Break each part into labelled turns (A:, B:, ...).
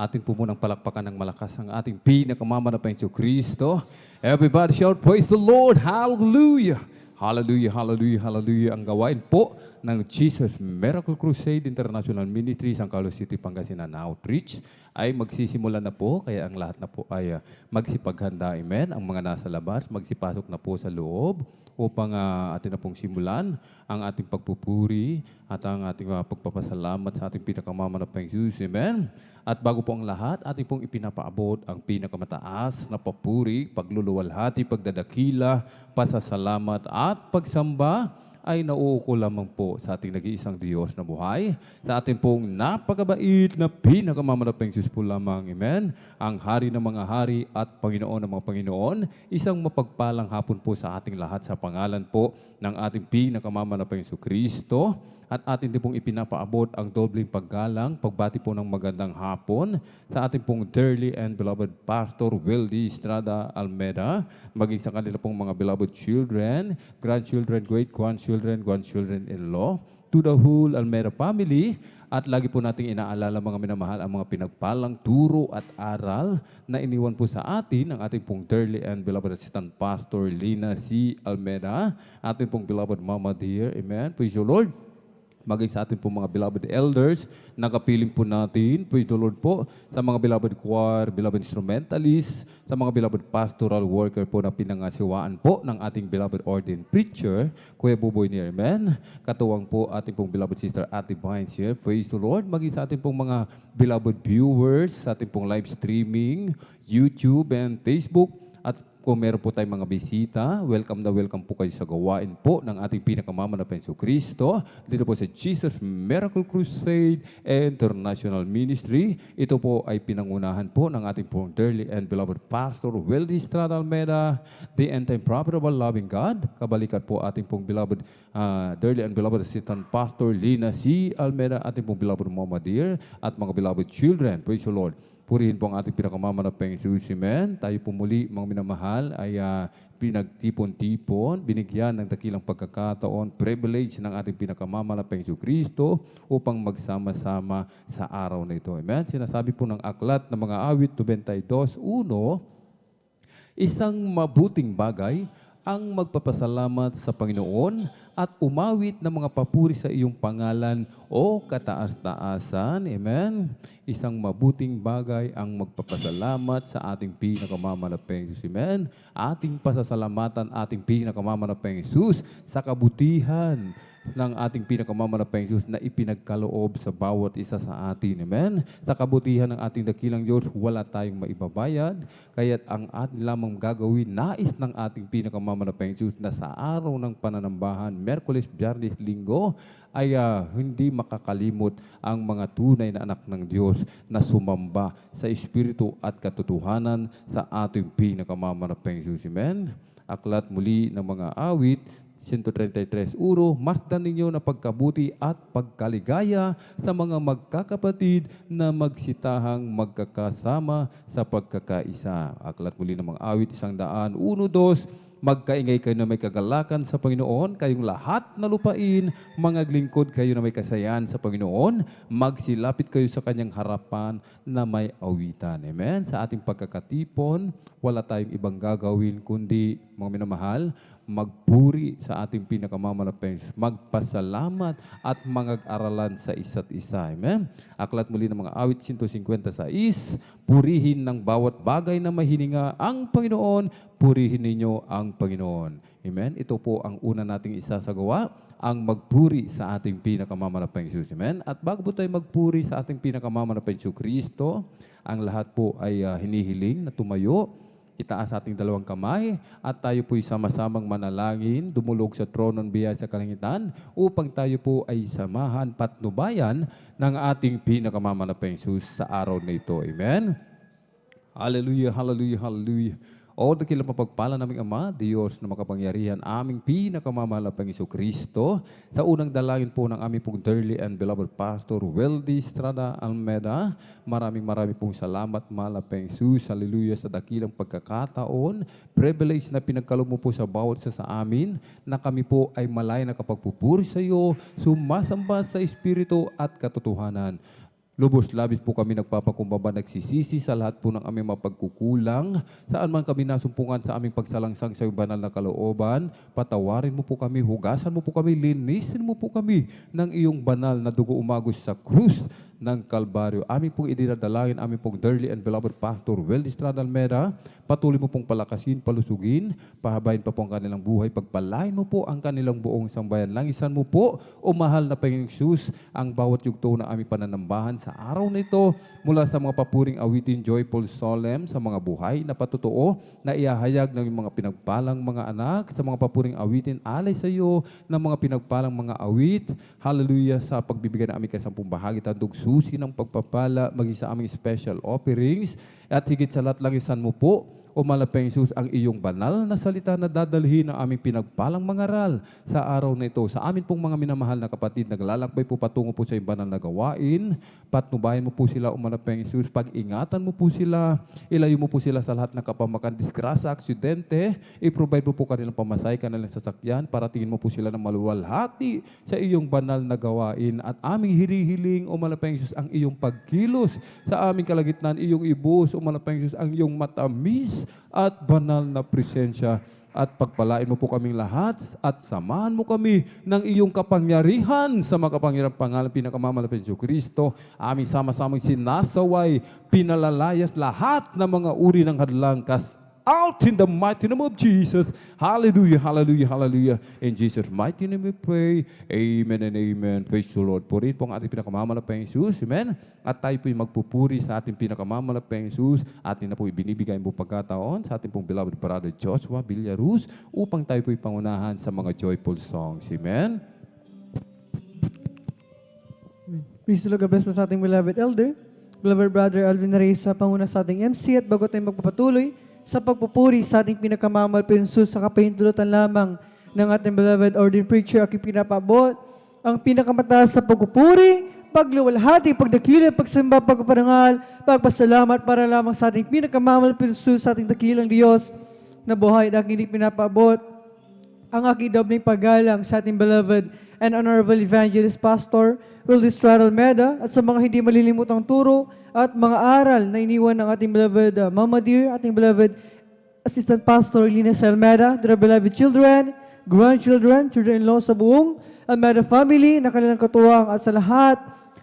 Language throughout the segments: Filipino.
A: Atin po munang palakpakan ng malakas ang ating pinakamama na Panginoon Kristo. Everybody shout, praise the Lord, hallelujah! Hallelujah, hallelujah, hallelujah. Ang gawain po ng Jesus Miracle Crusade International Ministries, ang Carlos City, Pangasinan Outreach, ay magsisimula na po. Kaya ang lahat na po ay magsipaghanda, amen. Ang mga nasa labas, magsipasok na po sa loob upang atin na pong simulan ang ating pagpupuri at ang ating pagpapasalamat sa ating pinakamama na Panginoon Jesus, amen. At bago po ang lahat, ating pong ipinapaabot ang pinakamataas na papuri, pagluluwalhati, pagdadakila, pasasalamat at pagsamba ay nauuko lamang po sa ating nag-iisang Diyos na buhay, sa ating pong napakabait na pinakamamanapang Diyos po lamang, amen. Ang Hari ng mga hari at Panginoon ng mga Panginoon, isang mapagpalang hapon po sa ating lahat sa pangalan po ng ating pinakamamanapang Kristo. At atin din pong ipinapaabot ang dobleng paggalang, pagbati po ng magandang hapon sa ating pong dearly and beloved Pastor Wildy Estrada Almeda, maging sa kanila pong mga beloved children, grandchildren, great-grandchildren, grandchildren-in-law, to the whole Almeda family. At lagi po nating inaalala mga minamahal ang mga pinagpalang turo at aral na iniwan po sa atin ng ating pong dearly and beloved Assistant Pastor Lina C. Almeda, ating pong beloved Mama dear, amen, praise the Lord. Maging sa ating po mga beloved elders, nakapiling po natin, praise the Lord po, sa mga beloved choir, beloved instrumentalists, sa mga beloved pastoral worker po na pinangasiwaan po ng ating beloved ordained preacher, Kuya Buboy ni amen. Katuwang po ating pong beloved sister Ate Vines here, praise the Lord. Maging sa ating pong mga beloved viewers, sa ating pong live streaming, YouTube and Facebook, at kung meron po tayong mga bisita, welcome na welcome po kayo sa gawain po ng ating pinakamama na Panginoon Kristo dito po sa Jesus Miracle Crusade International Ministry. Ito po ay pinangunahan po ng ating pong dearly and beloved Pastor Wildy Estrada Almeda, the end-time profitable loving God. Kabalikat po ating pong beloved dearly and beloved Assistant Pastor Lina C. Almeda, ating pong beloved Mama dear, at mga beloved children. Praise the Lord. Purihin po ang ating pinakamama na Panginoon Jesus, amen. Tayo po muli, mga minamahal, ay pinagtipon-tipon, binigyan ng dakilang pagkakataon, privilege ng ating pinakamama na Panginoon Kristo upang magsama-sama sa araw na ito. Amen. Sinasabi po ng aklat ng mga awit 92:1, isang mabuting bagay ang magpapasalamat sa Panginoon at umawit ng mga papuri sa iyong pangalan o kataas-taasan. Amen. Isang mabuting bagay ang magpapasalamat sa ating pinakamamanapang Jesus. Amen. Ating pasasalamatan ating pinakamamanapang Jesus sa kabutihan ng ating pinakamamanapang Diyos na ipinagkaloob sa bawat isa sa atin. Amen? Sa kabutihan ng ating dakilang Diyos, wala tayong maibabayad. Kaya't ang ating lamang gagawin, nais ng ating pinakamamanapang Diyos na sa araw ng pananambahan, Merkules, Biyernes, Linggo, ay hindi makakalimot ang mga tunay na anak ng Diyos na sumamba sa Espiritu at katotohanan sa ating pinakamamanapang Diyos. Amen? Aklat muli ng mga awit, 133, masdan ninyo na pagkabuti at pagkaligaya sa mga magkakapatid na magsitahang magkakasama sa pagkakaisa. Aklat muli ng mga awit, 100, 1, 2, magkaingay kayo na may kagalakan sa Panginoon, kayong lahat na lupain, mangaglingkod kayo na may kasayahan sa Panginoon, magsilapit kayo sa kanyang harapan na may awitan. Amen? Sa ating pagkakatipon, wala tayong ibang gagawin kundi, mga minamahal, magpuri sa ating pinakamamanapang, magpasalamat at mangag-aralan sa isa't isa. Amen? Aklat muli ng mga awit 156, purihin ng bawat bagay na mahininga ang Panginoon, purihin ninyo ang Panginoon. Amen? Ito po ang una nating isasagawa, ang magpuri sa ating pinakamamanapang Jesus. Amen? At bago po tayo magpuri sa ating pinakamamanapang Jesus Kristo, ang lahat po ay hinihiling na tumayo, itaas ating dalawang kamay at tayo po'y sama-samang manalangin, dumulog sa trono ng biyaya sa kalangitan upang tayo po ay samahan patnubayan ng ating pinakamamanapang Jesus sa araw na ito. Amen? Hallelujah, hallelujah, hallelujah. O dakilang mapagpala naming Ama, Diyos na makapangyarihan, aming pinakamamahal na Panginoon Kristo, sa unang dalangin po ng aming pong dearly and beloved Pastor Wildy Estrada Almeda, maraming pong salamat, mahal na Panginoon Jesus, hallelujah, sa dakilang pagkakataon, privilege na pinagkaloob mo po sa bawat isa sa amin, na kami po ay malay na kapagpupuri sa iyo, sumasamba sa Espiritu at katotohanan. Lubos labis po kami nagpapakumbaba, nagsisisi sa lahat po ng aming mapagkukulang. Saan man kami nasumpungan sa aming pagsalangsang sa iyong banal na kalooban, patawarin mo po kami, hugasan mo po kami, linisin mo po kami ng iyong banal na dugo umagos sa krus ng Kalbaryo. Aming pong idinadalangin, aming pong dearly and beloved Pastor Wel Estrada Almeda, patuloy mo pong palakasin, palusugin, pahabain pa po ang kanilang buhay, pagpalain mo po ang kanilang buong sambayan. Langisan mo po, o mahal na Panginoong Hesus, ang bawat yugto na aming pananambahan sa araw na ito, mula sa mga papuring awitin, joyful solemn, sa mga buhay na patotoo, na iahayag ng mga pinagpalang mga anak, sa mga papuring awitin, alay sa iyo, ng mga pinagpalang mga awit, hallelujah, sa pagbibigay na aming kasampung bahagi, tandog susi ng pagpapala, maging sa aming special offerings, at higit sa lahat, langisan mo po, o malapeng Hesus, ang iyong banal na salita na dadalhin ng aming pinagpalang mangaral sa araw na ito. Sa amin pong mga minamahal na kapatid, naglalakbay po patungo po sa iyong banal na gawain, patnubayan mo po sila, o malapeng Hesus, pag-ingatan mo po sila, ilayo mo po sila sa lahat ng kapamakan, disgrasya, aksidente, i-provide mo po kanilang pamasay, kanilang sasakyan, para tingin mo po sila ng maluwalhati sa iyong banal na gawain, at aming hirihiling, o malapeng Hesus, ang iyong pagkilos sa aming kalagitnaan, iyong ibus, o malapeng Hesus, ang iyong matamis at banal na presensya, at pagpalain mo po kaming lahat, at samahan mo kami ng iyong kapangyarihan sa makapangyarang pangalan pinakamamalapit Jesu Kristo. Aming sama-samang sinasaway, pinalalayas lahat ng mga uri ng hadlang out in the mighty name of Jesus. Hallelujah, hallelujah, hallelujah. In Jesus' mighty name we pray. Amen and amen. Praise the Lord. Purihin po ang ating pinakamamalapang Jesus. Amen. At tayo po'y magpupuri sa ating pinakamamalapang Jesus. Atin na po'y binibigay po pagkataon sa ating pong beloved brother Joshua Villaruz upang tayo po'y pangunahan sa mga joyful songs. Amen.
B: Please look bless po sa ating beloved elder, beloved brother Alvin Reyes, sa panguna sa ating MC, at bago tayo magpapatuloy sa pagpupuri sa ating pinakamamalapit Jesus, sa kapahintulutan lamang ng ating beloved ordained preacher, aking pinapabot ang pinakamataas sa pagpupuri, pagluwalhati, pagdakila, pagsamba, pagpaparangal, pagpasalamat para lamang sa ating pinakamamalapit Jesus, sa ating dakilang Diyos na buhay, at aking pinapabot ang aking dobling paggalang sa ating beloved and honorable evangelist pastor Will Estrada Almeda, at sa mga hindi malilimutang turo at mga aral na iniwan ng ating beloved Mama Dear, ating beloved assistant pastor Lina Almeda, their beloved children, grandchildren, children-in-law sa buong Almeda family na kanilang katuwang, at sa lahat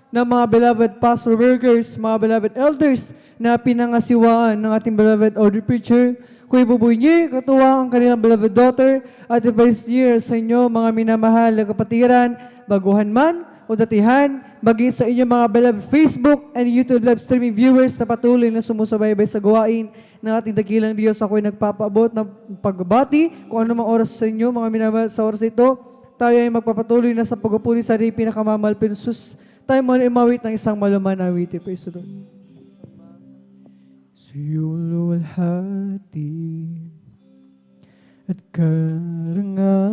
B: ng mga beloved pastor workers, mga beloved elders na pinangasiwaan ng ating beloved order preacher, Kuya Buboy Nier, katuwang ang kanilang beloved daughter, at advice year sa inyo, mga minamahal na kapatiran, baguhan man o datihan, maging sa inyong mga beloved Facebook and YouTube live streaming viewers na patuloy na sumusubaybay sa gawain ng ating dakilang Diyos. Ako'y nagpapaabot ng pagbabati kung ano mang oras sa inyo, mga minamahal. Sa oras ito, tayo ay magpapatuloy na sa pagpupuri sa ating pinakamamalapit Jesus. Tayo muna imawit ng isang maluman na awit. Praise the Lord. Siyong luwalhati at karangalan,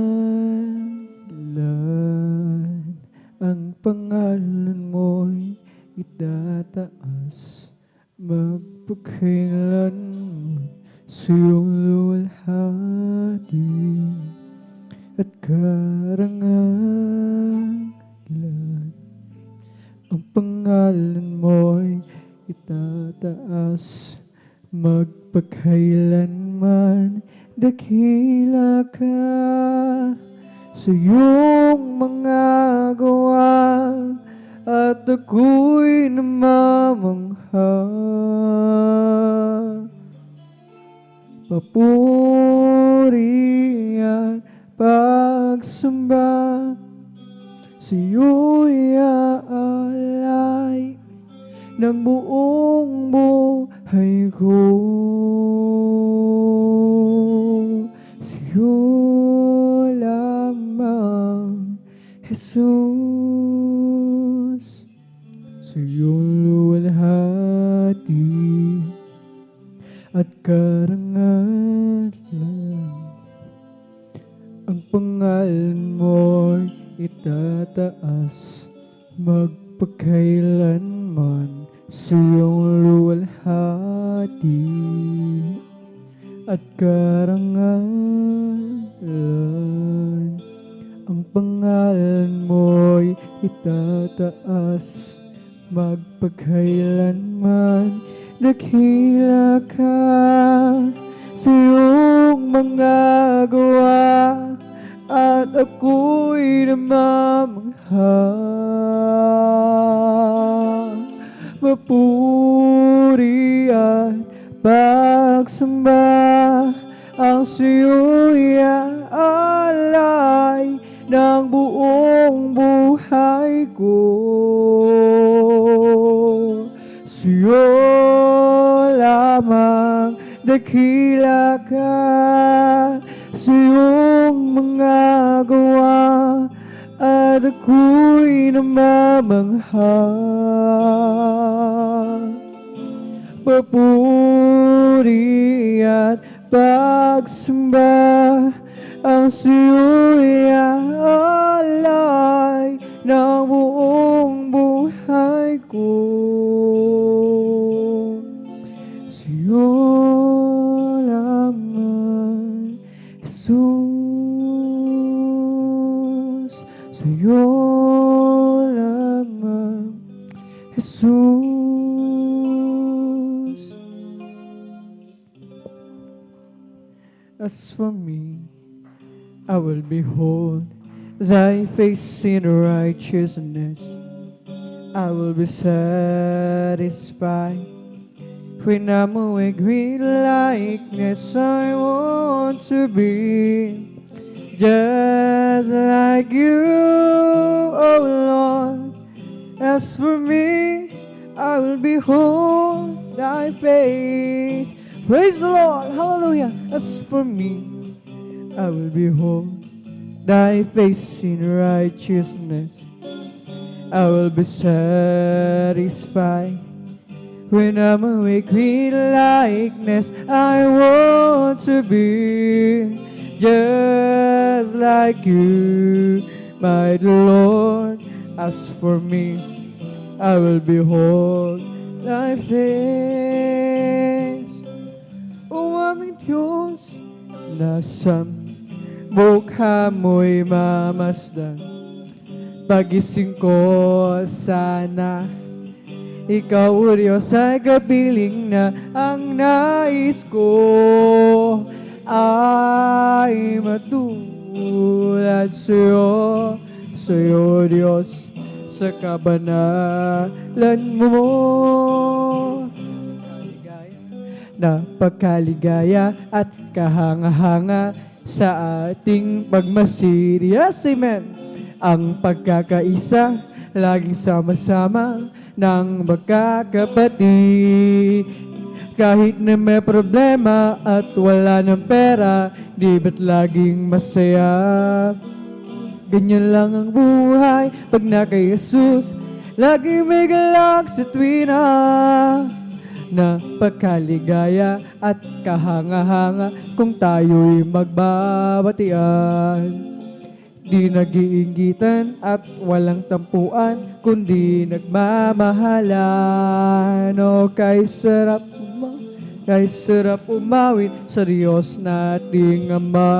B: ang pangalan mo'y itataas, magpagkailanman. Siyong luwalhati at karangalan, ang pangalan mo'y itataas, magpagkailanman. Dakila ka sa iyong mga gawa, at ako'y namamangha. Papuri at pagsamba sa iyo'y aalay ng buong buhay ko. Sa'yo lamang, Jesus, sa'yong luwalhati at karangalan, ang pangalan mo'y itataas, magpagkailanman. Sa'yong luwalhati at karangalan, ang pangalan mo'y itataas, magpakailanman. Dakila ka sa iyong mga gawa, at ako'y namamangha. Papuri at pagsamba ang siya'y alay ng buong buhay ko. Siyo lamang dakila ka sa iyong mga gawa, at ako'y namamangha. Papuri at pagsamba ang siya'y alay ng buong buhay ko. Siyo lamang, Jesus. Siyo lamang, Jesus. As for me, I will behold thy face in righteousness. I will be satisfied when I'm awake with likeness. I want to be just like you, oh Lord. As for me, I will behold thy face. Praise the Lord, hallelujah. As for me, I will behold thy face in righteousness. I will be satisfied when I'm awake with likeness. I want to be just like you, my Lord. As for me, I will behold thy face. O aming Diyos, nasa mukha mo'y mamasdan. Pagising ko sana, ikaw o Diyos ay kapiling na. Ang nais ko ay matulad sa'yo, sa'yo Diyos, sa kabanalan mo. Napakaligaya at kahanga-hanga sa ating pagmasid. Yes, amen. Ang pagkakaisa, laging sama-sama ng magkakapatid. Kahit na may problema at wala ng pera, di ba't laging masaya? Ganyan lang ang buhay pag na kay Jesus. Laging may galak sa tuwina. Napakaligaya at kahanga-hanga kung tayo'y magbabatian. Di nag-iinggitan at walang tampuan, kundi nagmamahalan. O kay sarap umawit sa Diyos nating Ama.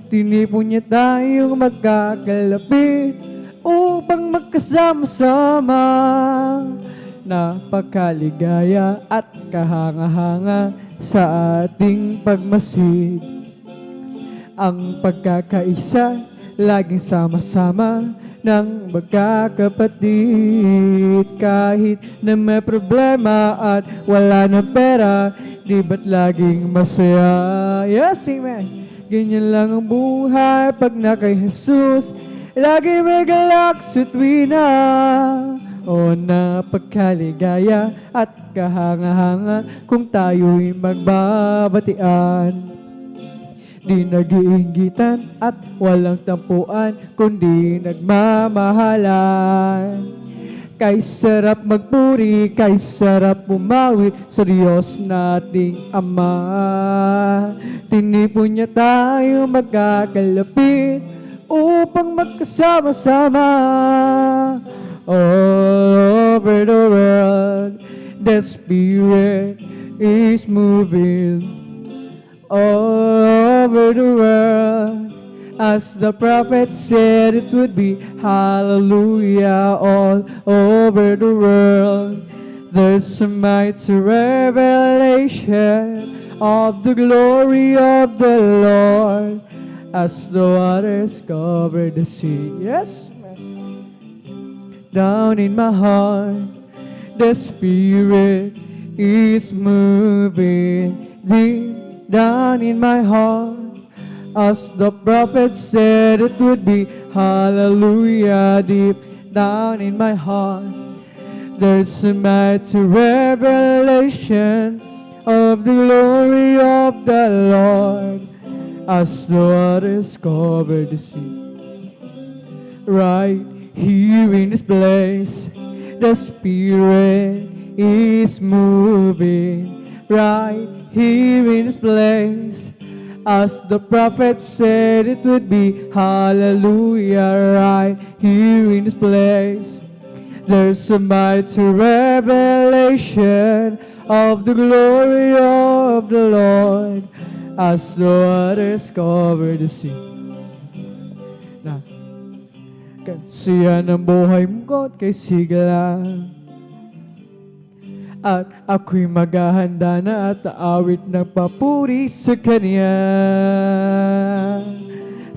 B: Tinipon niya tayong magkakalapit upang magkasama-sama. Napakaligaya at kahanga-hanga sa ating pagmasid. Ang pagkakaisa, laging sama-sama ng magkakapatid. Kahit na may problema at wala ng pera, di ba't laging masaya? Yes, amen. Ganyan lang ang buhay pag na kay Jesus. Lagi may galak sa tuwina. O napakaligaya at kahanga-hanga kung tayo'y magbabatian. Di nag-iinggitan at walang tampuan, kundi nagmamahalan. Kay sarap magpuri, kay sarap umawit sa Diyos nating Ama. Tinipon niya tayo magkakalapit upang magkasama-sama. All over the world, the Spirit is moving. All over the world, As the prophet said it would be, hallelujah, all over the world. There's a mighty revelation of the glory of the Lord as the waters cover the sea. Yes, down in my heart, the Spirit is moving deep down in my heart. As the prophet said it would be, hallelujah, deep down in my heart. There's a mighty revelation of the glory of the Lord as the waters cover the sea. Right here in this place, the Spirit is moving. Right here in this place, as the prophet said it would be, hallelujah, right here in this place. There's a mighty revelation of the glory of the Lord as the waters cover the sea. Na, kasiya ng buhay mo at kay sigla. At ako'y maghahanda na at aawit ng papuri sa Kanya.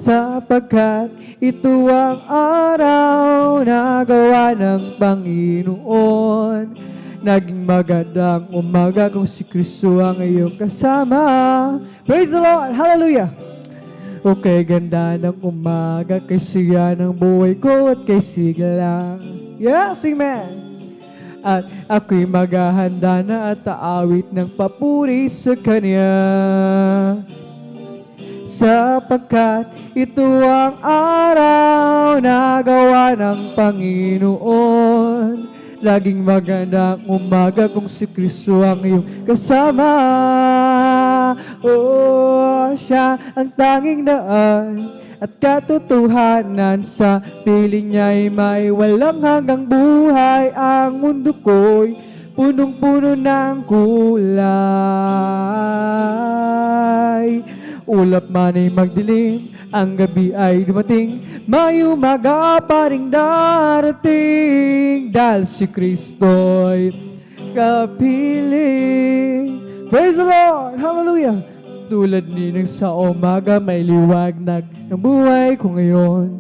B: Sapagkat ito ang araw na gawa ng Panginoon. Naging magandang umaga kung si Kristo ang iyong kasama. Praise the Lord! Hallelujah! Okay, ganda ng umaga kay siya ng buhay ko at kay sigla. Yes, amen! At ako'y maghahanda na at aawit ng papuri sa Kanya. Sapagkat ito ang araw na gawa ng Panginoon. Laging magandang umaga kung si Kristo ang iyong kasama. Oh, siya ang tanging daan at katotohanan, sa piling niya'y may walang hanggang buhay. Ang mundo ko'y punong-puno ng kulay. Ulap man ay magdilim, ang gabi ay dumating, may umaga pa ring darating, dahil si Kristo'y kapiling. Praise the Lord! Hallelujah! Tulad ni nang sa umaga, may liwanag ng buhay ko ngayon.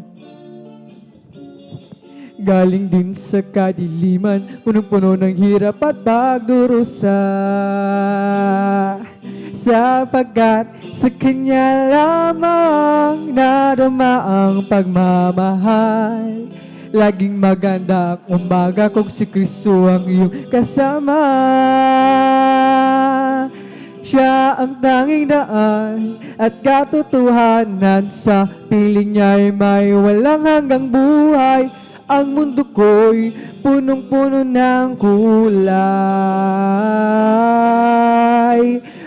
B: Galing din sa kadiliman, punong-puno ng hirap at pagdurusa. Sapagkat sa Kanya lamang nadama ang pagmamahal. Laging maganda ang umaga kung si Kristo ang iyong kasama. Siya ang tanging daan at katotohanan, sa piling niya'y may walang hanggang buhay. Ang mundo ko'y punong-puno ng kulay.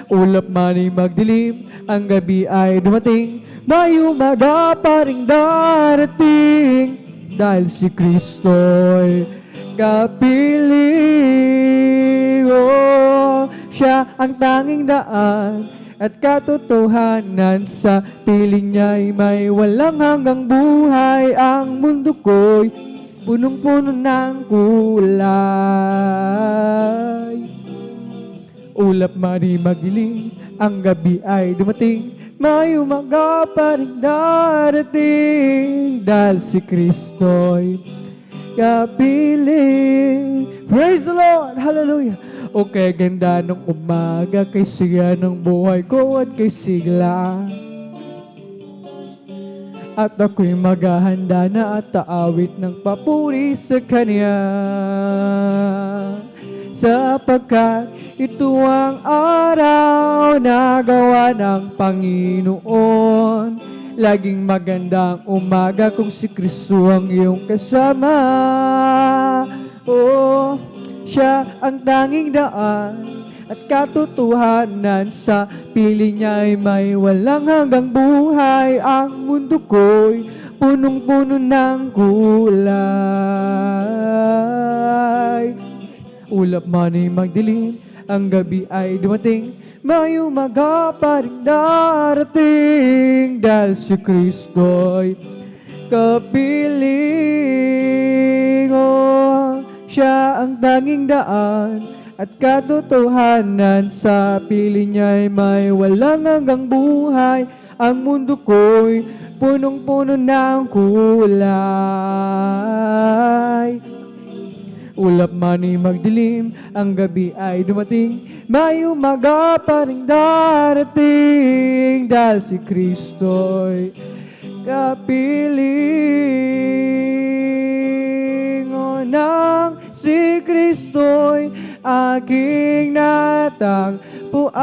B: Ulap man ay magdilim, ang gabi ay dumating, may umaga pa ring darating, dahil si Kristo'y kapiling. Oh, siya ang tanging daan at katotohanan, sa piling niya'y may walang hanggang buhay. Ang mundo ko'y punong-puno ng kulay. Ulap man ay magdilim, ang gabi ay dumating, may umaga pa rin darating, dahil si Kristo'y kapiling. Praise the Lord! Hallelujah! Okay, ganda ng umaga kay siya ng buhay ko at kay sigla. At ako'y maghahanda na at aawit ng papuri sa Kanya. Sapagkat ito ang araw na gawa ng Panginoon. Laging magandang umaga kung si Kristo ang iyong kasama. Oh, siya ang tanging daan at katotohanan, sa piling niya'y may walang hanggang buhay. Ang mundo ko'y punong-puno ng kulay. Ulap man ay magdilim, ang gabi ay dumating, may umaga pa rin darating, dahil si Kristo'y kapiling. Oh, siya ang tanging daan at katotohanan, sa piling niya'y may walang hanggang buhay. Ang mundo ko'y punong-puno ng kulay. Ulap man ay magdilim, ang gabi ay dumating, may umaga pa rin darating, dahil si Kristo'y kapiling. O nang si Kristo'y aking natagpuan,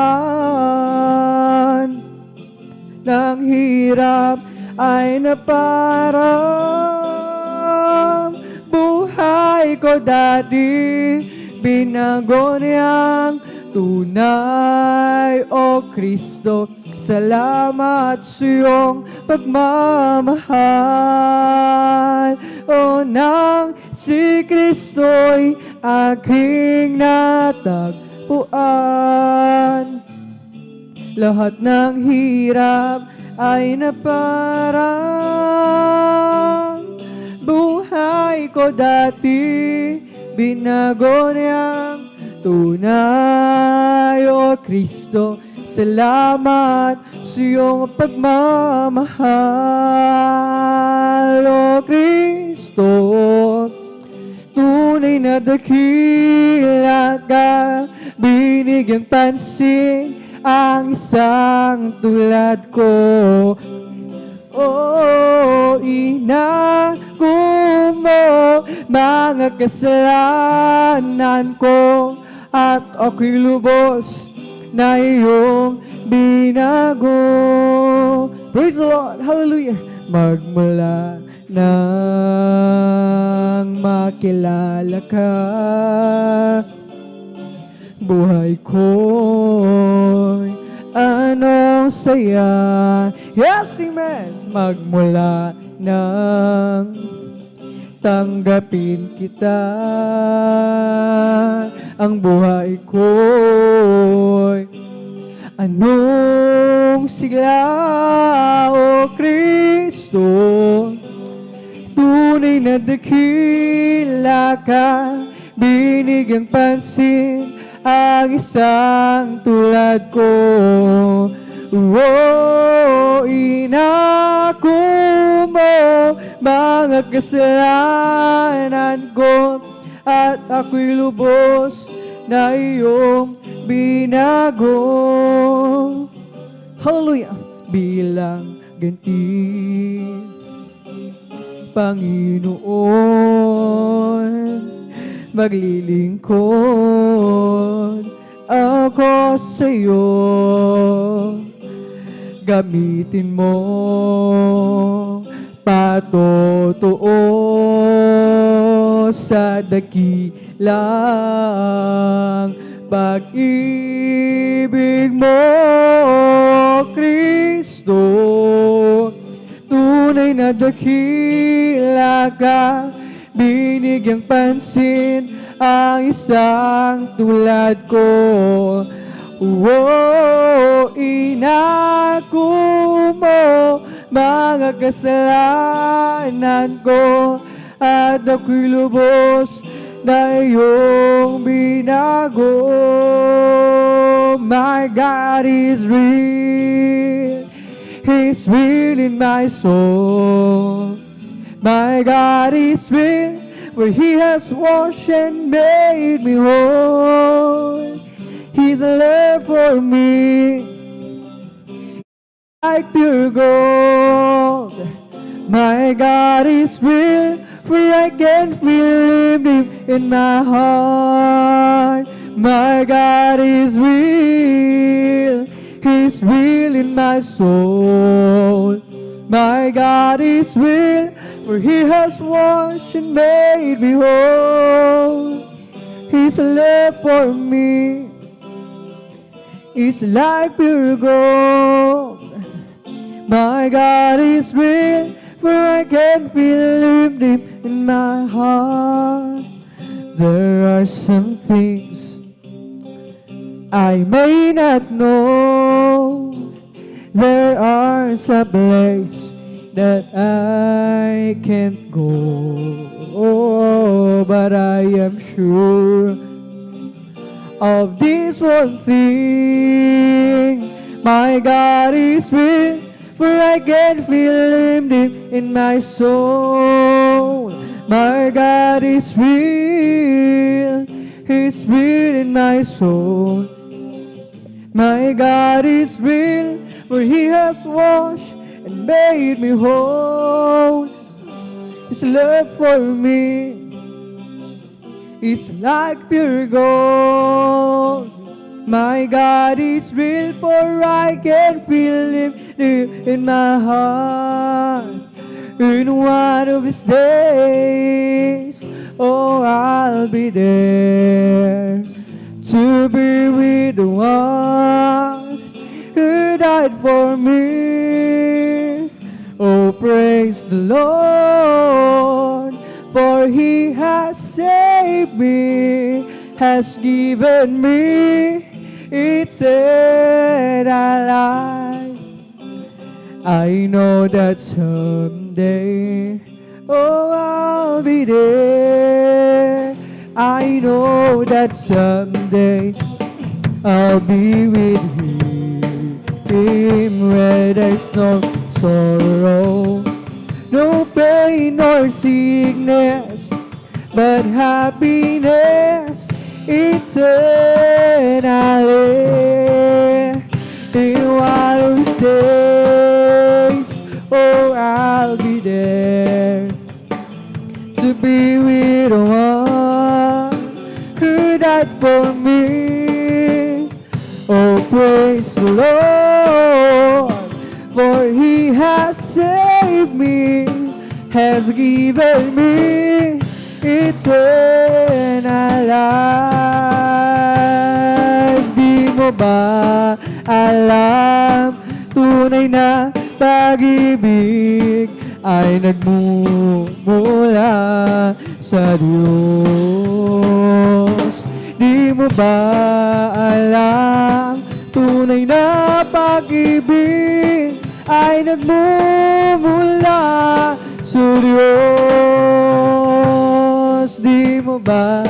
B: ng hirap ay naparang, buhay ko dati binago niyang tunay. O Kristo, salamat sa iyong pagmamahal. O nang si Kristo'y aking natagpuan, lahat ng hirap ay naparang, buhay ko dati binago niyang tunay. O Kristo, salamat sa iyong pagmamahal. O Kristo, tunay na dakila ka, binigyang pansin ang isang tulad ko. Oh, inako mo mga kasalanan ko, at ako'y lubos na iyong binago. Praise the Lord, hallelujah. Magmula nang makilala ka, buhay ko'y anong saya. Yes, amen. Magmula nang tanggapin kita, ang buhay ko'y anong sigla. O Kristo, tunay na dakila ka, binigyang pansin ang isang tulad ko. Oh, inako mo mga kasalanan ko, at ako'y lubos na iyong binago. Hallelujah! Bilang ganti, Panginoon, maglilingkod ako sa iyo. Gamitin mo patotoo sa dakilang pag-ibig mo, Kristo. Tunay na dakila ka, binigyang pansin ang isang tulad ko. Oh, inako mo mga kasalanan ko, at ako'y lubos na iyong binago. My God is real, He's real in my soul. My God is real, for He has washed and made me whole. His love for me, like pure gold. My God is real, for I can feel Him in my heart. My God is real, He's real in my soul. My God is real, for He has washed and made me whole. His love for me is like pure gold. My God is real, for I can feel Him deep in my heart. There are some things I may not know there are some place that I can't go, but I am sure of this one thing, my God is real, for I can feel Him deep in my soul. My God is real, He's real in my soul. My God is real, for He has washed and made me whole. His love for me is like pure gold. My God is real, for I can feel Him deep in my heart. In one of these days, oh, I'll be there to be with the one who died for me. Oh, praise the Lord, for He has saved me, has given me eternal life. I know that someday, oh, I'll be there. I know that someday I'll be with Him, where there's no sorrow, no pain nor sickness, but happiness eternally. In one of these days, oh, I'll be there to be with the one who died for me. Oh, praise the Lord, for He has saved me, has given me eternal life. Di mo ba alam, tunay na pag-ibig ay nagmumula sa Diyos. Di mo ba alam, tunay na pag-ibig ay nagmumula sa Diyos. Di mo ba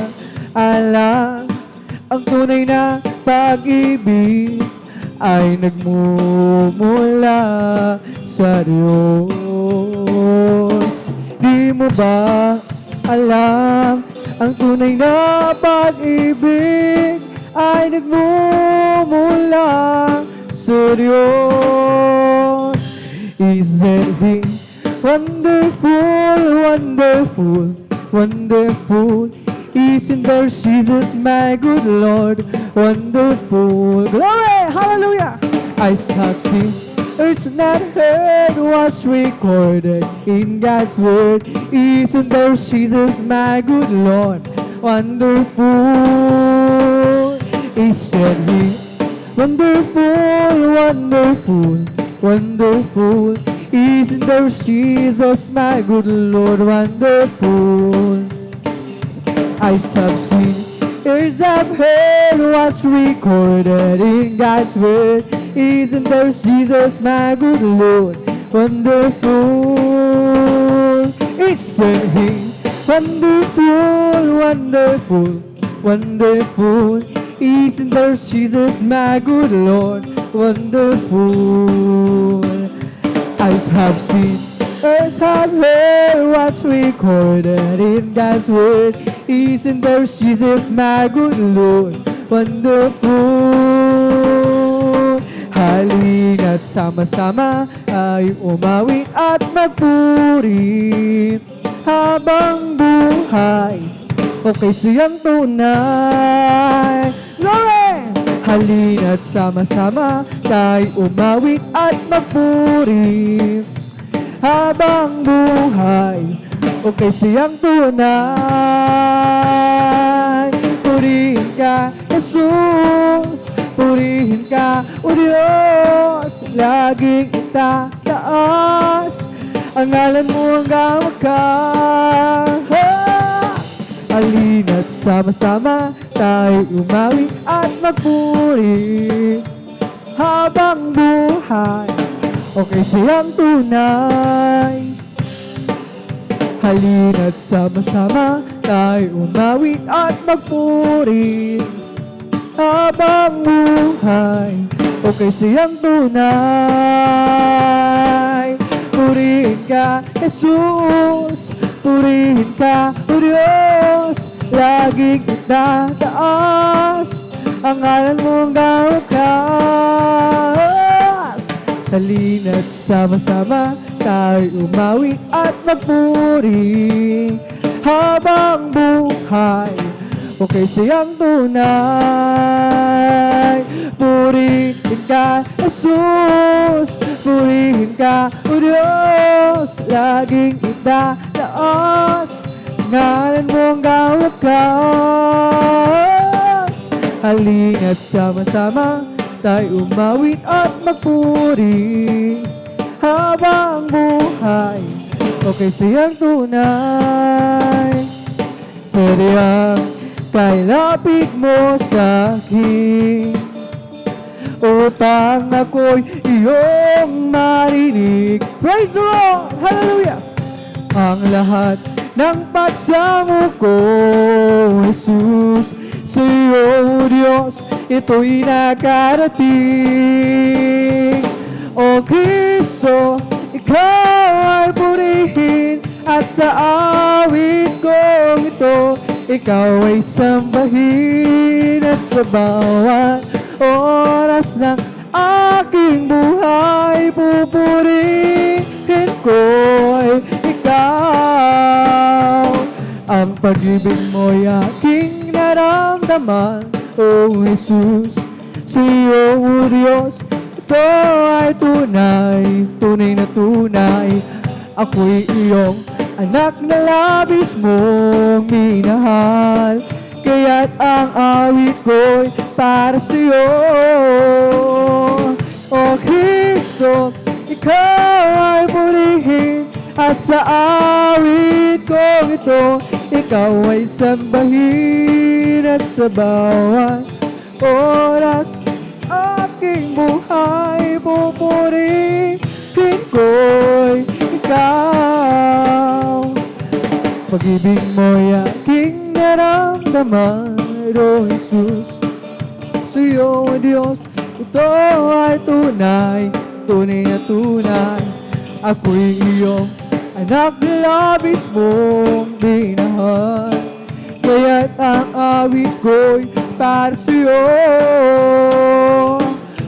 B: alam, ang tunay na pag-ibig ay nagmumula sa Diyos. Di mo ba alam, ang tunay na pag-ibig ay nagmumula sa Diyos. Isn't He wonderful, wonderful, wonderful? Isn't there Jesus, my good Lord, wonderful? Glory! Hallelujah! Eyes have seen, earth's not heard, what's recorded in God's word. Isn't there Jesus, my good Lord, wonderful? Isn't He wonderful, wonderful, wonderful? Isn't there Jesus, my good Lord, wonderful? Eyes have seen, ears have heard, what's recorded in God's word. Isn't there Jesus, my good Lord, wonderful? Isn't He wonderful, wonderful, wonderful? Isn't there Jesus, my good Lord, wonderful? Eyes have seen, ears have heard, what's recorded in God's word. Isn't there Jesus, my good Lord, wonderful? Halina't sama-sama ay umawit at magpuri habang buhay, okay siyang tunay. Glory! Halina't sama-sama tayo umawit at magpuri habang buhay, okay siyang tunay. Purihin ka, Jesus, purihin ka, O Diyos, laging itataas ang ngalan mo hanggang wakas. Halina't sama sama-sama tayo umawi at magpuri habang buhay. Okay, siyang tunay. Halina't sama-sama tayo umawit at magpuri habang buhay. Okay, siyang tunay. Purihin ka, Jesus. Purihin ka, O Diyos. Laging itataas ang ngalan mong wakas. Halina't sama-sama tayo umawit at magpuri habang buhay. Okay, siyang tunay. Purihin ka, Jesus. Purihin ka, O Diyos. Laging itataas ngalan mong wakas. Halina't sama-sama tayo umawit at magpuri habang buhay. Okay, siyang tunay. Sariyang kailapit mo sa akin upang ako'y iyong marinig. Praise the Lord! Hallelujah! Ang lahat ng pagsamo ko, Jesus, sa iyo, Diyos, ito'y nakarating. O Kristo, ikaw ay purihin at sa awit kong ito, ikaw ay sambahin at sa bawat oras ng aking buhay, pupurihin ko'y ikaw. Ang pag-ibig mo'y aking naramdaman, O Jesus, sa iyo, O Diyos, ito ay tunay, tunay na tunay. Ako'y iyong anak na labis mong minahal, kaya't ang awit ko'y para sa iyo. O Kristo, ikaw ay purihin at sa awit kong ito, ikaw ay sambahin at sa bawat oras aking buhay, pupurihin ko'y ikaw. Pag-ibig mo'y aking naramdaman, O Jesus, sa iyo, O Diyos, ito ay tunay, tunay na tunay. Ako'y iyong anak na labis mong minahal, kaya't ang awit ko'y para sa iyo.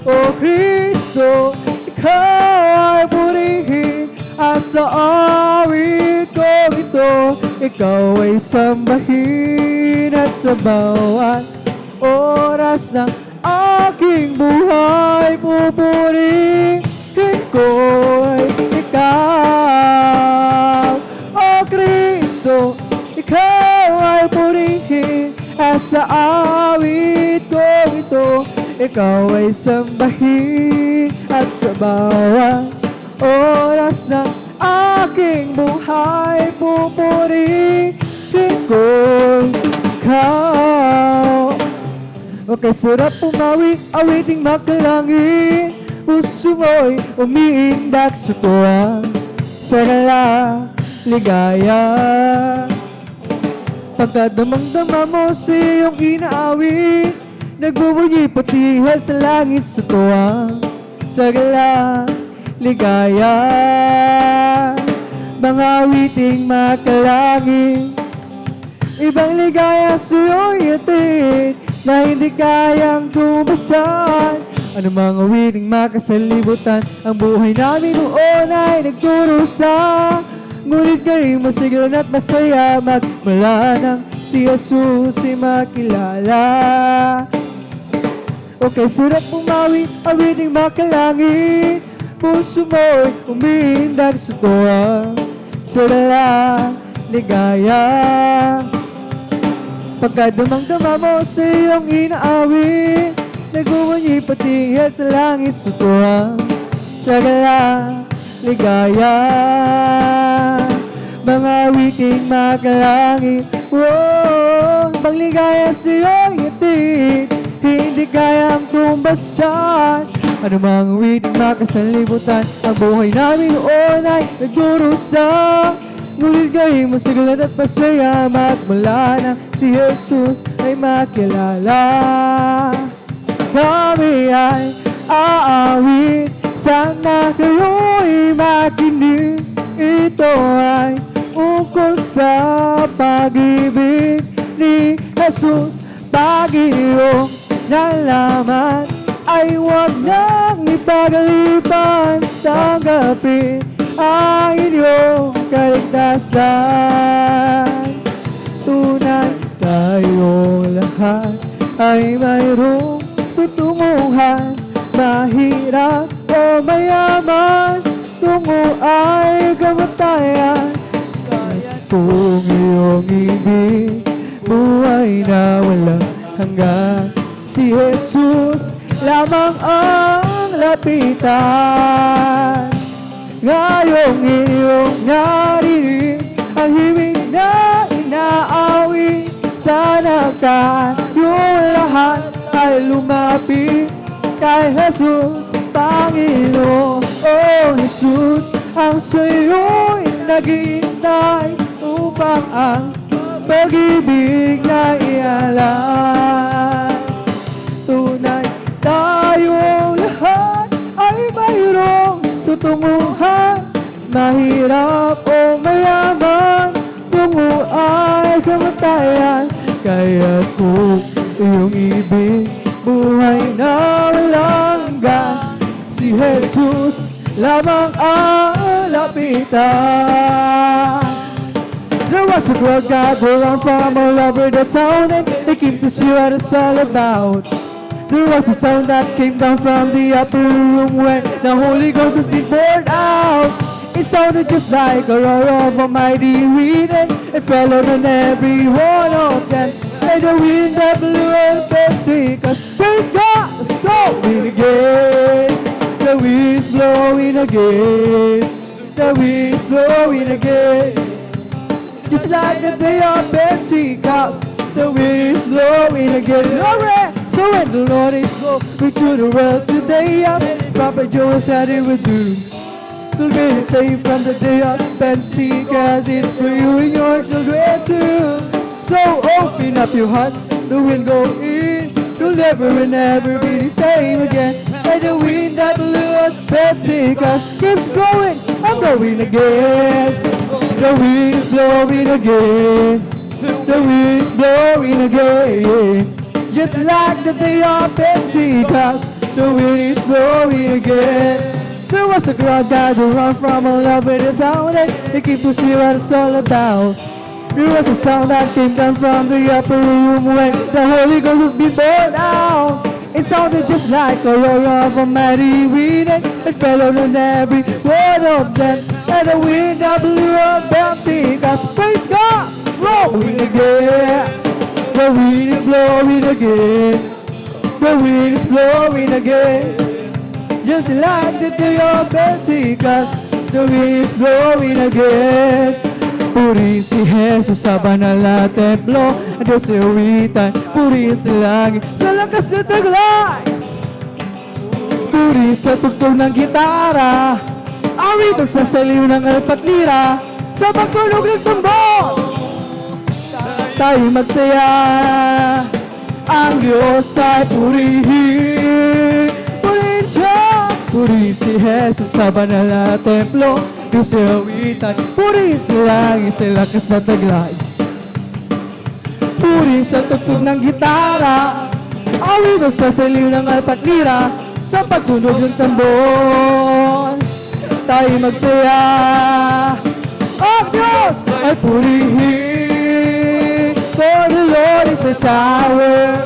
B: O Kristo, ikaw ay purihin at sa awit kong ito, ikaw ay sambahin at sa bawat oras ng aking buhay, pupurihin ko'y ikaw. O Kristo, ikaw ay purihin at sa awit kong ito, ikaw ay sambahin at sa bawat oras ng aking buhay, pupurihin ko'y ikaw. Okay, sarap pumawi, awiting makalangin, puso mo'y umiindak sa tuwa, sa ligaya. Pagkadamang-dama mo sa iyong inaawit, nagbubunyi patihal sa langit sa tuwa, sa ligaya. Mga awiting makalangin, ibang ligaya sa'yo'y atid na hindi kayang tumasan. Ano mga awiting makasalibutan, ang buhay namin noon ay nagdurusa. Ngunit ngayon masiglan at masaya, magmula nang si Jesus ay makilala. Okay, sarap pumawi, awiting makalangit, puso mo'y umiindag sa tuwa, sa ligaya. Pagkadamang-dama mo sa iyong inaawit, nagbubunyi patihal sa langit sa tuwa, sa ligaya. Mga awiting makalangit, oh, bang ligaya sa iyong ngiti, hindi kayang tumbasan. Ano mang witing makasalibutan, ang buhay namin noon ay nagdurusa. Ngunit galing mo sigalan at masaya, magmula nang si Jesus ay makilala. Kami ay aawit, sana kayo'y makinig. Ito ay ukol sa pag-ibig ni Jesus. Pag iyong nalaman ay huwag nang ipagalipan. Tanggapin ang inyong kaligtasan. Tunay tayong lahat ay mayroong tutunguhan. Mahirap o mayaman, tungo ay kamatayan. Kung iyong ibig, buhay na walang hanggan. Si Jesus lamang ang lapitan. Ngayong iyong narinig ang himig na inaawi, sana tayong lahat ay lumapit kay Jesus, Panginoon. Oh Jesus, ang sa'yo'y naghihintay upang ang pag-ibig na ialay. Tunay tayong lahat ay mayroong tutunguhan. Mahirap o mayaman, tungo ay kamatayan. Kaya't kung iyong ibig, buhay na walang hanggan. Si Jesus lamang ang lapitan. There was a crowd gathered around from all over the town, and they came to see what it's all about. There was a sound that came down from the upper room when the Holy Ghost has been poured out. It sounded just like a roar of a mighty wind, and it fell on every one of them. And the wind that blew and Pentecost, praise God, it's blowing again. The wind's blowing again. The wind's blowing again. Just like the day of Pentecost, the wind's blowing again. Alright, so when the Lord is going to the world today, yes, Prophet Joel said it would do. To be saved from the day of Pentecost is for you and your children too. So open up your heart, the wind go in. You'll never and never be the same again. And the wind that blew at Pentecost keeps blowing, I'm blowing again. The wind's blowing again. The wind's blowing again. Just like the day of Pentecost, the wind is blowing again. There was a crowd gathered around from all over the town, and they came to see what it's all about. There was a sound that came down from the upper room when the Holy Ghost was being poured out. It sounded just like a roar of a mighty wind, and it fell on every one of them. And the wind that blew up Pentecost, praise God, blowing again. The wind is blowing again. The wind is blowing again. Just like the day of Pentecost, the wind is blowing again. Purihin si Jesus sa banal na templo, ang Diyos ay awitan. Purihin sa langit, sa lakas na taglay. Purihin sa tugtog ng gitara, awitan sa saliw ng alpat lira. Sa pagtunog ng tumbok, tayo magsaya. Ang Diyos ay purihin. Purihin siya. Purihin si Jesus sa banal na templo, Diyos ay awitan. Purihin sa langit, sa lakas na taglay. Purihin sa tugtog ng gitara, awitan sa saliw ng alpat lira. Sa pagtunog ng tambon, tayo magsaya. Ang Diyos ay purihin. For the Lord is my tower,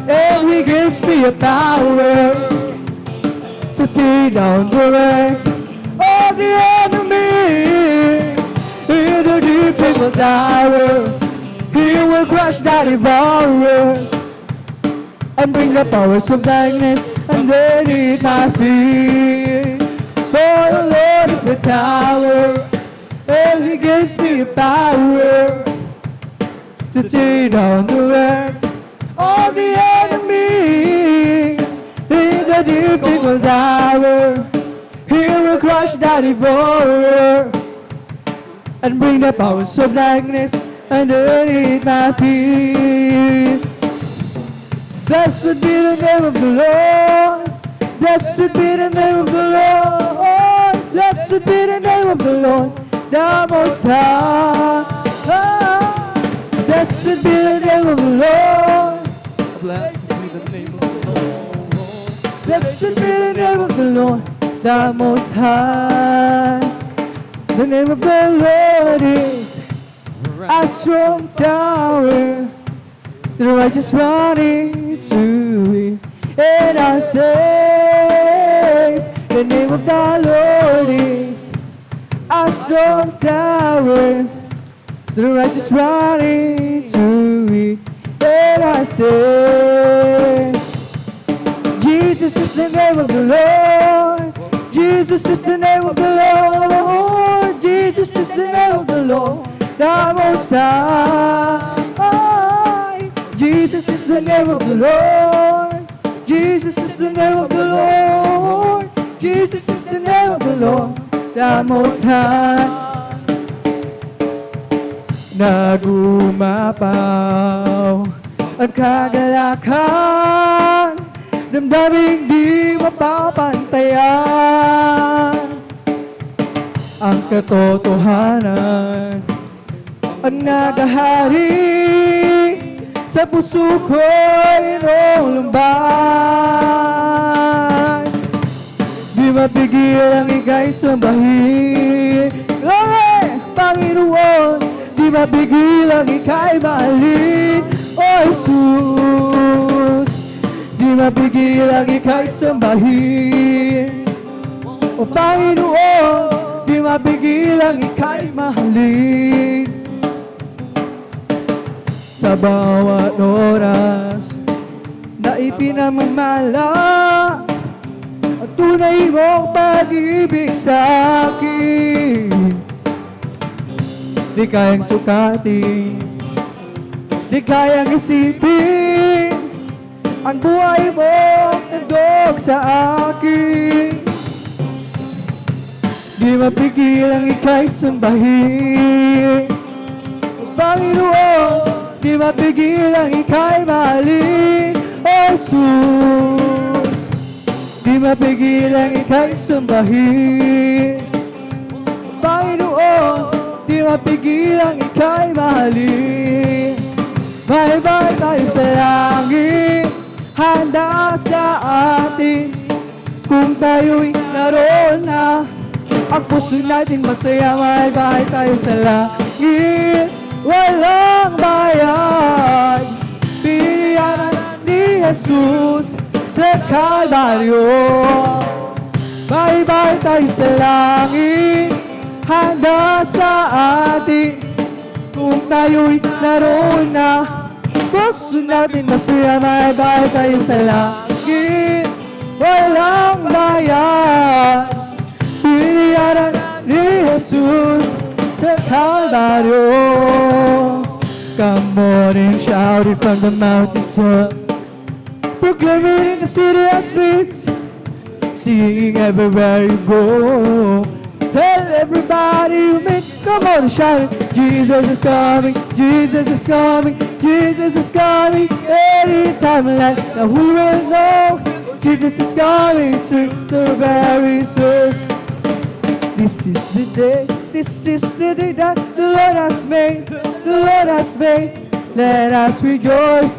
B: and He gives me a power to tear down the ranks of the enemy. In the deep evil tower, He will crush the devourer and bring the powers of darkness underneath my feet. For the Lord is my tower, and He gives me power to tear down the works of the enemy. In the deep evil tower, He will crush the devourer and bring the powers of darkness underneath my feet. Blessed be the name of the Lord. Blessed be the name of the Lord. Blessed be the name of the Lord, the Most High. Blessed be the name of the Lord. Blessed be the name of the Lord. Blessed be the name of the Lord, the Most High. The name of the Lord is a strong tower. The righteous run into it and are saved. The name of the Lord is a strong tower. The righteous run into it and are saved. Jesus is the name of the Lord. Jesus is the name of the Lord. Jesus is the name of the Lord, the Most High. Jesus is the name of the Lord. Jesus is the name of the Lord. Jesus is the name of the Lord, the Most High. Nagumapaw ang kagalakan, damdaming di mapapantayan. Ang katotohanan ang nagahari sa puso ko'y inuumbay. Di mapigil ang ika'y sambahin. Glory, Panginoon. Di mapigil ang ika'y mahalin, O Jesus. Di mapigil ang ika'y sambahin, O Panginoon. Di mapigil ang ika'y mahalin. Sa bawat oras na ipinamamalas at tunay mong pag-ibig sa akin, di kayang sukatin, di kayang isipin ang buhay mong nandog sa akin. Di mapigil ang ika'y sambahin, O Panginoon. Di mapigil ang ika'y mahalin, O Jesus. Di mapigil ang ika'y sambahin, O Panginoon. Di mapigil ang ika'y mahalin. Bye-bye tayo sa langit, handa sa atin. Kung tayo'y naroon na, ang puso natin masaya. Bye-bye tayo sa langit, walang bayad. Piniyanan ni Jesus sa Kalbaryo. Bye-bye tayo sa langit, handa sa atin. Kung tayo'y naroon na, puso natin masaya. Bye-bye tayo sa langit, walang bayad. Piniyanan ni Jesus sa Kalbaryo. Come on and shout it from the mountaintop, proclaim it in the city and streets, sing everywhere you go. Tell everybody you meet, come on and shout it. Jesus is coming, Jesus is coming, Jesus is coming. Anytime in life, now who will know? Jesus is coming soon, so very soon. This is the day, this is the day that the Lord has made, the Lord has made. Let us rejoice,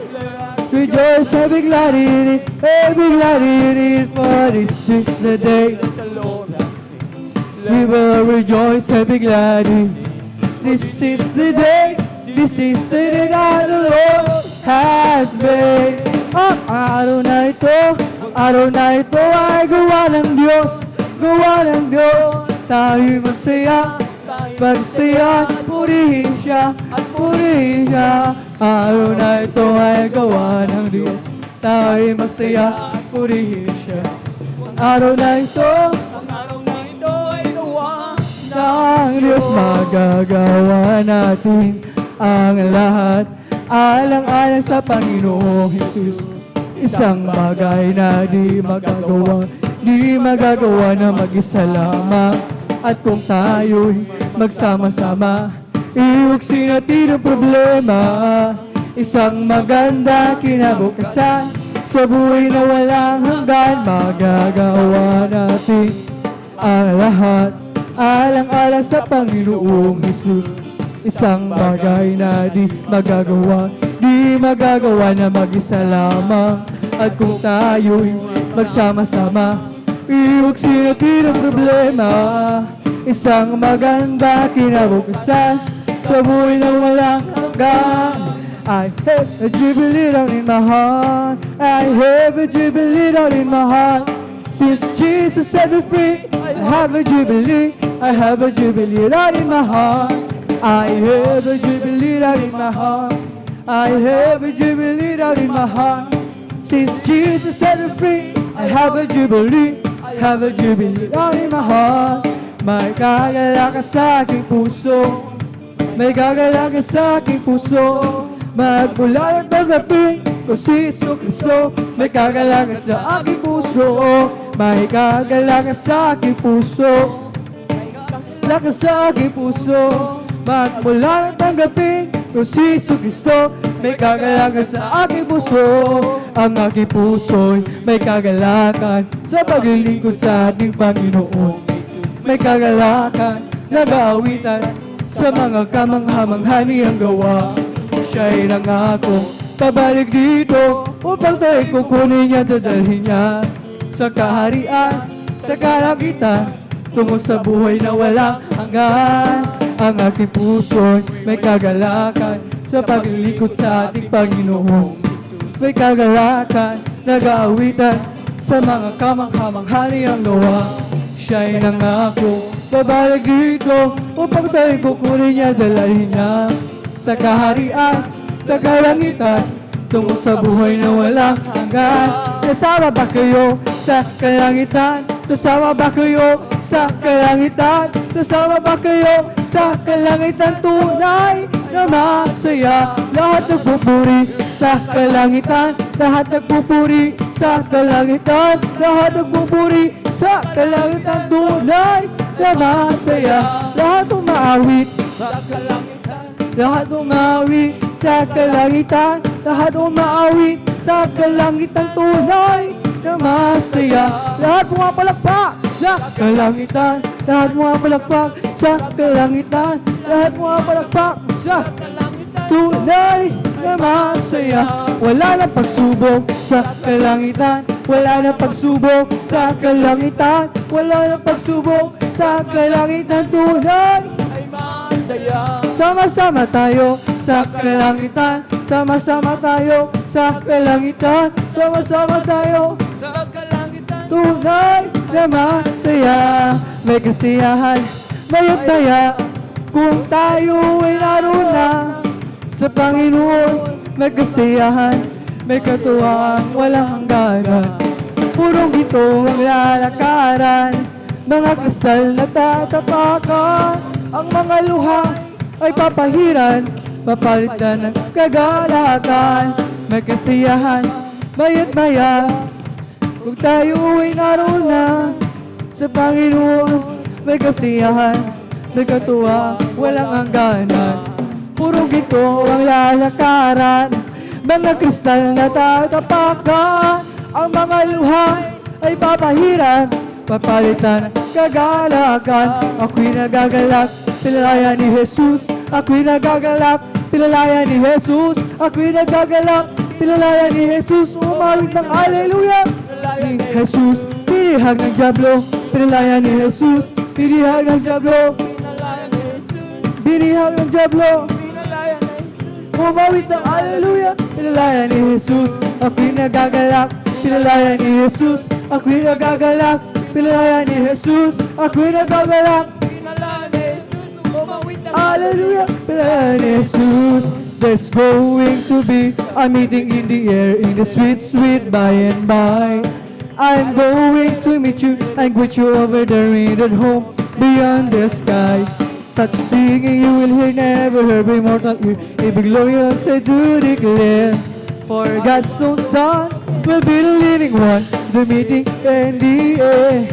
B: rejoice and be glad in it, and be glad in it. For this is the day that the Lord has made. We will rejoice and be glad in it. This is the day, this is the day that the Lord has made. Ang araw na ito ay gawa ng Diyos, gawa ng Diyos. Tayo'y magsaya, magsaya, at purihin siya, at purihin siya. Araw na ito ay gawa ng Diyos. Tayo'y magsaya, at purihin siya. Araw na ito ay gawa ng Diyos. Magagawa natin ang lahat alang-alang sa Panginoong Jesus. Isang bagay na di magagawa na mag-isa lamang. At kung tayo'y magsama-sama, iwagsin natin ang problema. Isang maganda kinabukasan, sa buhay na walang hanggan, magagawa natin ang lahat, alang-alang sa Panginoong Jesus. Isang bagay na di magagawa na mag-isa lamang. At kung tayo'y magsama-sama, iwagsin natin ang problema. Isang maganda kinabukasan, sa buhay na walang hanggan. I have a jubilee down in my heart. I have a jubilee down in my heart. Since Jesus set me free, I have a jubilee. I have a jubilee down in my heart. I have a jubilee down in my heart. I have a jubilee down in my heart. Since Jesus set me free, I have a jubilee. I have a jubilee down in my heart. May kagala ka sa aking puso. May kagala ka sa aking puso. Magmula at magapin ko si Jesu Cristo. May kagala ka sa aking puso. May kagala ka sa aking puso. Kagala ka sa aking puso. Magmula at magapin ko si Jesu Cristo. May kagala ka sa aking puso. Ang aking puso'y may kagalakan sa paglilingkod sa ating Panginoon. May kagalakan, nag-aawitan sa mga kamangha-mangha niyang gawa. Siya'y nangako, pabalik dito upang tayo'y kukunin niya, dadalhin niya sa kaharian, sa kalangitan, tungo sa buhay na walang hanggan. Ang aking puso'y may kagalakan sa paglilingkod sa ating Panginoon. May kagalakan, nag-aawitan sa mga kamangha-mangha niyang gawa. Siya'y nangako, babalik dito upang tayo'y kukunin niya, dalhin niya sa kaharian, sa kalangitan, tungo sa buhay na walang hanggan. Kasama ba kayo sa kalangitan? Sasama ba kayo sa kalangitan? Sasama ba kayo sa kalangitan? Tunay na masaya, lahat nagpupuri sa kalangitan. Lahat nagpupuri sa kalangitan. Lahat nagpupuri sa kalangitan. Tunay na masaya, lahat umaawit sa kalangitan. Lahat umawit sa kalangitan. Lahat umawit sa kalangitan. Tunay na masaya, lahat pumapalakpak sa kalangitan. Lahat pumapalakpak sa kalangitan. Lahat pumapalakpak sa kalangitan. Tunay na masaya, wala nang pagsubok sa kalangitan. Wala nang pagsubok sa kalangitan. Wala nang pagsubok sa kalangitan. Tunay ay masaya. Sama-sama tayo sa kalangitan. Sama-sama tayo sa kalangitan. Sama-sama tayo sa kalangitan. Tunay na masaya, may kasiyahan, mayat maya. Kung tayo ay naroon na sa Panginoon, may kasiyahan, may katuwang walang hangganan. Purong ito ang lalakaran, mga kasal na tatapakan. Ang mga luha ay papahiran, papalitan ng kagalakan. May kasiyahan, mayat maya. Kung tayo ay naroon na sa Panginoon, may kasiyahan, may katuwa, walang hangganan. Puro ginto ang lalakaran, mga kristal na tatapakan. Ang mga luha ay papahiran, papalitan ng kagalakan. Ako'y nagagalak, pinalaya ni Jesus. Ako'y nagagalak, pinalaya ni Jesus. Ako'y nagagalak, pinalaya ni Jesus. Umawit ng Alleluia ni Jesus. Pinihag ng Diablo, pinalaya ni Jesus. Pinihag ng Diablo, pinalaya ni Jesus. Pinihag ng Diablo, pinalaya ni Jesus. Umawit ng Alleluia, pinalaya ni Jesus. Ako'y nagagalak, pinalaya ni Jesus. Ako'y nagagalak, pinalaya ni Jesus. Ako'y nagagalak, pinalaya ni Jesus. Umawit ng Alleluia, pinalaya ni Jesus. There's going to be a meeting in the air, in the sweet, sweet by and by. I'm going to meet you and greet you over there in that home beyond the sky. Such singing you will hear, never heard by mortal ear. A big glorious I do declare. For God's own Son will be the living one, the meeting in the air.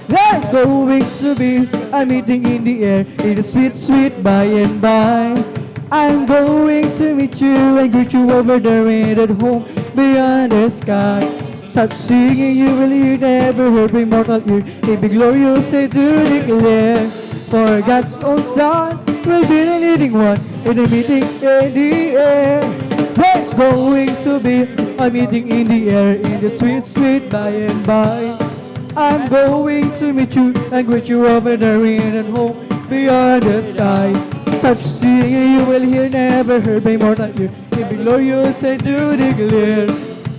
B: There's going to be a meeting in the air, in the sweet, sweet by and by. I'm going to meet you and greet you over there and at home beyond the sky. Such singing you will hear, never heard by mortal ear. A big glorious I do declare. For God's own Son will be the leading one in the meeting in the air. There's going to be a meeting in the air, in the sweet, sweet by and by. I'm going to meet you and greet you over there and at home beyond the sky. Such singing you will hear, never heard by mortal ear. It be glorious I do declare.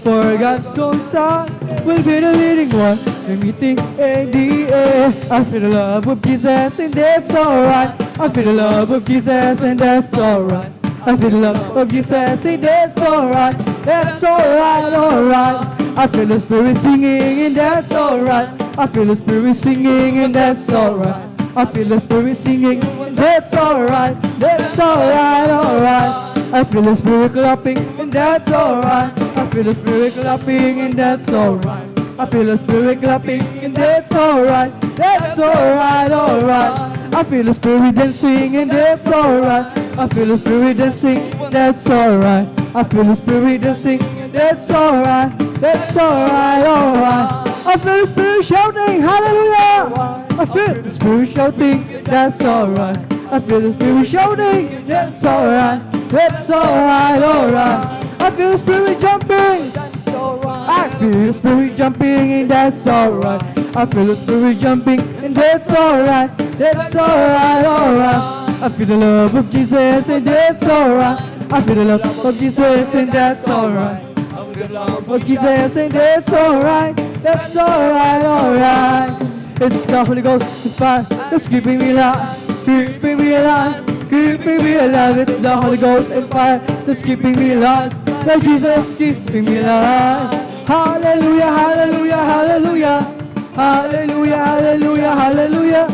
B: For God's own Son will be the leading one, the meeting in the air. I feel the love of Jesus and that's alright. I feel the love of Jesus and that's alright. I feel the love of Jesus and that's alright. That's alright, alright. I feel the Spirit singing and that's alright. I feel the Spirit singing and that's alright. I feel the Spirit singing and that's alright. That's alright, alright. I feel the Spirit clapping and that's alright. I feel the Spirit clapping and that's alright. I feel the Spirit clapping and that's alright. That's alright, alright. I feel the Spirit dancing and that's alright. I feel the Spirit dancing, that's alright. I feel the Spirit dancing, that's alright. That's alright, alright. I feel the Spirit shouting, hallelujah. I feel the Spirit shouting, that's alright. I feel the Spirit shouting, that's alright. That's alright, alright. I feel the Spirit jumping. I feel the Spirit jumping and that's alright. I feel the Spirit jumping and that's alright. That's alright, alright. I feel the love of Jesus and that's alright. I feel the love of Jesus and that's alright. I feel the love of Jesus and that's alright. That's alright, alright. It's the Holy Ghost and fire that's keeping me alive, keeping me alive, keeping me alive. It's the Holy Ghost and fire that's keeping me alive. Like Jesus keeping me alive. Hallelujah, hallelujah, hallelujah. Hallelujah, hallelujah, hallelujah.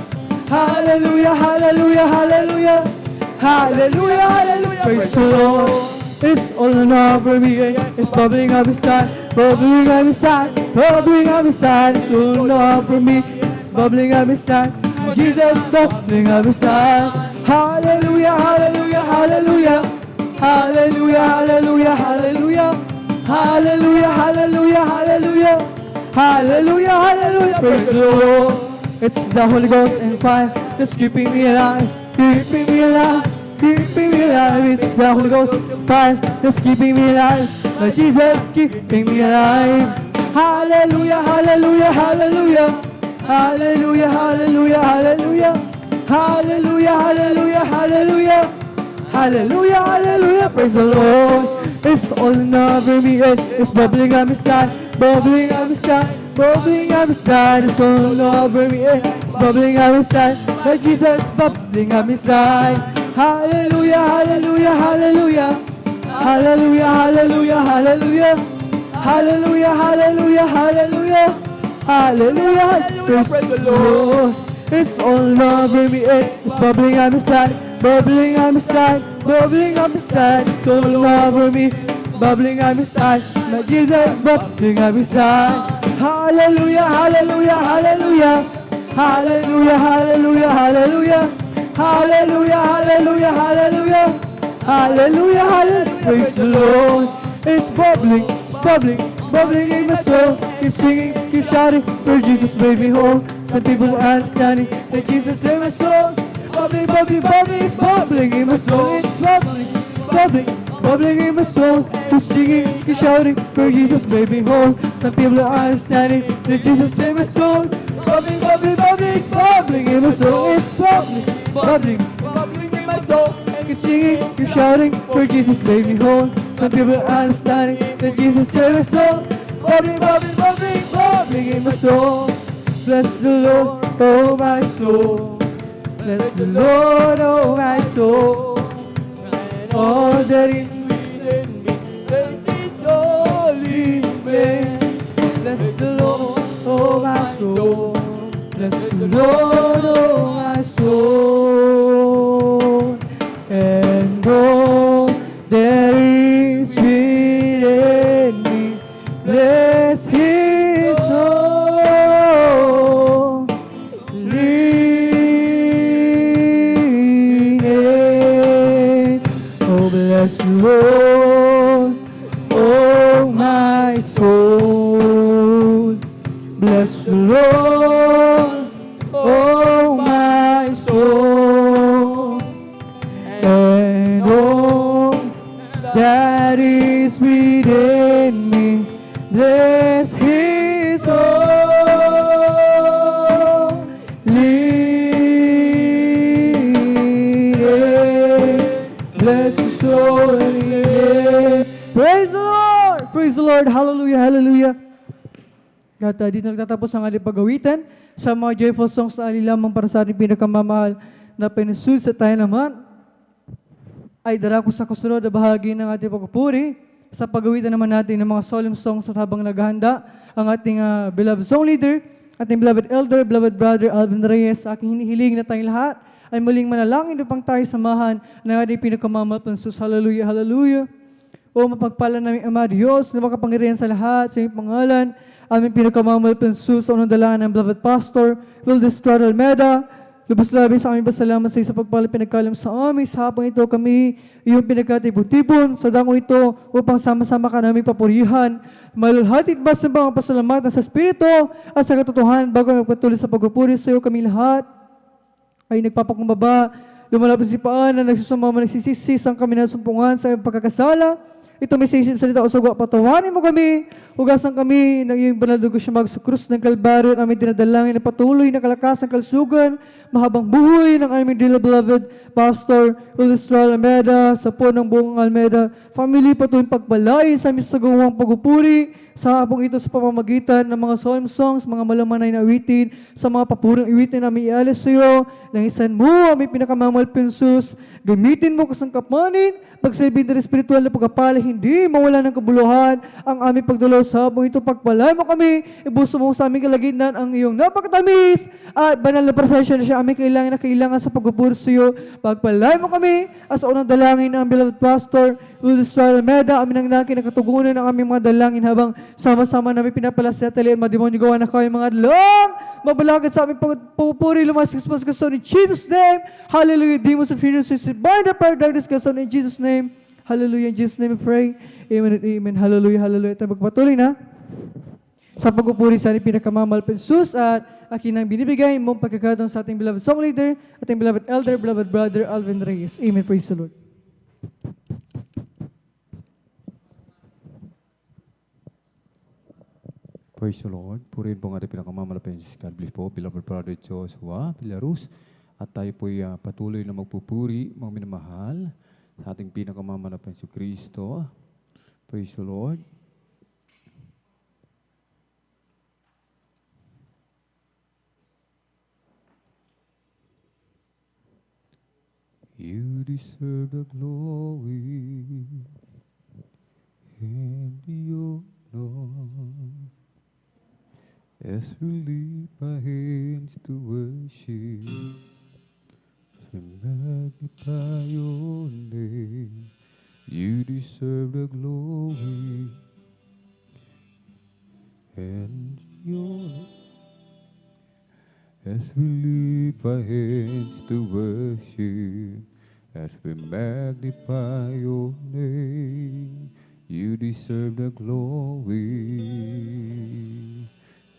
B: Hallelujah, hallelujah, hallelujah. Hallelujah, hallelujah. Praise the Lord. It's all and over me. It's bubbling up inside, bubbling up inside, bubbling up inside. It's all and over me. Bubbling up inside. Jesus bubbling up inside. Hallelujah, hallelujah, hallelujah. Hallelujah, hallelujah, hallelujah. Hallelujah, hallelujah, hallelujah. Hallelujah, hallelujah. Praise the Lord. It's the Holy Ghost and fire that's keeping me alive, keeping me alive, keeping me alive. It's the Holy Ghost and fire that's keeping me alive. Lord Jesus keeping me alive. Hallelujah, hallelujah, hallelujah. Hallelujah, hallelujah, hallelujah. Hallelujah, hallelujah, hallelujah. Hallelujah, hallelujah. Praise the Lord. It's all over me and it's bubbling up inside, bubbling up inside, bubbling up inside. It's all over me and it's bubbling up inside. Lord Jesus bubbling up inside. Hallelujah, hallelujah, hallelujah. Hallelujah, hallelujah, hallelujah. Hallelujah, hallelujah, hallelujah. Hallelujah, praise the Lord. It's all over me and it's bubbling up inside, bubbling up inside, bubbling up inside. It's all over me, bubbling up inside. My Jesus bubbling up inside. Hallelujah, hallelujah, hallelujah. Hallelujah, hallelujah, hallelujah. Hallelujah, hallelujah, hallelujah. Hallelujah, hallelujah. Praise the Lord. It's bubbling, bubbling in my soul. Keep singing, keep shouting, for Jesus made me whole. Some people are understanding that Jesus saved my soul. Bubbling, bubbling, bubbling, it's bubbling in my soul. It's bubbling, bubbling, bubbling in my soul. Keep singing, keep shouting, for Jesus made me whole. Some people are understanding that Jesus saved my soul. Bubbling, bubbling, bubbling, it's bubbling in my soul. It's bubbling, bubbling, bubbling in my soul. Keep singing, keep shouting, for Jesus made me whole. Some people are understanding that Jesus saved my soul. Bubbling, bubbling, bubbling, bubbling in my soul. Bless the Lord, oh my soul. Bless the Lord, oh my soul. And all that is within me, bless His holy name. Bless the Lord, oh my soul. Bless the Lord, oh my soul. that is within me. Bless His holy name. Oh, bless the Lord, oh my soul. Bless the Lord, oh my soul, and all that is within me. Bless His holy name. Bless His holy name. Praise the Lord! Praise the Lord! Hallelujah! Hallelujah! At dito nagtatapos ang ating pag-awitan sa mga joyful songs na alilamang para sa ating pinakamamahal na Panginoon. Sa tayo naman ay darako sa kasunod na bahagi ng ating pagpupuri sa pag-awitan naman natin ng mga solemn songs at habang naghahanda ang ating beloved song leader, ating beloved elder, beloved brother Alvin Reyes. Aking hinihiling na tayong lahat ay muling manalangin upang tayo samahan ng ating pinakamamahal na Panginoon. Hallelujah, hallelujah. O mapagpala namin Ama Diyos na makapangyarihan sa lahat sa iyong pangalan, aming pinakamamahal na Panginoon sa unang dalangan ng beloved pastor, Wildestrad Almeda. Lubos-labis sa aming pasalamat sa iyo sa pagpala pinagkalam sa amin. Sa hapong ito kami iyong pinagkatibon-tibon sa dangong ito upang sama-sama ka namin papurihan. Malulhatit ba sa mga pasalamatan sa Espiritu at sa katotohanan bago magpatuloy sa pagpupuri sa iyo kami lahat ay nagpapakumbaba, lumalapit si paan na nagsusumama, nagsisisi ang kami na sumpungan sa iyong pagkakasala. Ito may sisip salita o sagwa, patawanin mo kami, hugasan kami ng iyong banal dugo siya sa krus ng Kalbaryo at aming dinadalangin na patuloy na kalakasan, kalsugan, mahabang buhay ng aming dearly beloved Pastor Wildestrad Almeda, sa po ng buong Almeda family, patuloy pagpalain sa aming sagawang pagpupuri sa hapong ito sa pamamagitan ng mga solemn songs, mga malamanay na awitin, sa mga papurang awitin namin ialis sa iyo, langisan mo aming pinakamamahal Pensus, gamitin mo kasangkapanin, pagsabihin ng espiritual na pagkapala, hindi mawala ng kabuluhan ang aming pagdalo sa hapong ito. Pagpalay mo kami, ibuso mo sa aming kalagitnaan ang iyong napakatamis at banal na presensya na siya aming kailangan sa pagpupuri sa iyo. Pagpalay mo kami as sa unang dalangin ng beloved pastor Wildestrad Almeda, aming nangnaki na katugunan ng aming mga dalangin habang sama-sama namin pinapalasya talian mademonyo gawa na kayo mga adlong mabalagad sa aming pagpupuri lumasik sa kason in Jesus' name. Hallelujah. Demons of fear bind the power of darkness kason in Jesus' name. Hallelujah. In Jesus' name we pray. Amen and amen. Hallelujah. Hallelujah. Tayo magpatuloy na sa pagpupuri sa aming pinakamamahal Pensus at akin ang binibigay mong pagkakataon sa ating beloved song leader, ating beloved elder, beloved brother Alvin Reyes. Amen. Praise the Lord.
A: Praise the Lord. Purihin po ang ating pinakamamahal na Panginoon. God bless po, beloved brother Joshua Pilarus. At tayo po'y patuloy na magpupuri, mga minamahal, sa ating pinakamamahal na Panginoon Kristo. Praise the Lord. You deserve the glory and the honor. As we lift our hands to worship, as we magnify your name, you deserve the glory and your. As we lift our hands to worship, as we magnify your name, you deserve the glory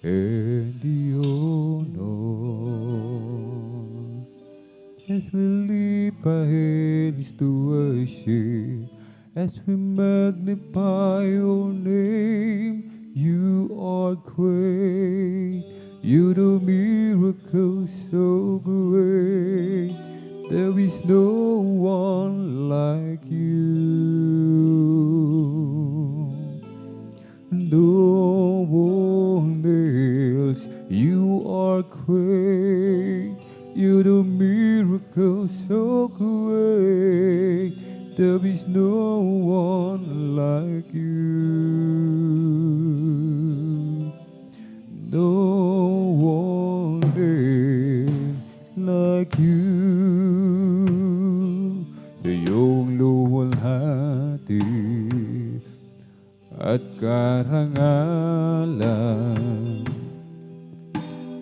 A: and the honor. As we lift our hands to worship, as we magnify your name, you are great. You do miracles so great. There is no one like you. No one else. You are great. You do miracles so great. There is no one like you. No one else like you. Sa iyong luwalhati at karangalan.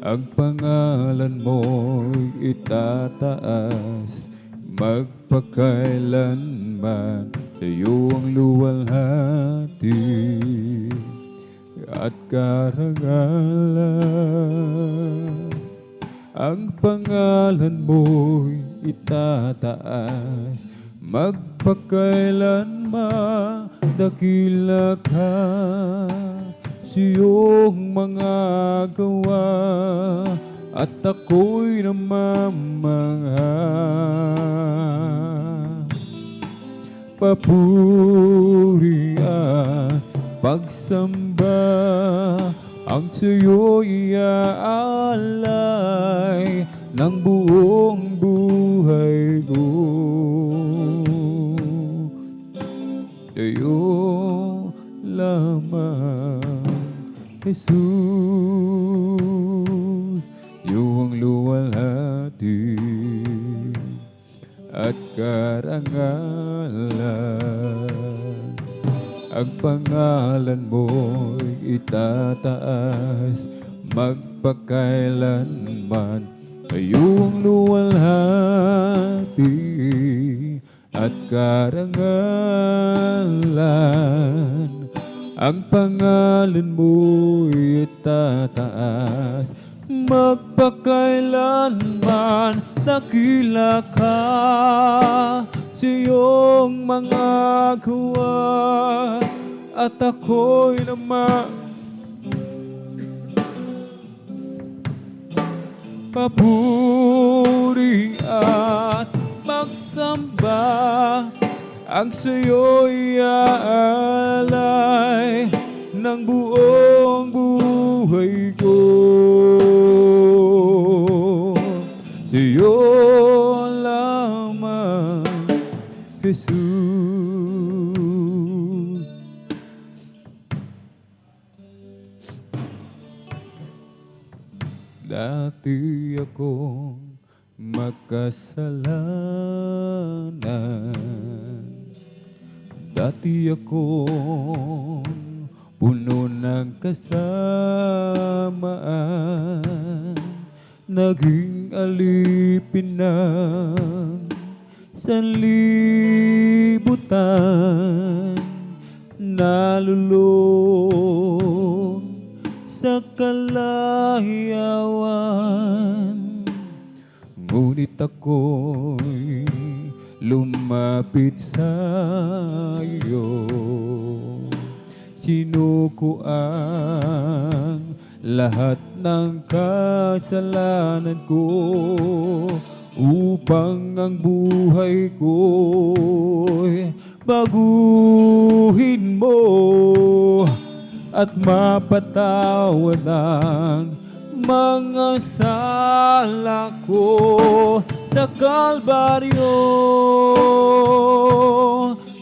A: Ang pangalan mo'y itataas, magpakailanman sa iyong luwalhati at karangalan. Ang pangalan mo'y itataas, magpakailanman dakila ka sa iyong mga gawa, at ako'y namamangha. Papuri at pagsamba ang sa'yo'y iaalay ng buong buhay ko. Sa'yo lamang, Jesus, iyong luwalhati at karangalan. Ang pangalan mo'y itataas, magpakailanman sa iyong luwalhati at karangalan. Ang pangalan mo'y itataas, magpakailanman dakila ka sa iyong mga gawa, at ako'y naman papuri at magsamba ang sa'yo'y aalay ng buong buhay ko. Sa'yo lamang, Jesus. Dati akong makasalanan, dati akong puno ng kasamaan, naging alipin ng sanlibutan, nalulong sa kalahiyawan. Ngunit ako'y lumapit sa iyo, sinuko ang lahat ng kasalanan ko, upang ang buhay ko'y baguhin mo at mapatawad ang mga sala ko. Sa Kalbaryo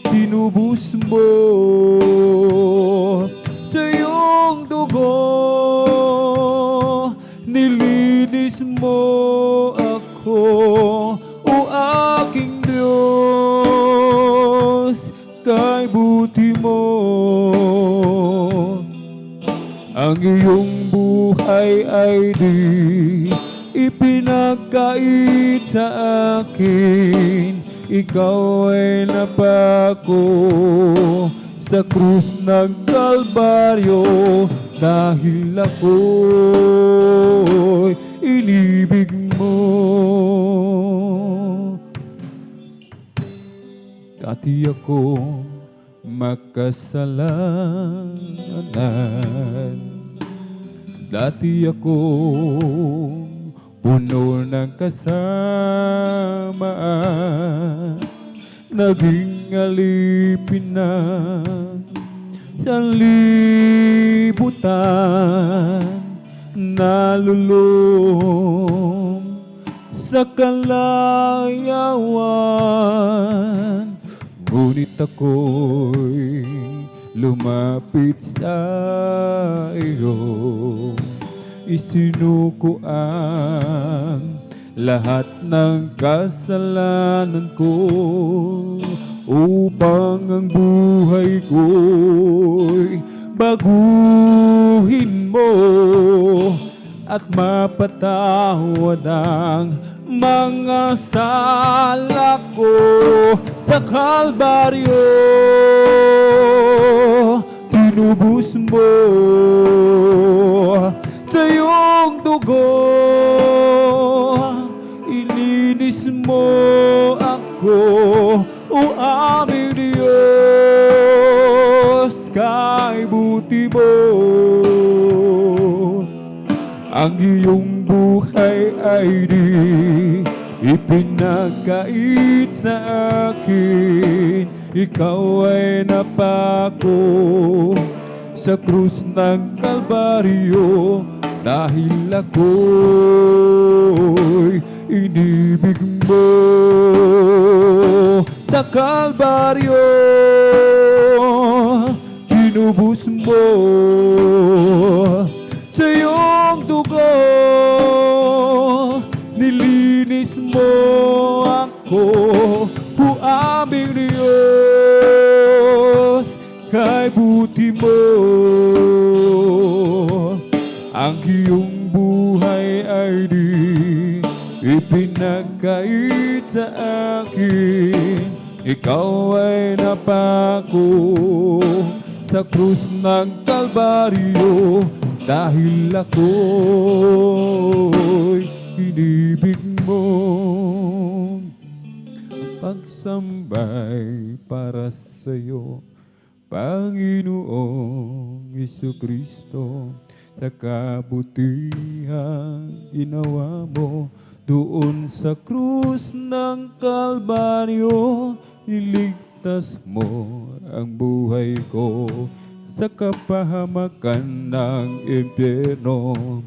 A: tinubos mo sa iyong dugo, nilinis mo ako, o aking Diyos, kay buti mo. Ang iyong buhay ay di ipinagkait sa akin, ikaw ay napako sa krus ng Kalbaryo, dahil ako'y inibig mo. Dati akong makasalanan, dati akong puno ng kasamaan, naging alipin na sanlibutan, nalulong sa kalayawan. Ngunit ako'y lumapit sa iyo, isinuko ang lahat ng kasalanan ko, upang ang buhay ko'y baguhin mo at mapatawad ang mga sala ko sa Kalbaryo. Tinubos mo sa iyong dugo, ininis mo ako, o aming Diyos, kay buti mo. Ang iyong buhay ay di ipinagkait sa akin. Ikaw ay napako sa krus ng Kalbaryo, dahil ako'y inibig mo. Sa Kalbaryo, tinubos mo sa iyong dugo, nilinis mo ako, o aming Diyos, kay buti mo. Ang iyong buhay ay di ipinagkait sa akin. Ikaw ay napako sa krus ng Kalbaryo, dahil ako'y inibig mo. Pagsambay para sa'yo, Panginoong Jesucristo, sa kabutihan ginawa mo doon sa krus ng Kalbaryo. Niligtas mo ang buhay ko sa kapahamakan ng impyerno.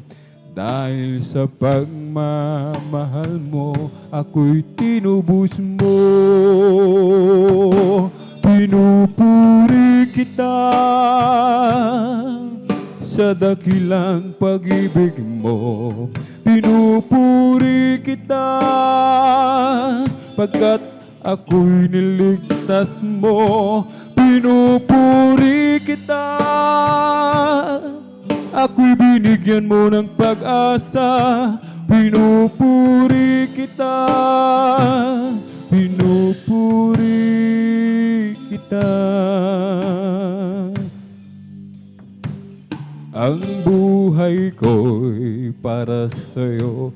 A: Dahil sa pagmamahal mo, ako'y tinubos mo. Pinupuri kita sa dakilang pag-ibig mo. Pinupuri kita pagkat ako'y niligtas mo. Pinupuri kita, ako'y binigyan mo ng pag-asa. Pinupuri kita, pinupuri kita. Ang buhay ko'y para sa'yo,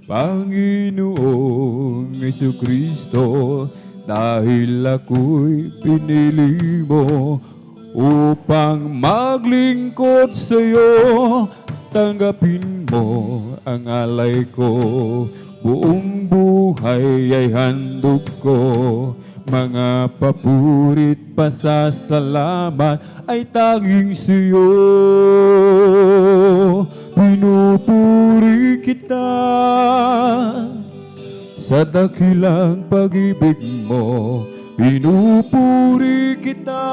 A: Panginoong Jesucristo, dahil ako'y pinili mo upang maglingkod sa'yo. Tanggapin mo ang alay ko, buong buhay ay handog ko. Mga papurit pasasalamat ay tanging sa'yo. Pinupuri kita sa dakilang pag-ibig mo. Pinupuri kita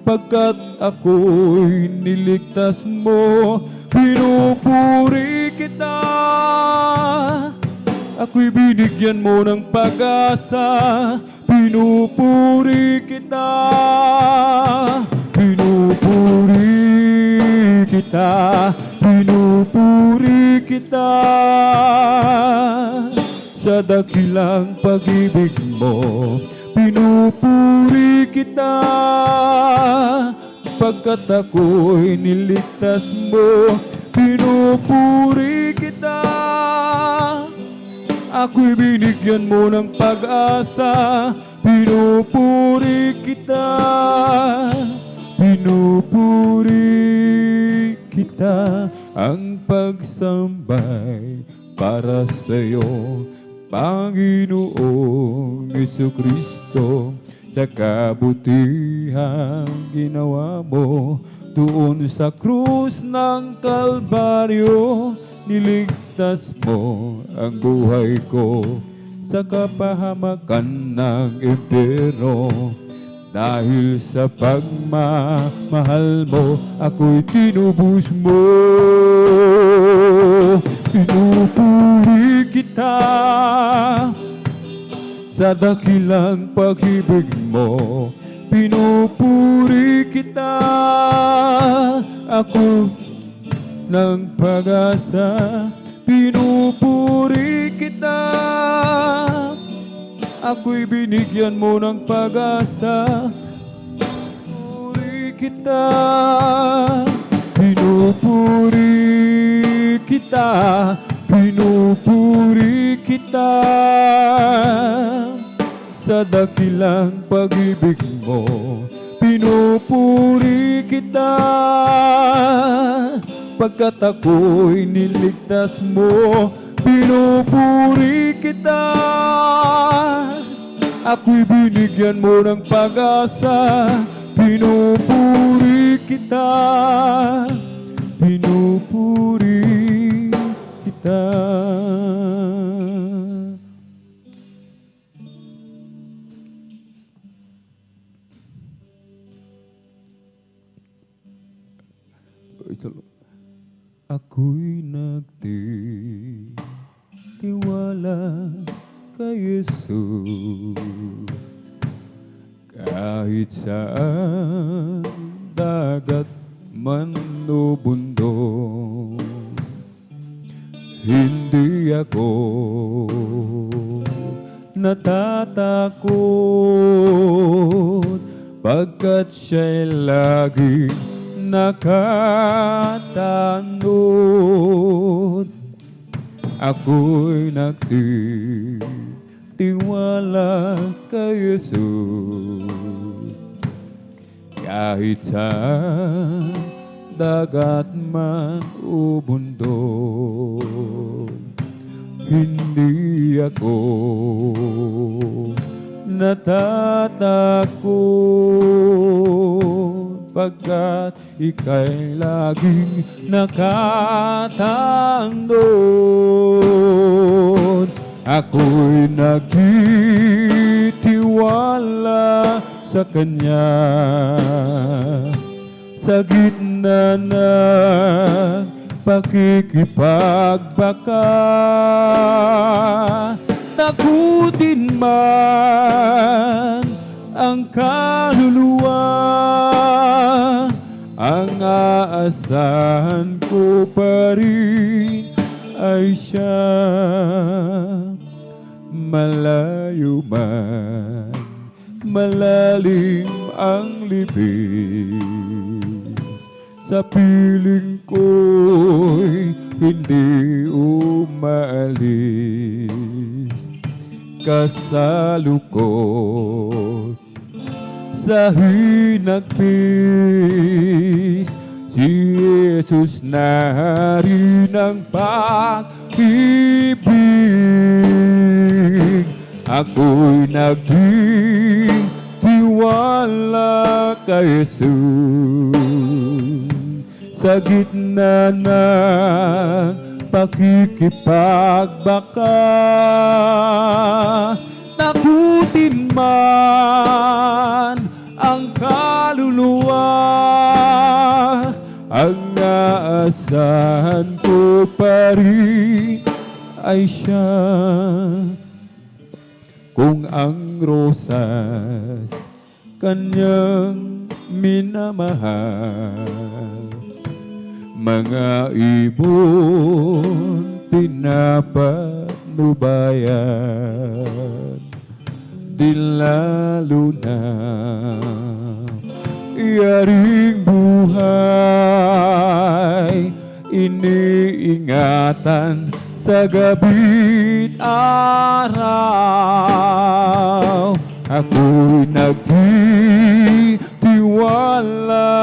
A: pagkat ako'y niligtas mo. Pinupuri kita, ako'y binigyan mo ng pag-asa. Pinupuri kita, pinupuri kita, pinupuri kita sa dakilang pag-ibig mo. Pinupuri kita pagkat ako'y niligtas mo. Pinupuri kita, ako'y binigyan mo ng pag-asa. Pinupuri kita, pinupuri kita. Ang pagsambay para sa'yo, Panginoong Jesucristo, sa kabutihan ginawa mo doon sa krus ng Kalbaryo. Niligtas mo ang buhay ko sa kapahamakan ng impyerno. Dahil sa pagmamahal mo, ako'y tinubos mo. Pinupuri kita sa dakilang pag-ibig mo. Pinupuri kita, ako ng pag-asa. Pinupuri kita, ako'y binigyan mo ng pag-asa. Pinupuri kita, pinupuri kita, pinupuri kita, sa dakilang pag-ibig mo. Pinupuri kita, pagkat ako'y niligtas mo. Pinupuri kita, ako'y binigyan mo ng pag-asa. Pinupuri kita, pinupuri kita. Ako'y nagtitiwala kay Jesus, kahit saan dagat man o bundok. Hindi ako natatakot, pagkat siya'y laging nakatanod. Ako'y nagtitiwala kay Jesus, kahit sa dagat man o bundok. Hindi ako natatakot, pagkat ika'y laging nakatandod. Ako'y nagtitiwala sa Kanya, sa gitna ng pakikipagbaka. Takutin man ang kaluluwa, ang aasahan ko pa rin ay siya. Malayo man, malalim ang libis, sa piling ko'y hindi umaalis. Kasalukot sa hinagpis, si Jesus narin ang pag-ibig. Ako'y nagtitiwala kay Jesus, sa gitna ng pakikipagbaka. Takutin man ang kaluluwa, ang naasahan ko pa rin ay siya. Kung ang rosas Kanyang minamahal, mga ibon pinapanubayan, di lalo na iyaring buhay, iniingatan sa gabi't araw. Ako'y nagtitiwala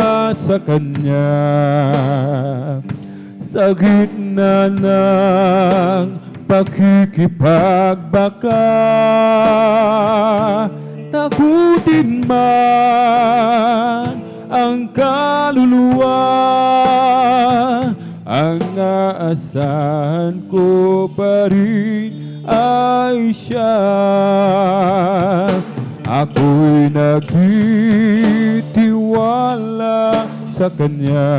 A: sa Kanya, sa gitna ng pakikipagbaka. Takutin man ang kaluluwa, ang aasahan ko pa rin ay siya. Ako'y nagtitiwala sa Kanya,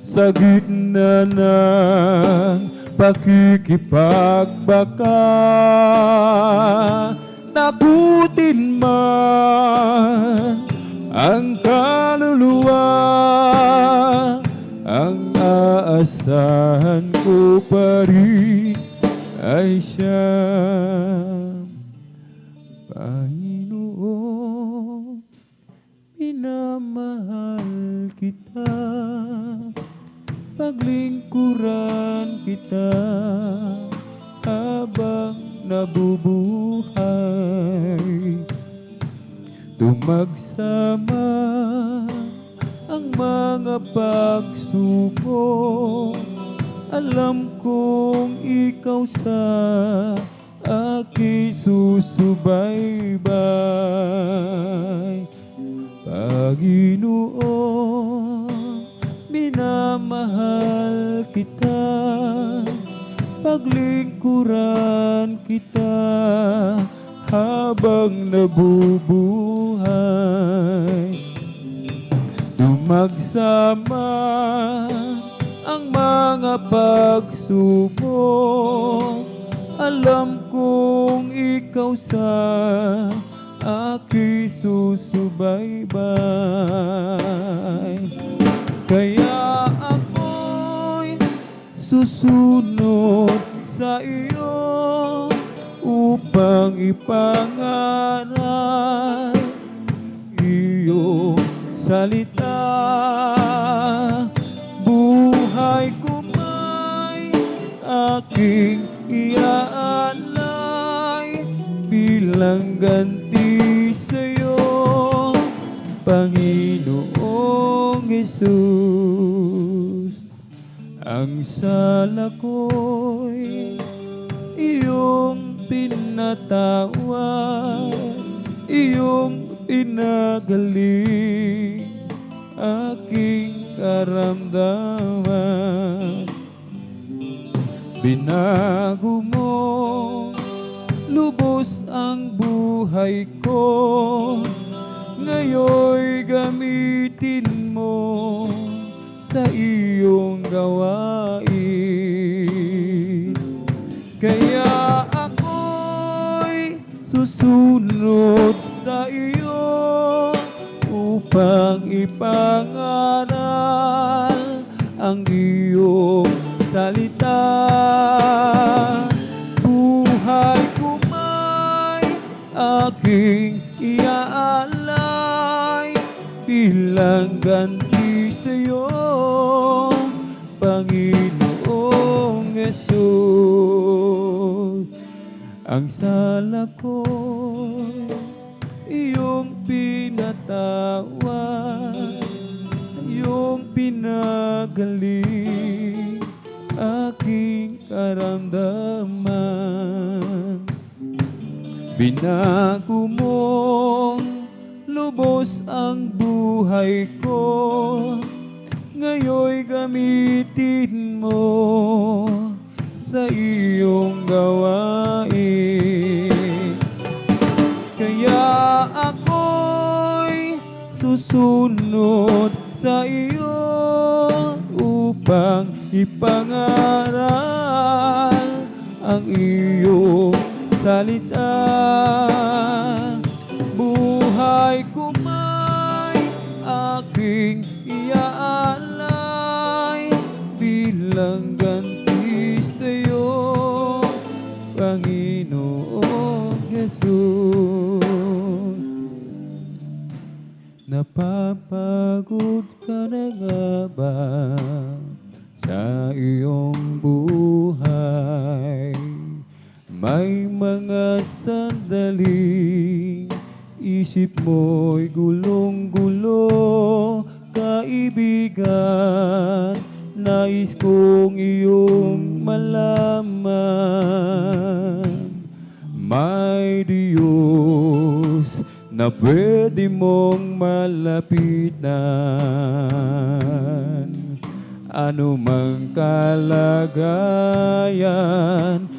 A: sa gitna ng pakikipagbaka, takutin man ang kaluluwa, ang aasahan ko pa rin ay siya. Panginoon, minamahal kita, paglingkuran kita habang nabubuhay. Tumagsama ang mga pagsubok, alam kong ikaw sa aking susubaybay. Panginoon, minamahal kita, paglingkuran kita habang nabubuhay. Tumagsama ang mga pagsubok, alam kong ikaw sa aking susubaybay. Kaya ako'y susunod sa iyo upang ipangaral iyong salita. Buhay ko may aking iaalay bilang ganti sa'yo, Panginoong Jesus. Ang sala ko'y iyong pinatawad, iyong pinagaling aking karamdaman. Binago mo lubos ang buhay ko, ngayoy gamitin mo sa iyong gawain. Kaya ako'y susunod sa iyo upang ipangaral ang iyong salita. Buhay ko may aking iaalay bilang ganti sa'yo, Panginoong Jesus. Ang sala ko iyong pinatawad, iyong pinagaling aking karamdaman. Binago mong lubos ang buhay ko, ngayoy gamitin mo sa iyong gawain. Kaya ako'y susunod sa iyo upang ipangaral ang iyong salita. Buhay ko may aking iaalay bilang ganti sa'yo, Panginoong Jesus. Napapagod ka na nga ba sa iyong buhay? May mga sandaling isip mo'y gulong-gulo, kaibigan, nais kong iyong malaman. May Diyos na pwede mong malapitan. Ano mang kalagayan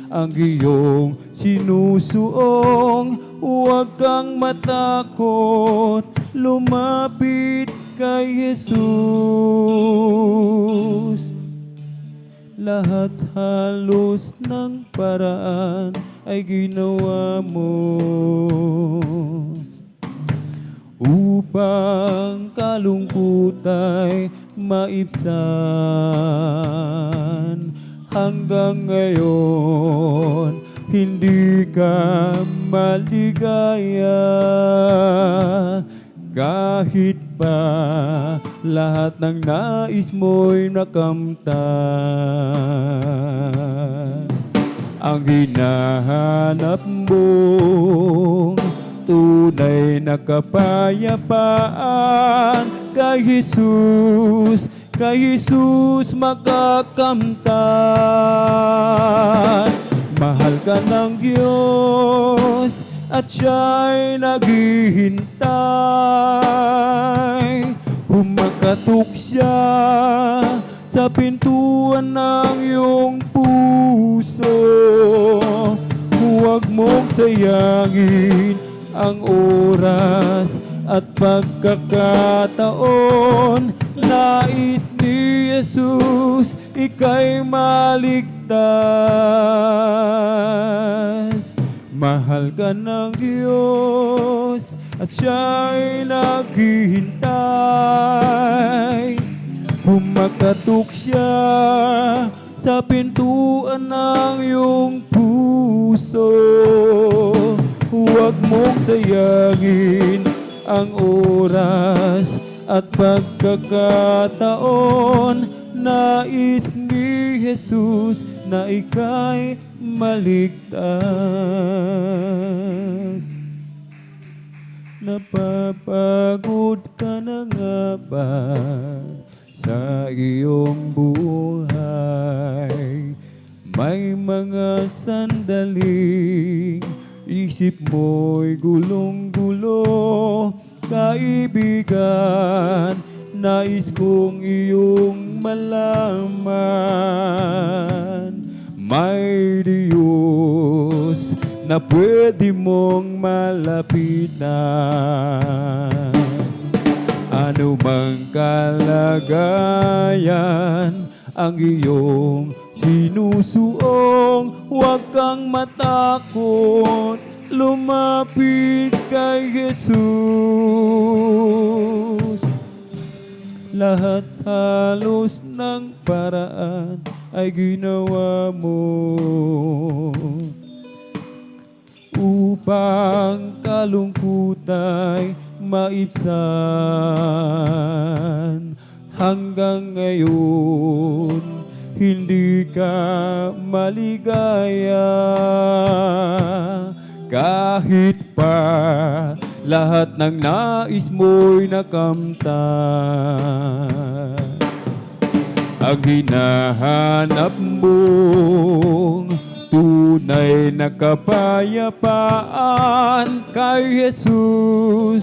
A: ang iyong sinusuong, huwag kang matakot, lumapit kay Jesus.
C: lahat halos ng paraan ay ginawa mo upang kalungkutay maibsan. Hanggang ngayon, hindi ka maligaya kahit pa lahat ng nais mo'y nakamtan. Ang hinahanap mong tunay na kapayapaan kay Jesus makakamtan. Mahal ka ng Diyos at siya'y naghihintay. Humakatok siya sa pintuan ng iyong puso. Huwag mong sayangin ang oras at pagkakataon. Nais ni Jesus ika'y maligtas. Mahal ka ng Diyos at siya'y naghihintay. Humakatok siya sa pintuan ng iyong puso. Huwag mong sayangin ang oras at pagkakataon. Nais ni Jesus na ika'y maligtas. Napapagod ka na nga ba sa iyong buhay? May mga sandaling isip mo'y gulong-gulo. Kaibigan, nais kong iyong malaman, may Diyos na pwede mong malapitan. Ano mang kalagayan ang iyong sinusuong, huwag kang matakot, lumapit kay Jesus. Lahat halos ng paraan ay ginawa mo upang kalungkutay maibsan. Hanggang ngayon, hindi ka maligaya kahit pa lahat ng nais mo'y nakamtan. Ang hinahanap mong tunay na kapayapaan kay Jesus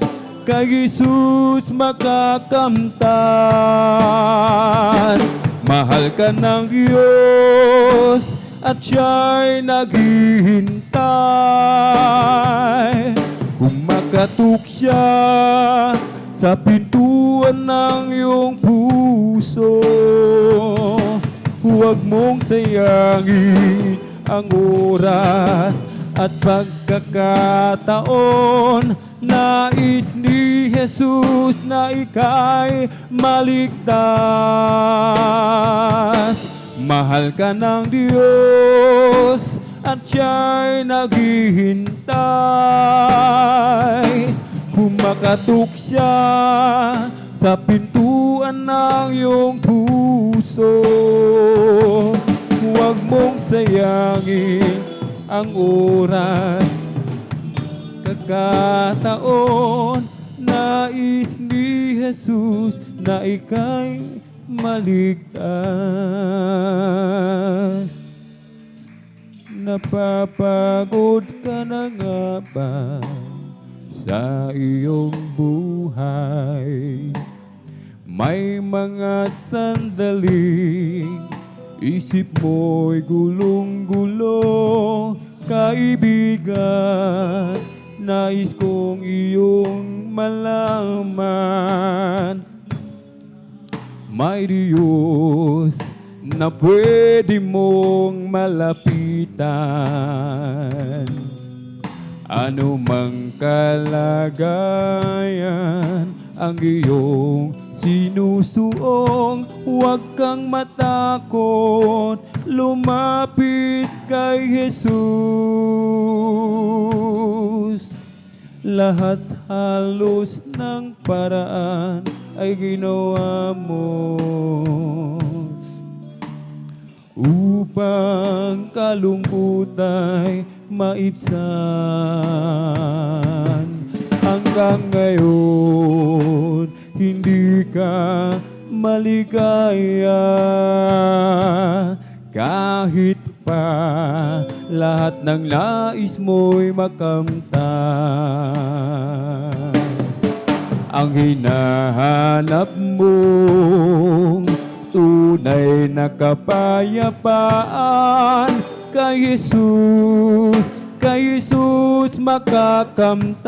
C: makakamtan. Mahal ka ng Diyos at siya'y naghihintay. Humakatok siya sa pintuan ng iyong puso. Huwag mong sayangin ang oras at pagkakataon. Nais ni Jesus na ika'y maligtas. Mahal ka ng Diyos at siya'y naghihintay. Humakatok siya sa pintuan ng iyong puso. Huwag mong sayangin ang oras, pagkakataon. Nais ni Jesus na ika'y maligtas. Napapagod ka na nga ba sa iyong buhay? May mga sandaling isip mo'y gulong-gulo. Kaibigan, nais kong iyong malaman, may Diyos na pwede mong malapitan. Ano mang kalagayan ang iyong sinusuong, huwag kang matakot, lumapit kay Jesus. Lahat halos ng paraan ay ginawa mo upang kalungkutay maibsan. Hanggang ngayon, hindi ka maligaya. Kahit pa lahat ng nais mo'y makamtan. Ang hinahanap mong tunay na kapayapaan, kay Jesus makakamtan.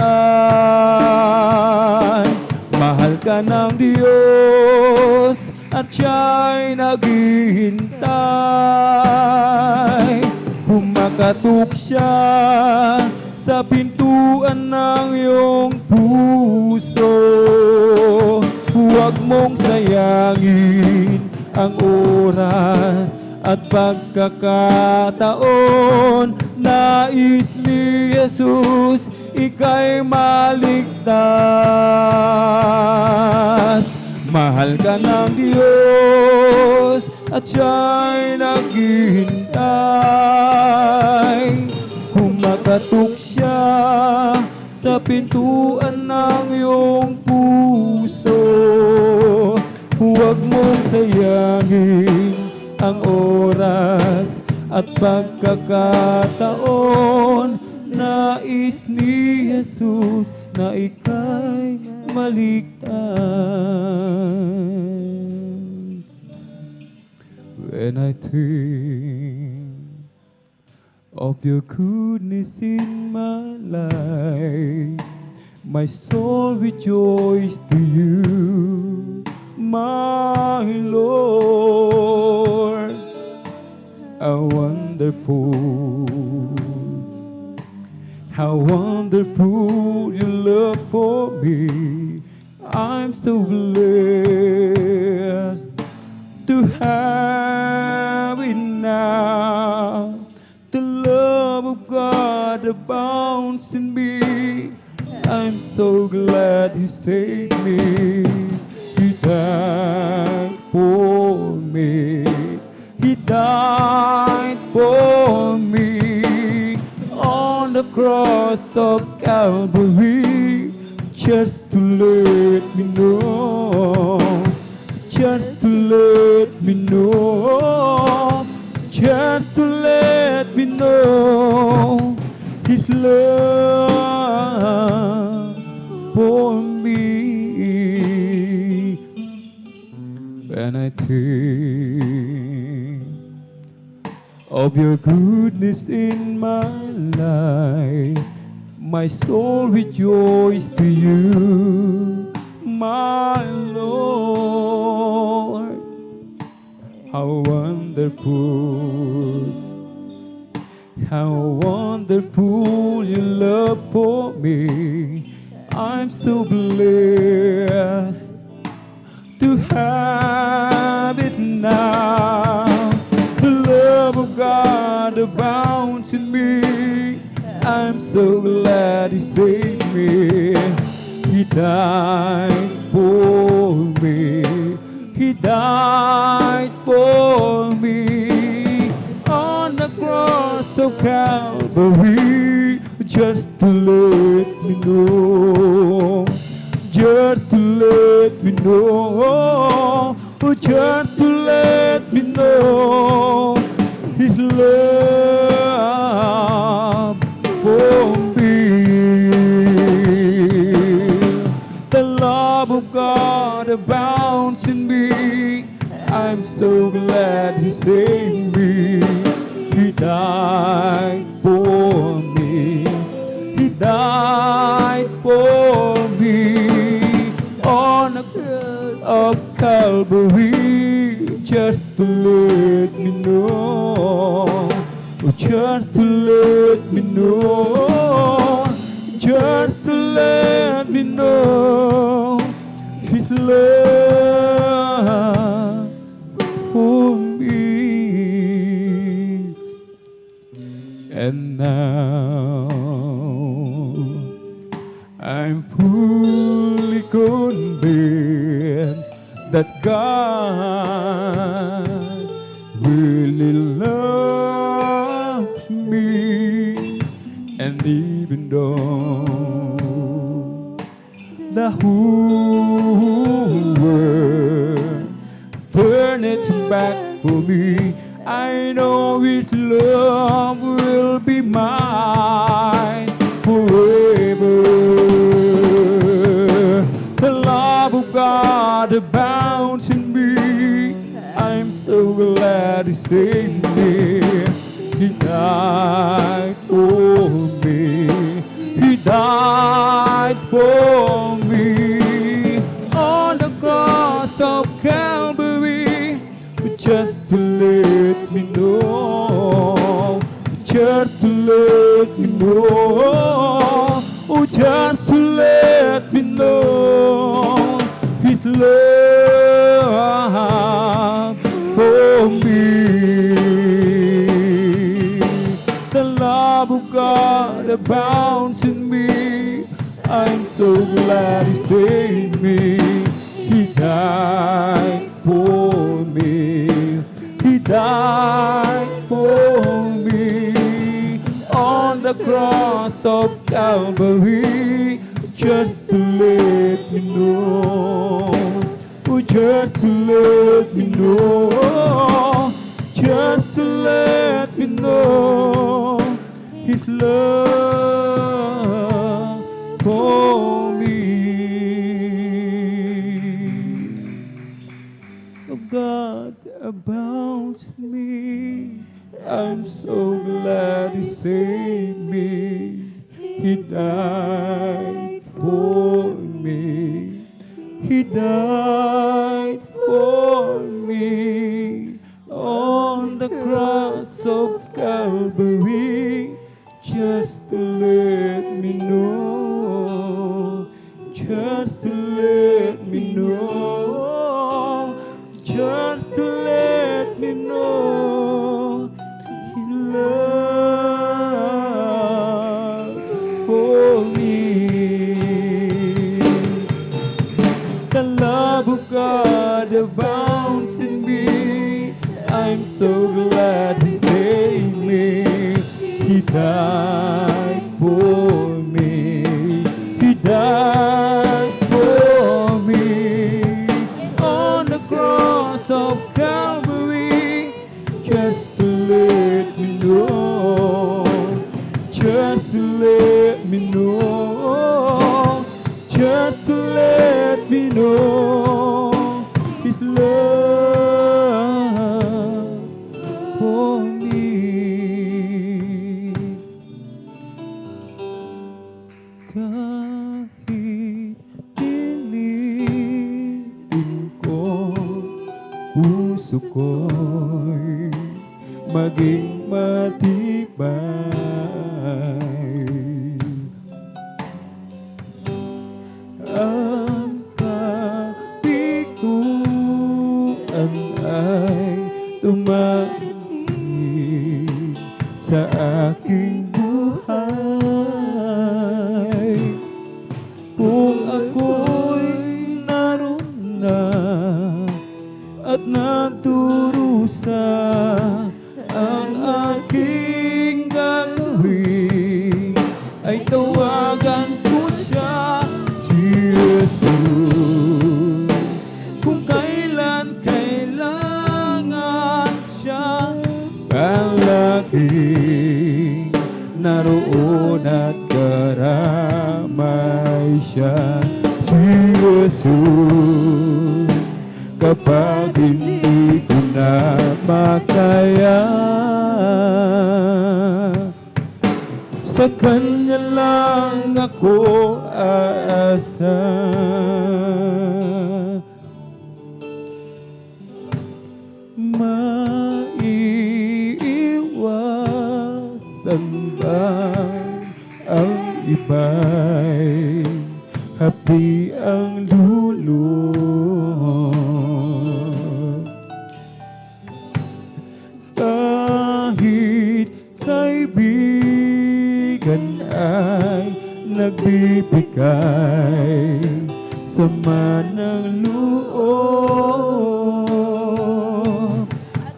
C: Mahal ka ng Diyos at siya'y naghihintay. Kumakatok siya sa pintuan ng iyong puso. Huwag mong sayangin ang oras at pagkakataon. Nais ni Jesus ika'y maligtas. Mahal ka ng Diyos at siya'y naghihintay. Kumakatok siya sa pintuan ng iyong puso. Huwag mong sayangin ang oras at pagkakataon. Nais ni Jesus na ika'y maligtas. When I think of your goodness in my life, my soul rejoices to you, my Lord. How wonderful your love for me. I'm so blessed to have it now. The love of God abounds in me. I'm so glad He saved me. He died for me. He died for me on the cross of Calvary, just to let me know, just to let me know, just to let me know His love for me. When I think of your goodness in my life, my soul rejoices to you, my Lord. How wonderful your love for me. I'm so blessed to have it now. The love of God abounds in me. I'm so glad He saved me. He died for me. He died for me on the cross of Calvary, just to let me know, just to let me know, just to let me know His love for me. The love of God abounds in me. I'm so glad He saved me. He died for me. He died for me on the cross of Calvary, just to let me know, just to let me know, just to let me know His love for me. And now I'm fully convinced that God really loves me. And even though the whole world turn its back for me, I know His love will be mine forever. The love of God abounds in me. I'm so glad He saved me. He died for me. He died for me on the cross of Calvary, just to let me know, just to let me know, oh, just to let me know His love for me. The love of God abounds in me. I'm so glad He saved me. He died for me. He died for me on the cross of Calvary, just to let me know, oh, just to let me know, just to let me know His love for me. Oh, God abounds in me. I'm so glad He saved me. He died for me. He died for me on the cross of Calvary, just to let me know, just to let me know, just to let me know His love for me. The love of God abounds in me. I'm so glad He saved me. He died for me. He died for me on the cross of Calvary, just to let me know, just to let me know, just to let me know His love for me. Kahit piliin ko, puso ko'y maging matibay. Ang kabiguan ay tumating sa aking buhay. Kung ako'y naroon na at nagdurusa, ang aking gagawin ay tawagan ko siya, si Jesus. Kung kailan kailangan siya, palaging naroon at karamay siya, si Jesus. Kapag hindi ko na makaya, sa Kanya lang ako aasa. ng lulod. Kahit kaibigan ay nagbibigay sama ng loob.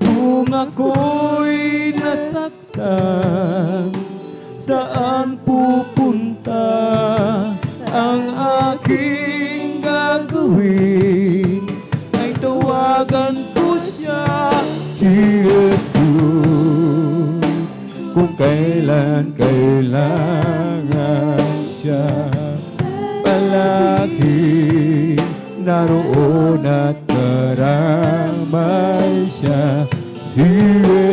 C: Kung ako'y nasaktan, saan pupunta? Ang aking gagawin ay tawagan ko siya, si Jesus. Kung kailan kailangan siya, palagi naroon at karamay siya, si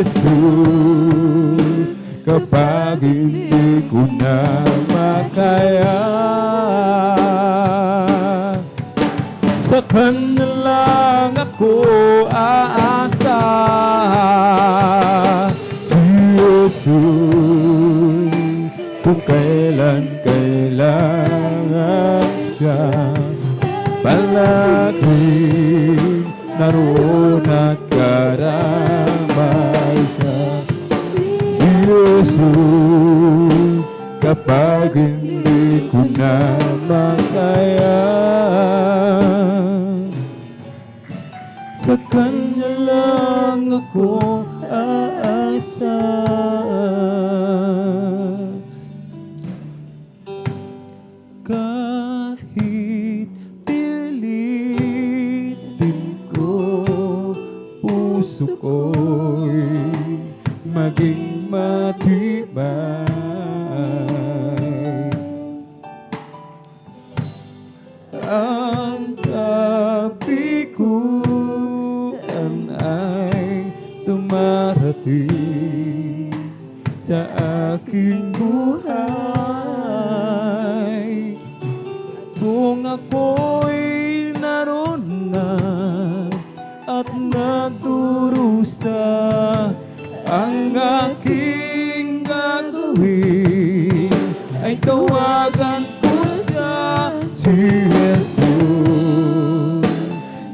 C: Jesus. Kapag hindi ko na makaya, sa Kanya lang ako aasa, si Jesus. Kung kailan kailangan siya, palagi naroon at karamay siya, si Jesus. Kapag hindi ko na makaya, sa Kanya lang ako aasa. Kahit pilitin ko, puso ko'y maging matibay. Ang kabiguan ay dumarating sa aking buhay. Kung ako'y naroon na at nagdurusa, ang aking gagawin ay tawagan ko siya, si Jesus.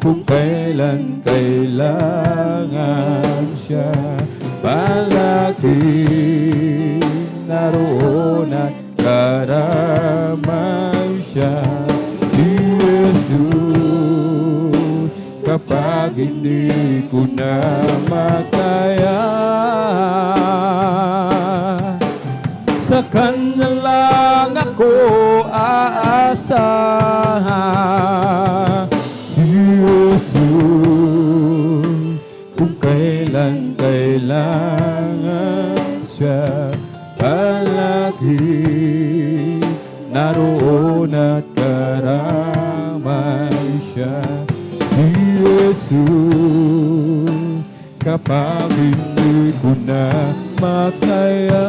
C: Kung kailan kailangan siya, palagi naroon at karamay siya, si Jesus. Kapag hindi ko na makaya, sa Kanya lang ako aasa, si Jesus. Kung kailan kailangan siya, palagi naroon at karamay siya, si Jesus. Kapag hindi ko na makaya,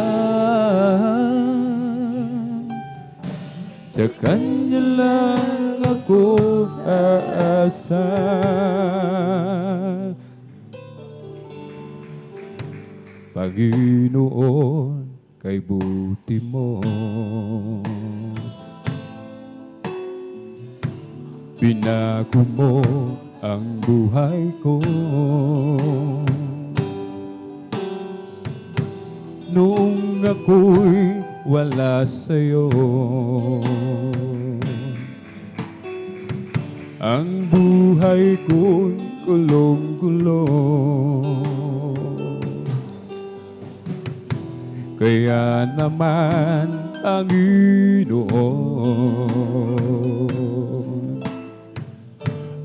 C: sa Kanya lang ako aasa. Panginoon, kay buti mo, binago mo ang buhay ko. Noong ako'y wala sa'yo, ang buhay ko'y kulong-kulong. Kaya naman, Panginoon,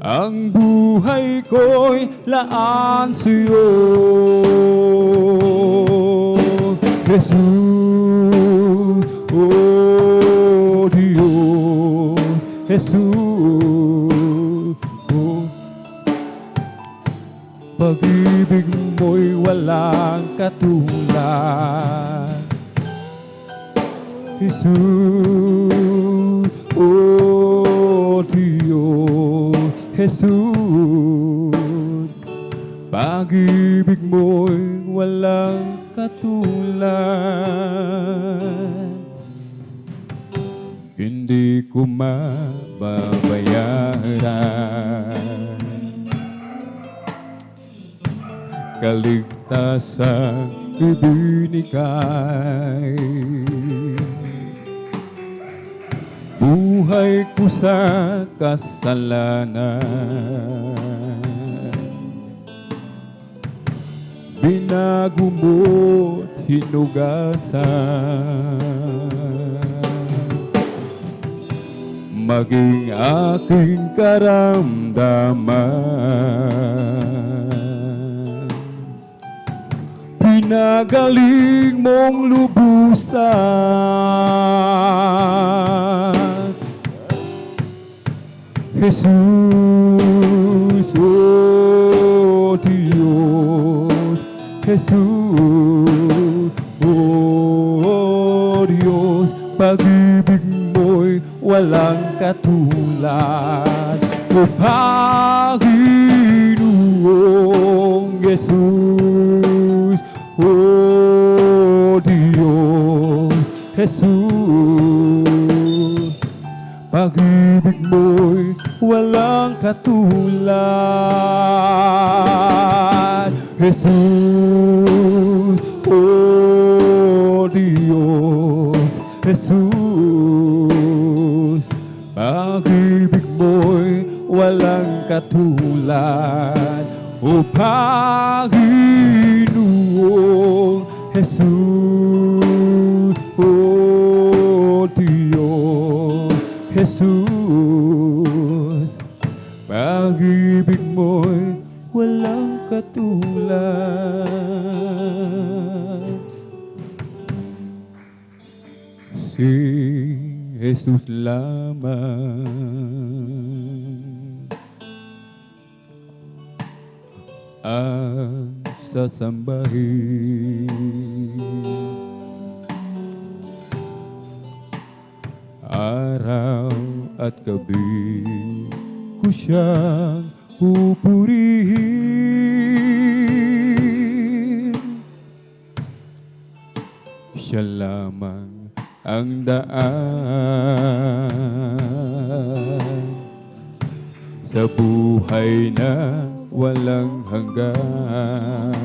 C: ang buhay ko'y laan sa'yo, Jesus. Oh Diyos, Jesus. Oh, pag-ibig mo'y walang katulad, Jesus. Oh Diyos, Jesus. Pag-ibig mo'y walang katulad. Hindi ko mababayaran. Kaligtasan ibinigay, buhay ko sa kasalanan, binago mo't hinugasan, maging aking karamdaman. Pinagaling mong lubusan, Jesus, oh Diyos, Jesus, oh Diyos, pag-ibig mo'y walang katulad. O Panginoong Jesus, oh Diyos, Jesus, pag-ibig mo'y walang katulad. Jesus, oh Diyos, Jesus, pag-ibig mo'y walang katulad. O Panginoong Jesus, oh Diyos, Jesus, pag-ibig mo'y walang katulad. Si Jesus lamang ang sasambahin, araw at gabi ko siyang pupurihin. Siya lamang ang daan sa buhay na walang hanggan.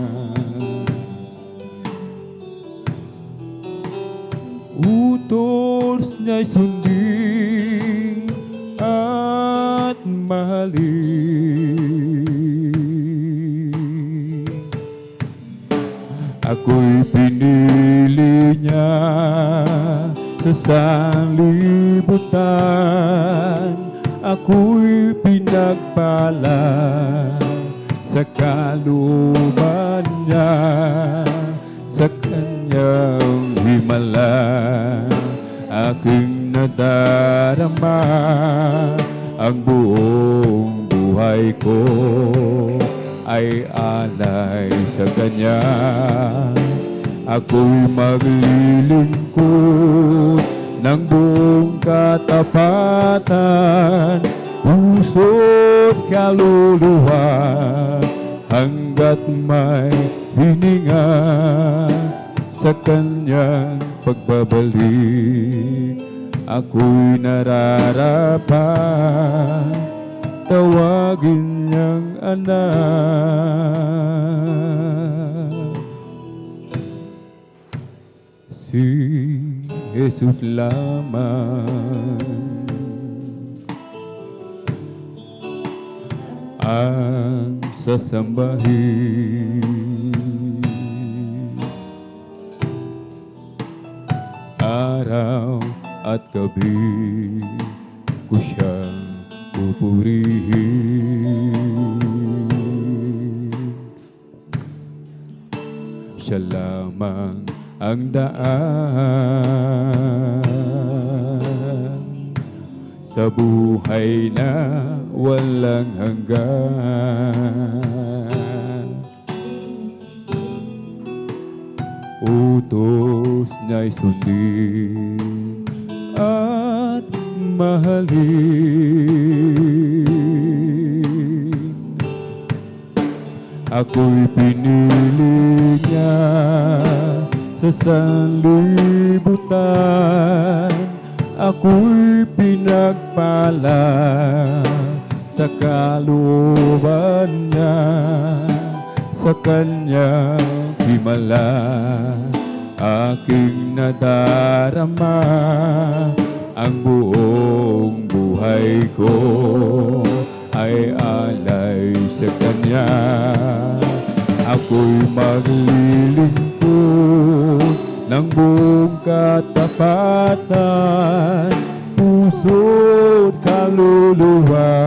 C: Utos niya'y sundin at mahalin. Ako'y pinili niya sa sanlibutan, ako'y pinagpala sa kalooban niya, sa kanyang himala. Aking nadarama ang buong buhay ko ay alay sa kanya. Ako'y maglilingkod ng buong katapatan, puso't kaluluwa, hanggat may hininga sa kanyang pagbabalik. Ako'y nararapat, tawagin niyang anak. Si Jesus lamang ang sasambahin, araw at gabi ko siyang pupurihin. Siya lamang ang daan sa buhay na walang hanggan. Utos niya'y sundin at mahalin. Ako'y pinili niya sa sanlibutan, ako'y pinagpala sa kalooban niya, sa kanyang himala aking nadarama. Ang buong buhay ko ay alay sa kanya. Ako'y maglilingkod ng buong katapatan, puso't kaluluwa,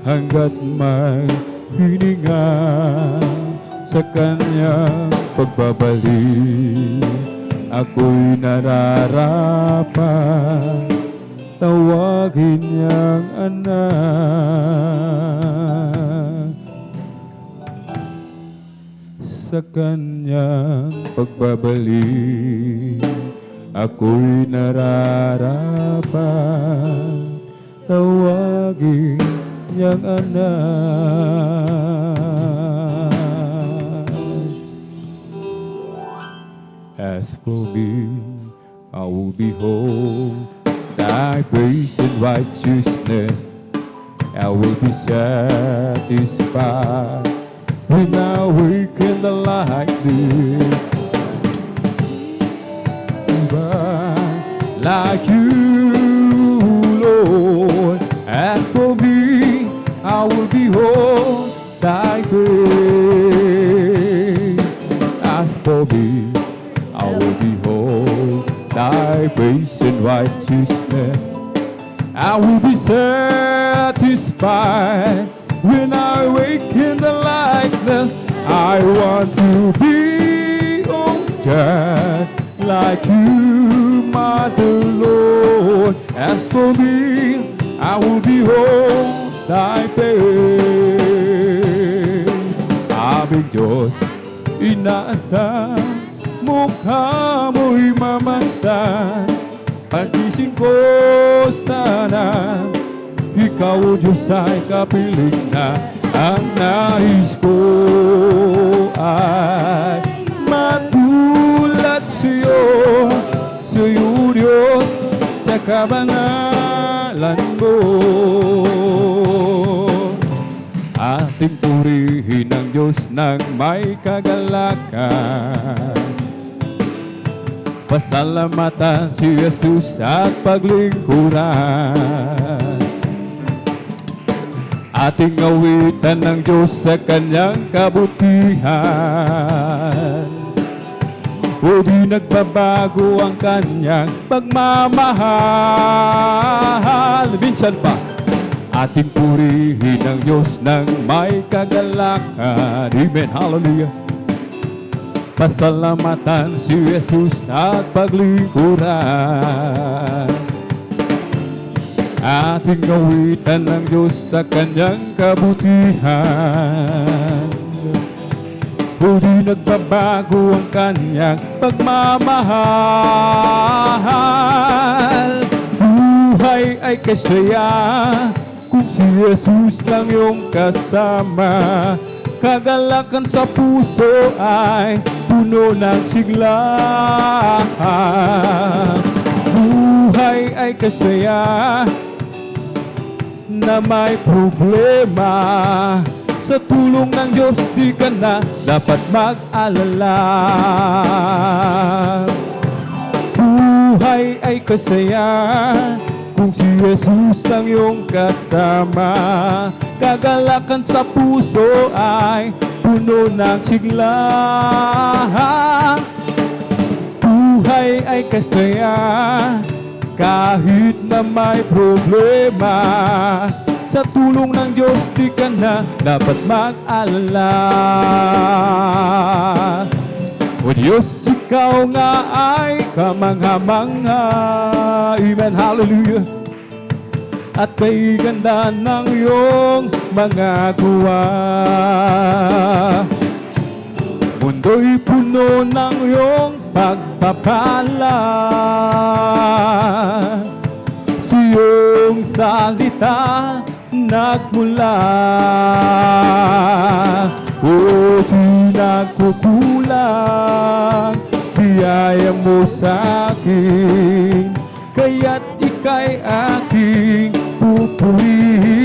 C: hanggat may hininga sa kanyang pagbabalik. Ako'y nararapat, tawagin niyang anak. Sa kanyang pagbabalik, ako'y nararapat, tawagin niyang anak. As for me, I will behold thy grace and righteousness. I will be satisfied when I wake in the light this. Like you, Lord, as for me, I will behold thy grace. As for me, I will behold thy grace and righteousness. I will be satisfied when I wake in the likeness. I want to be, oh God, like you, Mother Lord. As for me, I will behold thy face. Aming Diyos, inaasam, mukha mo'y mamansan. Pagising ko sana, ikaw o Diyos ay kapiling na. Ang nais ko ay matulad sa'yo, sa'yo Diyos, sa kabanalan mo. Ating purihin ang Diyos ng may kagalakan. Pasalamatan si Jesus at paglingkuran. Ating awitan ng Diyos sa kanyang kabutihan. O di nagbabago ang kanyang pagmamahal. Minsan pa, ating purihin ang Diyos ng may kagalakan. Amen, hallelujah. Pasalamatan si Jesus at paglingkuran. Ating awitan ng Diyos sa kanyang kabutihan. O di nagbabago ang kanyang pagmamahal. Buhay ay kasaya kung si Jesus ang iyong kasama. Kagalakan sa puso ay puno ng sigla. Buhay ay kasaya na may problema. Sa tulong ng Diyos di ka na dapat mag-alala. Buhay ay kasaya kung si Jesus ang iyong kasama. Kagalakan sa puso ay puno ng sigla. Buhay ay kasaya kahit na may problema. Sa tulong ng Diyos di ka na dapat mag-alala. O Diyos, ikaw nga ay kamangha-mangha. Amen, hallelujah. At kay ganda ng iyong mga gawa. Mundo'y puno ng iyong pagpapala. Sa iyong salita nagmula. O di nagkukulang, biyaya mo sa akin. kaya't ika'y aking pupurihin.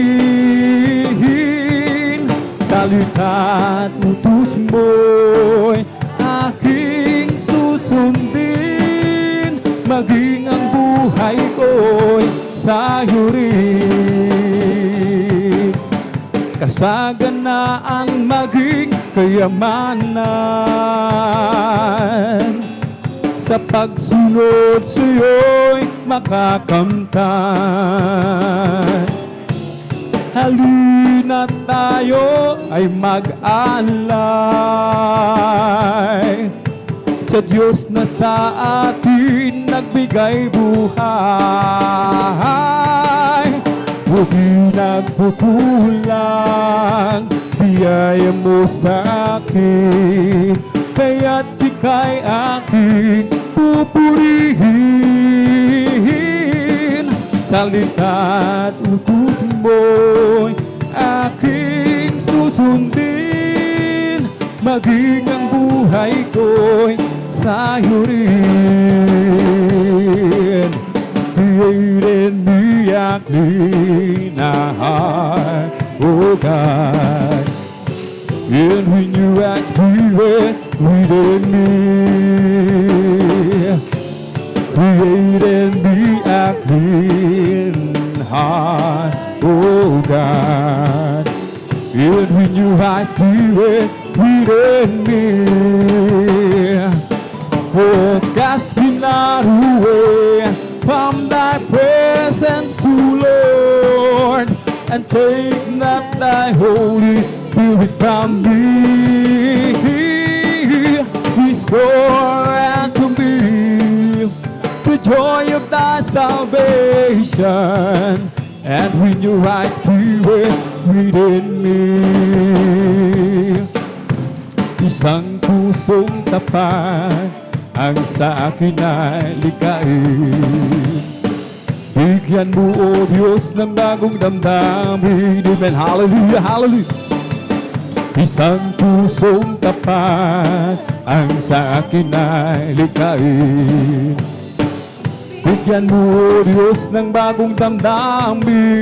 C: Salita't utos mo'y aking susundin, maging ang buhay ko'y sa'yo rin. Kasaganaan maging kayamanan, sa pagsunod sa'yo'y makakamtan. Halina't tayo ay mag-alay sa Diyos na sa atin nagbigay buhay. Huwag nagpukulang biyaya mo sa akin, kaya't ika'y aking pupurihin. Salita't utos mo'y aking susundin, maging ang buhay ko'y sa'yo rin. Create in me a clean heart, oh God, and renew a spirit within me. Create in me a clean heart, oh God, and renew a spirit within me. Oh, cast me not away from thy presence, O Lord, and take not thy Holy Spirit from me. Restore unto me the joy of thy salvation, and renew thy spirit within me. Isang pusong tapat ang sa akin ay likain. Bigyan mo, O Diyos, ng bagong damdamin. Amen. Hallelujah, hallelujah. Isang pusong tapat ang sa akin ay likain. Bigyan mo, O Diyos, ng bagong damdamin.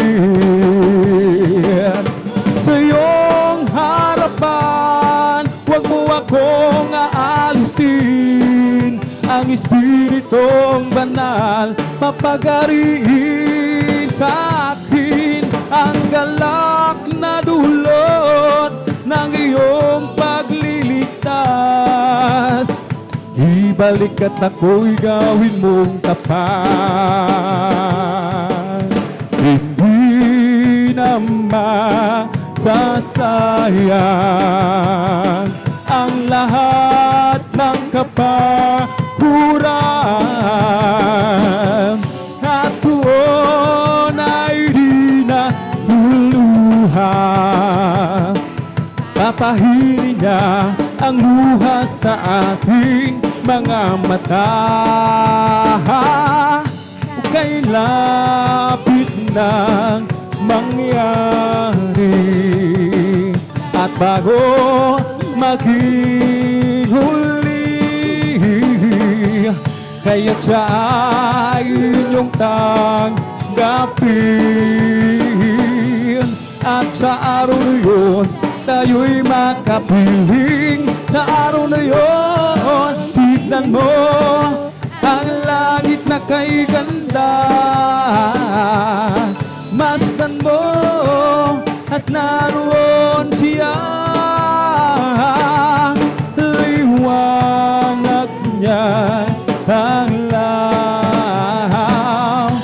C: Sa iyong harapan, huwag mo akong aalisin. Ang Espiritong Banal papagariin sa akin ang galak na dulot ng iyong pagliligtas. Ibalik at ako'y gawin mong tapat. Hindi na masasayang ang lahat ng kapakuran, at tuon ay di na luluha. Papahirin niya ang luha sa ating mga mata. Kay lapit ng mangyari, at bago maging huli, kaya siya ay inyong tanggapin. At sa araw na yun, tayo'y makapiling. Sa araw na yun, tignan mo ang langit na kay ganda. Masdan mo at naroon siya. Liwanag niya ang lahat,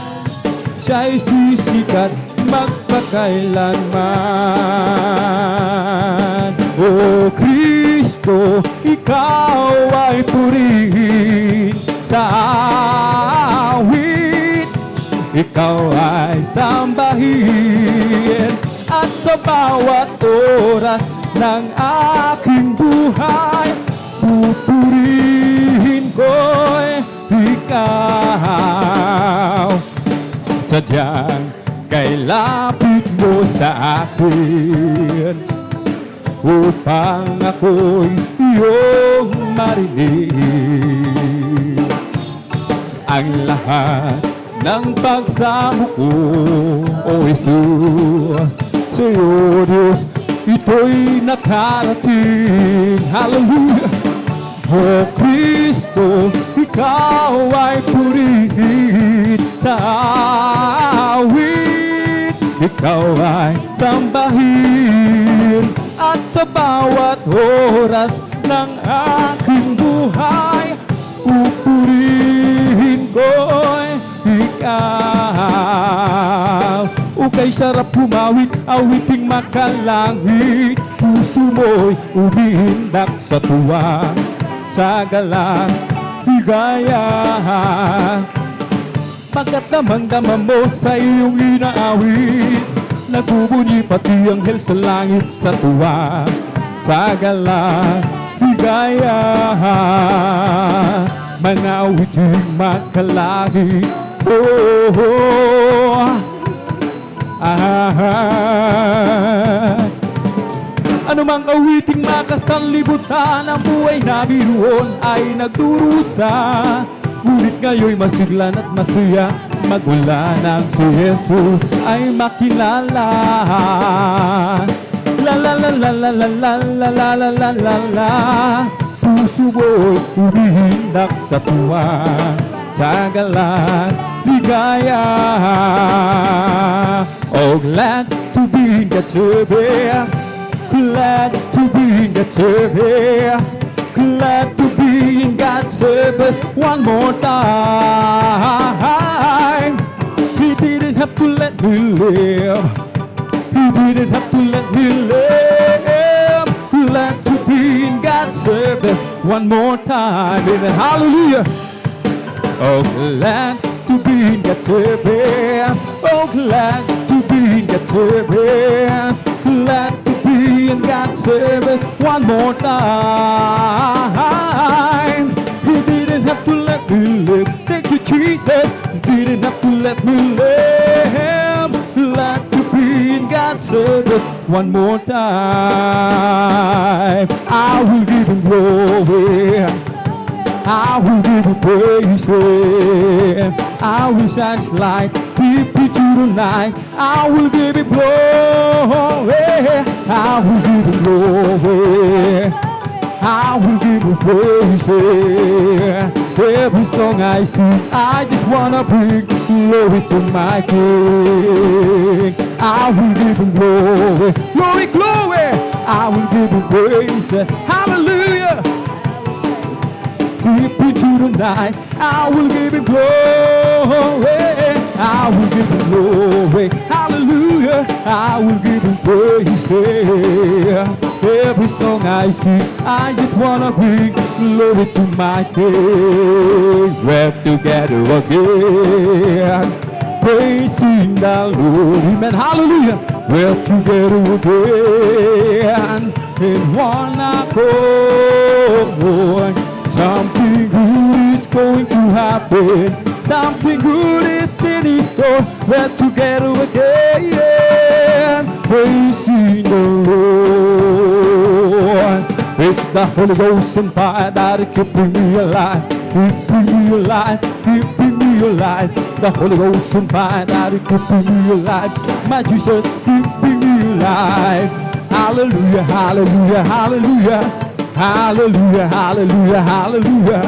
C: siya'y sisikat magpakailanman. O Kristo, ikaw ay purihin sa awit, ikaw ay sambahin, at sa bawat oras ng aking buhay, pupurihin ko'y ikaw. Sadyang kay lapit mo sa akin, upang ako'y iyong marinig. Ang lahat ng pagsamo ko, O Jesus. Sa iyo, Diyos, ito'y nakarating. Hallelujah! O Kristo, ikaw ay purihin sa awit. Ikaw ay sambahin at sa bawat oras ng aking buhay, pupurihin ko'y ikaw. Ukay sarap humawit, awiting makalangit, puso mo'y umihindak sa tuwa, sa galang higaya. Pagkat damang-dama mo sa iyong inaawit, nagbubunyi pati anghel sa langit sa tuwa, sa galang higaya. Mga awiting makalangit, oh, oh, ano mang awiting makasanlibutan, ang buhay na biruon ay nagdurusa. Ngunit ngayon'y masiglan at masaya, magmula nang si Jesus ay makilala. La la la la la la la la la la la la la. Puso mo'y umihindak sa tuwa, sa galang ligaya. Oh, glad to be in God's service, glad to be in God's service, glad to be in God's service one more time. He didn't have to let me live, He didn't have to let me live. Glad to be in God's service one more time. Amen. Hallelujah. Oh, glad to be in God's service. Oh, glad to be in God's service. Glad to be in God's service one more time. He didn't have to let me live. Thank you, Jesus. Didn't have to let me live. Glad to be in God's service one more time. I will give Him glory, I will give you praise, I will shine His light, keep it you tonight. I will give you glory, I will give you glory, I will give you praise. Every song I sing, I just wanna bring glory to my King. I will give Him glory, glory, glory. I will give Him praise, hallelujah. Keep it you tonight. I will give Him glory, I will give Him glory, hallelujah. I will give Him praise. Every song I sing, I just wanna bring glory to my King. We're together again, praising the Lord, amen, hallelujah. We're together again in one accord. Something good is going to happen, something good is in store. We're together again, praising the Lord. It's the Holy Ghost and fire that is keeping me alive, keeping me alive, keeping me alive. The Holy Ghost and fire that is keeping me alive, my Jesus keeping me alive. Hallelujah, hallelujah, hallelujah. Hallelujah, hallelujah, hallelujah,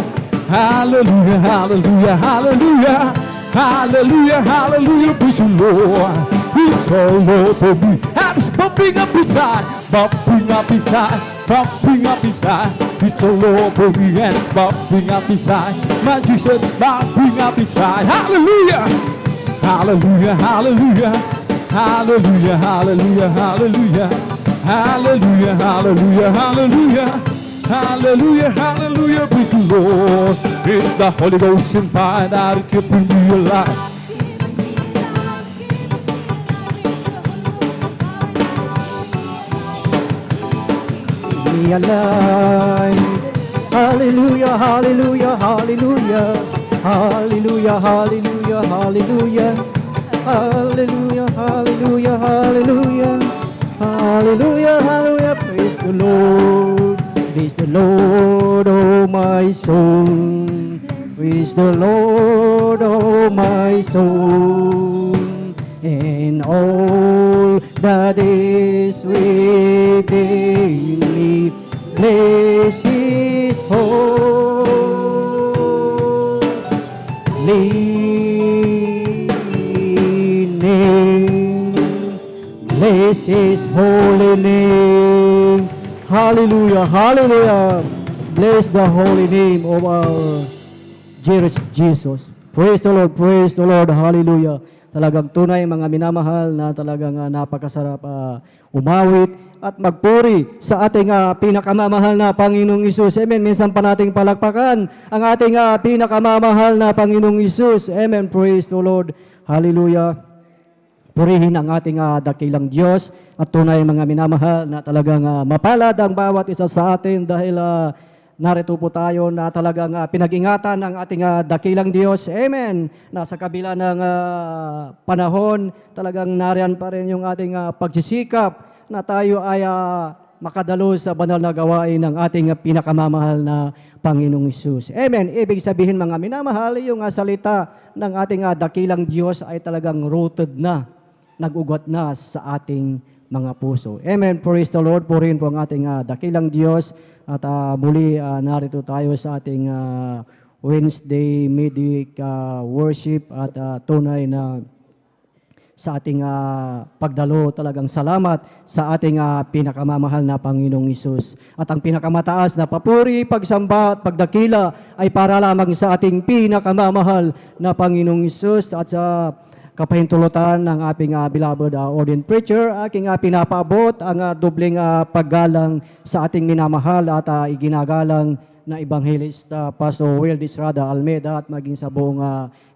C: hallelujah, hallelujah, hallelujah, hallelujah, hallelujah, praise the Lord. It's all over me. Hands bumping up inside, bumping up inside, bumping up inside. It's all over me and it's bumping up inside. My Jesus bumping up inside. Hallelujah, hallelujah, hallelujah, hallelujah, hallelujah, hallelujah, hallelujah, hallelujah, hallelujah. Hallelujah, hallelujah, praise the Lord. It's the Holy Ghost and fire that is keeping me alive.
D: Me alive. Hallelujah, hallelujah, hallelujah. Hallelujah, hallelujah, hallelujah. Hallelujah, hallelujah, hallelujah. Hallelujah, hallelujah, praise the Lord. Praise the Lord, oh my soul. Praise the Lord, oh my soul, and all that is within me. Bless His holy name. Bless His holy name. Hallelujah, hallelujah. Bless the holy name of our dearest Jesus. Praise the Lord, hallelujah. Talagang tunay mga minamahal na talagang napakasarap umawit at magpuri sa ating pinakamamahal na Panginoong Isus. Amen. Minsan pa nating palakpakan ang ating pinakamamahal na Panginoong Isus. Amen. Praise the Lord, hallelujah. Purihin ang ating dakilang Diyos at tunay mga minamahal na talagang mapalad ang bawat isa sa atin dahil narito po tayo na talagang pinag-ingatan ng ating dakilang Diyos. Amen. Nasa kabila ng panahon, talagang nariyan pa rin yung ating pagsisikap na tayo ay makadalo sa banal na gawain ng ating pinakamamahal na Panginoong Hesus. Amen. Ibig sabihin mga minamahal, yung salita ng ating dakilang Diyos ay talagang rooted na, nag-ugat na sa ating mga puso. Amen. Praise the Lord. Purihin po ang ating dakilang Diyos. At muli narito tayo sa ating Wednesday midweek worship at tunay na sa ating pagdalo talagang salamat sa ating pinakamamahal na Panginoong Hesus. At ang pinakamataas na papuri, pagsamba at pagdakila ay para lamang sa ating pinakamamahal na Panginoong Hesus at sa kapahintulutan ng ating beloved ordained preacher, aking pinapaabot ang dobleng paggalang sa ating minamahal at iginagalang na evangelist Pastor Will Disrada Almeida at maging sa buong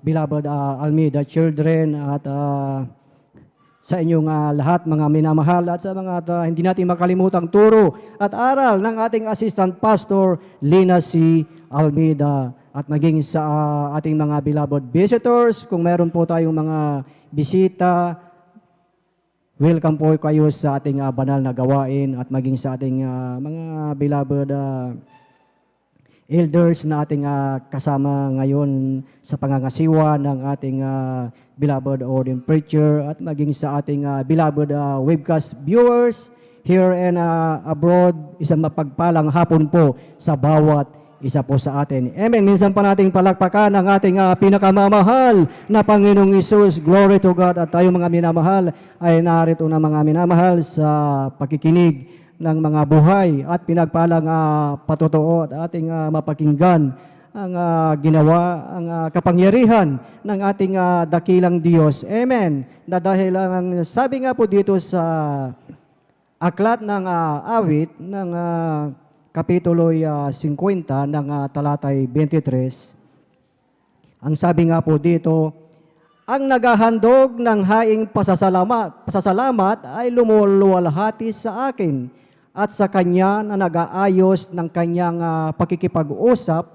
D: beloved Almeida children at sa inyong lahat mga minamahal at sa mga hindi natin makalimutang turo at aral ng ating assistant pastor Lina C. Almeida. At maging sa ating mga beloved visitors, kung meron po tayong mga bisita, welcome po kayo sa ating banal na gawain at maging sa ating mga beloved elders na ating kasama ngayon sa pangangasiwa ng ating beloved ordained preacher at maging sa ating beloved webcast viewers here and abroad. Isang mapagpalang hapon po sa bawat isa po sa atin. Amen. Minsan pa nating palakpakan ang ating pinakamamahal na Panginoong Hesus. Glory to God. At tayo mga minamahal ay narito na mga minamahal sa pakikinig ng mga buhay at pinagpalang patotoo at ating mapakinggan ang ginawa, ang kapangyarihan ng ating dakilang Diyos. Amen. Na dahil ang sabi nga po dito sa aklat ng awit ng Kapitulo 50 ng talatay 23, ang sabi nga po dito, ang naghahandog ng haing pasasalamat ay lumuluwalhati sa akin at sa kanya na nag-aayos ng kanyang pakikipag-usap,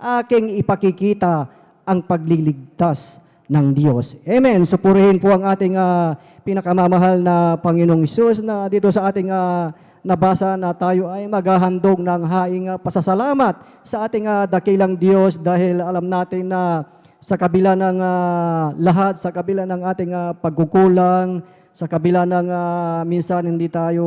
D: aking ipakikita ang pagliligtas ng Diyos. Amen. Supurihin po ang ating pinakamamahal na Panginoong Hesus na dito sa ating nabasa na tayo ay maghahandog ng haing pasasalamat sa ating dakilang Diyos dahil alam natin na sa kabila ng lahat, sa kabila ng ating pagkukulang, sa kabila ng minsan hindi tayo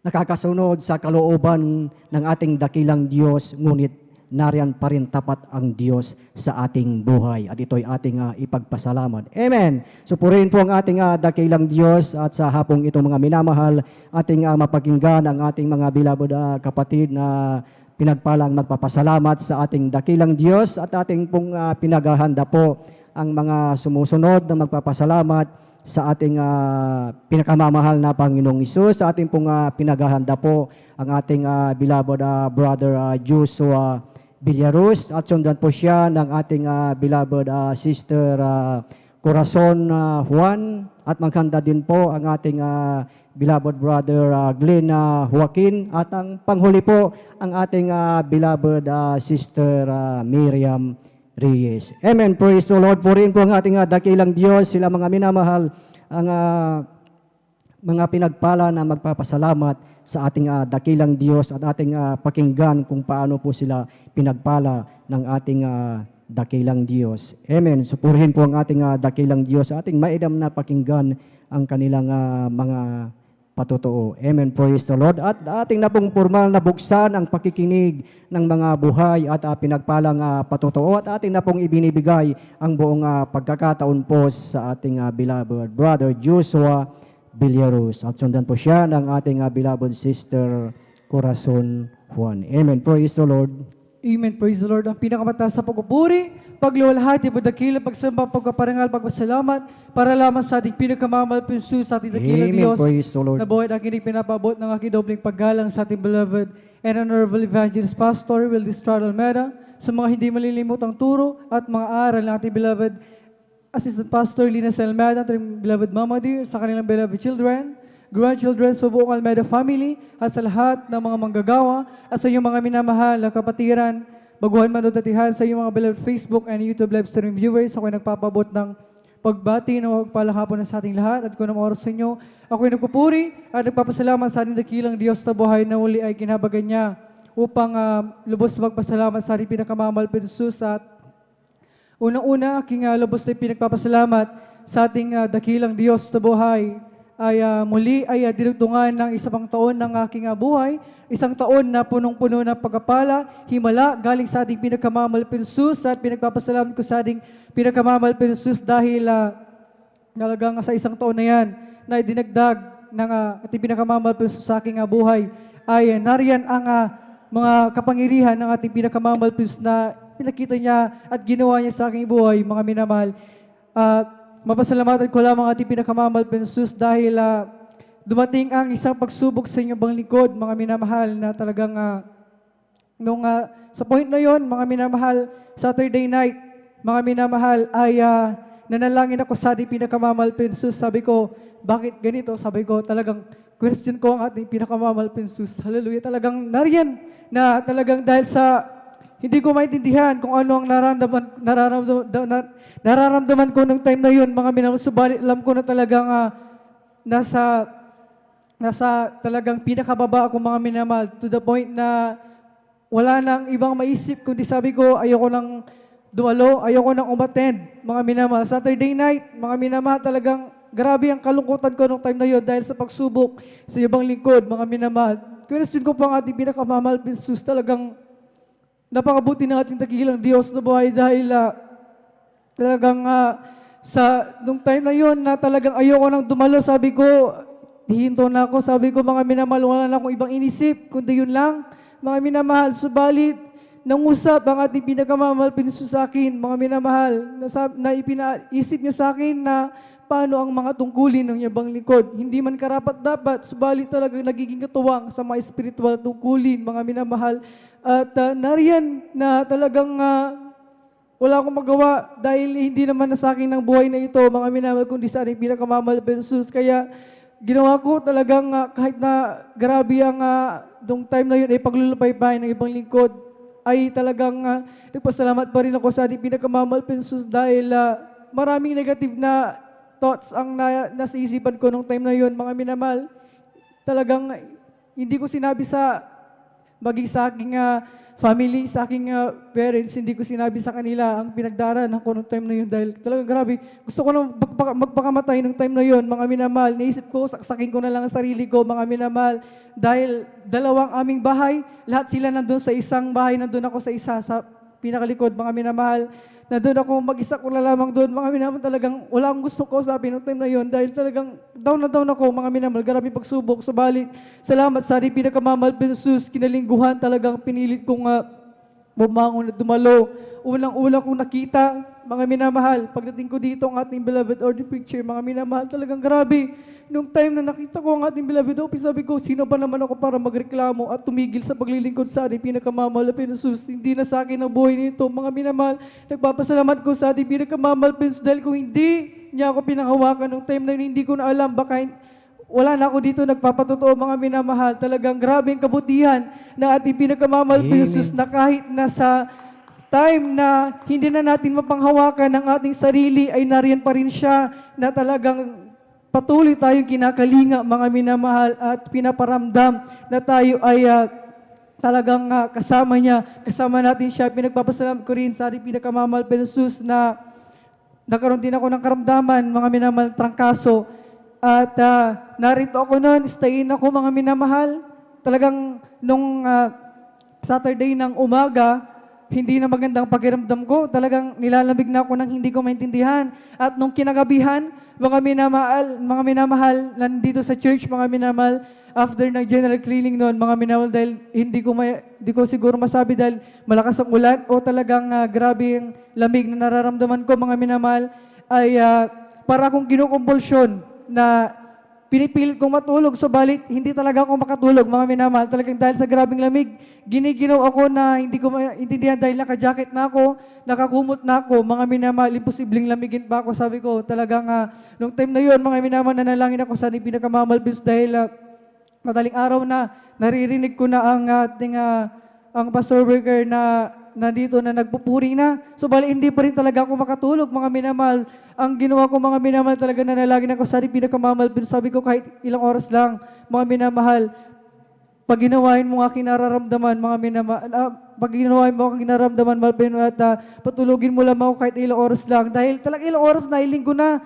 D: nakakasunod sa kalooban ng ating dakilang Diyos, ngunit nariyan pa rin tapat ang Diyos sa ating buhay. At ito'y ating ipagpasalamat. Amen. Supurihin po ang ating dakilang Diyos at sa hapong itong mga minamahal, ating mapakinggan ang ating mga beloved kapatid na pinagpalang magpapasalamat sa ating dakilang Diyos at ating pong pinaghahanda po ang mga sumusunod na magpapasalamat sa ating pinakamamahal na Panginoong Hesus. Sa ating pong pinaghahanda po ang ating beloved brother Joshua Villarus at sundan po siya ng ating beloved sister Corazon Juan at maghanda din po ang ating beloved brother Glenn Joaquin at ang panghuli po ang ating beloved sister Miriam Reyes. Amen. Praise the Lord. Purihin po ang ating dakilang Diyos, sila mga minamahal, ang mga pinagpala na magpapasalamat sa ating dakilang Diyos at ating pakinggan kung paano po sila pinagpala ng ating dakilang Diyos. Amen. Supurihin po ang ating dakilang Diyos sa ating maidam na pakinggan ang kanilang mga patotoo. Amen. Praise the Lord. At ating na pong formal na buksan ang pakikinig ng mga buhay at pinagpalang patotoo at ating na pong ibinibigay ang buong pagkakataon po sa ating beloved brother Joshua Villeros. At sundan po siya ng ating beloved sister Corazon Juan. Amen. Praise the Lord.
B: Amen. Praise the Lord. Ang pinakamataas sa pagpupuri, pagluwalhati, pagdakila, pagsamba, pagkaparangal, pagpasalamat, para lamang sa ating pinakamamal pinsu sa ating dakilang
D: Amen.
B: Diyos.
D: Praise the Lord.
B: Na buhay at aking pinapabot ng aking dobling paggalang sa ating beloved and honorable evangelist pastor Wildes Strad Almeda, sa mga hindi malilimutang turo at mga aral ng ating beloved assistant pastor Linus Almeda, ating beloved mama dear, sa kanilang beloved children, grandchildren, sa buong Almeda family, at sa lahat ng mga manggagawa, at sa iyong mga minamahal na kapatiran, baguhan man o datihan, sa iyong mga beloved Facebook and YouTube live stream viewers, ako'y nagpapabot ng pagbati ng magpalang hapon na sa ating lahat, at kung ng oras sa inyo, ako'y nagpupuri at nagpapasalamat sa ating dakilang Diyos na buhay na uli ay kinabagan niya upang lubos magpasalamat sa ating pinakamamalpid Jesus. At unang-una, aking lubos na pinagpapasalamat sa ating dakilang Diyos na buhay ay muli ay dinugtungan ng isa pang taon ng aking buhay, isang taon na punong-puno ng pagkapala, himala, galing sa ating pinakamamalpid Jesus, at pinagpapasalamat ko sa ating pinakamamalpid Jesus dahil talagang sa isang taon na yan, na dinagdag ng ating pinakamamalpid Jesus sa aking buhay, ay nariyan ang mga kapangyarihan ng ating pinakamamalpid Jesus na pinakita niya at ginawa niya sa aking buhay, mga minamahal. Mapasalamatan ko lamang ating pinakamamalpid Jesus dahil dumating ang isang pagsubok sa inyong bang likod, mga minamahal, na talagang sa point na yon, mga minamahal, Saturday night, mga minamahal, ay nanalangin ako sa ating pinakamamalpid Jesus. Sabi ko, bakit ganito? Sabi ko, talagang question ko ang ating pinakamamalpid Jesus. Hallelujah. Talagang nariyan na talagang dahil sa hindi ko maintindihan kung ano ang nararamdaman ko nung time na yun, mga minamahal. Subalit alam ko na talagang nasa talagang pinakababa ako, mga minamahal, to the point na wala nang ibang maisip, kundi sabi ko, ayoko nang dumalo, ayoko nang umattend, mga minamahal. Saturday night, mga minamahal, talagang grabe ang kalungkutan ko nung time na yun dahil sa pagsubok sa ibang lingkod, mga minamahal. Question ko pa ang ating pinakamamahal, Jesus, talagang napakabuti ng ating dakilang Diyos na buhay dahil talagang nung time na yon na talagang ayoko nang dumalo, sabi ko, hihinto na ako, sabi ko, mga minamahal, wala na akong ibang inisip, kundi yun lang, mga minamahal. Subalit, nangusap ang ating pinakamamahal Jesus sa akin, mga minamahal, na ipinaisip niya sa akin na paano ang mga tungkulin ng yabang lingkod. Hindi man karapat-dapat, subalit talagang nagiging katuwang sa mga spiritual tungkulin, mga minamahal. At nariyan na talagang wala akong magawa dahil hindi naman na sa akin ng buhay na ito, mga minamahal, kundi sa ating pinakamamahal Jesus. Kaya ginawa ko talagang kahit na grabe ang dong time na yun ay paglulupay-pay ng ibang lingkod, ay talagang nagpasalamat pa rin ako sa ating pinakamamahal Jesus dahil maraming negative na thoughts ang nasa isipan ko nung time na yun, mga minamahal. Talagang hindi ko sinabi maging sa aking family, sa aking parents, hindi ko sinabi sa kanila ang pinagdaraanan ko nung time na yun dahil talagang grabe. Gusto ko nang magpakamatay nung time na yun, mga minamahal. Naisip ko, saksakin ko na lang ang sarili ko, mga minamahal. Dahil dalawang aming bahay, lahat sila nandun sa isang bahay, nandun ako sa isa, sa pinakalikod, mga minamahal. Nandun ako, mag-isa ko na lamang doon, mga minamahal. Talagang wala akong gusto ko sabi nung time na yun dahil talagang down na down ako, mga minamahal. Grabe pagsubok, subalit salamat sa ating pinakamamahal Jesus, kinalingguhan, talagang pinilit kong bumangon at dumalo. Unang-una kong nakita, mga minamahal, pagdating ko dito ang ating beloved order picture, mga minamahal, talagang grabe. Nung time na nakita ko ang ating beloved office, sabi ko, sino ba naman ako para magreklamo at tumigil sa paglilingkod sa ating pinakamamahal na Jesus? Hindi na sa akin ang buhay nito, mga minamahal. Nagpapasalamat ko sa ating pinakamamahal Jesus dahil kung hindi niya ako pinahawakan nung time na yun, hindi ko na alam, baka wala na ako dito nagpapatotoo, mga minamahal. Talagang grabe ang kabutihan na ating pinakamamahal Jesus na kahit nasa time na hindi na natin mapanghawakan ng ating sarili, ay nariyan pa rin siya na talagang patuloy tayong kinakalinga, mga minamahal, at pinaparamdam na tayo ay talagang kasama niya, kasama natin siya. Pinagpapasalamat ko rin sa ating pinakamamahal na Jesus na nagkaroon din ako ng karamdaman, mga minamahal, trangkaso. At narito ako noon, stayin ako, mga minamahal. Talagang nung Saturday ng umaga, hindi na magandang pakiramdam ko. Talagang nilalamig na ako nang hindi ko maintindihan. At nung kinagabihan, mga minamahal, nandito sa church, mga minamahal, after ng general cleaning noon, mga minamahal, dahil hindi ko siguro masabi dahil malakas ang ulan o talagang grabe ang lamig na nararamdaman ko, mga minamahal, ay para akong kinukumpulsyon na pinipilit kong matulog, subalit hindi talaga ako makatulog, mga minamahal. Talagang dahil sa grabing lamig, giniginaw ako na hindi ko maintindihan dahil naka-jacket na ako, nakakumot na ako, mga minamahal, imposibleng lamigin pa ako. Sabi ko, talagang nung time na yun, mga minamahal, nanalangin ako sa ating pinakamamahal dahil madaling araw na naririnig ko na ang ating ang pastor worker na nandito na nagpupuri na. Subalit hindi pa rin talaga ako makatulog, mga minamahal. Ang ginawa ko, mga minamahal, talaga nanalangin ako sa ating pinakamamahal. Sabi ko kahit ilang oras lang, mga minamahal, pag ginawain mo aking nararamdaman, mga minamahal, pag ginawain mo aking nararamdaman, Malpino, at patulugin mo lamang ako kahit ilang oras lang. Dahil talagang ilang oras na, ilinggo na,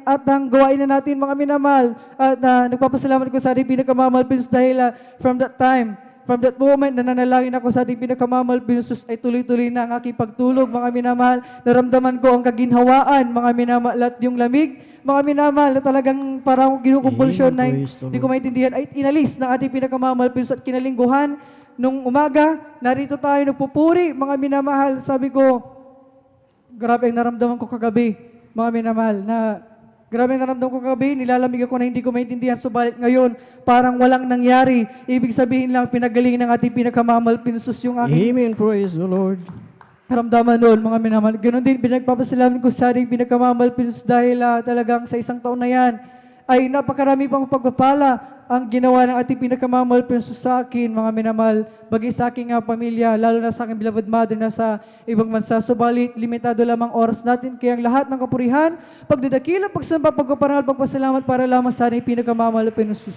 B: at ang gawain na natin, mga minamahal. At nagpapasalamat ko sa ating pinakamamahal, dahil from that moment na nanalangin ako sa ating pinakamamahal, Jesus, ay tuloy-tuloy na ang aking pagtulog, mga minamahal. Naramdaman ko ang kaginhawaan, mga minamahal, at yung lamig, mga minamahal, na talagang parang kinukumpulsyon na hindi ko maintindihan, ay inalis ng ating pinakamamahal, Jesus, at kinalingguhan. Nung umaga, narito tayo nagpupuri, mga minamahal. Sabi ko, grabe ang naramdaman ko kagabi, mga minamahal, na grabe ang naramdaman ko kagabi, nilalamig ako na hindi ko maintindihan. Subalit ngayon, parang walang nangyari. Ibig sabihin lang, pinagaling ng ating pinakamamahal, Jesus, yung aking
D: Amen. Praise the Lord.
B: karamdaman noon, mga minamahal. Ganon din, pinagpapasalamat ko sa ating pinakamamahal, Jesus, dahil talagang sa isang taon na yan, ay napakarami pang pagpapala ang ginawa ng ating pinakamamahal, Jesus, sa akin, mga minamahal, bagay sa aking pamilya, lalo na sa aking beloved mother na sa ibang bansa. Subalit, limitado lamang oras natin, kaya ang lahat ng kapurihan, pagdadakila, pagsamba, pagpaparangal, pagpasalamat para lamang sa ating pinakamamahal, Jesus.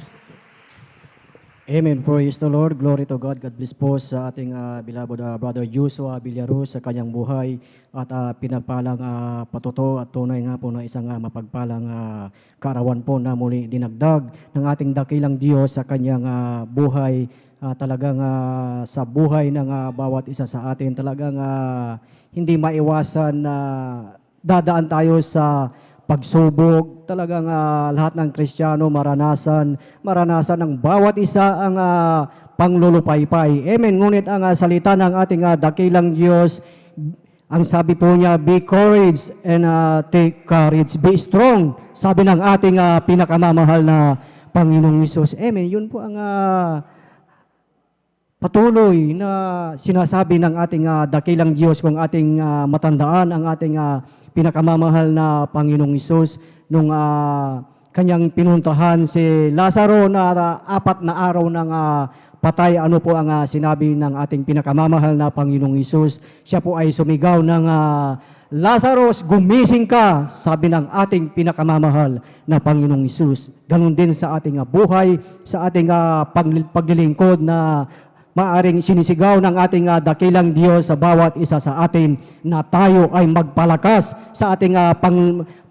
D: Amen. Praise the Lord. Glory to God. God bless po sa ating beloved Brother Joshua Villaruz sa kanyang buhay at pinagpalang patuto at tunay nga po na isang mapagpalang kaarawan po na muli dinagdag ng ating dakilang Diyos sa kanyang buhay. Talagang sa buhay ng bawat isa sa atin, talagang hindi maiwasan na dadaan tayo sa pagsubok. Talagang lahat ng Kristiyano maranasan ng bawat isa ang panglulupaypay. Amen. Ngunit ang salita ng ating dakilang Diyos, ang sabi po niya, be courage and take courage. Be strong, sabi ng ating pinakamamahal na Panginoong Hesus. Amen. Yun po ang patuloy na sinasabi ng ating dakilang Diyos kung ating matandaan ang ating pinakamamahal na Panginoong Hesus nung kanyang pinuntahan si Lazaro na 4 na araw ng patay. Ano po ang sinabi ng ating pinakamamahal na Panginoong Hesus? Siya po ay sumigaw ng Lazarus, gumising ka, sabi ng ating pinakamamahal na Panginoong Hesus. Ganon din sa ating buhay, sa ating paglilingkod na maaring sinisigaw ng ating dakilang Diyos sa bawat isa sa atin na tayo ay magpalakas sa ating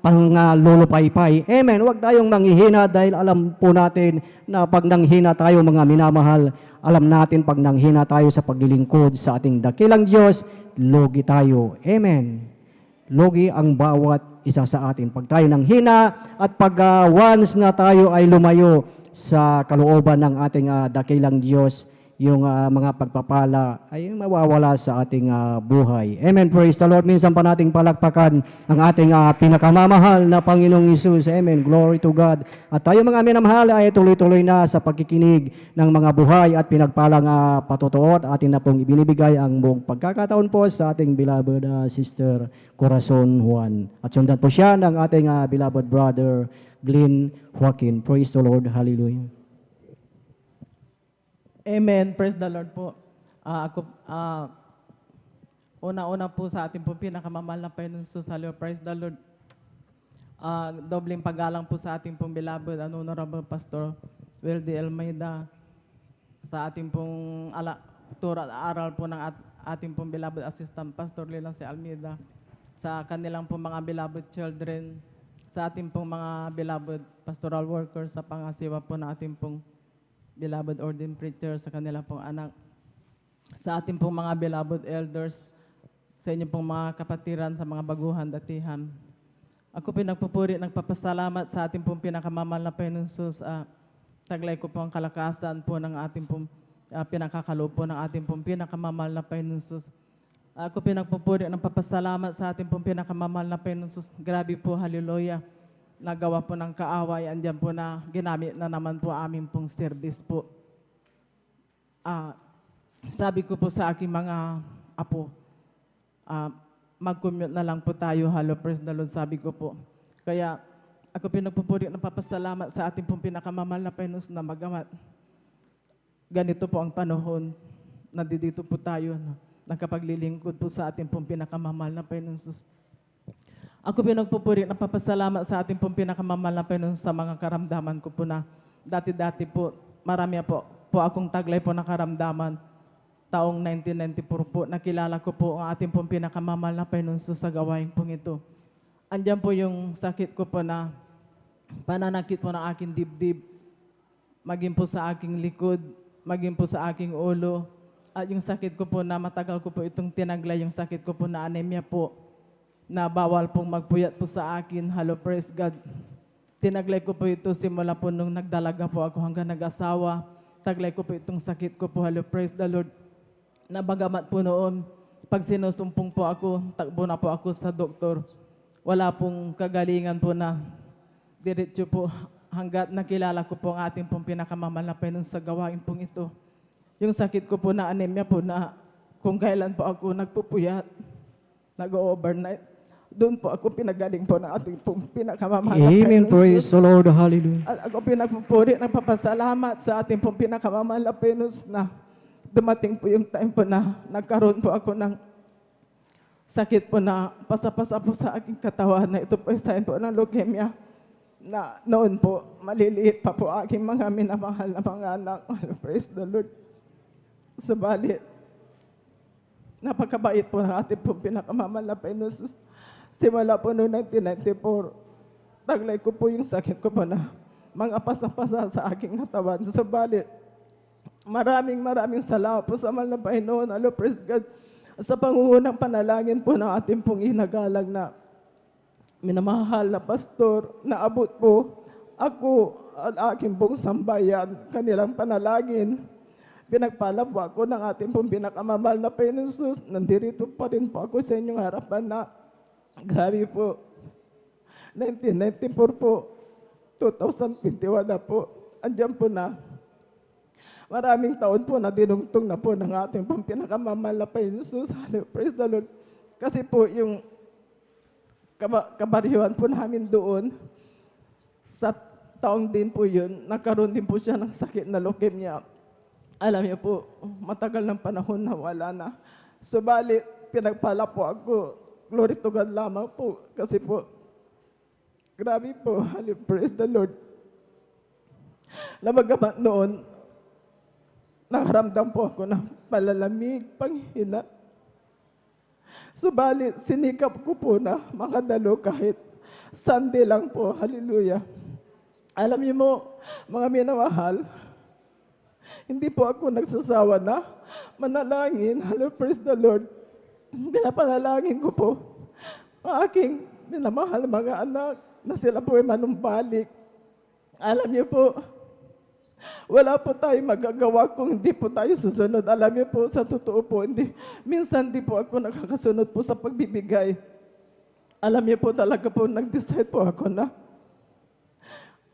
D: panglulupaypay. Amen. Huwag tayong nanghihina dahil alam po natin na pag nanghina tayo, mga minamahal, alam natin pag nanghina tayo sa paglilingkod sa ating dakilang Diyos, logi tayo. Amen. Logi ang bawat isa sa atin. Pag tayo nanghina at pag once na tayo ay lumayo sa kalooban ng ating dakilang Diyos, yung mga pagpapala ay mawawala sa ating buhay. Amen. Praise the Lord. Minsan pa nating palakpakan ang ating pinakamamahal na Panginoong Hesus. Amen. Glory to God. At tayo mga minamahal ay tuloy-tuloy na sa pagkikinig ng mga buhay at pinagpalang patutuo at atin na pong ibinibigay ang buong pagkakataon po sa ating beloved Sister Corazon Juan. At sundan po siya ng ating beloved brother Glenn Joaquin. Praise the Lord. Hallelujah.
E: Amen. Praise the Lord po. Una-una po sa ating po pinakamamahal na Panginoon Jesus. Hallelujah. Praise the Lord. Dobleng paggalang po sa ating pong beloved and honorable Pastor Wildy Almeida, sa ating pong turo at aral po ng ating pong beloved Assistant Pastor Lilang si Almeida, sa kanilang pong mga beloved children, sa ating pong mga beloved pastoral workers, sa pangasiwa po ng ating pong beloved ordained preacher, sa kanilang pong anak, sa ating pong mga beloved elders, sa inyong pong mga kapatiran, sa mga baguhan, datihan. Ako pinagpupuri, nagpapasalamat sa ating pong pinakamamahal na Panginoon Jesus. Taglay ko po ang kalakasan po ng ating pong pinakakalupo ng ating pong pinakamamahal na Panginoon Jesus. Ako pinagpupuri, nagpapasalamat sa ating pong pinakamamahal na Panginoon Jesus. Grabe po, hallelujah. Nagawa po ng kaaway, andyan po na ginamit na naman po aming pong service po. Sabi ko po sa aking mga apo, mag-commute na lang po tayo, hello, praise the Lord, sabi ko po. Kaya ako pinagpupuri, napapasalamat sa ating pong pinakamamahal na Panginoon na magamat. Ganito po ang panahon, nandito po tayo, nakapaglilingkod po sa ating pong pinakamamahal na Panginoon. Ako pinagpupuri, napapasalamat sa ating pong pinakamamahal na Panginoon sa mga karamdaman ko po na dati-dati po, marami po akong taglay po na karamdaman. Taong 1994 po, nakilala ko po ang ating pong pinakamamahal na Panginoon sa gawain pong ito. Andiyan po yung sakit ko po na pananakit po ng aking dibdib, maging po sa aking likod, maging po sa aking ulo, at yung sakit ko po na matagal ko po itong tinaglay, yung sakit ko po na anemia po, na bawal pong magpuyat po sa akin, hello, praise God. Tinaglay ko po ito simula po nung nagdalaga po ako hanggang nag-asawa. Taglay ko po itong sakit ko po, hello, praise the Lord. Nabagamat po noon, pag sinusumpong po ako, takbo na po ako sa doktor. Wala pong kagalingan po na diretso po hanggat nakilala ko po ang ating pong pinakamamahal na Panginoon sa gawain pong ito. Yung sakit ko po na anemia po na kung kailan po ako nagpupuyat, nag-overnight, doon po ako pinagaling po ng ating pong pinakamamahal na Panginoon.
D: Amen. Praise the Lord. Hallelujah.
E: At ako pinagpupuri, nagpapasalamat sa ating pong pinakamamahal na Panginoon na dumating po yung time po na nagkaroon po ako ng sakit po na pasapasa po sa aking katawan na ito po ay sign po ng leukemia na noon po maliliit pa po aking mga minamahal na mga anak. Praise the Lord. Subalit, napakabait po ng ating pong pinakamamahal na Panginoon. Simula po noong 1994, taglay ko po yung sakit ko po na mga pasapasa sa aking katawan. Subalit, maraming salamat po sa mahal na Panginoon. Hello, praise God. Sa pangungunang panalangin po ng ating pong inagalang na minamahal na pastor, naabot po ako at aking buong sambayan, kanilang panalangin. Pinagpala po ako ng ating pong pinakamamahal na Panginoon Jesus. Nandirito pa rin po ako sa inyong harapan na grabe po. 1994 po, 2021 na po. Andiyan po na. Maraming taon po na dinungtong na po ng ating pong pinakamamahal na Panginoon Jesus. Praise the Lord. Kasi po yung kabaryuhan po namin doon, sa taong din po yun, nagkaroon din po siya ng sakit na leukemia. Alam niyo po, matagal ng panahon na wala na. Subalit, pinagpala po ako. Glory to God lamang po. Kasi po, grabe po. Praise the Lord. Labagamat noon, nakaramdam po ako ng palalamig, panghina. Subalit, sinikap ko po na makadalo kahit Sunday lang po. Hallelujah. Alam niyo mo, mga minamahal, hindi po ako nagsasawa na manalangin. Hello, praise the Lord. Pinapanalangin ko po ang aking minamahal mga anak na sila po ay manumbalik. Alam niyo po, wala po tayong magagawa kung hindi po tayo susunod. Alam niyo po, sa totoo po, minsan di po ako nakakasunod po sa pagbibigay. Alam niyo po, talaga po, nag-decide po ako na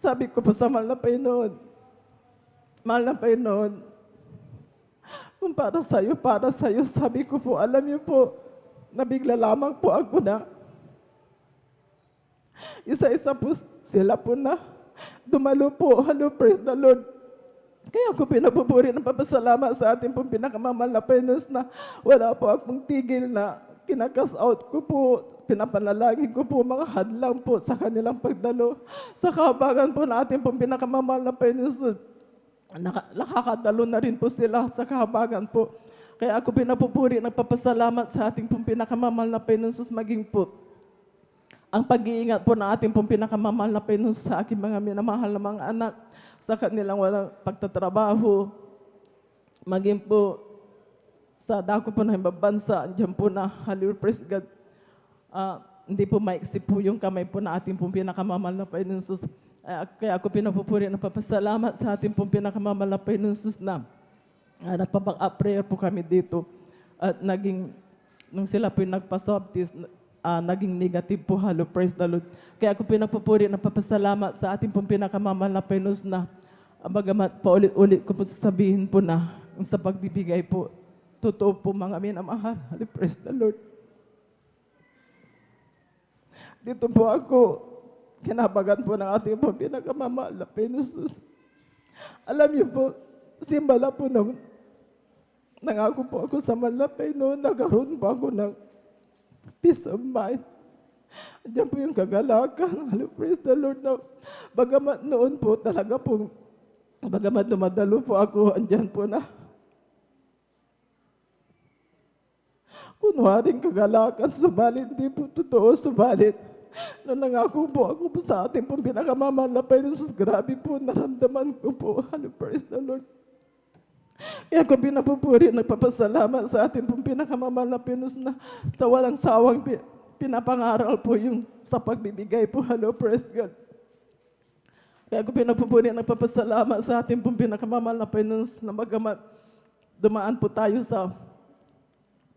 E: sabi ko po sa mahal na Panginoon, kung para sa'yo, sabi ko po, alam niyo po, nabigla lamang po ako na isa-isa po sila po na dumalo po. Hello, praise the Lord. Kaya ako pinapupuri ng papasalamat sa ating pong pinakamamahal na Panginoon na wala po akong tigil na kinakas out ko po. pinapanalangin ko po mga hadlang po sa kanilang pagdalo. Sa kahabagan po na ating pong pinakamamahal na Panginoon, nakakadalo na rin po sila sa kahabagan po. Kaya ako pinapupuri, nagpapasalamat sa ating pong pinakamamahal na Panginoon maging po ang pag-iingat po na ating pong pinakamamahal na Panginoon sa aking mga minamahal na mga anak, sa kanilang walang pagtatrabaho, maging po sa dako po na ibang bansa, andyan po na, hallelujah, praise God. Hindi po maiksi po yung kamay po na ating pong pinakamamahal na Panginoon Jesus. Kaya ako pinapupuri, napapasalamat sa ating pong pinakamamahal na Panginoon Jesus na nagpapag-prayer po kami dito. At nung sila po yung nagpa-swab-test, naging negative po, halo, praise the Lord. Kaya ako pinapupuri, napapasalamat sa ating pong pinakamamahal na Panginoon na bagamat paulit-ulit ko po sasabihin po na sa pagbibigay po, totoo po mga minamahal, halo, praise the Lord. Dito po ako, kinabagan po ng ating pong pinakamamahal na Panginoon. Alam niyo po, simbala po nung nangako po ako sa mahal na Panginoon, nagkaroon po ako ng peace of mind. Diyan po yung kagalakan. Praise the Lord. Na, bagamat noon po, talaga po, bagamat dumadalo po ako, andyan po na kunwaring kagalakan, subalit hindi po totoo, subalit na nangako po ako po sa ating pong pinakamamahal na Panginoon, grabe po, naramdaman ko po. Praise the Lord. Kaya ko pinapupuri, nagpapasalamat sa ating pong pinakamamahal na Panginoon na sa walang sawang pinapangaral po yung sa pagbibigay po. Hello, praise God. Kaya ko pinapupuri, nagpapasalamat sa ating pong pinakamamahal na Panginoon na bagamat dumaan po tayo sa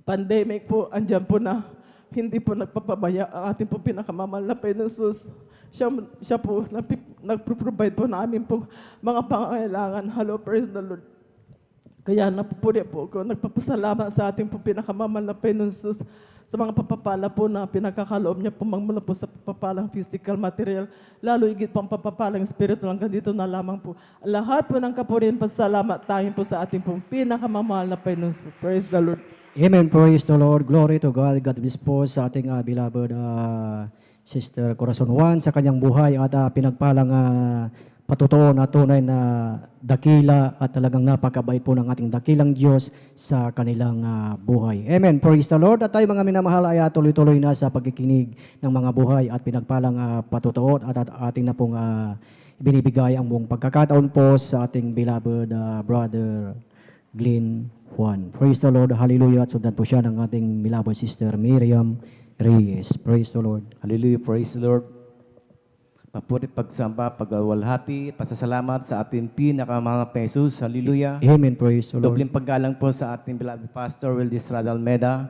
E: pandemic po, andyan po na hindi po nagpapabaya ang ating pong pinakamamahal na Panginoon. Siya po nagpro-provide po namin po mga pangangailangan. Hello, praise the Lord. Kaya napupuri po ako, nagpapasalamat sa ating po pinakamamahal na Panginoon sa mga papapala po na pinagkakaloob niya po mula po sa papapalang physical, material, lalo higit pang papapalang spiritual hanggang dito na lamang po. Lahat po ng kapurihan, pasalamat tayo po sa ating pong pinakamamahal na Panginoon. Praise the Lord.
D: Amen. Praise the Lord. Glory to God. God bless po sa ating beloved Sister Corazon Juan sa kanyang buhay at pinagpalang patutuo na tunay na dakila at talagang napakabait po ng ating dakilang Diyos sa kanilang buhay. Amen. Praise the Lord. At tayo mga minamahal ay tuloy-tuloy na sa pagkikinig ng mga buhay at pinagpalang patutuo at ating na pong binibigay ang buong pagkakataon po sa ating beloved Brother Glenn Juan. Praise the Lord. Hallelujah. At sundan po siya ng ating beloved Sister Miriam Reyes. Praise the Lord.
F: Hallelujah. Praise the Lord. Papuri, pagsamba, pagwalhati, pasasalamat sa ating pinakamamahal na Jesus. Hallelujah.
D: Amen. Praise the Lord.
F: Dobling paggalang po sa ating beloved Pastor Wildis Radalmeda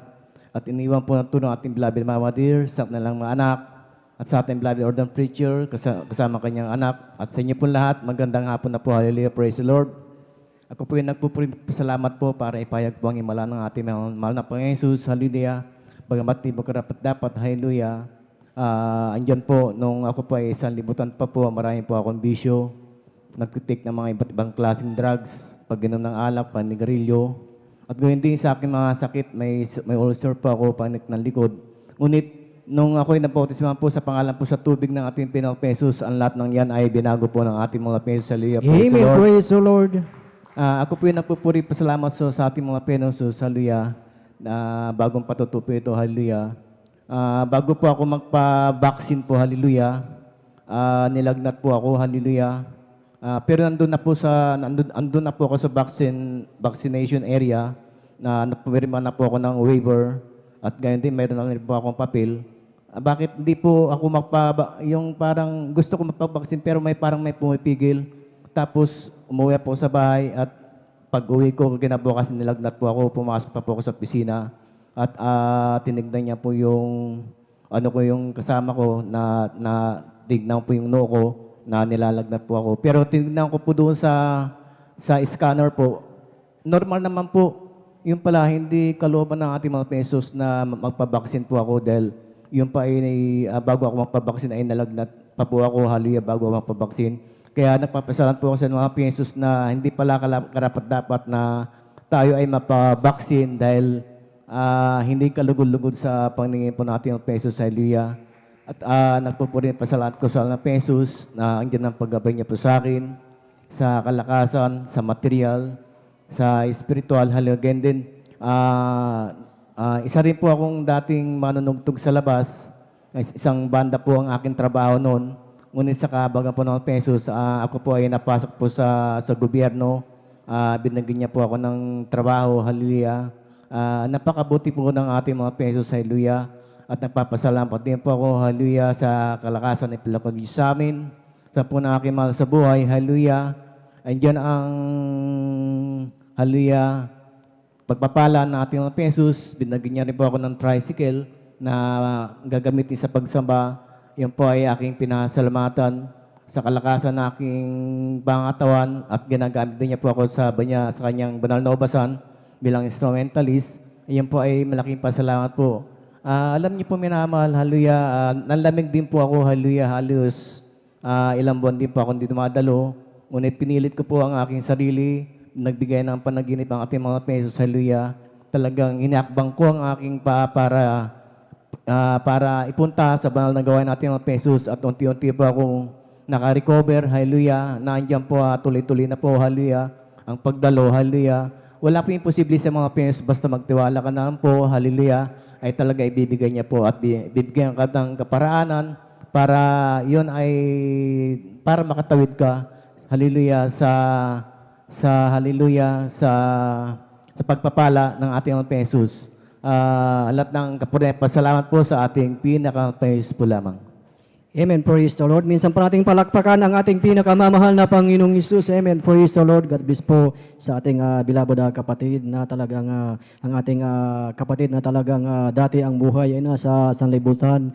F: at iniwan po ng tulong ating beloved Mama Dear, sa kanilang mga anak at sa ating beloved Ordained Preacher kasama kanyang anak at sa inyo po lahat, magandang hapon na po. Hallelujah. Praise the Lord. Ako po yung nagpupuri-salamat po para ipayag po ang himala ng ating mahal na Panginoon Jesus. Hallelujah. Bagamat di mo karapat-dapat. Hallelujah. Andyan po, nung ako po ay isang libutan pa po, marami po akong bisyo. Nagtitik ng mga iba't ibang klaseng drugs, pag-inom ng alak, panigarilyo. At gawin din sa akin mga sakit, may ulcer po ako, panik ng likod. Ngunit, nung ako ay nabautisman po sa pangalan po sa tubig ng ating Pinoong Pesos, ang lahat ng yan ay binago po ng ating mga Pesos. Hallelujah. Praise the
D: Amen.
F: Lord.
D: Praise the Lord.
F: Ako po yung nagpupuri, pasalamat sa ating mga Pinosos. Hallelujah. Bagong patutupo ito. Hallelujah. Bago po ako magpa-vaccine po, hallelujah, nilagnat po ako, hallelujah. Pero nandun na po ako sa vaccination area, napirma na po ako ng waiver, at ganyan din, mayroon na po akong papel. Bakit hindi po ako yung parang gusto ko magpa-vaccine, pero may pumipigil. Tapos umuwi po sa bahay, at pag-uwi ko, kinabukas nilagnat po ako, pumasok pa po ako sa opisina. At tinignan niya po yung yung kasama ko na tignan po yung noo ko na nilalagnat po ako. Pero tinignan ko po doon sa scanner po. Normal naman po. Yung pala, hindi kalooban ng ating mga Pesos na magpabaksin po ako dahil yung pa ay bago ako magpabaksin ay nalagnat pa po ako, hallelujah, bago ako magpabaksin. Kaya nagpapasalan po ako sa mga Pesos na hindi pala karapat-dapat na tayo ay mapabaksin dahil hindi kalugod-lugod sa paningin po natin ng pesos, hallelujah. At nagpupuri pa sa lahat ko sa ng pesos na andyan ang paggabay niya po sa akin, sa kalakasan, sa material, sa spiritual, hallelujah. Again din, isa rin po akong dating manunugtog sa labas. Isang banda po ang aking trabaho noon. Ngunit sa kabagan po ng pesos, ako po ay napasok po sa gobyerno. Binagyan niya po ako ng trabaho, hallelujah. Napakabuti po ng ating mga pesos, hallelujah. At nagpapasalamat din po ako, hallelujah, sa kalakasan na pinalakad niyo sa amin. Sa po na aking mahal sa buhay, hallelujah. Andiyan ang, hallelujah, pagpapala ng ating mga pesos. Binagyan niya rin po ako ng tricycle na gagamitin sa pagsamba. Yan po ay aking pinasalamatan sa kalakasan ng aking pangatawan at ginagamit din niya po ako sa kanyang banal na ubasan bilang instrumentalist. Yan po ay malaking pasalamat po. Alam niyo po minamahal, hallelujah, nanlamig din po ako, hallelujah, halos ilang buwan din po ako hindi dumadalo. Ngunit pinilit ko po ang aking sarili, nagbigay ng panaginip ang ating mga pesos, hallelujah. Talagang hinakbang ko ang aking para ipunta sa banal na gawain natin mga pesos at unti-unti po akong naka-recover, hallelujah. Nandiyan po, tuloy-tuloy na po, hallelujah. Ang pagdalo, hallelujah. Wala po imposible sa mga pesos, basta magtiwala ka na lang po, hallelujah, ay talaga ibibigay niya po at bibigyan ka ng kaparaanan para yun ay para makatawid ka, hallelujah, hallelujah, sa pagpapala ng ating mga pesos. Lahat ng kapure, pasalamat po sa ating pinaka-pesos po lamang.
D: Amen. Praise the Lord. Minsan pa nating palakpakan ang ating pinakamamahal na Panginoong Hesus. Amen. Praise the Lord. God bless po sa ating beloved kapatid na talagang ang ating kapatid na talagang dati ang buhay ay nasa sanlibutan,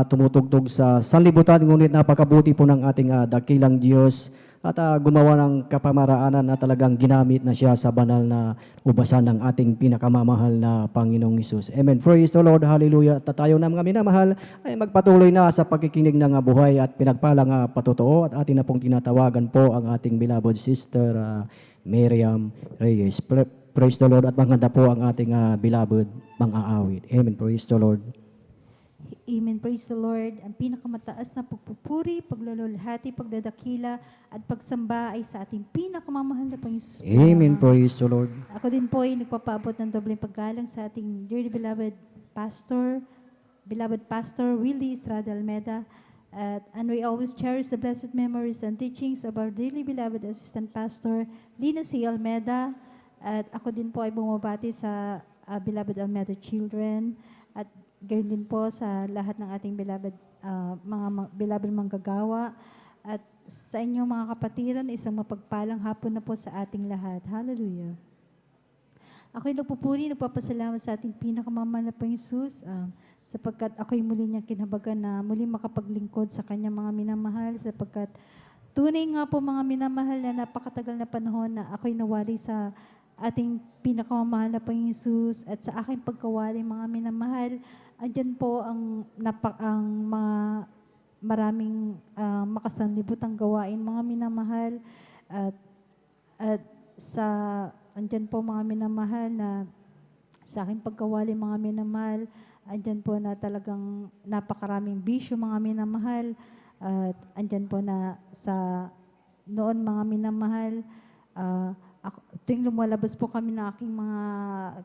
D: tumutugtog sa sanlibutan, ngunit napakabuti po ng ating dakilang Diyos at gumawa ng kapamaraanan na talagang ginamit na siya sa banal na ubasan ng ating pinakamamahal na Panginoong Hesus. Amen. Praise the Lord. Hallelujah. At tayo na mga minamahal ay magpatuloy na sa pagkikinig ng buhay at pinagpalang patotoo at atin na pong tinatawagan po ang ating beloved sister Miriam Reyes. Praise the Lord at maganda po ang ating beloved mang-aawit. Amen. Praise the Lord.
G: Amen. Praise the Lord. Ang pinakamataas na pagpupuri, paglululhati, pagdadakila, at pagsamba ay sa ating pinakamamahal na Panginoon.
D: Amen. Praise the Lord.
G: Ako din po ay nagpapaabot ng dobleng paggalang sa ating dearly beloved Pastor Willie Estrada Almeda. And we always cherish the blessed memories and teachings of our dearly beloved Assistant Pastor Lino C. Almeda. At ako din po ay bumabati sa beloved Almeda children. At gayon din po sa lahat ng ating beloved beloved manggagawa at sa inyong mga kapatiran, isang mapagpalang hapon na po sa ating lahat. Hallelujah. Ako'y nagpupuri, nagpapasalamat sa ating pinakamamahal na Panginoong Hesus, sapagkat ako'y muli niyang kinabagan na muli makapaglingkod sa kanyang mga minamahal, sapagkat tunay nga po mga minamahal na napakatagal na panahon na ako'y nawali sa ating pinakamamahal na Panginoong Hesus at sa aking pagkawali mga minamahal. Andyan po ang mga maraming makasanlibutang gawain mga minamahal at andyan po mga minamahal na sa aking pagkawali mga minamahal, andyan po na talagang napakaraming bisyo mga minamahal at andyan po na sa noon mga minamahal, tuwing lumalabas po kami ng aking mga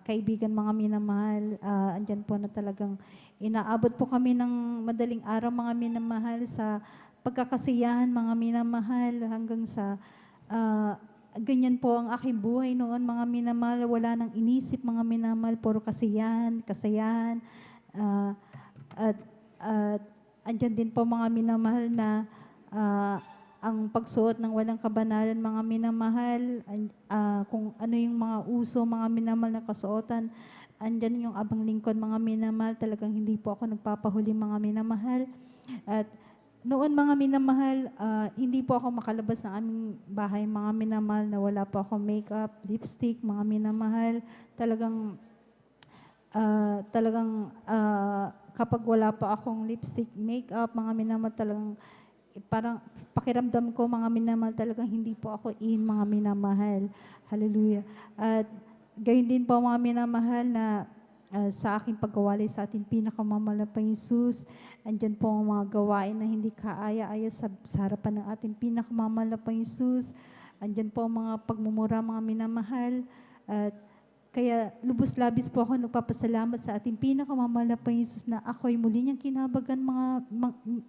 G: kaibigan, mga minamahal, andyan po na talagang inaabot po kami ng madaling araw, mga minamahal, sa pagkakasiyahan, mga minamahal, hanggang sa ganyan po ang aking buhay noon, mga minamahal. Wala nang inisip, mga minamahal, puro kasiyahan, kasayahan. At andyan din po, mga minamahal, na ang pagsuot ng walang kabanalan, mga minamahal, kung ano yung mga uso, mga minamahal na kasuotan, andyan yung abang lingkod, mga minamahal, talagang hindi po ako nagpapahuli, mga minamahal. At noon, mga minamahal, hindi po ako makalabas ng aming bahay, mga minamahal, na wala po ako makeup, lipstick, mga minamahal. Talagang kapag wala pa akong lipstick, makeup, mga minamahal, talagang parang pakiramdam ko, mga minamahal, talagang hindi po ako mga minamahal. Hallelujah. At gayon din po, mga minamahal, na sa aking pagkawali sa ating pinakamamahal na Panginoong Hesus. Andyan po ang mga gawain na hindi kaaya-aya sa harapan ng ating pinakamamahal na Panginoong Hesus. Andyan po ang mga pagmumura, mga minamahal. At kaya lubos-labis po ako nagpapasalamat sa ating pinakamamahal na Panginoong Hesus na ako'y muli niyang kinabagan,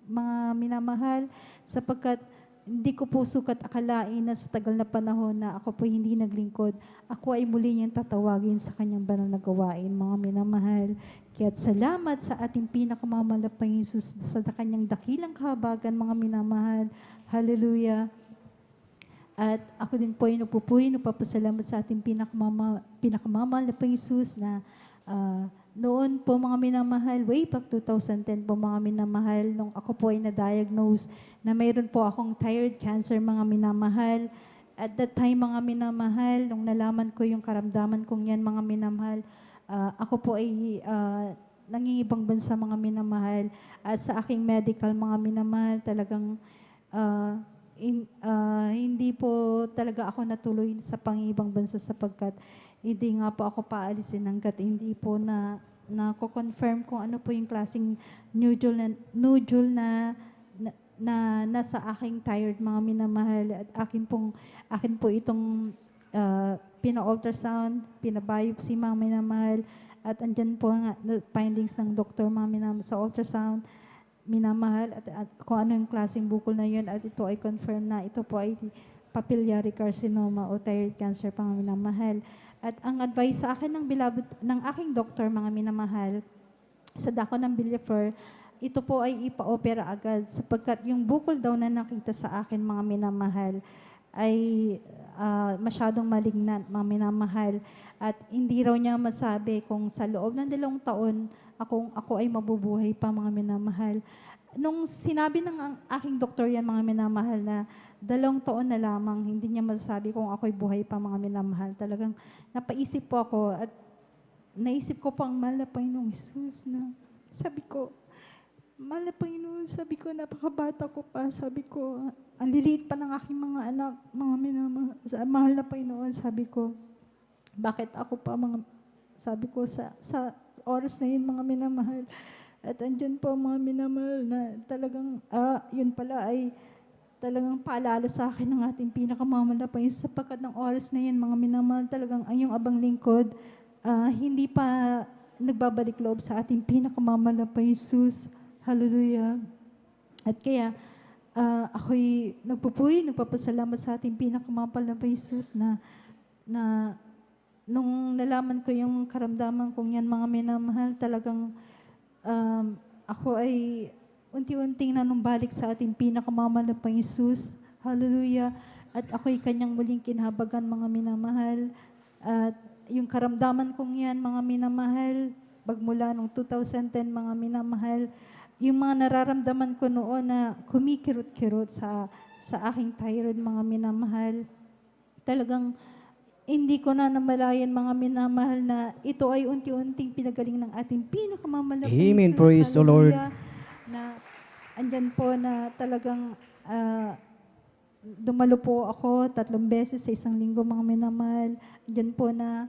G: mga minamahal, sapagkat hindi ko po sukat akalain na sa tagal na panahon na ako po hindi naglingkod, ako ay muli niyang tatawagin sa kanyang banal na gawain, mga minamahal. Kaya salamat sa ating pinakamamahal na Panginoong Hesus sa kanyang dakilang kahabagan, mga minamahal. Hallelujah. At ako din po ay nagpapasalamat sa ating pinakamamahal na Panginoong Hesus na noon po, mga minamahal, way back 2010 po, mga minamahal, nung ako po ay na-diagnose na mayroon po akong thyroid cancer, mga minamahal. At that time, mga minamahal, nung nalaman ko yung karamdaman kong yan, mga minamahal, ako po ay nangingibang bansa, mga minamahal. At sa aking medical, mga minamahal, talagang hindi po talaga ako natuloy sa pangibang bansa sapagkat hindi nga po ako paalisin hanggat hindi po na ko-confirm kung ano po yung klaseng nodule na nasa aking thyroid, mga minamahal. At akin po itong pina-ultrasound, pina-biopsy, mga minamahal. At andyan po nga findings ng doktor, mga minamahal, sa ultrasound, minamahal, at kung ano yung klaseng bukol na yun, at ito ay confirm na ito po ay papillary carcinoma o thyroid cancer, mga minamahal. At ang advice sa akin ng aking doktor, mga minamahal, sa dako ng Villafer, ito po ay ipa-opera agad sapagkat yung bukol daw na nakita sa akin, mga minamahal, ay masyadong malignant, mga minamahal. At hindi raw niya masabi kung sa loob ng 2 taon ako ay mabubuhay pa, mga minamahal. Nung sinabi ng aking doktor yan, mga minamahal, na 2 taon na lamang, hindi niya masasabi kung ako'y buhay pa, mga minamahal. Talagang napaisip po ako at naisip ko pang mahal na Panginoong Hesus na sabi ko, mahal na Panginoon, sabi ko, napakabata ko pa, sabi ko, ang liliit pa ng aking mga anak, mga minamahal, mahal na Panginoon, sabi ko, bakit ako pa, sabi ko, sa oras na yun, mga minamahal. At andyan po, mga minamahal, na talagang, yun pala ay talagang paalala sa akin ng ating pinakamamahal na Panginoon sapagkat ng oras na yan, mga minamahal, talagang ang iyong abang lingkod, hindi pa nagbabalik loob sa ating pinakamamahal na Panginoon Hesus. Hallelujah. At kaya, ako'y nagpapasalamat sa ating pinakamamahal na Panginoon Hesus na nung nalaman ko yung karamdaman kong yan, mga minamahal, talagang ako ay unti-unting nanumbalik sa ating pinakamamahal na Panginoon Hesus. Hallelujah. At ako'y kanyang muling kinhabagan, mga minamahal. At yung karamdaman kong yan, mga minamahal, bagmula noong 2010, mga minamahal, yung mga nararamdaman ko noon na kumikirot-kirot sa aking thyroid, mga minamahal, talagang hindi ko na namalayan, mga minamahal, na ito ay unti-unting pinagaling ng ating pinakamamahal na Panginoon
D: Amen.
G: Hesus.
D: Praise the Lord.
G: Na andyan po na talagang dumalo po ako 3 beses sa isang linggo, mga minamahal. Andyan po na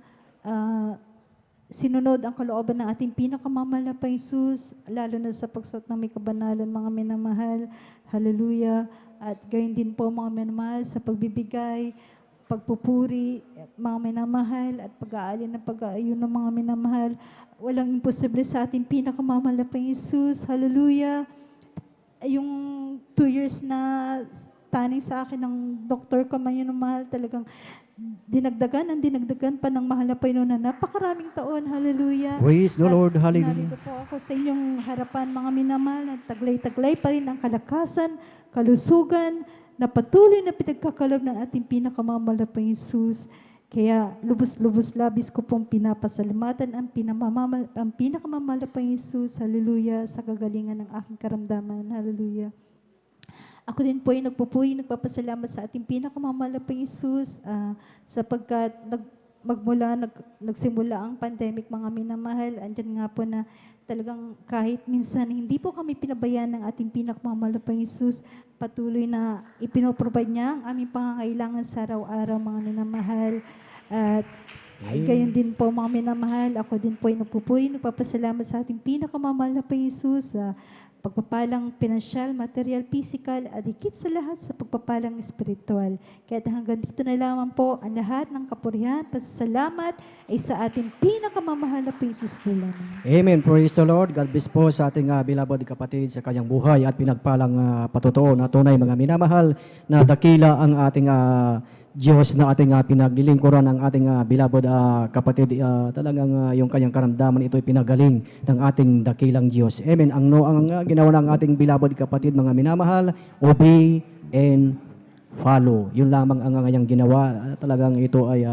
G: sinunod ang kalooban ng ating pinakamamahal na Panginoon Hesus, lalo na sa pagsuot ng may kabanalan, mga minamahal. Hallelujah. At gayon din po, mga minamahal, sa pagbibigay, pagpupuri, mga minamahal, at pag-aalin ng pag-aayun ng mga minamahal. Walang imposible sa ating pinakamamahal na Panginoon Hesus. Hallelujah. Yung 2 years na taning sa akin ng doktor ko, mga mahal, talagang dinagdagan pa ng mahal na Panginoon na napakaraming taon. Hallelujah.
D: Praise the Lord. Hallelujah.
G: Narito po ako sa inyong harapan, mga minamahal, na taglay-taglay pa rin ang kalakasan, kalusugan, na patuloy na pinagkakalob ng ating pinakamamahal na Panginoon Hesus. Kaya lubos-lubos labis ko pong pinapasalamatan ang pinakamamahal na Panginoon Hesus. Hallelujah. Sa kagalingan ng aking karamdaman. Hallelujah. Ako din po ay nagpapasalamat sa ating pinakamamahal na Panginoon Hesus sapagkat nagsimula ang pandemic, mga minamahal. Andyan nga po na talagang kahit minsan hindi po kami pinabayaan ng ating pinakamamahal na Panginoon Hesus, patuloy na ipinoprovide niya ang aming pangangailangan sa araw-araw, mga minamahal. At Ay, gayon din po mga minamahal, ako din po ay nagpupuri, nagpapasalamat sa ating pinakamamahal na Panginoon Jesus sa pagpapalang pinansyal, material, physical, at higit sa lahat sa pagpapalang espiritual. Kaya hanggang dito na lamang po ang lahat ng kapurihan, pasasalamat ay sa ating pinakamamahal na Panginoon Jesus po lamang.
D: Amen. Praise the Lord. God bless po sa ating beloved kapatid sa kanyang buhay at pinagpalang patutuo na tunay mga minamahal na dakila ang ating Diyos na ating pinaglilingkuran ng ating beloved kapatid. Talagang yung kanyang karamdaman ito ay pinagaling ng ating dakilang Diyos. Amen. Ang ginawa ng ating beloved kapatid mga minamahal, obey and follow. Yun lamang ang kanyang ginawa. Talagang ito ay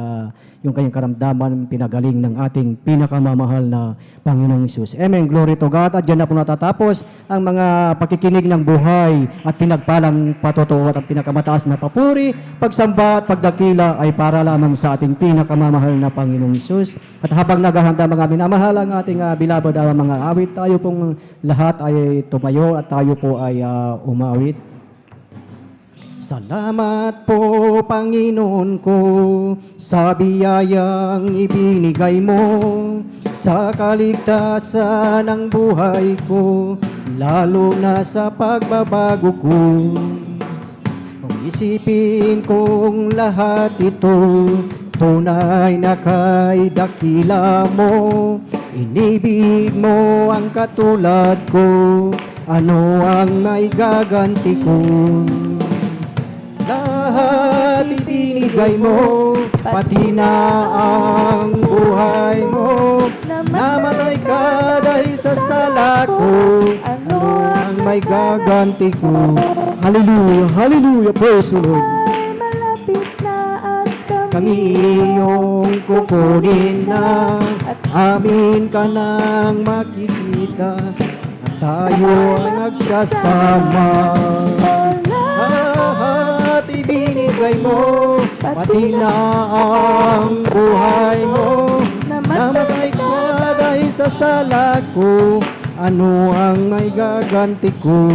D: yung kanyang karamdaman pinagaling ng ating pinakamamahal na Panginoong Hesus. Amen. Glory to God. At dyan na po natatapos ang mga pakikinig ng buhay at pinagpalang patutuo at ang pinakamataas na papuri, pagsamba at pagdakila ay para lamang sa ating pinakamamahal na Panginoong Hesus. At habang naghahanda mga minamahal ang ating beloved mga awit, tayo pong lahat ay tumayo at tayo po ay umawit. Salamat po, Panginoon ko, sa biyayang ibinigay mo, sa kaligtasan ng buhay ko, lalo na sa pagbabago ko. Kung isipin kong lahat ito, tunay na kay dakila mo, inibig mo ang katulad ko, ano ang maigaganti ko? Lahat ibinigay mo, pati na ang buhay mo. Namatay ka dahil sa sala ko, ano ang may gaganti ko? Hallelujah, hallelujah, praise the Lord.
G: Malapit na at
D: Kami iyong kukunin na, at amin ka nang makikita, at tayo ay nagsasama. Lahat ibinigay mo, pati na ang buhay mo. Namatay ka dahil sa sala ko, ano ang may gaganti ko?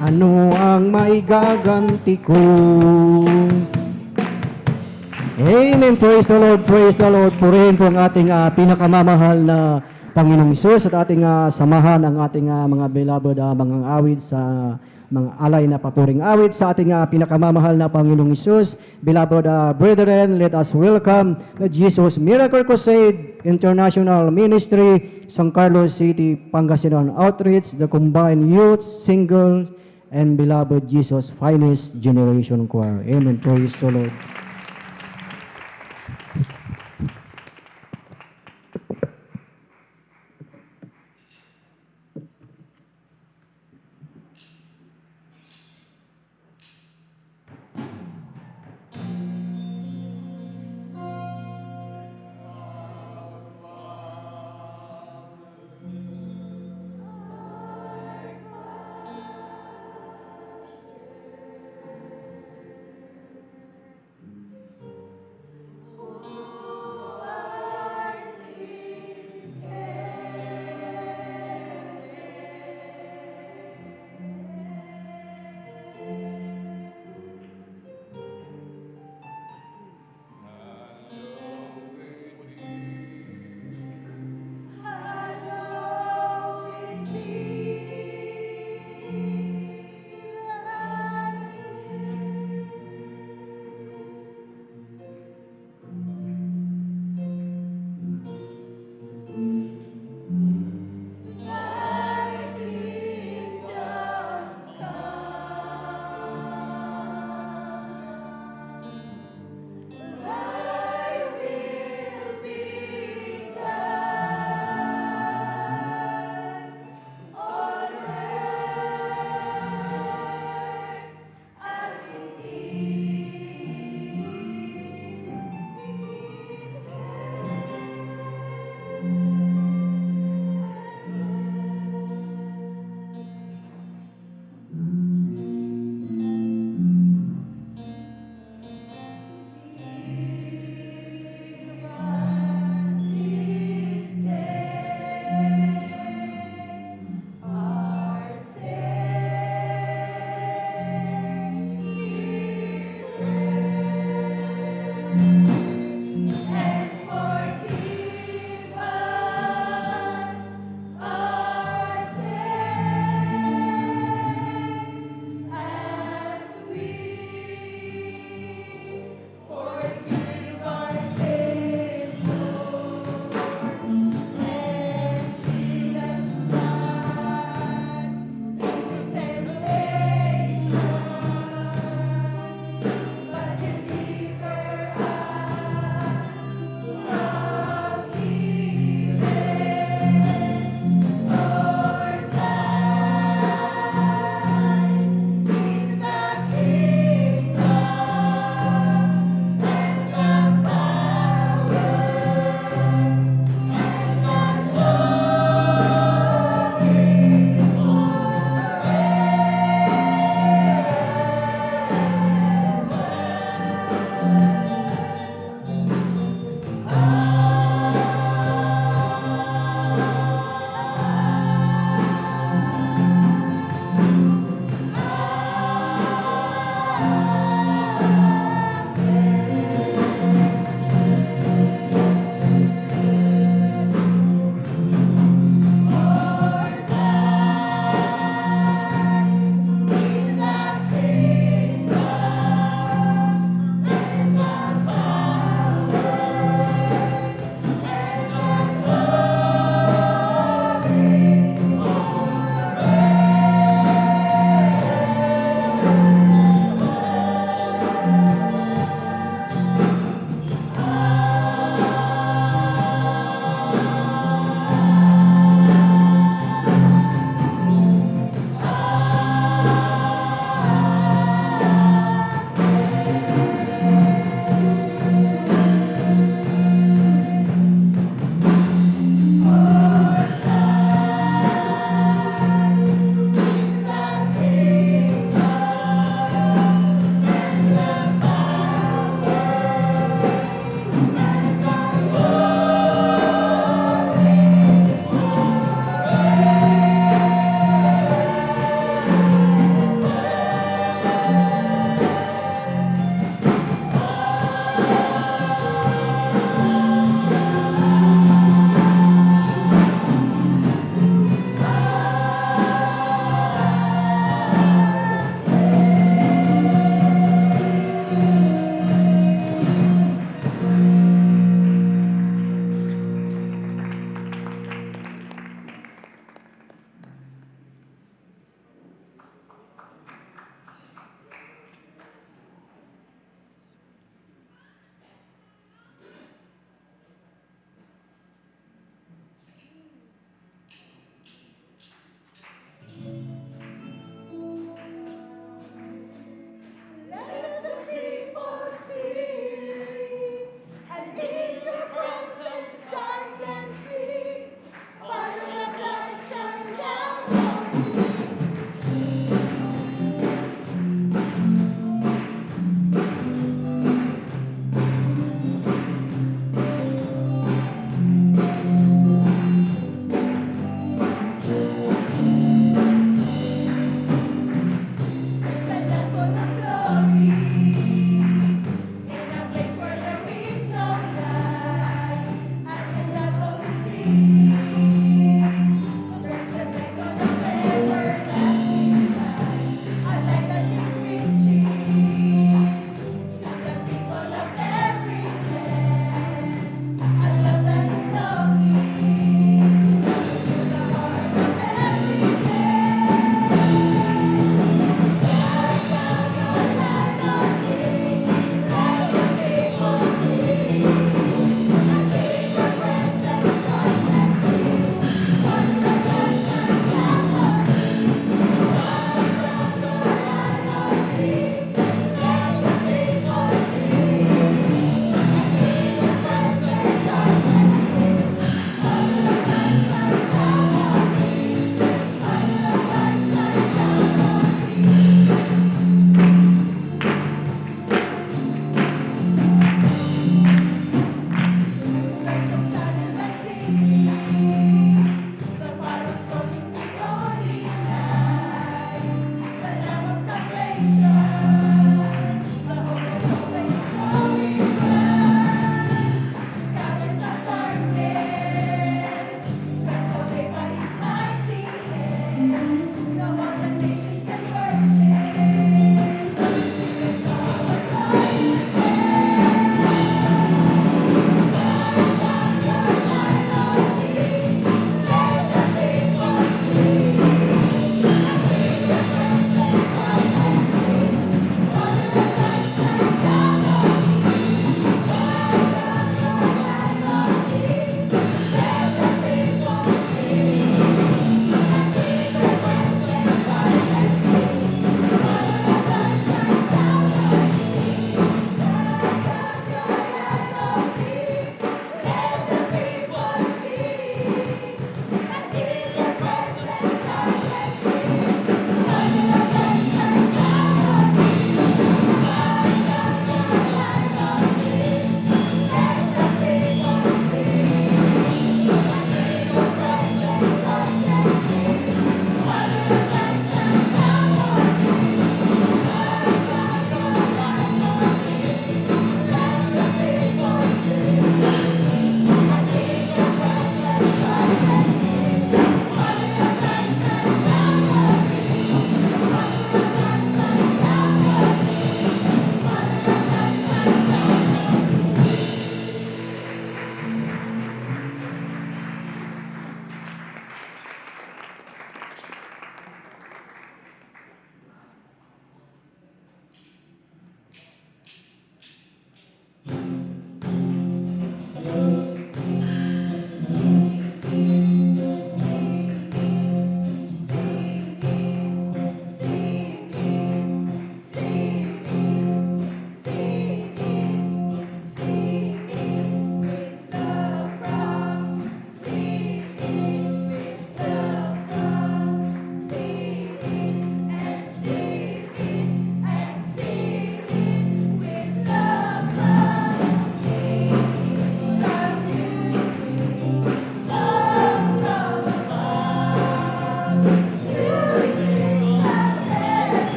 D: Ano ang may gaganti ko? Amen. Praise the Lord, praise the Lord. Purihin po ang ating pinakamamahal na Panginoong Hesus at ating samahan ang ating mga beloved mga awit sa mga alay na papuring awit sa ating pinakamamahal na Panginoong Hesus. Beloved brethren, let us welcome the Jesus Miracle Crusade International Ministry, San Carlos City, Pangasinan Outreach, the Combined Youth, Singles, and Beloved Jesus Finest Generation Choir. Amen. Praise the Lord.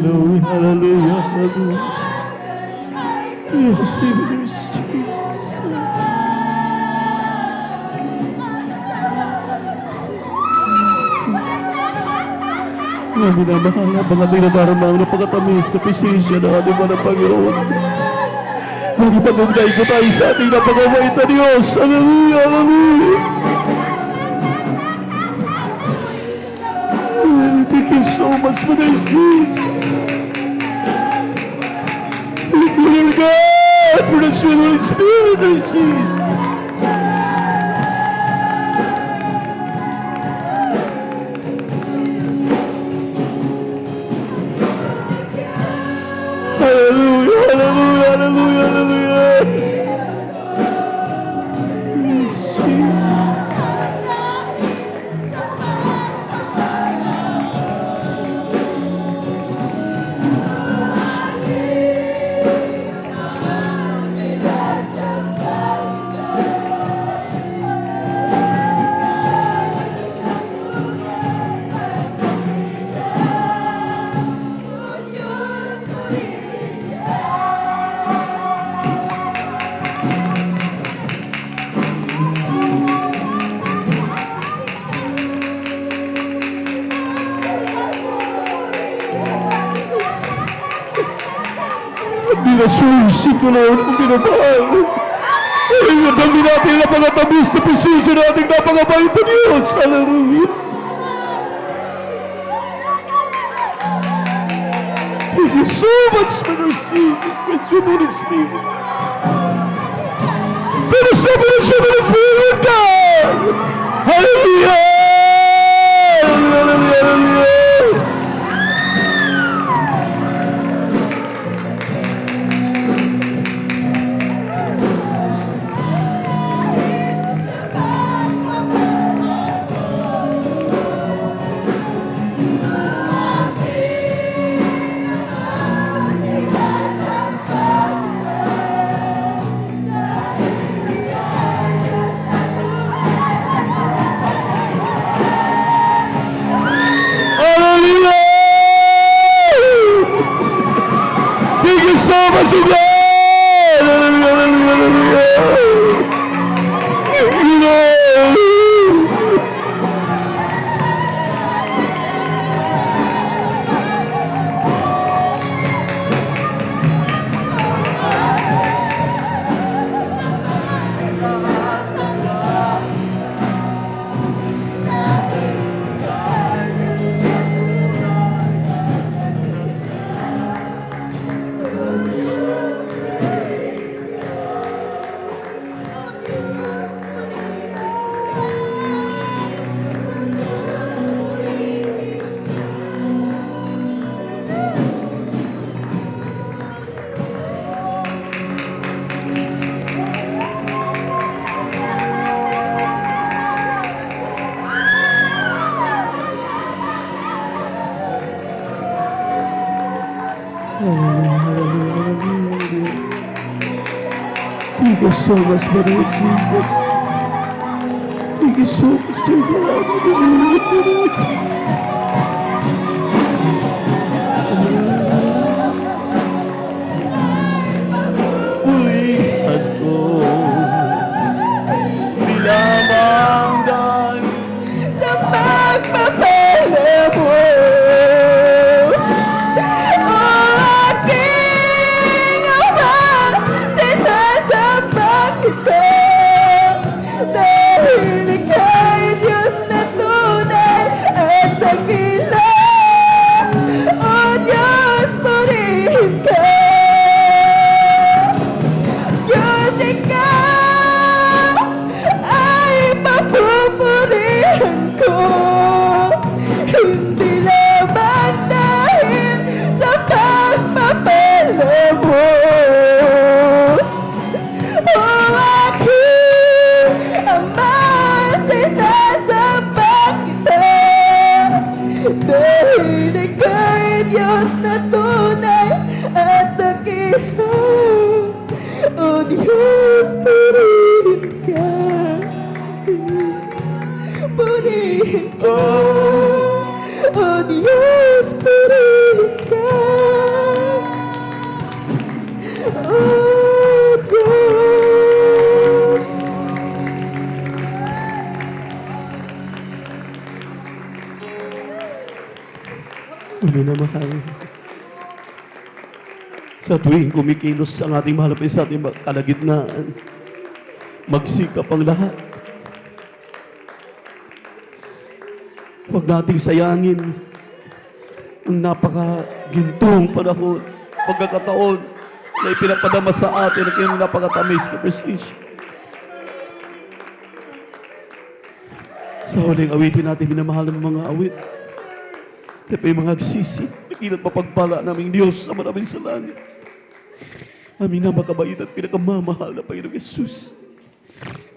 H: Hallelujah, hallelujah, hallelujah. Yes, sinners, Jesus. Mga minamahal na mga dinadarama na pagkatamis na pisisya na ating mga Panginoon. Magipag-ugnay ko tayo sa ating napagawait na Diyos. Hallelujah, hallelujah. Thank you so much, Mother Jesus. Thank you, Lord God, for the sweet Holy Spirit, Lord Jesus. Hallelujah, hallelujah, hallelujah, hallelujah. Jesus. Binasuisip ko, Lord, kung binabahal. Ay, dami natin na pagkatamis na presensya natin napakabait na Diyos. Hallelujah. Thank you so much for the Jesus, for the Holy Spirit. For the Holy Spirit, God. Hallelujah. Hallelujah, hallelujah. Thank you so much, Brother Jesus. Thank you so much, dear God. Pulihan ko nilamang dahil
E: Sa pagpapala mo, o aking ama, sinasamba kita. Dahil ika'y Diyos na tunay at dakila, o Diyos, purihin ka. Diyos, ikaw ay papupurihan ko. Hindi lamang dahil sa pagpapala mo, o aking ama, sinasamba kita. Dahil ika'y Diyos na tunay at dakila, o Diyos, purihin ka. Purihin ka. O Diyos, purihin ka.
H: Minamahal. Sa tuwing kumikilos ang ating mahal na sa ating kalagitnaan, magsikap ang lahat. Huwag nating sayangin ang napakagintong panahon, pagkakataon na ipinapadama sa atin ang kanyang napakatamis na presisyon. Sa huling awitin natin, minamahal ng mga awit. Tayo ay mga agsisi, nakilat mapagpala naming Diyos sa maraming sa langit. Aming napakabait at pinakamamahal na Panginoong Yesus.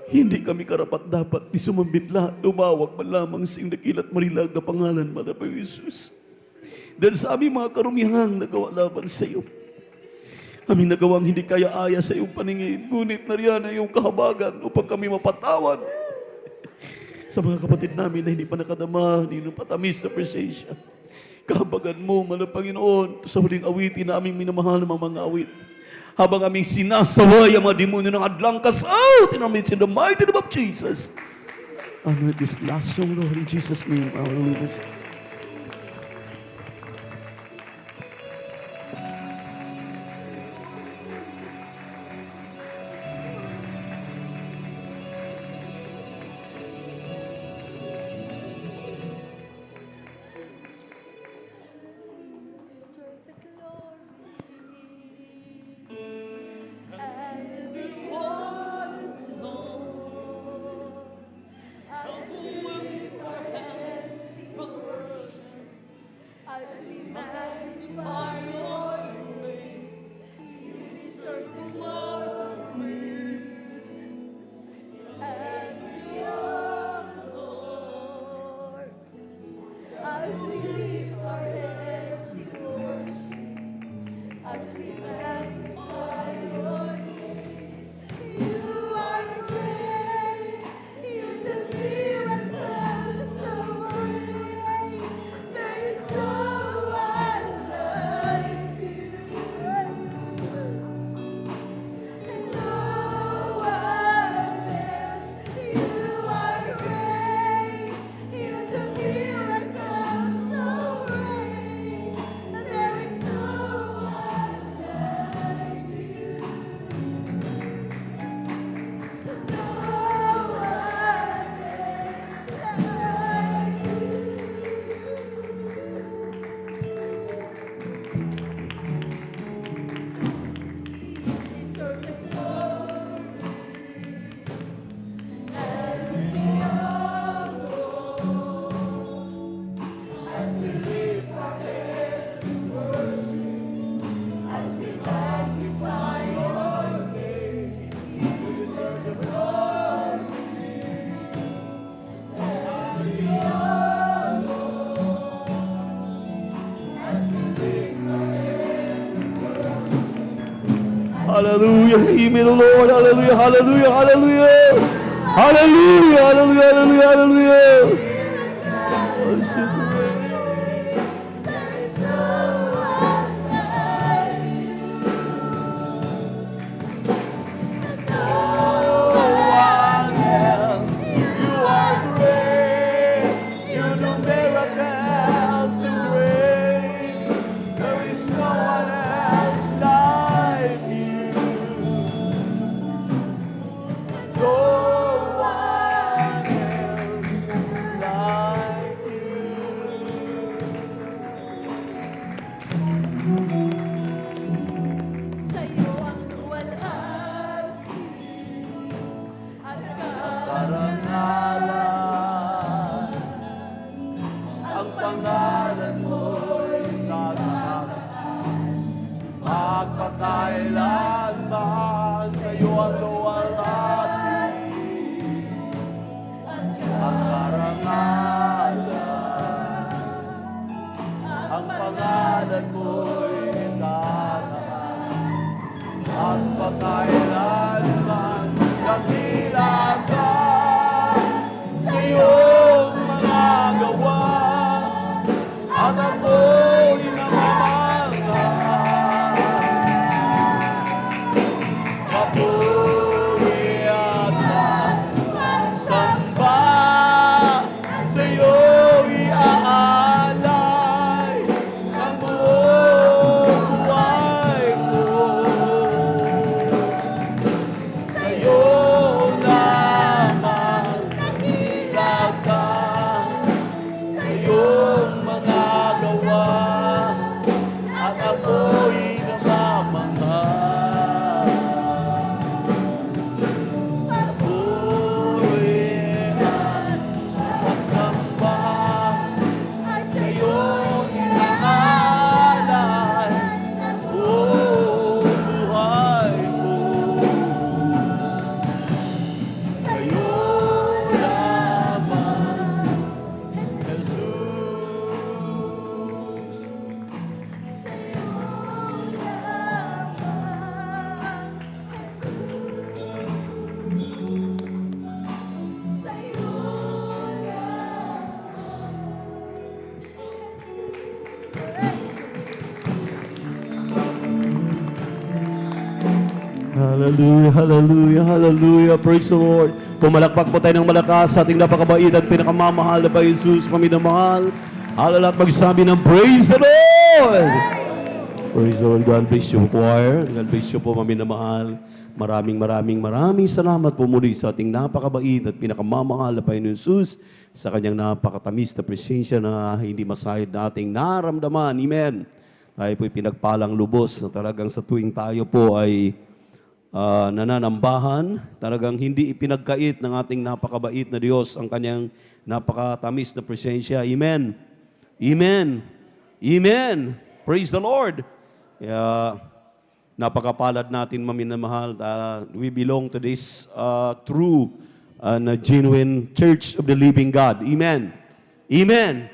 H: Hindi kami karapat-dapat di sumambitla, umawag man lamang sa iyong nakilat marilag na pangalan man na Panginoong Yesus. Dahil sa aming mga karumihang nagawa laban sa iyo, aming nagawang hindi kaya-aya sa iyong paningin, ngunit nariyan ang iyong kahabagan upang kami mapatawad sa mga kapatid namin na hindi pa nakadama, hindi na patamis na presensya. Kahabagan mo, mahal na Panginoon, sa huling awitin na aming minamahal ng mga awit. Habang aming sinasaway ang mga demonyo ng adlang cast out in the mighty name of Jesus. Honor this last song, Lord, in Jesus' name. Hallelujah. Hallelujah. Amen, O Lord. Hallelujah. Hallelujah. Hallelujah. Hallelujah. Hallelujah. Hallelujah. Hallelujah. Oh, so great.
I: Magpakailanman sa iyo ang luwalhati, ang karangalan, ang pangalan mo'y tataas. Magpakailanman dakila ka sa iyong mga gawa, at ako'y namamangha
H: Hallelujah, hallelujah, hallelujah. Praise the Lord. Pumalakpak po tayo ng malakas sa ating napakabait at pinakamamahal na pa Jesus, paminamahal. Alalat magsabi ng praise the Lord. Praise the Lord. God bless you, choir. God bless you po, paminamahal. Maraming salamat po muli sa ating napakabait at pinakamamahal na Panginoon Jesus sa kanyang napakatamis na presensya na hindi masahid na ating naramdaman. Amen. Tayo po'y pinagpalang lubos na talagang sa tuwing tayo po ay nananambahan, talagang hindi ipinagkait ng ating napakabait na Diyos ang kanyang napakatamis na presensya. Amen. Amen. Amen. Praise the Lord. Kaya napakapalad natin, maminamahal. We belong to this true and genuine Church of the Living God. Amen. Amen.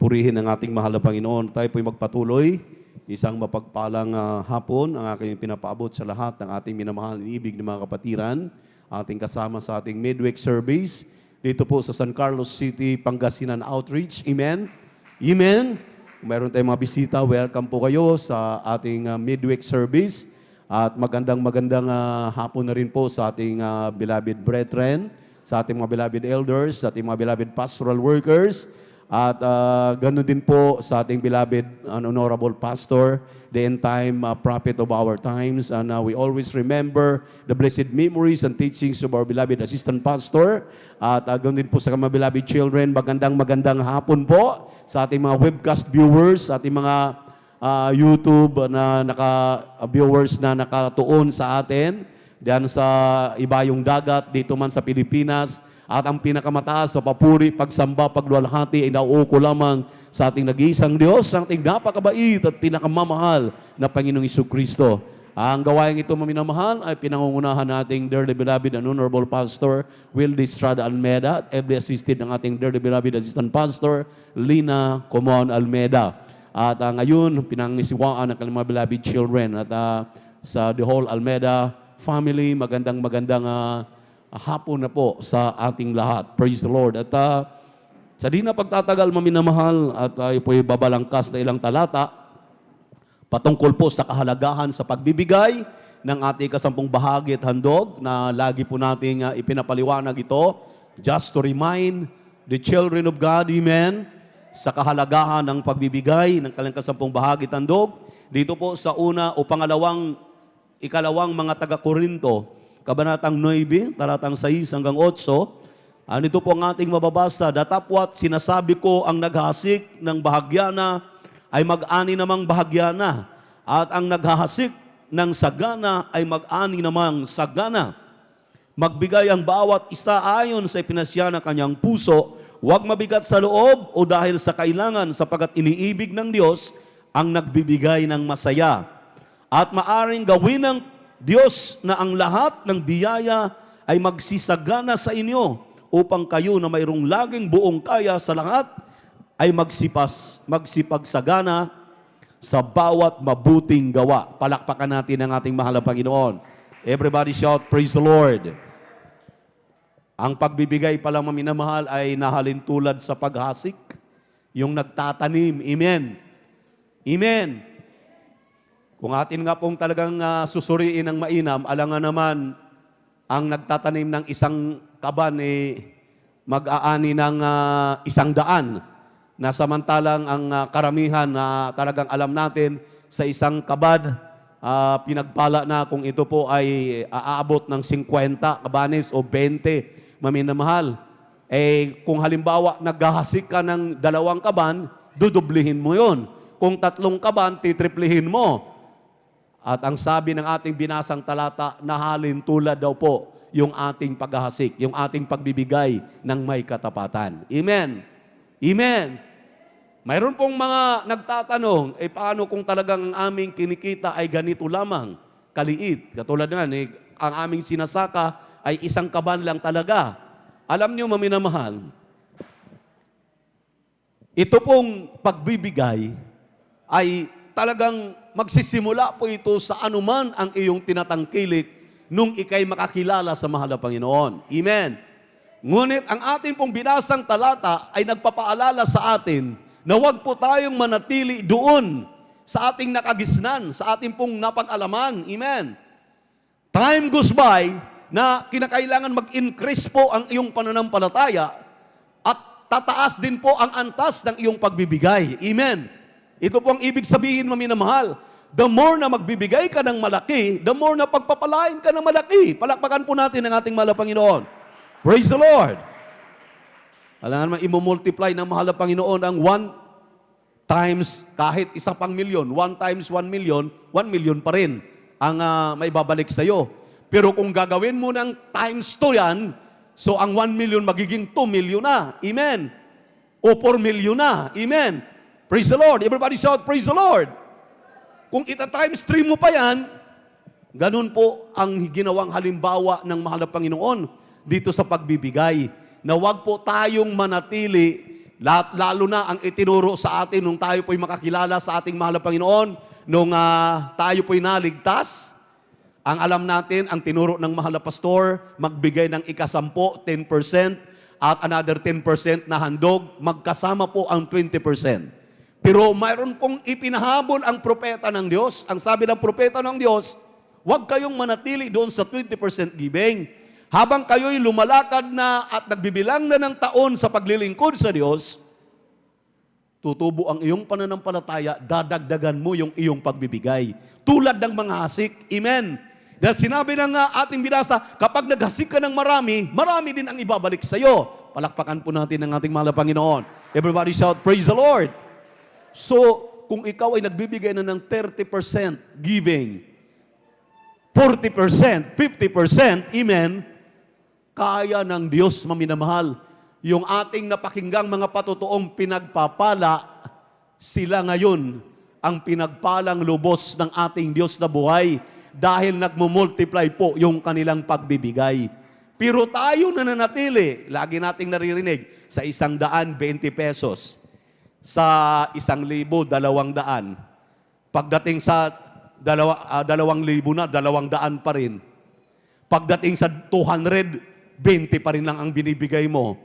H: Purihin ang ating mahal na Panginoon. Tayo po'y magpatuloy. Isang mapagpalang hapon ang aking pinapaabot sa lahat ng ating minamahal na ibig ng mga kapatiran. Ating kasama sa ating midweek service dito po sa San Carlos City, Pangasinan Outreach. Amen. Amen. Meron tayong mga bisita, welcome po kayo sa ating midweek service. At magandang hapon na rin po sa ating beloved brethren, sa ating mga beloved elders, sa ating mga beloved pastoral workers, at ganoon din po sa ating beloved honorable pastor, the end-time prophet of our times. And we always remember the blessed memories and teachings of our beloved assistant pastor. At ganoon din po sa mga beloved children, magandang hapon po sa ating mga webcast viewers, sa ating mga YouTube na viewers na nakatuon sa atin diyan sa ibayong dagat, dito man sa Pilipinas. At ang pinakamataas sa papuri, pagsamba, pagluwalhati ay nauuko lamang sa ating nag-iisang Diyos, ang ating napakabait at pinakamamahal na Panginoong Jesucristo. Ang gawain ito, maminamahal, ay pinangungunahan nating dearly beloved and honorable pastor Wildy Estrada Almeda, at ably assisted ng ating dearly beloved assistant pastor Lina Comon Almeda. At ngayon, pinangisiwaan ng kanilang mga beloved children at sa the whole Almeda family, magandang hapon na po sa ating lahat. Praise the Lord. At sa di na pagtatagal, maminamahal, at tayo po'y babalangkas na ilang talata patungkol po sa kahalagahan sa pagbibigay ng ating kasampung bahagi at handog na lagi po nating ipinapaliwanag ito, just to remind the children of God, amen, sa kahalagahan ng pagbibigay ng kanilang kasampung bahagi at handog. Dito po sa una o ikalawang mga taga-Korinto, Kabanatang 9, talatang 6 hanggang 8, ito po ang ating mababasa. Datapwat sinasabi ko, ang naghahasik ng bahagyana ay mag-ani namang bahagyana, at ang naghahasik ng sagana ay mag-ani namang sagana. Magbigay ang bawat isa ayon sa ipinasya ng kanyang puso, huwag mabigat sa loob o dahil sa kailangan, sapagat iniibig ng Diyos ang nagbibigay ng masaya. At maaring gawin ng Diyos na ang lahat ng biyaya ay magsisagana sa inyo upang kayo na mayroong laging buong kaya sa lahat ay magsipagsagana sa bawat mabuting gawa. Palakpakan natin ang ating mahal na Panginoon. Everybody shout, praise the Lord. Ang pagbibigay pala, maminamahal, ay nahalin tulad sa paghasik, yung nagtatanim. Amen. Amen. Kung atin nga pong talagang susuriin ng mainam, alangan naman ang nagtatanim ng isang kaban mag-aani ng 100. Na samantalang ang karamihan na talagang alam natin sa isang kaban, pinagpala na kung ito po ay aabot ng 50 kabanes o 20, maminamahal. Kung halimbawa naghahasik ka ng 2 kaban, dudublihin mo yon. Kung 3 kaban, titriplihin mo. At ang sabi ng ating binasang talata, nahalin tulad daw po yung ating paghahasik, yung ating pagbibigay ng may katapatan. Amen. Amen. Mayroon pong mga nagtatanong, paano kung talagang ang aming kinikita ay ganito lamang, kaliit? Katulad nga, ang aming sinasaka ay 1 kaban lang talaga. Alam niyo, maminamahal, ito pong pagbibigay ay talagang magsisimula po ito sa anuman ang iyong tinatangkilik nung ikay makakilala sa mahal na Panginoon. Amen. Ngunit ang ating pong binasang talata ay nagpapaalala sa atin na huwag po tayong manatili doon sa ating nakagisnan, sa ating pong napag-alaman. Amen. time goes by na kinakailangan mag-increase po ang iyong pananampalataya at tataas din po ang antas ng iyong pagbibigay. Amen. Ito po ang ibig sabihin, maminamahal. The more na magbibigay ka ng malaki, the more na pagpapalain ka ng malaki. Palakpakan po natin ang ating mahal na Panginoon. Praise the Lord. Alam naman, i-multiply ng mahal na Panginoon ang 1 times kahit 1 milyon. 1 times 1 million, 1 million pa rin ang may babalik sa iyo. Pero kung gagawin mo ng times 2 yan, so ang 1 million magiging 2 million na. Amen. O 4 million na. Amen. Praise the Lord. Everybody shout, praise the Lord. Kung ita-times 3 mo pa yan, ganun po ang ginawang halimbawa ng mahal na Panginoon dito sa pagbibigay. Na wag po tayong manatili, lalo na ang itinuro sa atin nung tayo po'y makakilala sa ating mahal na Panginoon, nung tayo po'y naligtas. Ang alam natin, ang tinuro ng mahal na pastor, magbigay ng ika-10, 10%, at another 10% na handog, magkasama po ang 20%. Pero mayroon pong ipinahabol ang propeta ng Diyos. Ang sabi ng propeta ng Diyos, huwag kayong manatili doon sa 20% giving. Habang kayo'y lumalakad na at nagbibilang na ng taon sa paglilingkod sa Diyos, tutubo ang iyong pananampalataya, dadagdagan mo yung iyong pagbibigay. Tulad ng mga hasik. Amen. Dahil sinabi ng ating binasa, kapag naghasik ka ng marami, marami din ang ibabalik sa iyo. Palakpakan po natin ang ating mahal na Panginoon. Everybody shout, praise the Lord. So, kung ikaw ay nagbibigay na ng 30% giving, 40%, 50%, amen, kaya ng Diyos, maminamahal, yung ating napakinggang mga patotoong pinagpapala, sila ngayon ang pinagpalang lubos ng ating Diyos na buhay dahil nagmumultiply po yung kanilang pagbibigay. Pero tayo nananatili, lagi nating naririnig, sa 120 pesos. Sa 1,000, 200. Pagdating sa 2,000 na, 200 pa rin. Pagdating sa 200, 20 pa rin lang ang binibigay mo.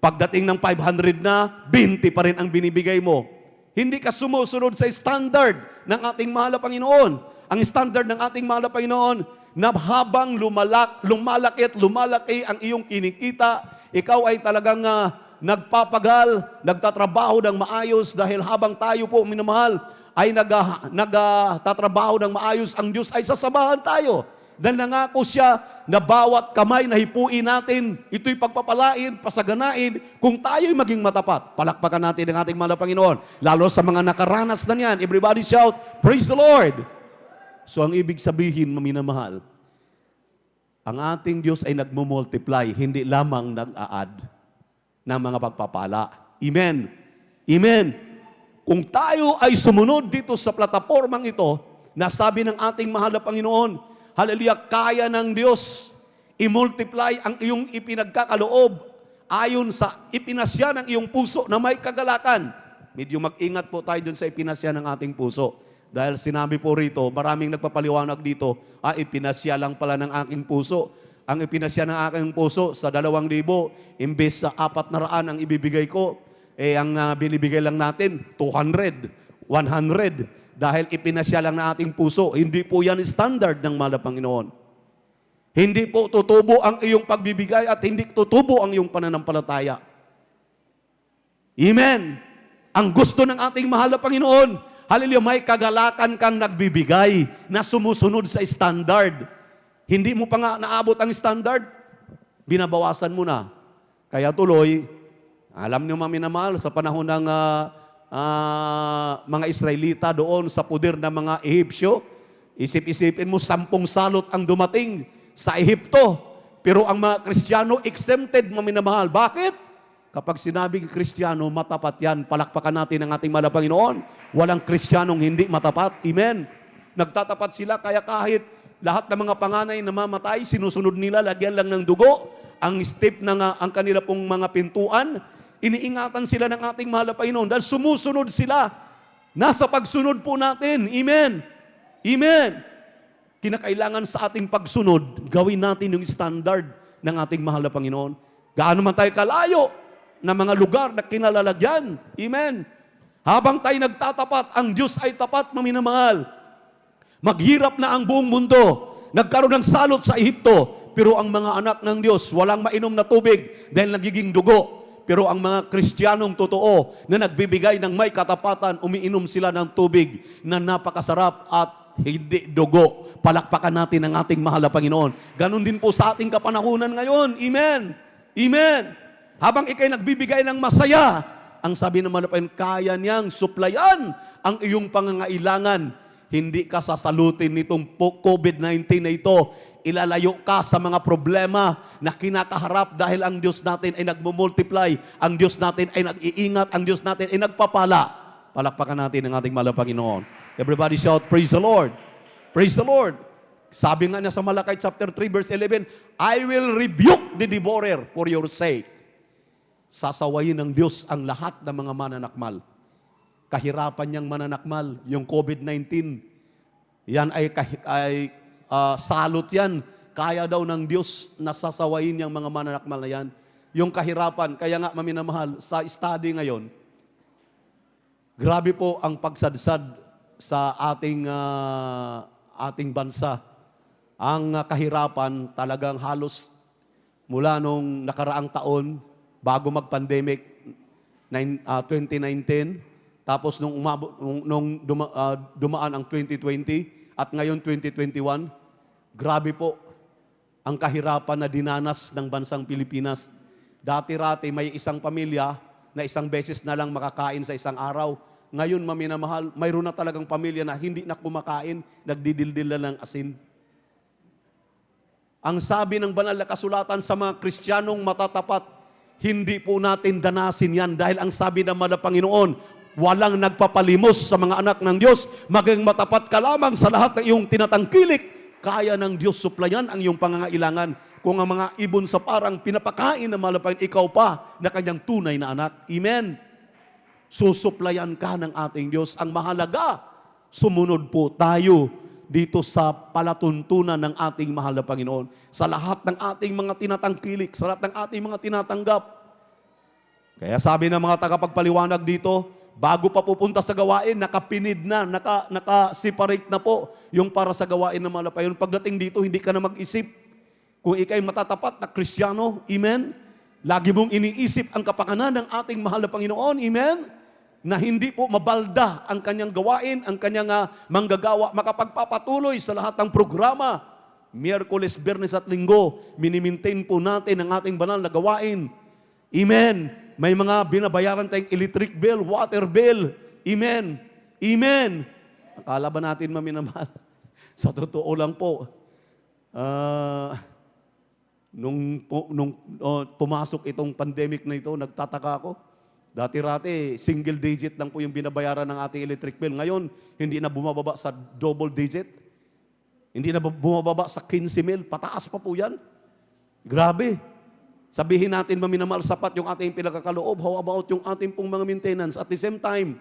H: Pagdating ng 500 na, 20 pa rin ang binibigay mo. Hindi ka sumusunod sa standard ng ating mahal na Panginoon. Ang standard ng ating mahal na Panginoon, na habang lumalaki at lumalaki ang iyong kinikita, ikaw ay talagang nagpapagal, nagtatrabaho ng maayos dahil habang tayo po, minamahal, ay nagtatrabaho ng maayos, ang Diyos ay sasamahan tayo. Dahil nangako siya na bawat kamay na hipuin natin, ito'y pagpapalain, pasaganain, kung tayo'y maging matapat. Palakpakan natin ang ating mahal na Panginoon. Lalo sa mga nakaranas na niyan, everybody shout, praise the Lord! So ang ibig sabihin, maminamahal, ang ating Diyos ay nagmumultiply, hindi lamang nag-a-add ng mga pagpapala. Amen. Amen. Kung tayo ay sumunod dito sa platapormang ito, na sabi ng ating mahal na Panginoon, hallelujah, kaya ng Diyos i-multiply ang iyong ipinagkakaloob ayon sa ipinasya ng iyong puso na may kagalakan. Medyo mag-ingat po tayo dun sa ipinasya ng ating puso. Dahil sinabi po rito, maraming nagpapaliwanag dito, ipinasya lang pala ng aking puso. Ang ipinasya ng aking puso sa 2,000, imbes sa 400 ang ibibigay ko, ang binibigay lang natin, 200, 100. Dahil ipinasya lang ng ating puso. Hindi po yan standard ng mahal na Panginoon. Hindi po tutubo ang iyong pagbibigay at hindi tutubo ang iyong pananampalataya. Amen. Ang gusto ng ating mahal na Panginoon, hallelujah, may kagalakan kang nagbibigay na sumusunod sa standard. Hindi mo pa nga naabot ang standard, binabawasan mo na. Kaya tuloy, alam niyo maminamahal, sa panahon ng mga Israelita doon sa puder ng mga Ehipsyo, isip-isipin mo, 10 salot ang dumating sa Ehipto. Pero ang mga Kristiyano exempted, maminamahal. Bakit? Kapag sinabing Kristiyano, matapat yan. Palakpakan natin ang ating mahal na Panginoon. Walang Kristiyanong hindi matapat. Amen. Nagtatapat sila, kaya kahit lahat ng mga panganay na mamatay, sinusunod nila, lagyan lang ng dugo. Ang step ng ang kanila pong mga pintuan, iniingatan sila ng ating mahal na Panginoon dahil sumusunod sila. Nasa pagsunod po natin. Amen. Amen. Kinakailangan sa ating pagsunod, gawin natin yung standard ng ating mahal na Panginoon. Gaano man tayo kalayo na mga lugar na kinalalagyan. Amen. Habang tayo nagtatapat, ang Diyos ay tapat, maminamahal. Maghirap na ang buong mundo. Nagkaroon ng salot sa Ehipto, pero ang mga anak ng Diyos, walang mainom na tubig dahil nagiging dugo. Pero ang mga Kristiyanong totoo na nagbibigay ng may katapatan, umiinom sila ng tubig na napakasarap at hindi dugo. Palakpakan natin ang ating mahal na Panginoon. Ganon din po sa ating kapanahunan ngayon. Amen. Amen. Habang ikay nagbibigay ng masaya, ang sabi naman na Panginoon, kaya niyang suplayan ang iyong pangangailangan. Hindi ka sasalutin nitong COVID-19 na ito. Ilalayo ka sa mga problema na kinakaharap dahil ang Diyos natin ay nagmumultiply, ang Diyos natin ay nag-iingat, ang Diyos natin ay nagpapala. Palakpakan natin ang ating mahal na Panginoon. Everybody shout, praise the Lord. Praise the Lord. Sabi nga niya sa Malakay chapter 3 verse 11, I will rebuke the devourer for your sake. Sasawayin ng Diyos ang lahat ng mga mananakmal. Kahirapan niyang mananakmal, yung COVID-19, yan ay salot yan. Kaya daw ng Diyos na sasawayin yung mga mananakmal na yan. Yung kahirapan, kaya nga maminamahal, sa study ngayon, grabe po ang pagsadsad sa ating bansa. Ang kahirapan talagang halos mula nung nakaraang taon, bago mag-pandemic, 2019, tapos nung dumaan ang 2020, at ngayon 2021, grabe po ang kahirapan na dinanas ng bansang Pilipinas. Dati-rati may isang pamilya na isang beses na lang makakain sa isang araw. Ngayon, maminamahal, mayroon na talagang pamilya na hindi na kumakain, nagdidildil na ng asin. Ang sabi ng banal na kasulatan sa mga Kristiyanong matatapat, hindi po natin danasin yan dahil ang sabi naman ng Panginoon, walang nagpapalimos sa mga anak ng Diyos, maging matapat ka lamang sa lahat ng iyong tinatangkilik, kaya ng Diyos suplayan ang iyong pangangailangan. Kung ang mga ibon sa parang pinapakain ng malapang, ikaw pa na kanyang tunay na anak. Amen. Susuplayan ka ng ating Diyos. Ang mahalaga, sumunod po tayo dito sa palatuntunan ng ating mahal na Panginoon. Sa lahat ng ating mga tinatangkilik, sa lahat ng ating mga tinatanggap. Kaya sabi ng mga tagapagpaliwanag dito, bago pa pupunta sa gawain, nakapinid na, naka-separate na po yung para sa gawain ng mahal na Panginoon. Pagdating dito, hindi ka na mag-isip. Kung ikay matatapat na Kristiyano, amen, lagi mong iniisip ang kapakanan ng ating mahal na Panginoon, amen, na hindi po mabalda ang kanyang gawain, ang kanyang manggagawa, makapagpapatuloy sa lahat ng programa. Miyerkules, Biyernes at Linggo, minimaintain po natin ang ating banal na gawain. Amen. May mga binabayaran tayong electric bill, water bill. Amen. Amen. Akala ba natin maminamahal? Sa totoo lang po, nung pumasok itong pandemic na ito, nagtataka ako. Dati-rati, single digit lang po yung binabayaran ng ating electric bill. Ngayon, hindi na bumababa sa double digit. Hindi na bumababa sa 15,000. Pataas pa po yan. Grabe. Sabihin natin, maminamahal, sapat yung ating pinagkakaloob. How about yung ating pong mga maintenance? At the same time,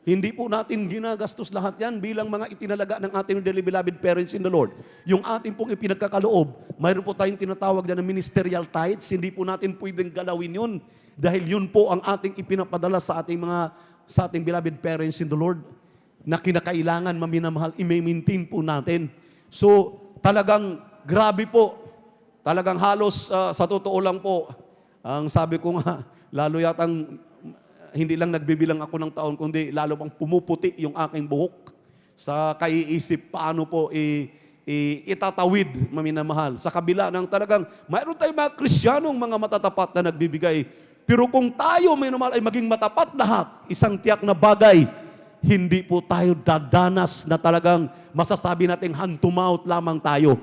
H: hindi po natin ginagastos lahat yan bilang mga itinalaga ng ating dearly beloved parents in the Lord. Yung ating pong ipinagkakaloob, mayroon po tayong tinatawag na ministerial tithes. Hindi po natin pwedeng galawin yun. Dahil yun po ang ating ipinapadala sa ating beloved parents in the Lord na kinakailangan maminamahal, i-maintain po natin. So, talagang grabe po. Talagang halos sa totoo lang po, ang sabi ko nga, lalo yatang hindi lang nagbibilang ako ng taon, kundi lalo pang pumuputi yung aking buhok sa kaiisip paano po itatawid, maminamahal. Sa kabila ng talagang, mayroon tayong mga Kristiyanong mga matatapat na nagbibigay. Pero kung tayo, maminamahal, ay maging matapat lahat, isang tiyak na bagay, hindi po tayo dadanas na talagang masasabi nating hand to mouth lamang tayo.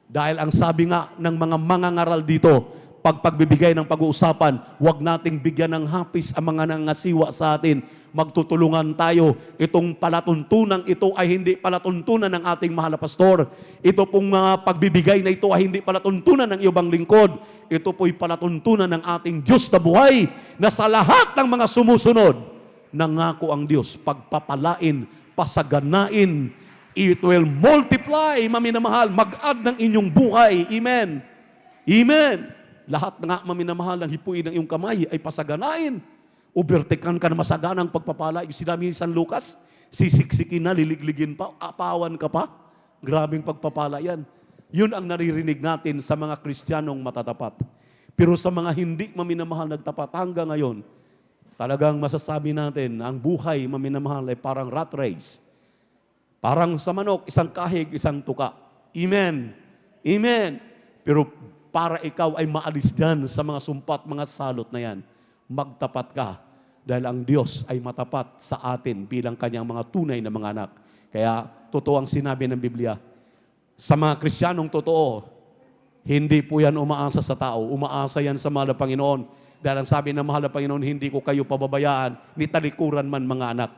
H: Dahil ang sabi nga ng mga mangangaral dito, pagbibigay ng pag-uusapan, huwag nating bigyan ng hapis ang mga nangasiwa sa atin. Magtutulungan tayo. Itong palatuntunan ito ay hindi palatuntunan ng ating mahal na pastor. Ito pong mga pagbibigay na ito ay hindi palatuntunan ng iyong lingkod. Ito po'y palatuntunan ng ating Diyos na buhay na sa lahat ng mga sumusunod, nangako ang Diyos, pagpapalain, pasaganain, it will multiply, maminamahal, mag-add ng inyong buhay. Amen. Amen. Lahat nga, maminamahal, ng hipuin ng iyong kamay ay pasaganain. Ubertekan ka na masaganang pagpapala. Yung sinabi ni San Lucas, sisiksikin na, liligligin pa, apawan ka pa. Grabing pagpapala yan. Yun ang naririnig natin sa mga Kristiyanong matatapat. Pero sa mga hindi maminamahal nagtapat hanggang ngayon, talagang masasabi natin, ang buhay maminamahal ay parang rat race. Parang sa manok, isang kahig, isang tuka. Amen. Amen. Pero para ikaw ay maalis dyan sa mga sumpat, mga salot na yan, magtapat ka. Dahil ang Diyos ay matapat sa atin bilang kanyang mga tunay na mga anak. Kaya totoo ang sinabi ng Biblia. Sa mga Kristiyanong totoo, hindi po yan umaasa sa tao. Umaasa yan sa mahal na Panginoon. Dahil ang sabi ng mahal na Panginoon, hindi ko kayo pababayaan, ni talikuran man mga anak.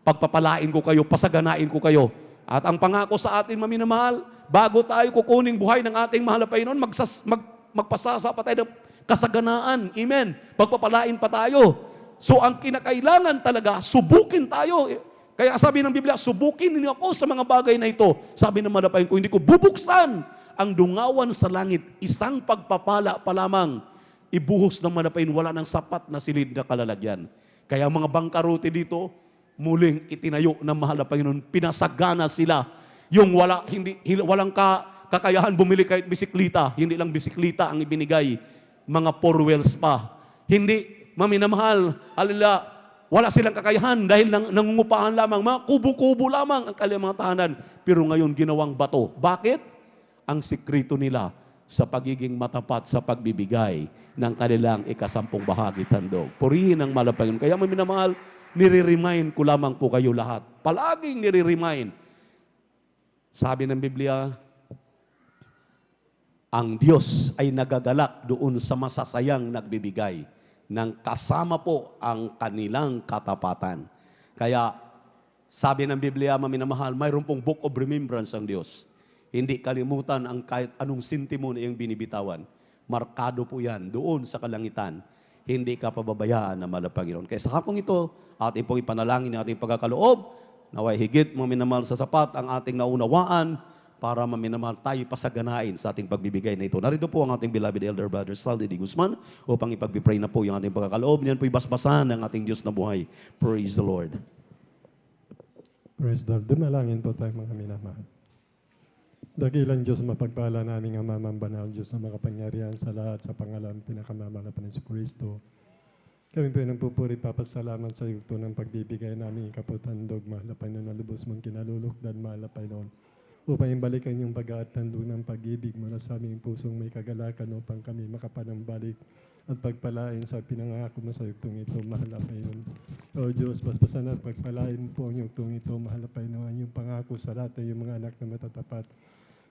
H: Pagpapalain ko kayo, pasaganain ko kayo. At ang pangako sa atin, maminamahal, bago tayo kukuning buhay ng ating mahal na Panginoon, magpasasa pa tayo ng kasaganaan. Amen. Pagpapalain pa tayo. So ang kinakailangan talaga, subukin tayo. Kaya sabi ng Biblia, subukin niyo ako sa mga bagay na ito. Sabi ng mahal na Panginoon, hindi ko bubuksan ang dungawan sa langit, isang pagpapala pa lamang, ibuhos ng manapay, wala ng sapat na silid na kalalagyan. Kaya mga bangkarote dito, muling itinayo ng mahal na Panginoon, pinasagana sila. Yung walang kakayahan bumili kahit bisiklita, hindi lang bisiklita ang ibinigay, mga four wheels pa. Hindi, maminamahal, alila, wala silang kakayahan dahil nangungupahan lamang, mga kubo-kubo lamang ang kanilang mga tahanan. Pero ngayon ginawang bato. Bakit? Ang sikreto nila sa pagiging matapat sa pagbibigay ng kanilang ikasampung bahagi tandog. Purihin ang mahal na Panginoon. Kaya maminamahal, nire-remind ko lamang po kayo lahat. Palaging nire-remind. Sabi ng Biblia, ang Diyos ay nagagalak doon sa masasayang nagbibigay ng kasama po ang kanilang katapatan. Kaya sabi ng Biblia, maminamahal, mayroon pong book of remembrance ang Diyos. Hindi kalimutan ang kahit anong sintimo na iyong binibitawan. Markado po yan doon sa kalangitan. Hindi ka pababayaan ng mahal na Panginoon. Kaya sa hapong ito, ating pong ipanalangin ng ating pagkakaloob, naway higit maminamahal sa sapat ang ating naunawaan para maminamahal tayo pasaganain sa ating pagbibigay na ito. Narito po ang ating beloved elder brother Saldi D. Guzman upang ipagpipray na po yung ating pagkakaloob. Yan po ibasbasan ng ating Diyos na buhay. Praise the Lord.
C: Praise the Lord. Dumalangin po tayo mga minamahal. Dakilang Diyos, mapagpala namin ang Mamang Banal Diyos na makapangyarihan sa lahat sa pangalan pinakamamahal na Panginoon Kristo. Kami po nagpupuri, papasalamat sa yugto ng pagbibigay namin ikaputandog, mahal na Panginoon, na lubos mong kinalulukdan, mahal na Panginoon, upang imbalikan yung pag-aatandog ng pag-ibig mula sa aming pusong may kagalakan upang kami makapanambalik at pagpalain sa pinangako mo sa yugtong ito, mahal na Panginoon. O Diyos, basbasan at pagpalain po ang yugtong ito, mahal na Panginoon, yung pangako sa lahat ng yung mga anak na matatapat.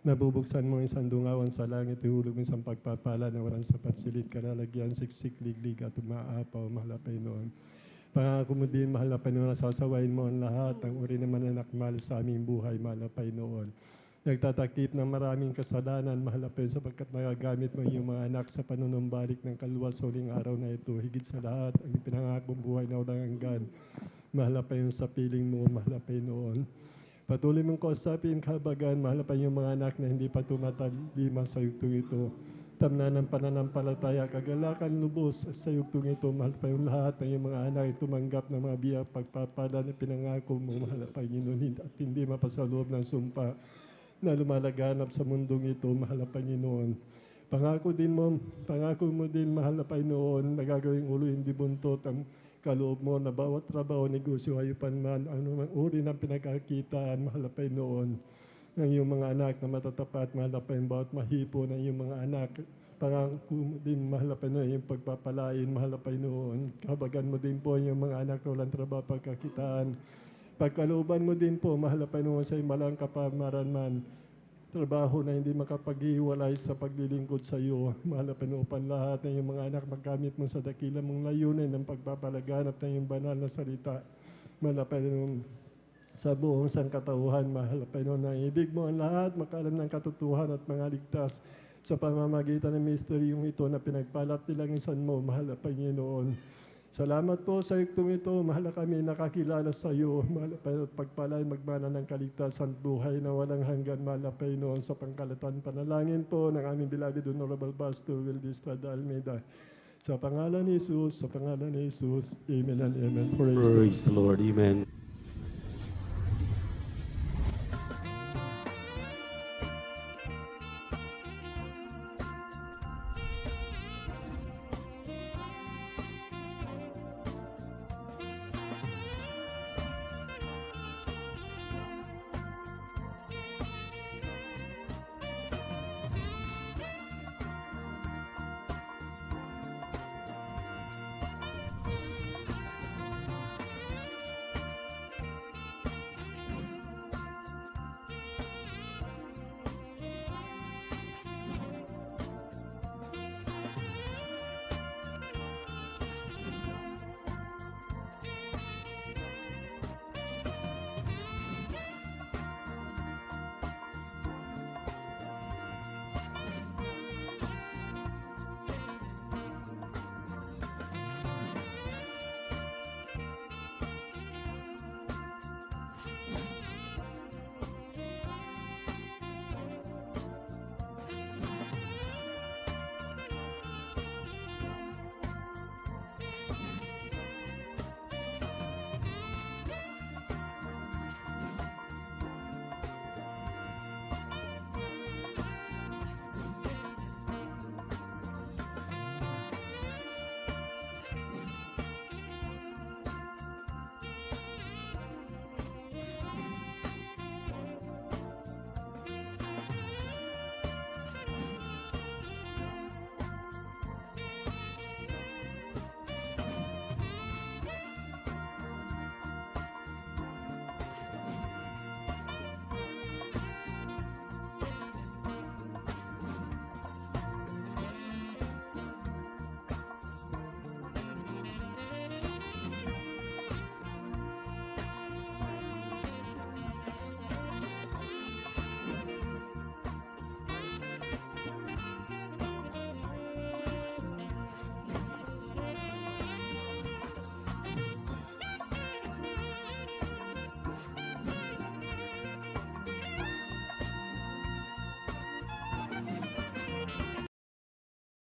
C: Nabubuksan mo isang dungawan sa langit, ihulog mo isang pagpapala na walang sapat silid, kalalagyan, siksik, liglig at umaapaw, mahal na Panginoon. Pangako mo din, mahal na Panginoon, na sasawain mo ang lahat ng uri ng mananakmal sa aming buhay, mahal na Panginoon. Nagtatakip ng maraming kasalanan, mahal na Panginoon, sapagkat magagamit mo yung mga anak sa panunumbalik ng kaluwas sa huling araw na ito. Higit sa lahat, ang pinangakong buhay na walang hanggan, mahal na Panginoon, sa piling mo, mahal na Panginoon. Patuloy mong kausapin, kabagan, mahal pa yung mga anak na hindi pa tumatalima sa yugtong ito. Tamnan ng pananampalataya, kagalakan, lubos sa yugtong ito, mahal pa yung lahat ng yung mga anak ay tumanggap ng mga biyak pagpapala na pinangako mo, mahal na Panginoon, at hindi mapasaloob ng sumpa na lumalaganap sa mundong ito, mahal na Panginoon. Pangako mo din, mahal na Panginoon, nagagawing ulo hindi buntot ang kaloob mo na bawat trabaho, negosyo, hayupan man, anumang uri ng pinagkakitaan, mahal na Panginoon, ng iyong mga anak na matatapat, mahal na Panginoon, bawat mahipo ng iyong mga anak, pangako mo din, mahal na Panginoon, yung pagpapalain, mahal na Panginoon, kabagan mo din po yung mga anak na walang trabaho, pagkakitaan, pagkalooban mo din po, mahal na Panginoon, sa imalang kapamaran man, trabaho na hindi makapaghiwalay sa paglilingkod sa iyo. Mahal na Panginoon, lahat ng iyong mga anak, magkamit mo sa dakila mong layunin ng pagpapalaganap ng iyong banal na salita. Mahal na Panginoon, sa buong sangkatauhan, mahal na Panginoon, na ibig mo ang lahat, makalam ng katotohanan at mga ligtas sa pamamagitan ng misteryong ito na pinagpalat nilang isan mo, mahal na Panginoon. Salamat po sa yugtong ito. Mahal na kami nakakilala sa iyo. Mahal na pagpalay magmana ng kaligtasan buhay na walang hanggan. Mahal na Panginoon, sa pangkalatan panalangin po ng aming beloved Honorable Pastor Wildy Estrada Almeida. Sa pangalan ni Jesus, sa pangalan ni Jesus. Amen and amen.
H: Praise the Lord. Amen.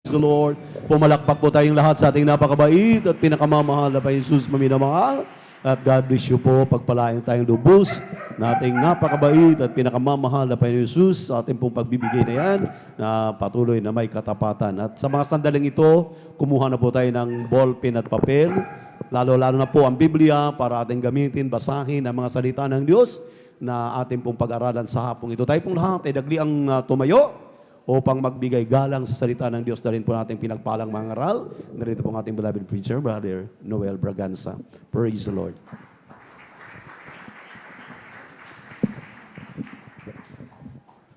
H: Praise the Lord. Pumalakpak po tayong lahat sa ating napakabait at pinakamamahal na Panginoon Jesus, maminamahal. At God bless you po, pagpalain tayong lubos na ating napakabait at pinakamamahal na Panginoon Jesus sa ating pong pagbibigay na yan na patuloy na may katapatan. At sa mga sandaling ito, kumuha na po tayo ng ballpen at papel, lalo-lalo na po ang Biblia para ating gamitin, basahin ang mga salita ng Diyos na ating pong pag-aralan sa hapong ito. Tayo pong lahat ay dagliang tumayo upang magbigay galang sa salita ng Diyos na rin po nating pinagpalang mga ngaral. Narito po ang ating beloved preacher, Brother Noel Braganza. Praise the Lord.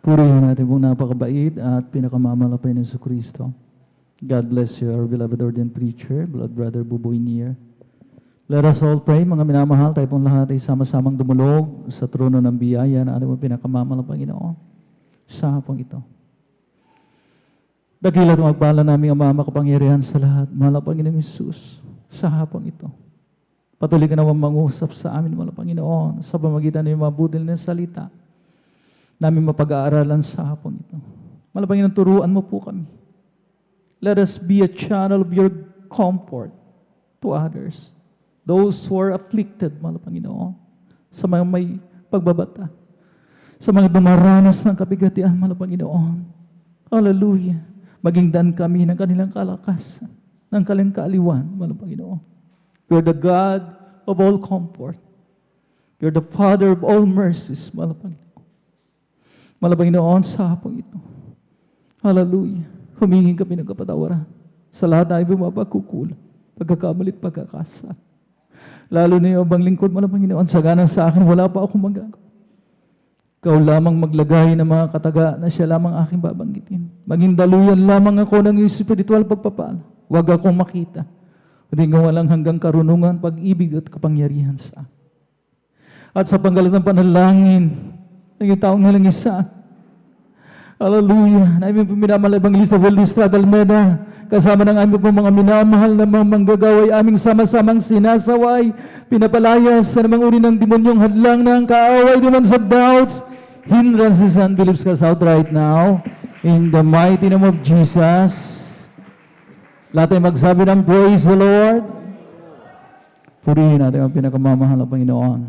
J: Purihin natin pong napakabait at pinakamamalapay ng Kristo. God bless you, our beloved ordained preacher, beloved Brother Buboy Nier. Let us all pray, mga minamahal, tayo pong lahat ay sama-samang dumulog sa trono ng biyaya na ating pong pinakamamalapay Panginoon sa hapong ito. Dakilat magpala namin ang mga makapangyarihan sa lahat. Mahal Panginoong Isus, sa hapong ito. Patuloy ka naman mangusap sa amin, mahal Panginoon, sa pamagitan ng mabutil na salita, namin mapag-aaralan sa hapong ito. Mahal Panginoon, turuan mo po kami. Let us be a channel of your comfort to others. Those who are afflicted, mahal Panginoon, sa mga may pagbabata, sa mga dumaranas ng kabigatian, mahal Panginoon. Hallelujah. Maging daan kami ng kanilang kalakasan, ng kanilang kaaliwan, mahal Panginoon. You're the God of all comfort. You're the Father of all mercies, mahal Panginoon. Mahal Panginoon, sa hapong ito. Hallelujah. Humingi kami ng kapatawaran sa lahat na bumapagkukulang, pagkakamalit, pagkakasal. Lalo na yung ibang lingkod, mahal Panginoon, sagana sa akin, wala pa akong magagawa. Ikaw lamang maglagay ng mga kataga na siya lamang aking babanggitin. Maging daluyan lamang ako ng spiritual pagpapala. Huwag akong makita. Kundi walang hanggang karunungan, pag-ibig at kapangyarihan sa akin. At sa panggalat ng panalangin, ng taong nalang isa. Hallelujah. Na aming minamahal Evangelista Weldy Estrada Almeda, kasama ng aming mga minamahal na mga manggagaway, aming sama-samang sinasaway, pinapalayas sa namang uri ng demonyong hadlang ng kaaway, demons of doubts, hindrances and beliefs cast out right now. In the mighty name of Jesus. Lahat ay magsabi ng praise the Lord. Purihin natin ang pinakamamahal na Panginoon.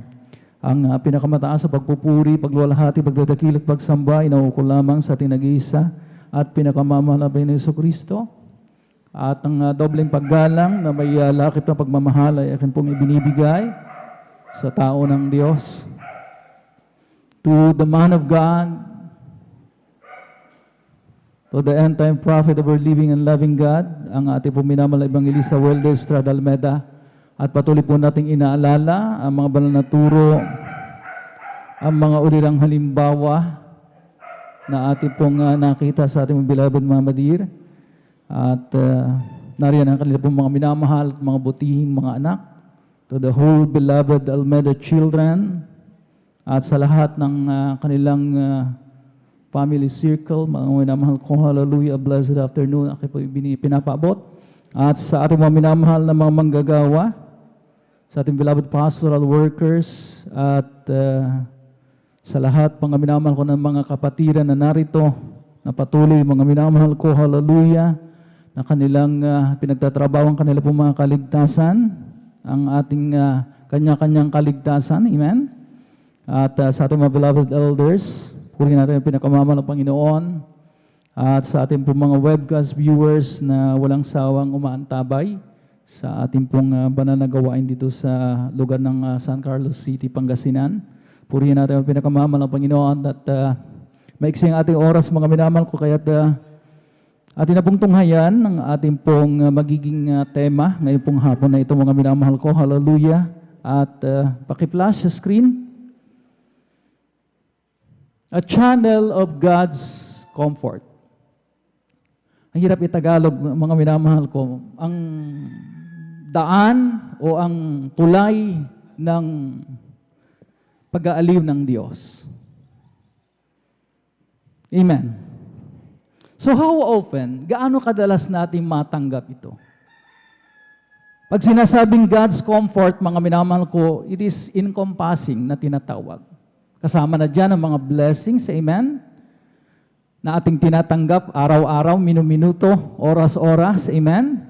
J: Ang pinakamataas sa pagpupuri, pagluwalhati, pagdadakil at pagsamba, inauukol lamang sa ating nag-iisa at pinakamamahal na Panginoon Jesucristo. At ang dobleng paggalang na may lakip na pagmamahal ay akin pong ibinibigay sa tao ng Diyos. To the man of God, to the end-time prophet of our living and loving God, ang ating pong minamahal na Evangelista Weldy Estrada Almeda. At patuloy po nating inaalala ang mga banal na turo, ang mga ulirang halimbawa na ating pong nakita sa ating beloved Mama Dear. At nariyan ang kanila pong mga minamahal at mga butihing mga anak. To the whole beloved Almeda children at sa lahat ng kanilang family circle, mga minamahal ko, hallelujah, blessed afternoon, aking po pinapabot. At sa ating mga minamahal na mga manggagawa, sa ating beloved pastoral workers, at sa lahat mga minamahal ko ng mga kapatiran na narito, na patuloy mga minamahal ko, hallelujah, na kanilang pinagtatrabaho ang kanila pong mga kaligtasan, ang ating kanya-kanyang kaligtasan, amen? At sa ating mga beloved elders, purihin natin ang pinakamamahal ng Panginoon, at sa ating pong mga webcast viewers na walang sawang umaantabay sa ating pong banal na gawain dito sa lugar ng San Carlos City, Pangasinan. Purihin natin ang pinakamamahal ng Panginoon at maiksing ating oras mga minamahal ko, kaya't atin na pong tunghayan ng ating pong magiging tema ngayon pong hapon na ito mga minamahal ko. Hallelujah. At paki-flash sa screen. A channel of God's comfort. Ang hirap itagalog mga minamahal ko. Ang daan o ang tulay ng pag-aaliw ng Diyos. Amen. So how often, gaano kadalas natin matanggap ito? Pag sinasabing God's comfort, mga minamahal ko, it is encompassing na tinatawag. Kasama na dyan ang mga blessings, amen? na ating tinatanggap araw-araw, minuminuto, oras-oras. Amen?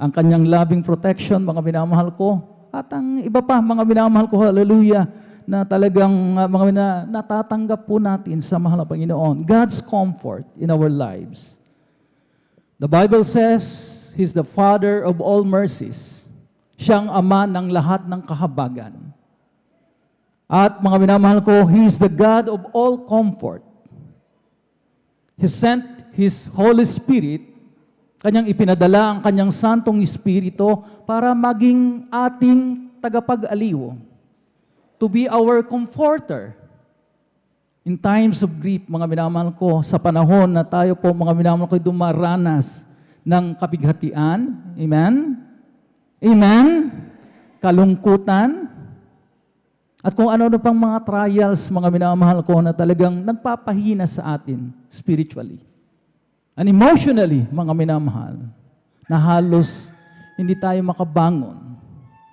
J: Ang kanyang loving protection, mga minamahal ko. At ang iba pa, mga minamahal ko, hallelujah, na talagang natatanggap po natin sa mahal na Panginoon. God's comfort in our lives. The Bible says, He's the Father of all mercies. Siyang Ama ng lahat ng kahabagan. At mga minamahal ko, He is the God of all comfort. He sent His Holy Spirit, Kanyang ipinadala ang Kanyang Santong Espiritu para maging ating tagapag-aliw, to be our comforter. In times of grief, mga minamahal ko, sa panahon na tayo po, mga minamahal ko, dumaranas ng kabighatian, amen? Amen? Kalungkutan, at kung ano-ano pang mga trials, mga minamahal ko, na talagang nagpapahina sa atin spiritually and emotionally, mga minamahal, na halos hindi tayo makabangon.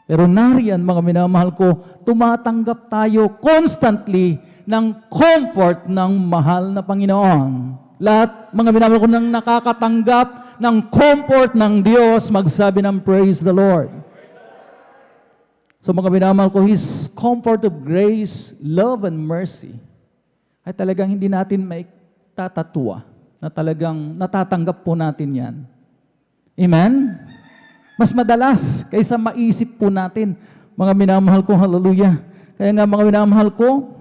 J: Pero nariyan, mga minamahal ko, tumatanggap tayo constantly ng comfort ng mahal na Panginoon. Lahat, mga minamahal ko, nang nakakatanggap ng comfort ng Diyos, magsabi ng praise the Lord. So mga minamahal ko, His comfort of grace, love, and mercy ay talagang hindi natin maitatatua na talagang natatanggap po natin yan. Amen? Mas madalas kaysa maisip po natin, mga minamahal ko, hallelujah. Kaya nga mga minamahal ko,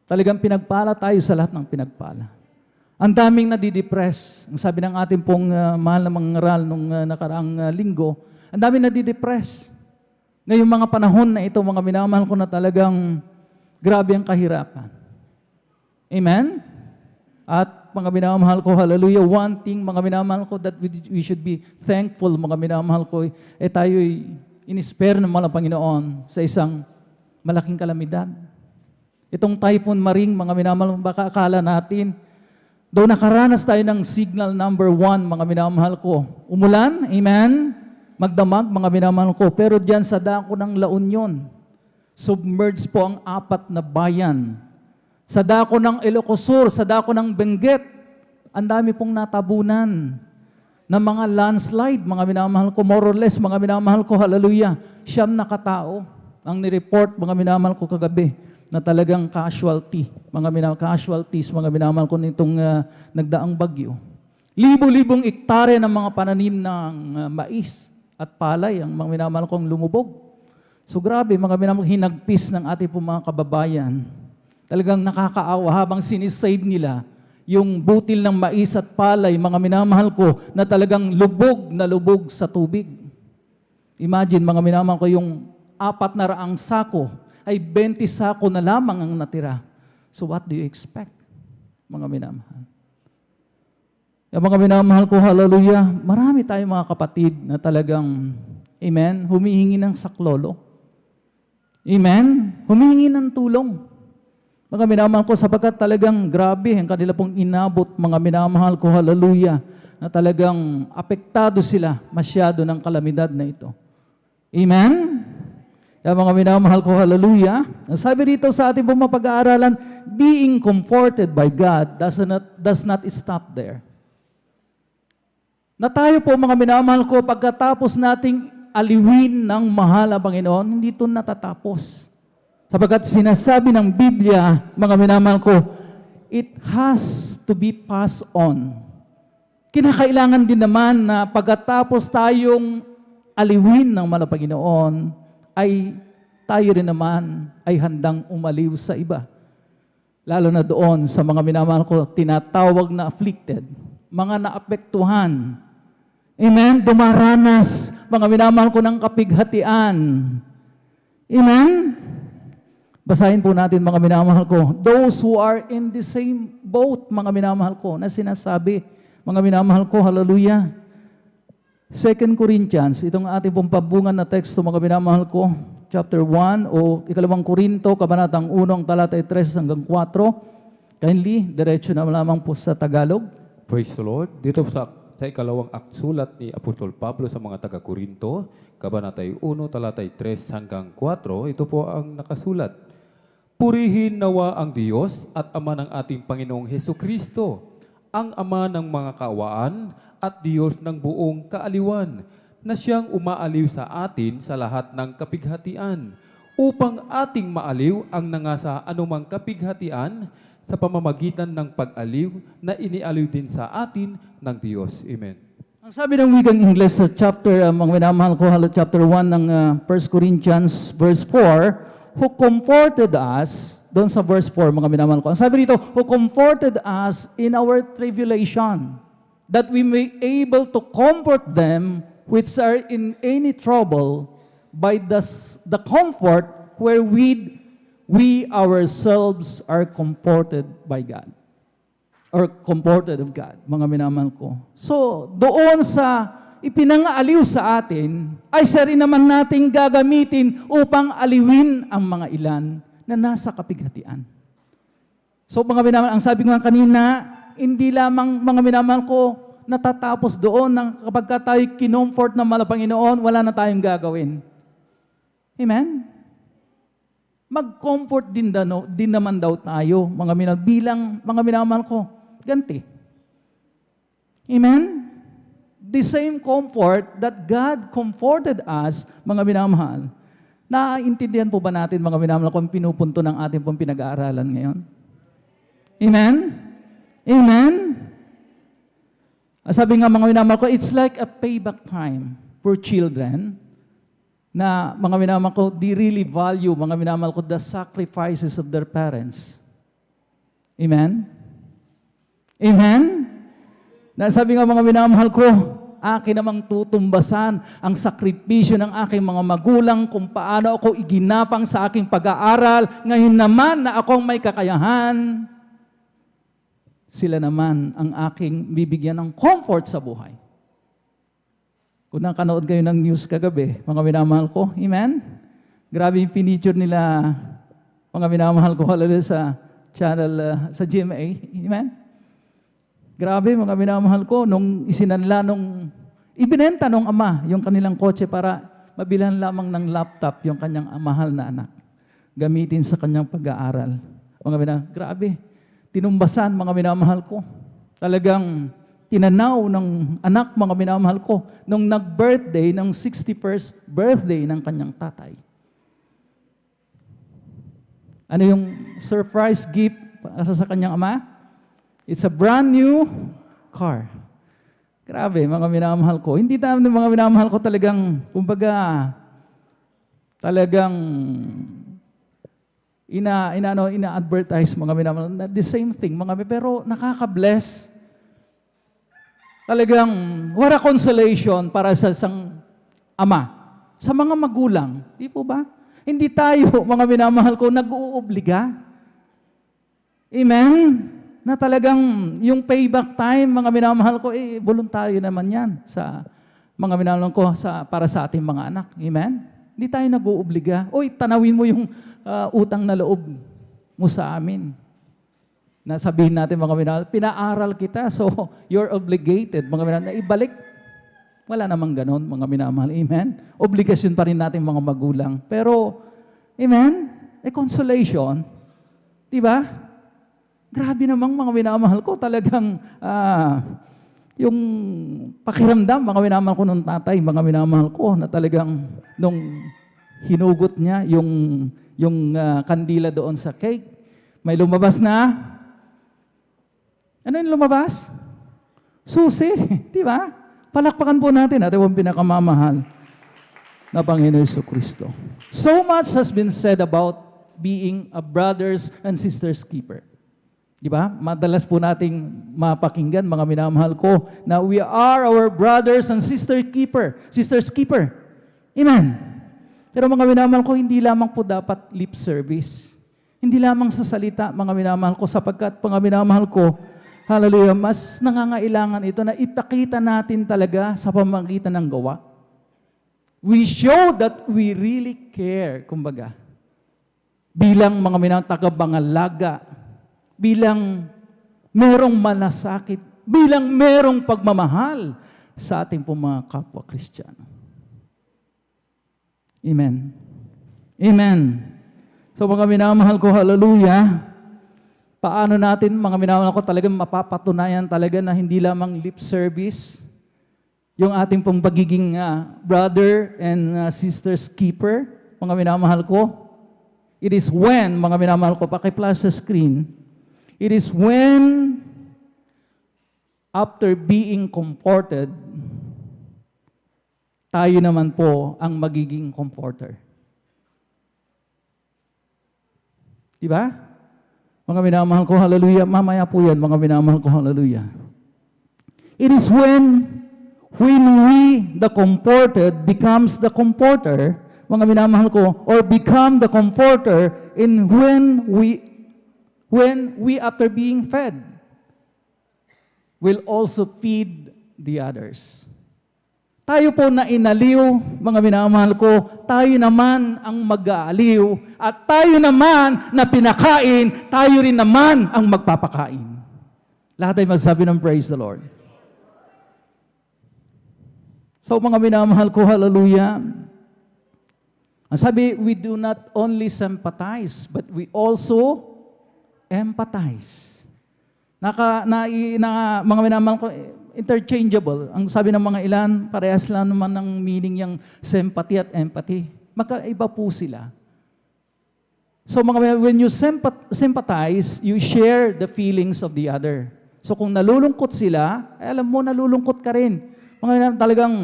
J: talagang pinagpala tayo sa lahat ng pinagpala. Ang daming nadidepress. Ang sabi ng ating pong mahal na mangaral nung nakaraang linggo, ang daming nadidepress. Ngayong mga panahon na ito, mga minamahal ko, na talagang grabe ang kahirapan. Amen? At mga minamahal ko, hallelujah, one thing, mga minamahal ko, that we should be thankful, mga minamahal ko, tayo'y in-spare ng mga Panginoon sa isang malaking kalamidad. Itong Typhoon Maring, mga minamahal, baka akala natin, daw nakaranas tayo ng signal number 1, mga minamahal ko. Umulan, amen? Magdamag, mga minamahal ko. Pero diyan sa dako ng La Union, submerged po ang 4 na bayan. Sa dako ng Ilocosur, sa dako ng Benguet, ang dami pong natabunan ng mga landslide, mga minamahal ko. More or less, mga minamahal ko, hallelujah, 9 na katao ang nireport, mga minamahal ko, kagabi, na talagang casualties, mga minamahal ko, nitong nagdaang bagyo. Libo-libong ektarya ng mga pananim ng mais at palay ang mga minamahal kong lumubog. So grabe, mga minamahal, hinagpis ng ating po mga kababayan. Talagang nakakaawa habang sinisave nila yung butil ng mais at palay, mga minamahal ko, na talagang lubog na lubog sa tubig. Imagine, mga minamahal ko, yung 400 sako ay 20 sako na lamang ang natira. So what do you expect, mga minamahal? Yung mga minamahal ko, hallelujah, marami tayong mga kapatid na talagang, amen, humihingi ng saklolo. Amen? Humihingi ng tulong. Mga minamahal ko, sapagkat talagang grabe ang kanila pong inabot, mga minamahal ko, hallelujah, na talagang apektado sila masyado ng kalamidad na ito. Amen? Kaya mga minamahal ko, hallelujah, sabi dito sa ating pong mapag-aaralan, being comforted by God does not stop there. Na tayo po, mga minamahal ko, pagkatapos nating aliwin ng mahal na Panginoon, hindi ito natatapos. Sapagkat sinasabi ng Biblia, mga minamahal ko, it has to be passed on. Kinakailangan din naman na pagkatapos tayong aliwin ng mahal na Panginoon, ay tayo rin naman ay handang umaliw sa iba. Lalo na doon sa mga minamahal ko, tinatawag na afflicted, mga naapektuhan. Amen? Dumaranas, mga minamahal ko, ng kapighatian. Amen? Basahin po natin, mga minamahal ko, those who are in the same boat, mga minamahal ko, na sinasabi, mga minamahal ko, hallelujah. 2 Corinthians, itong ating pong pabungan na teksto, mga minamahal ko, chapter 1 o 2 Korinto, kabanatang 1, talata 3 hanggang 4. Kindly, diretso na lamang po sa Tagalog.
A: Praise the Lord. Dito sa ikalawang aksulat ni Apostol Pablo sa mga taga-Korinto, kabanatay 1, talatay 3 hanggang 4, ito po ang nakasulat. Purihin nawa ang Diyos at Ama ng ating Panginoong Heso Kristo, ang Ama ng mga kaawaan at Diyos ng buong kaaliwan, na siyang umaaliw sa atin sa lahat ng kapighatian, upang ating maaliw ang nangasa anumang kapighatian sa pamamagitan ng pag-aliw na inialiw din sa atin ng Diyos. Amen.
J: Ang sabi ng wikang Ingles sa chapter, mga minamahal ko, chapter 1 ng 1 Corinthians verse 4, who comforted us, doon sa verse 4, mga minamahal ko. Ang sabi dito, who comforted us in our tribulation, that we may able to comfort them which are in any trouble by the comfort wherewith we ourselves are comforted by God. Or comforted of God, mga minamahal ko. So, doon sa ipinangaaliw sa atin, ay siya rin naman nating gagamitin upang aliwin ang mga ilan na nasa kapighatian. So mga minamahal, ang sabi ko nga kanina, hindi lamang mga minamahal ko natatapos doon ng kapag tayo kinomfort ng Panginoon, wala na tayong gagawin. Amen? Mag-comfort din naman daw tayo, mga minamahal, bilang mga minamahal ko, ganti. Amen? The same comfort that God comforted us, mga minamahal. Naiintindihan po ba natin, mga minamahal, kung pinupunto ng ating pong pinag-aaralan ngayon? Amen? Amen? Sabi nga, mga minamahal ko, it's like a payback time for children na, mga minamahal ko, they really value, mga minamahal ko, the sacrifices of their parents. Amen? Amen? Sabi nga, mga minamahal ko, akin namang tutumbasan ang sakripisyo ng aking mga magulang kung paano ako iginapang sa aking pag-aaral. Ngayon naman na akong may kakayahan, sila naman ang aking bibigyan ng comfort sa buhay. Kung nakanood kayo ng news kagabi, mga minamahal ko, amen? Grabe yung pinicture nila, mga minamahal ko, halaga sa channel, sa GMA, amen? Grabe, mga minamahal ko, nung isinanla, nung ibinenta nung ama yung kanilang kotse para mabilhan lamang ng laptop yung kanyang mahal na anak. Gamitin sa kanyang pag-aaral. Mga minamahal, grabe. Tinumbasan, mga minamahal ko. Talagang tinanaw ng anak, mga minamahal ko, nung nag-birthday, ng 61st birthday ng kanyang tatay. Ano yung surprise gift para sa kanyang ama? It's a brand new car. Grabe, mga minamahal ko. Hindi tayo mga minamahal ko talagang, kumbaga, talagang ina-advertise, mga minamahal. The same thing, pero nakaka-bless. Talagang, wala consolation para sa isang ama. Sa mga magulang. Di po ba? Hindi tayo, mga minamahal ko, nag-uuobliga. Amen? Na talagang yung payback time, mga minamahal ko, voluntaryo naman yan sa mga minamahal ko para sa ating mga anak. Amen? Hindi tayo nag-uubliga. Oy, tanawin mo yung utang na loob mo sa amin. Nasabihin natin, mga minamahal, pinaaral kita, so you're obligated, mga minamahal, na ibalik. Wala namang ganon, mga minamahal. Amen? Obligasyon pa rin natin mga magulang. Pero, amen? Consolation. Diba? Grabe namang mga minamahal ko, talagang yung pakiramdam, mga minamahal ko nung tatay, mga minamahal ko, na talagang nung hinugot niya yung kandila doon sa cake, may lumabas na, ano yung lumabas? Susi, di ba? Palakpakan po natin at yung pinakamamahal na Panginoon Jesucristo. So much has been said about being a brothers and sisters keeper. Di ba? Madalas po nating mapakinggan, mga minamahal ko, na we are our brothers and sisters keeper. Amen. Pero mga minamahal ko, hindi lamang po dapat lip service. Hindi lamang sa salita, mga minamahal ko, sapagkat, mga minamahal ko, hallelujah, mas nangangailangan ito na ipakita natin talaga sa pamamagitan ng gawa. We show that we really care, kumbaga. Bilang mga minamahal tagabangalaga, bilang merong malasakit, bilang merong pagmamahal sa ating pong mga kapwa Kristiyano. Amen. Amen. So mga minamahal ko, hallelujah. Paano natin, mga minamahal ko, talagang mapapatunayan talaga na hindi lamang lip service, yung ating pong pagiging brother and sister's keeper, mga minamahal ko. It is when, mga minamahal ko, paki-plus sa screen, it is when, after being comforted, tayo naman po ang magiging comforter. Diba? Mga minamahal ko, hallelujah. Mamaya po yan, mga minamahal ko, hallelujah. It is when we, the comforted, becomes the comforter, mga minamahal ko, or become the comforter in when we after being fed, will also feed the others. Tayo po na inaliw, mga minamahal ko, tayo naman ang mag-aaliw, at tayo naman na pinakain, tayo rin naman ang magpapakain. Lahat ay magsabi ng praise the Lord. So mga minamahal ko, hallelujah. Ang sabi, we do not only sympathize, but we also empathize. Mga minamahal ko, interchangeable. Ang sabi ng mga ilan, parehas lang naman ng meaning yung sympathy at empathy. Magkaiba po sila. So when you sympathize, you share the feelings of the other. So kung nalulungkot sila, alam mo, nalulungkot ka rin. Mga talagang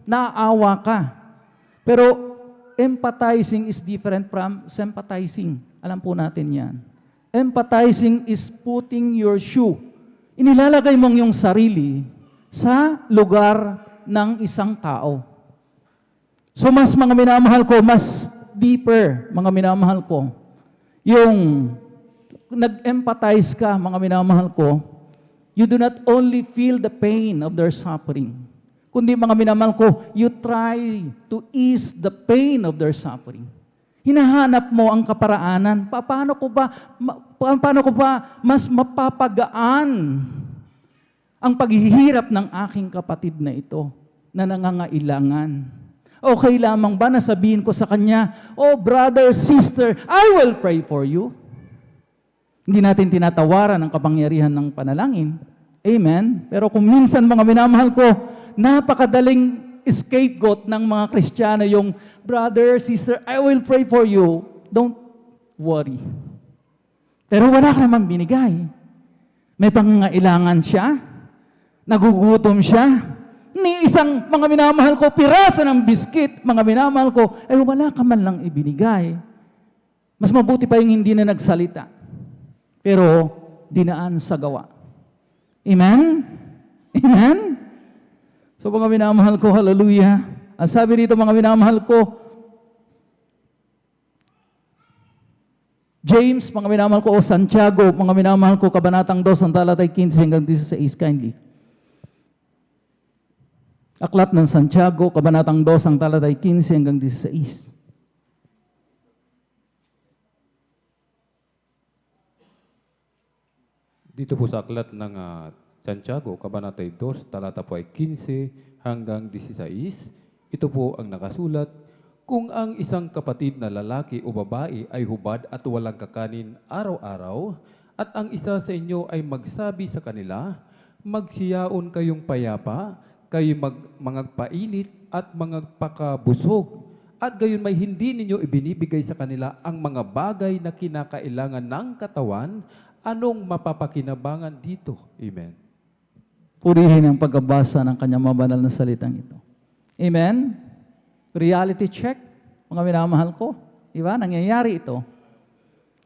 J: naawa ka. Pero empathizing is different from sympathizing. Alam po natin yan. Empathizing is putting your shoe. Inilalagay mong yung sarili sa lugar ng isang tao. So mas mga minamahal ko, mas deeper, mga minamahal ko, yung nag-empathize ka, mga minamahal ko, you do not only feel the pain of their suffering, kundi mga minamahal ko, you try to ease the pain of their suffering. Hinahanap mo ang kaparaanan. Paano ko ba mas mapapagaan ang paghihirap ng aking kapatid na ito na nangangailangan? Okay lamang ba na sabihin ko sa kanya, oh brother, sister, I will pray for you. Hindi natin tinatawaran ang kapangyarihan ng panalangin. Amen? Pero kung minsan mga minamahal ko, napakadaling scapegoat ng mga Kristiyano yung, brother, sister, I will pray for you. Don't worry. Pero wala ka naman binigay. May pangangailangan siya. Nagugutom siya. Ni isang mga minamahal ko, piraso ng biskit, mga minamahal ko, wala ka man lang ibinigay. Mas mabuti pa yung hindi na nagsalita. Pero dinaan sa gawa. Amen? Amen? So mga minamahal ko, hallelujah. Ang sabi dito mga minamahal ko, James, mga minamahal ko, o Santiago, mga minamahal ko, kabanatang 2, ang talatay 15 hanggang 16, kindly. Aklat ng Santiago, kabanatang 2, ang talatay 15 hanggang 16.
A: Dito po sa aklat ng Santiago, kabanatay 2, talata po ay 15 hanggang 16. Ito po ang nakasulat, kung ang isang kapatid na lalaki o babae ay hubad at walang kakanin araw-araw, at ang isa sa inyo ay magsabi sa kanila, magsiyaon kayong payapa, kayo mangagpainit at mangagpakabusog, at gayon may hindi ninyo ibinibigay sa kanila ang mga bagay na kinakailangan ng katawan, anong mapapakinabangan dito? Amen.
J: Purihin ang pagbabasa ng kanyang mabanal na salitang ito. Amen? Reality check, mga minamahal ko. Diba? Nangyayari ito.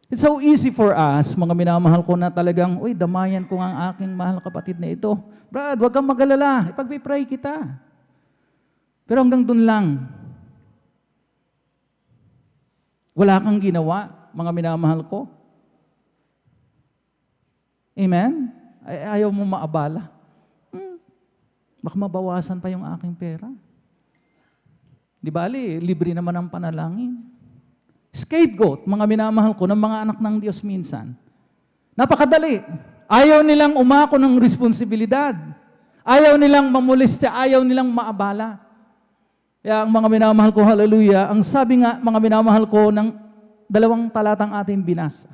J: It's so easy for us, mga minamahal ko, na talagang, uy, damayan ko ang aking mahal kapatid na ito. Brad, huwag kang mag-alala. Ipag-pray kita. Pero hanggang dun lang. Wala kang ginawa, mga minamahal ko. Amen? Ayaw mo maabala. Baka mabawasan pa yung aking pera. Di bali, libre naman ang panalangin. Scapegoat, mga minamahal ko, ng mga anak ng Diyos minsan. Napakadali. Ayaw nilang umako ng responsibilidad. Ayaw nilang mamulistya, ayaw nilang maabala. Kaya ang mga minamahal ko, hallelujah, ang sabi nga, mga minamahal ko, ng dalawang talatang ating binasa.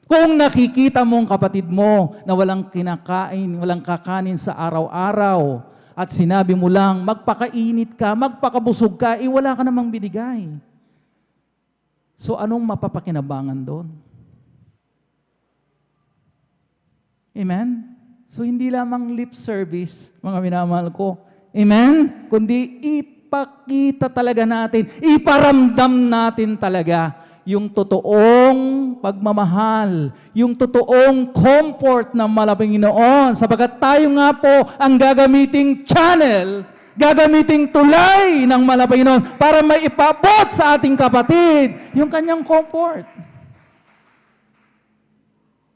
J: Kung nakikita mo ang kapatid mo na walang kinakain, walang kakanin sa araw-araw, at sinabi mo lang, magpakainit ka, magpakabusog ka, wala ka namang binigay. So anong mapapakinabangan doon? Amen? So hindi lamang lip service, mga minamahal ko. Amen? Kundi ipakita talaga natin, iparamdam natin talaga yung totoong pagmamahal, yung totoong comfort ng Panginoon, sapagkat tayo nga po ang gagamiting channel, gagamiting tulay ng Panginoon para maipabot sa ating kapatid yung kanyang comfort.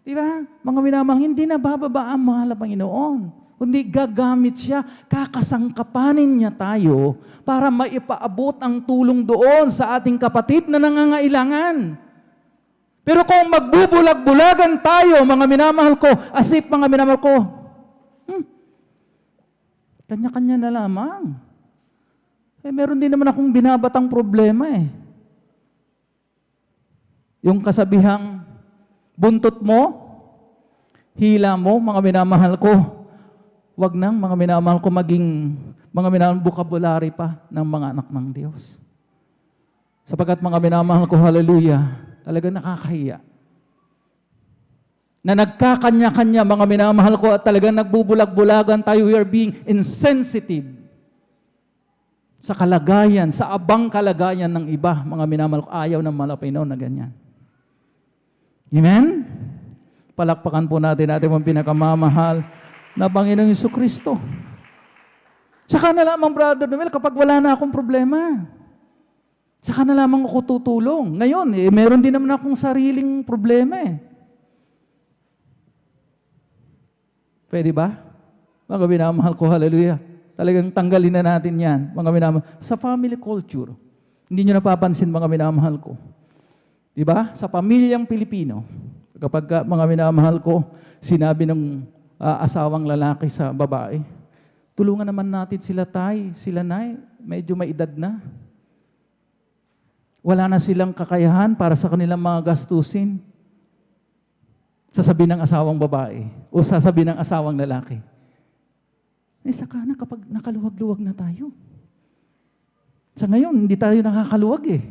J: Diba? Mga minamang, hindi na bababa ang mahal ng Panginoon, kundi gagamit siya, kakasangkapanin niya tayo para maipaabot ang tulong doon sa ating kapatid na nangangailangan. Pero kung magbubulag-bulagan tayo, mga minamahal ko, asip mga minamahal ko, kanya-kanya na lamang. Meron din naman akong binabatang problema eh. Yung kasabihang, buntot mo, hila mo, mga minamahal ko, wag nang mga minamahal ko maging mga minamahal vocabulary pa ng mga anak ng Diyos. Sapagkat mga minamahal ko, hallelujah, talagang nakakahiya. Na nagkakanya-kanya mga minamahal ko at talagang nagbubulag-bulagan tayo, we are being insensitive sa kalagayan, sa abang kalagayan ng iba, mga minamahal ko, ayaw ng Panginoon na ganyan. Amen? Palakpakan po natin mga pinakamamahal na Panginoong Jesucristo. Saka na lamang, Brother Noel, kapag wala na akong problema, saka na lamang ako tutulong. Ngayon, meron din naman akong sariling problema eh. Pwede ba? Mga minamahal ko, hallelujah. Talagang tanggalin na natin yan, mga minamahal. Sa family culture, hindi nyo napapansin, mga minamahal ko. Diba? Sa pamilyang Pilipino, kapag mga minamahal ko, sinabi ng asawang lalaki sa babae, tulungan naman natin sila tay, sila nay, medyo may edad na. Wala na silang kakayahan para sa kanilang mga gastusin. Sasabihin ng asawang babae o sasabihin ng asawang lalaki. Saka na kapag nakaluwag-luwag na tayo. Sa ngayon, hindi tayo nakakaluwag eh.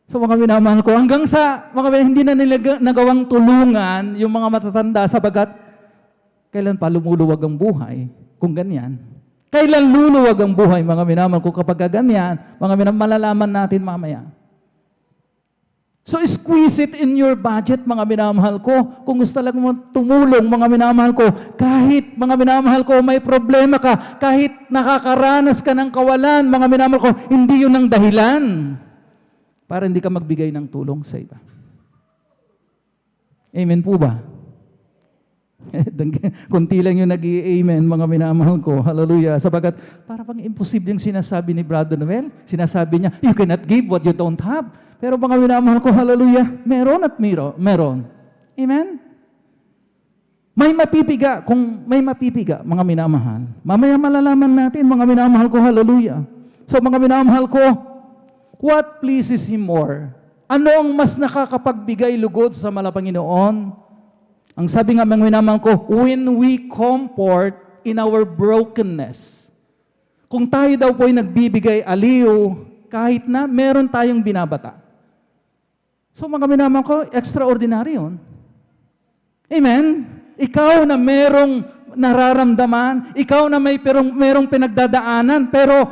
J: So mga minamahal ko, hanggang sa hindi na nila nagawang tulungan yung mga matatanda sabagat kailan pa lumuluwag ang buhay kung ganyan. Kailan luluwag ang buhay, mga minamahal ko, kapag ganyan, mga minamahal, malalaman natin mamaya. So squeeze it in your budget, mga minamahal ko. Kung gusto lang mo tumulong, mga minamahal ko, kahit, mga minamahal ko, may problema ka, kahit nakakaranas ka ng kawalan, mga minamahal ko, hindi yun ang dahilan para hindi ka magbigay ng tulong sa iba. Amen po ba? Kunti lang yung nag-i-amen, mga minamahal ko. Hallelujah. Sabagat para pang imposible yung sinasabi ni Brother Noel. Sinasabi niya, you cannot give what you don't have. Pero mga minamahal ko, hallelujah, meron at meron. Amen? May mapipiga. Kung may mapipiga, mga minamahal, mamaya malalaman natin, mga minamahal ko, hallelujah. So mga minamahal ko, what pleases Him more? Ano ang mas nakakapagbigay lugod sa Panginoon? Ang sabi nga mga minamahal ko, when we comfort in our brokenness. Kung tayo daw po ay nagbibigay aliw, kahit na meron tayong binabata. So mga minamahal ko, extraordinary yun. Amen? Ikaw na merong nararamdaman, ikaw na merong pinagdadaanan, pero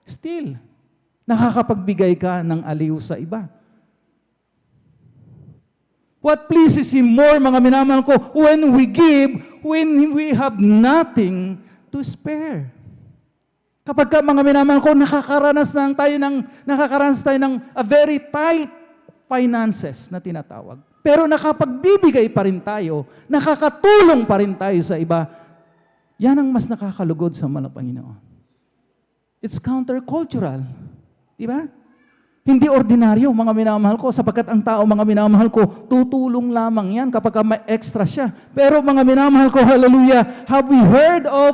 J: still, nakakapagbigay ka ng aliw sa iba. What pleases Him more, mga minamahal ko, when we give, when we have nothing to spare. Kapag mga minamahal ko, nakakaranas tayo ng a very tight finances na tinatawag. Pero nakapagbibigay pa rin tayo, nakakatulong pa rin tayo sa iba. Yan ang mas nakakalugod sa Panginoon. It's countercultural. Diba? Hindi ordinaryo, mga minamahal ko, sapagkat ang tao, mga minamahal ko, tutulong lamang yan kapag may extra siya. Pero mga minamahal ko, hallelujah, have we heard of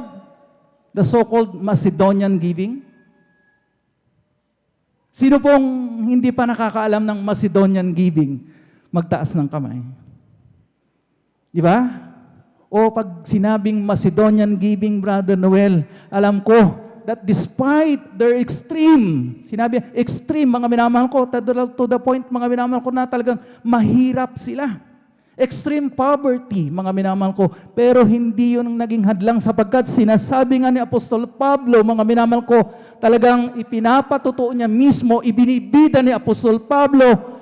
J: the so-called Macedonian giving? Sino pong hindi pa nakakaalam ng Macedonian giving? Magtaas ng kamay. Di ba? O pag sinabing Macedonian giving, Brother Noel, alam ko that despite their extreme, sinabi, extreme, mga minamahal ko, to the point, mga minamahal ko na talagang mahirap sila. Extreme poverty, mga minamahal ko, pero hindi yun ang naging hadlang sapagkat sinasabi nga ni Apostol Pablo, mga minamahal ko, talagang ipinapatutuo niya mismo, ibinibida ni Apostol Pablo,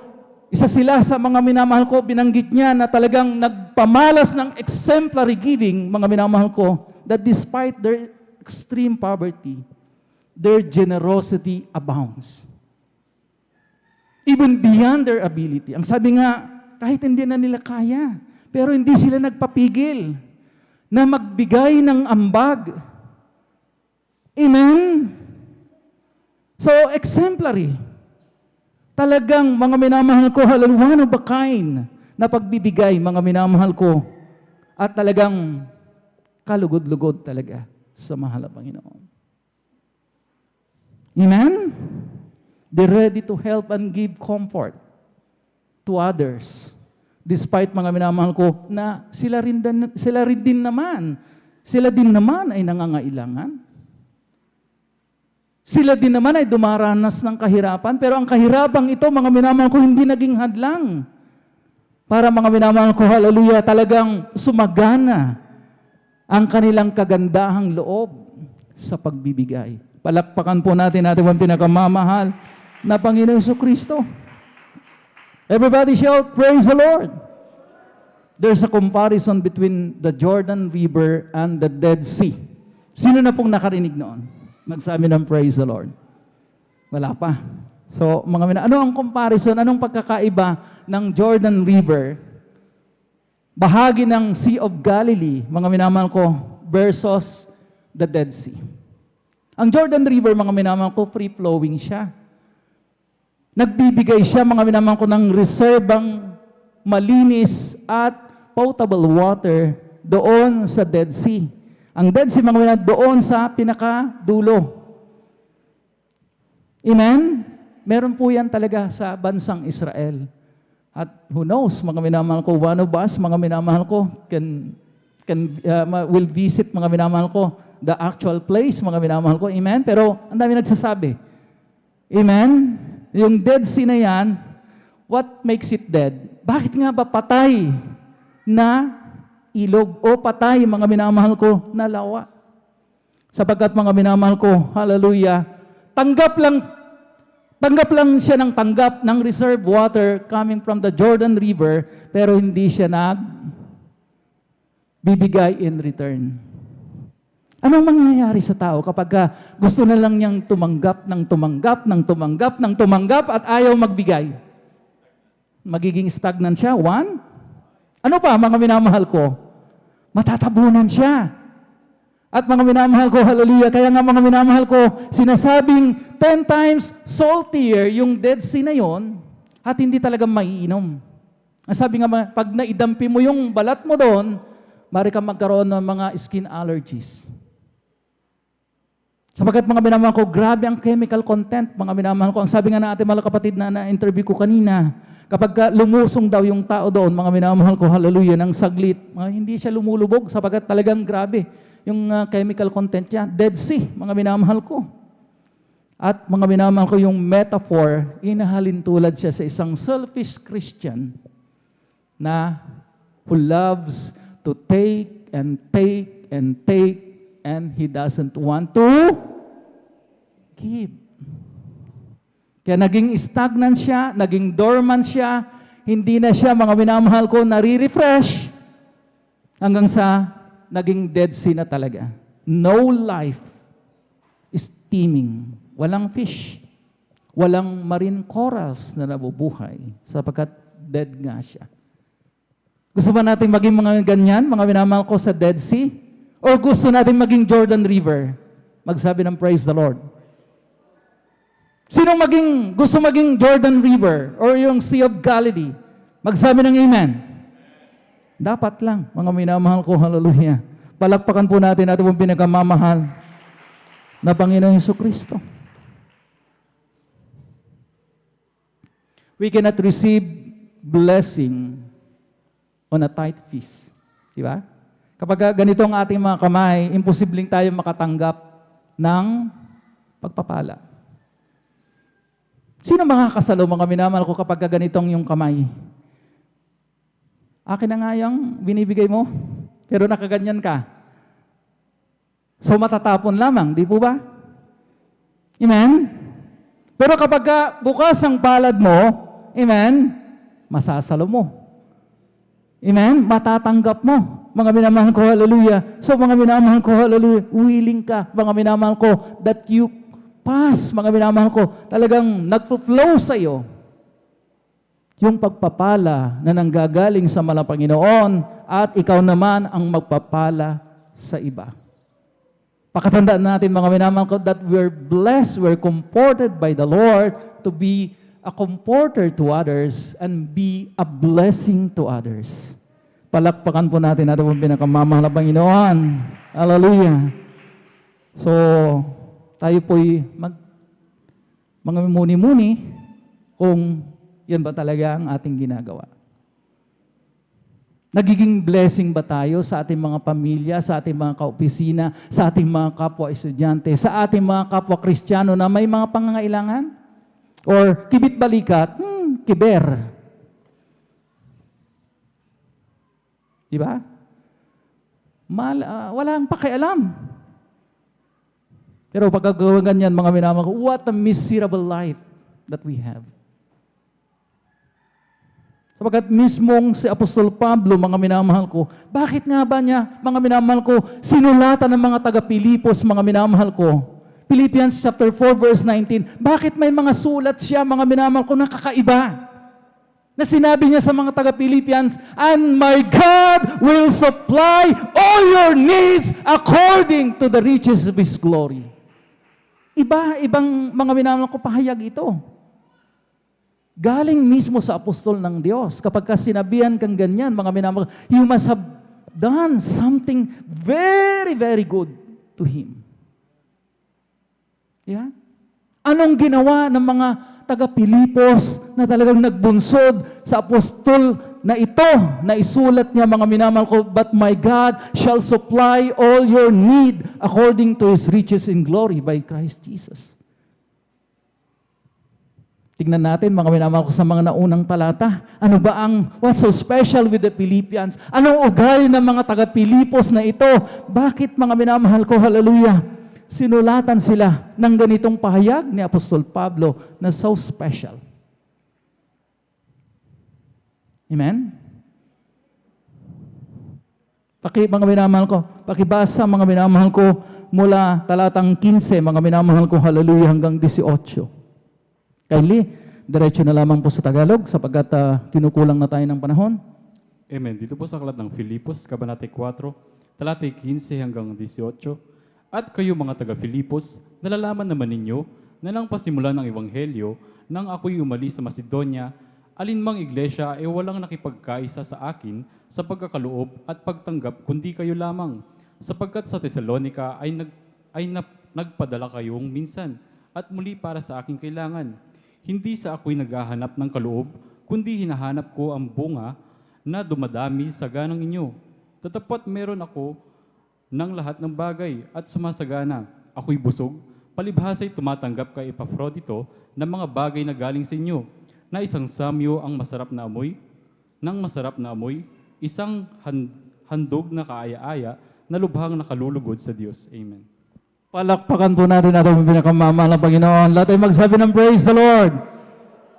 J: isa sila sa mga minamahal ko, binanggit niya na talagang nagpamalas ng exemplary giving, mga minamahal ko, that despite their extreme poverty, their generosity abounds. Even beyond their ability. Ang sabi nga, kahit hindi na nila kaya, pero hindi sila nagpapigil na magbigay ng ambag. Amen? So, exemplary. Talagang, mga minamahal ko, one of a kind na pagbibigay, mga minamahal ko, at talagang kalugod-lugod talaga sa mahal na Panginoon. Amen? They're ready to help and give comfort to others. Despite, mga minamahal ko, na sila rin din naman ay nangangailangan. Sila din naman ay dumaranas ng kahirapan, pero ang kahirapang ito, mga minamahal ko, hindi naging hadlang. Para, mga minamahal ko, hallelujah, talagang sumagana ang kanilang kagandahang loob sa pagbibigay. Palakpakan po natin ang pinakamamahal na Panginoon Jesucristo. Everybody shout, praise the Lord. There's a comparison between the Jordan River and the Dead Sea. Sino na pong nakarinig noon? Magsabi ng praise the Lord. Wala pa. So, ano ang comparison? Anong pagkakaiba ng Jordan River, bahagi ng Sea of Galilee, mga minamahal ko, versus the Dead Sea? Ang Jordan River, mga minamahal ko, free-flowing siya. Nagbibigay siya, mga minamahal ko, ng reserbang malinis at potable water doon sa Dead Sea. Ang Dead Sea, mga minamahal, doon sa pinakadulo. Amen? Meron po yan talaga sa bansang Israel. At who knows, mga minamahal ko, one of us, mga minamahal ko, will visit, mga minamahal ko, the actual place, mga minamahal ko. Amen? Pero ang dami nagsasabi. Amen? Yung Dead Sea na yan, what makes it dead? Bakit nga ba patay na ilog o patay, mga minamahal ko, na lawa? Sapagkat, mga minamahal ko, hallelujah, tanggap lang siya ng tanggap ng reserve water coming from the Jordan River, pero hindi siya bibigay in return. Anong mangyayari sa tao kapag gusto na lang niyang tumanggap at ayaw magbigay? Magiging stagnant siya, one. Ano pa, mga minamahal ko? Matatabunan siya. At mga minamahal ko, hallelujah, kaya nga mga minamahal ko, sinasabing 10 times saltier yung Dead Sea na yon at hindi talaga maiinom. Ang sabi nga, pag naidampi mo yung balat mo doon, mari kang magkaroon ng mga skin allergies. Sapagkat, mga minamahal ko, grabe ang chemical content, mga minamahal ko. Ang sabi nga na ating mga kapatid na interview ko kanina, kapag lumusong daw yung tao doon, mga minamahal ko, hallelujah, ng saglit, hindi siya lumulubog sapagkat talagang grabe yung chemical content niya. Dead Sea, mga minamahal ko. At mga minamahal ko, yung metaphor, inahalin tulad siya sa isang selfish Christian na who loves to take and take and take and he doesn't want to give. Kaya naging stagnant siya, naging dormant siya, hindi na siya, mga minamahal ko, nare-refresh hanggang sa naging Dead Sea na talaga. No life is teeming. Walang fish. Walang marine corals na nabubuhay sapagkat dead nga siya. Gusto ba natin maging mga ganyan, mga minamahal ko, sa Dead Sea? O gusto natin maging Jordan River? Magsabi ng praise the Lord. Sino gusto maging Jordan River or yung Sea of Galilee? Magsabi ng amen. Dapat lang, mga minamahal ko, hallelujah. Palakpakan po natin ating pinakamamahal na Panginoon Jesucristo. We cannot receive blessing on a tight fist. Di ba? Kapag ganito ang ating mga kamay, imposibleng tayo makatanggap ng pagpapala. Sino makakasalo, mga minamahal ko, kapag ganitong yung kamay? Akin na nga yung binibigay mo, pero nakaganyan ka. So matatapon lamang, di po ba? Amen? Pero kapag bukas ang palad mo, amen, masasalo mo. Amen? Matatanggap mo. Mga minamahal ko, hallelujah. So mga minamahal ko, hallelujah, willing ka, mga minamahal ko, that you pass, mga minamahal ko, talagang nagflow sa iyo yung pagpapala na nanggagaling sa malang Panginoon at ikaw naman ang magpapala sa iba. Pakatandaan natin, mga minamahal ko, that we're blessed, we're comforted by the Lord to be a comforter to others and be a blessing to others. Palakpakan po natin ang pinakamamahal na Panginoon. Hallelujah. So, tayo po'y mga muni-muni kung yan ba talaga ang ating ginagawa. Nagiging blessing ba tayo sa ating mga pamilya, sa ating mga kaopisina, sa ating mga kapwa estudyante, sa ating mga kapwa Kristiyano na may mga pangangailangan? Or kibit balikat, kiber. Diba? Walang pakialam. Pero pagkagawa ganyan, mga minamahal ko, what a miserable life that we have. Sapagkat mismong si Apostol Pablo, mga minamahal ko, bakit nga ba niya, mga minamahal ko, sinulatan ng mga taga-Pilipos, mga minamahal ko? Philippians chapter 4 verse 19, bakit may mga sulat siya, mga minamahal ko, na kakaiba? Na sinabi niya sa mga taga-Philippians, and my God will supply all your needs according to the riches of His glory. Ibang mga minamahal ko, pahayag ito. Galing mismo sa apostol ng Diyos. Kapag sinabihan kang ganyan, mga minamahal, you must have done something very, very good to Him. Yeah? Anong ginawa ng mga taga-Pilipos na talagang nagbunsod sa apostol na ito, na isulat niya, mga minamahal ko, but my God shall supply all your need according to His riches in glory by Christ Jesus. Tignan natin, mga minamahal ko, sa mga naunang talata. Ano ba what's so special with the Philippians? Anong ugali ng mga taga-Pilipos na ito? Bakit, mga minamahal ko, hallelujah, sinulatan sila ng ganitong pahayag ni Apostol Pablo na so special? Amen? Mga minamahal ko, pakibasa, mga minamahal ko, mula talatang 15, mga minamahal ko, hallelujah, hanggang 18. Kindly, diretso na lamang po sa Tagalog sapagkat kinukulang na tayo ng panahon.
C: Amen. Dito po sa aklat ng Filipos, Kabanata 4, talatay 15 hanggang 18. At kayo mga taga-Filipos, nalalaman naman ninyo na nang pasimulan ng Ebanghelyo, nang ako'y umalis sa Macedonia, alinmang iglesia ay walang nakipagkaisa sa akin sa pagkakaloob at pagtanggap kundi kayo lamang, sapagkat sa Thessalonica ay nagpadala kayong minsan at muli para sa aking kailangan. Hindi sa ako'y naghahanap ng kaloob, kundi hinahanap ko ang bunga na dumadami sa ganang inyo. Tatapat meron ako ng lahat ng bagay at sumasagana. Ako'y busog, palibhasa'y tumatanggap kay Epaphroditus ng mga bagay na galing sa inyo, na isang samyo ang masarap na amoy, isang handog na kaaya-aya na lubhang nakalulugod sa Diyos. Amen.
J: Palakpakan po natin ang pinakamamahal ng Panginoon. Lahat ay magsabi ng praise the Lord.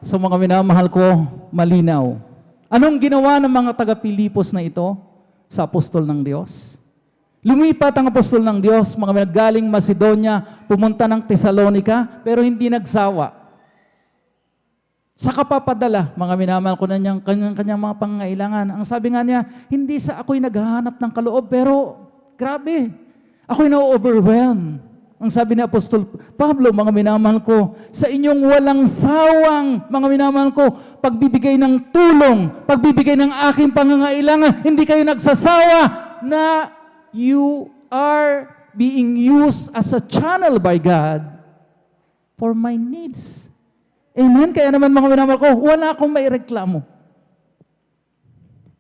J: So mga minamahal ko, malinaw. Anong ginawa ng mga taga-Pilipos na ito sa apostol ng Diyos? Lumipat ang apostol ng Diyos, mga galing Macedonia, pumunta ng Thessalonica, pero hindi nagsawa. Sa kapapadala, mga minamahal ko na kanyang mga pangangailangan. Ang sabi nga niya, hindi sa ako'y naghahanap ng kaloob, pero grabe, ako'y na-overwhelm. Ang sabi ni Apostol Pablo, mga minamahal ko, sa inyong walang sawang, mga minamahal ko, pagbibigay ng tulong, pagbibigay ng aking pangangailangan, hindi kayo nagsasawa na you are being used as a channel by God for my needs. Amen? Kaya naman mga minamahal ko, wala akong maireklamo.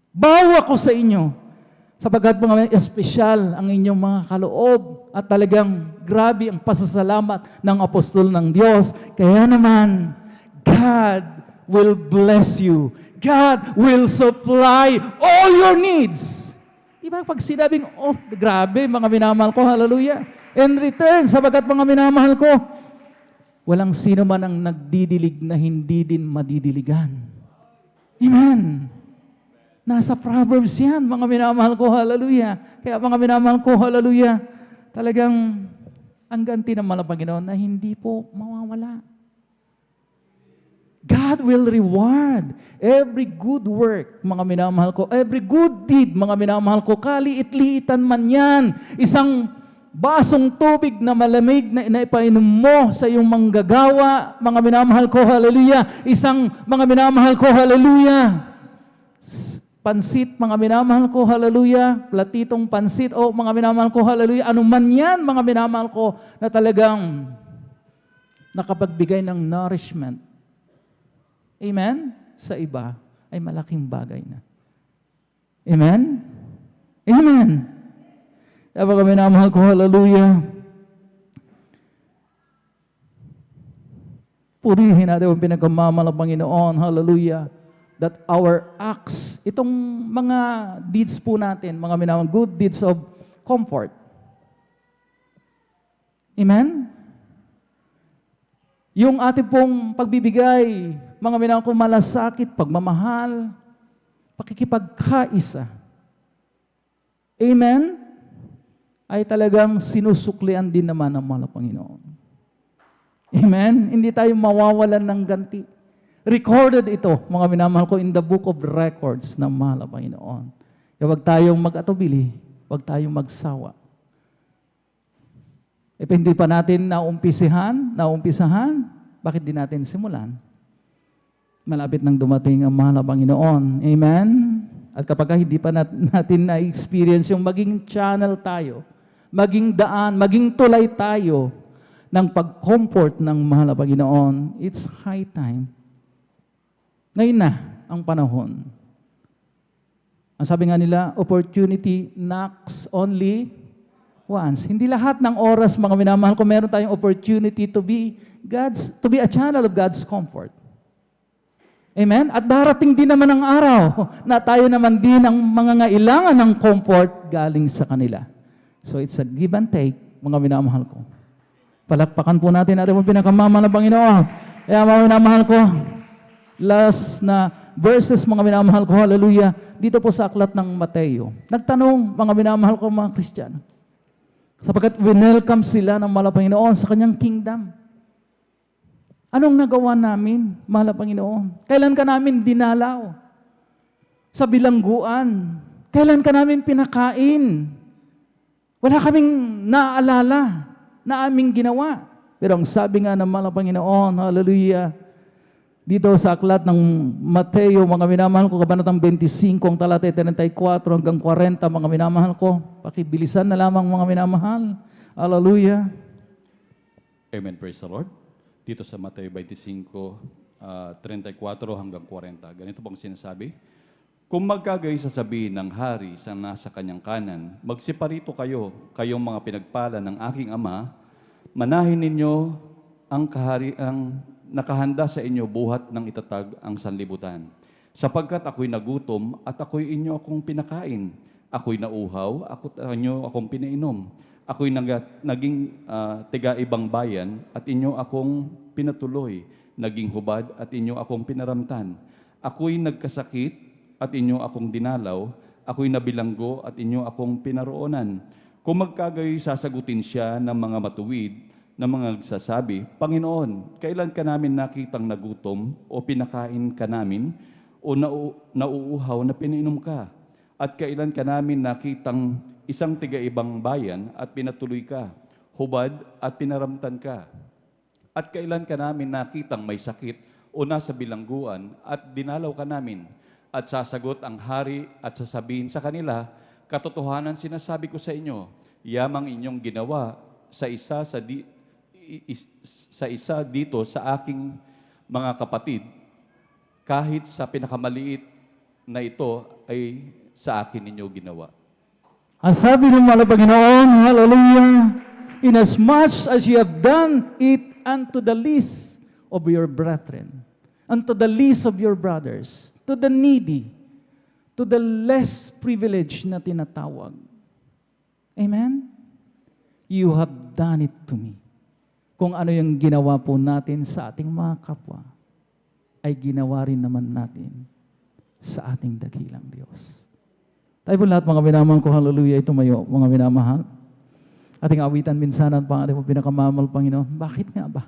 J: Bawa ko sa inyo, sapagkat mga espesyal ang inyong mga kaloob at talagang grabe ang pasasalamat ng apostol ng Diyos. Kaya naman, God will bless you. God will supply all your needs. Diba pag sinabing, oh, grabe mga minamahal ko, hallelujah. In return, sapagkat mga minamahal ko, walang sino man ang nagdidilig na hindi din madidiligan. Amen. Nasa Proverbs yan, mga minamahal ko, hallelujah. Kaya mga minamahal ko, hallelujah, talagang ang ganti ng mahal na Panginoon na hindi po mawawala. God will reward every good work, mga minamahal ko, every good deed, mga minamahal ko, kaliit-liitan man yan. Isang basong tubig na malamig na inaipainin mo sa iyong manggagawa, mga minamahal ko, hallelujah. Isang mga minamahal ko, hallelujah. Pansit, mga minamahal ko, hallelujah. Platitong pansit, o mga minamahal ko, hallelujah. Ano man yan, mga minamahal ko, na talagang nakapagbigay ng nourishment. Amen? Sa iba, ay malaking bagay na. Amen? Amen? Kaya mga minamahal ko, hallelujah. Purihin natin ang pinagkamamahal ng Panginoon, hallelujah. That our acts, itong mga deeds po natin, mga minamahal, good deeds of comfort. Amen? Yung ating pong pagbibigay, mga minamahal ko, malasakit, pagmamahal, pakikipagkaisa. Amen? Ay talagang sinusuklian din naman ng mahal na Panginoon. Amen? Hindi tayo mawawalan ng ganti. Recorded ito, mga minamahal ko, in the book of records ng mahal na Panginoon. Kaya huwag tayong mag-atubili, huwag tayong magsawa. E hindi pa natin naumpisahan, bakit di natin simulan? Malapit nang dumating ang mahal na Panginoon. Amen? At kapag hindi pa natin na-experience yung maging channel tayo, maging daan, maging tulay tayo ng pag-comfort ng mahal na Panginoon, it's high time. Ngayon na ang panahon. Ang sabi nga nila, opportunity knocks only once. Hindi lahat ng oras, mga minamahal ko, meron tayong opportunity to be a channel of God's comfort. Amen? At darating din naman ang araw na tayo naman din ang mga ngailangan ng comfort galing sa kanila. So it's a give and take, mga minamahal ko. Palakpakan po natin ang pinakamamahal na Panginoon. Kaya mga minamahal ko, last na verses, mga minamahal ko, hallelujah, dito po sa aklat ng Mateo. Nagtanong, mga minamahal ko, mga Kristiyano, sapagkat winelcome sila ng mahal na Panginoon sa kanyang kingdom. Anong nagawa namin, mahal na Panginoon? Kailan ka namin dinalaw? Sa bilangguan. Kailan ka namin pinakain? Wala kaming naaalala na aming ginawa. Pero ang sabi nga ng mahal na Panginoon, hallelujah, dito sa aklat ng Mateo, mga minamahal ko, kabanatang 25, ang talata 34 hanggang 40, mga minamahal ko. Pakibilisan na lamang, mga minamahal. Hallelujah.
K: Amen, praise the Lord. Dito sa Mateo 25, 34 hanggang 40. Ganito pang sinasabi. Kung magkagayon sasabihin ng hari sa nasa kanyang kanan, magsiparito kayo, kayong mga pinagpala ng aking ama, manahin ninyo ang nakahanda sa inyo buhat ng itatag ang sanlibutan. Sapagkat ako'y nagutom at ako'y inyo akong pinakain. Ako'y nauhaw, inyo akong pinainom. Ako'y naging tiga-ibang bayan at inyo akong pinatuloy. Naging hubad at inyo akong pinaramtan. Ako'y nagkasakit at inyo akong dinalaw. Ako'y nabilanggo at inyo akong pinaroonan. Kung magkagayoy, sasagutin siya ng mga matuwid na mga nagsasabi, Panginoon, kailan ka namin nakitang nagutom o pinakain ka namin o nauuhaw na pinainom ka? At kailan ka namin nakitang isang tiga-ibang bayan at pinatuloy ka, hubad at pinaramtan ka? At kailan ka namin nakitang may sakit o nasa bilangguan at dinalaw ka namin? At sasagot ang hari at sasabihin sa kanila, katotohanan sinasabi ko sa inyo, yamang inyong ginawa sa isa dito sa aking mga kapatid, kahit sa pinakamaliit na ito ay sa akin ninyo ginawa.
J: Ang sabi ng mahal na Panginoon, hallelujah, inasmuch as you have done it unto the least of your brethren, unto the least of your brothers, to the needy, to the less privileged na tinatawag. Amen? You have done it to me. Kung ano yung ginawa po natin sa ating mga kapwa, ay ginawa rin naman natin sa ating dakilang Diyos. Tayo po lahat mga minamahal ko, hallelujah, tumayo, mga minamahal. Ating awitan minsanan pa, ating pinakamamahal Panginoon. Bakit nga ba?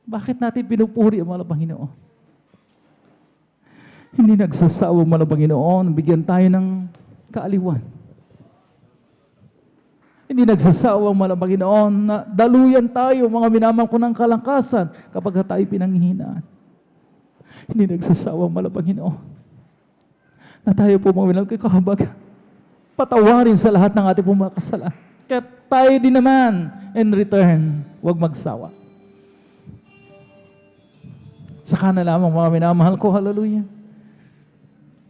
J: Bakit natin pinupuri ang mga Panginoon? Hindi nagsasawa ang mga Panginoon, bigyan tayo ng kaaliwan. Hindi nagsasawa ang mga Panginoon na daluyan tayo, mga minamahal ko, ng kalangkasan kapag tayo pinanghihinaan. Hindi nagsasawa ang mga Panginoon na tayo po mga minamahal ko, kahabag, patawarin sa lahat ng ating mga kasalanan. Kaya tayo din naman, in return, huwag magsawa. Saka na lamang mga minamahal ko, hallelujah.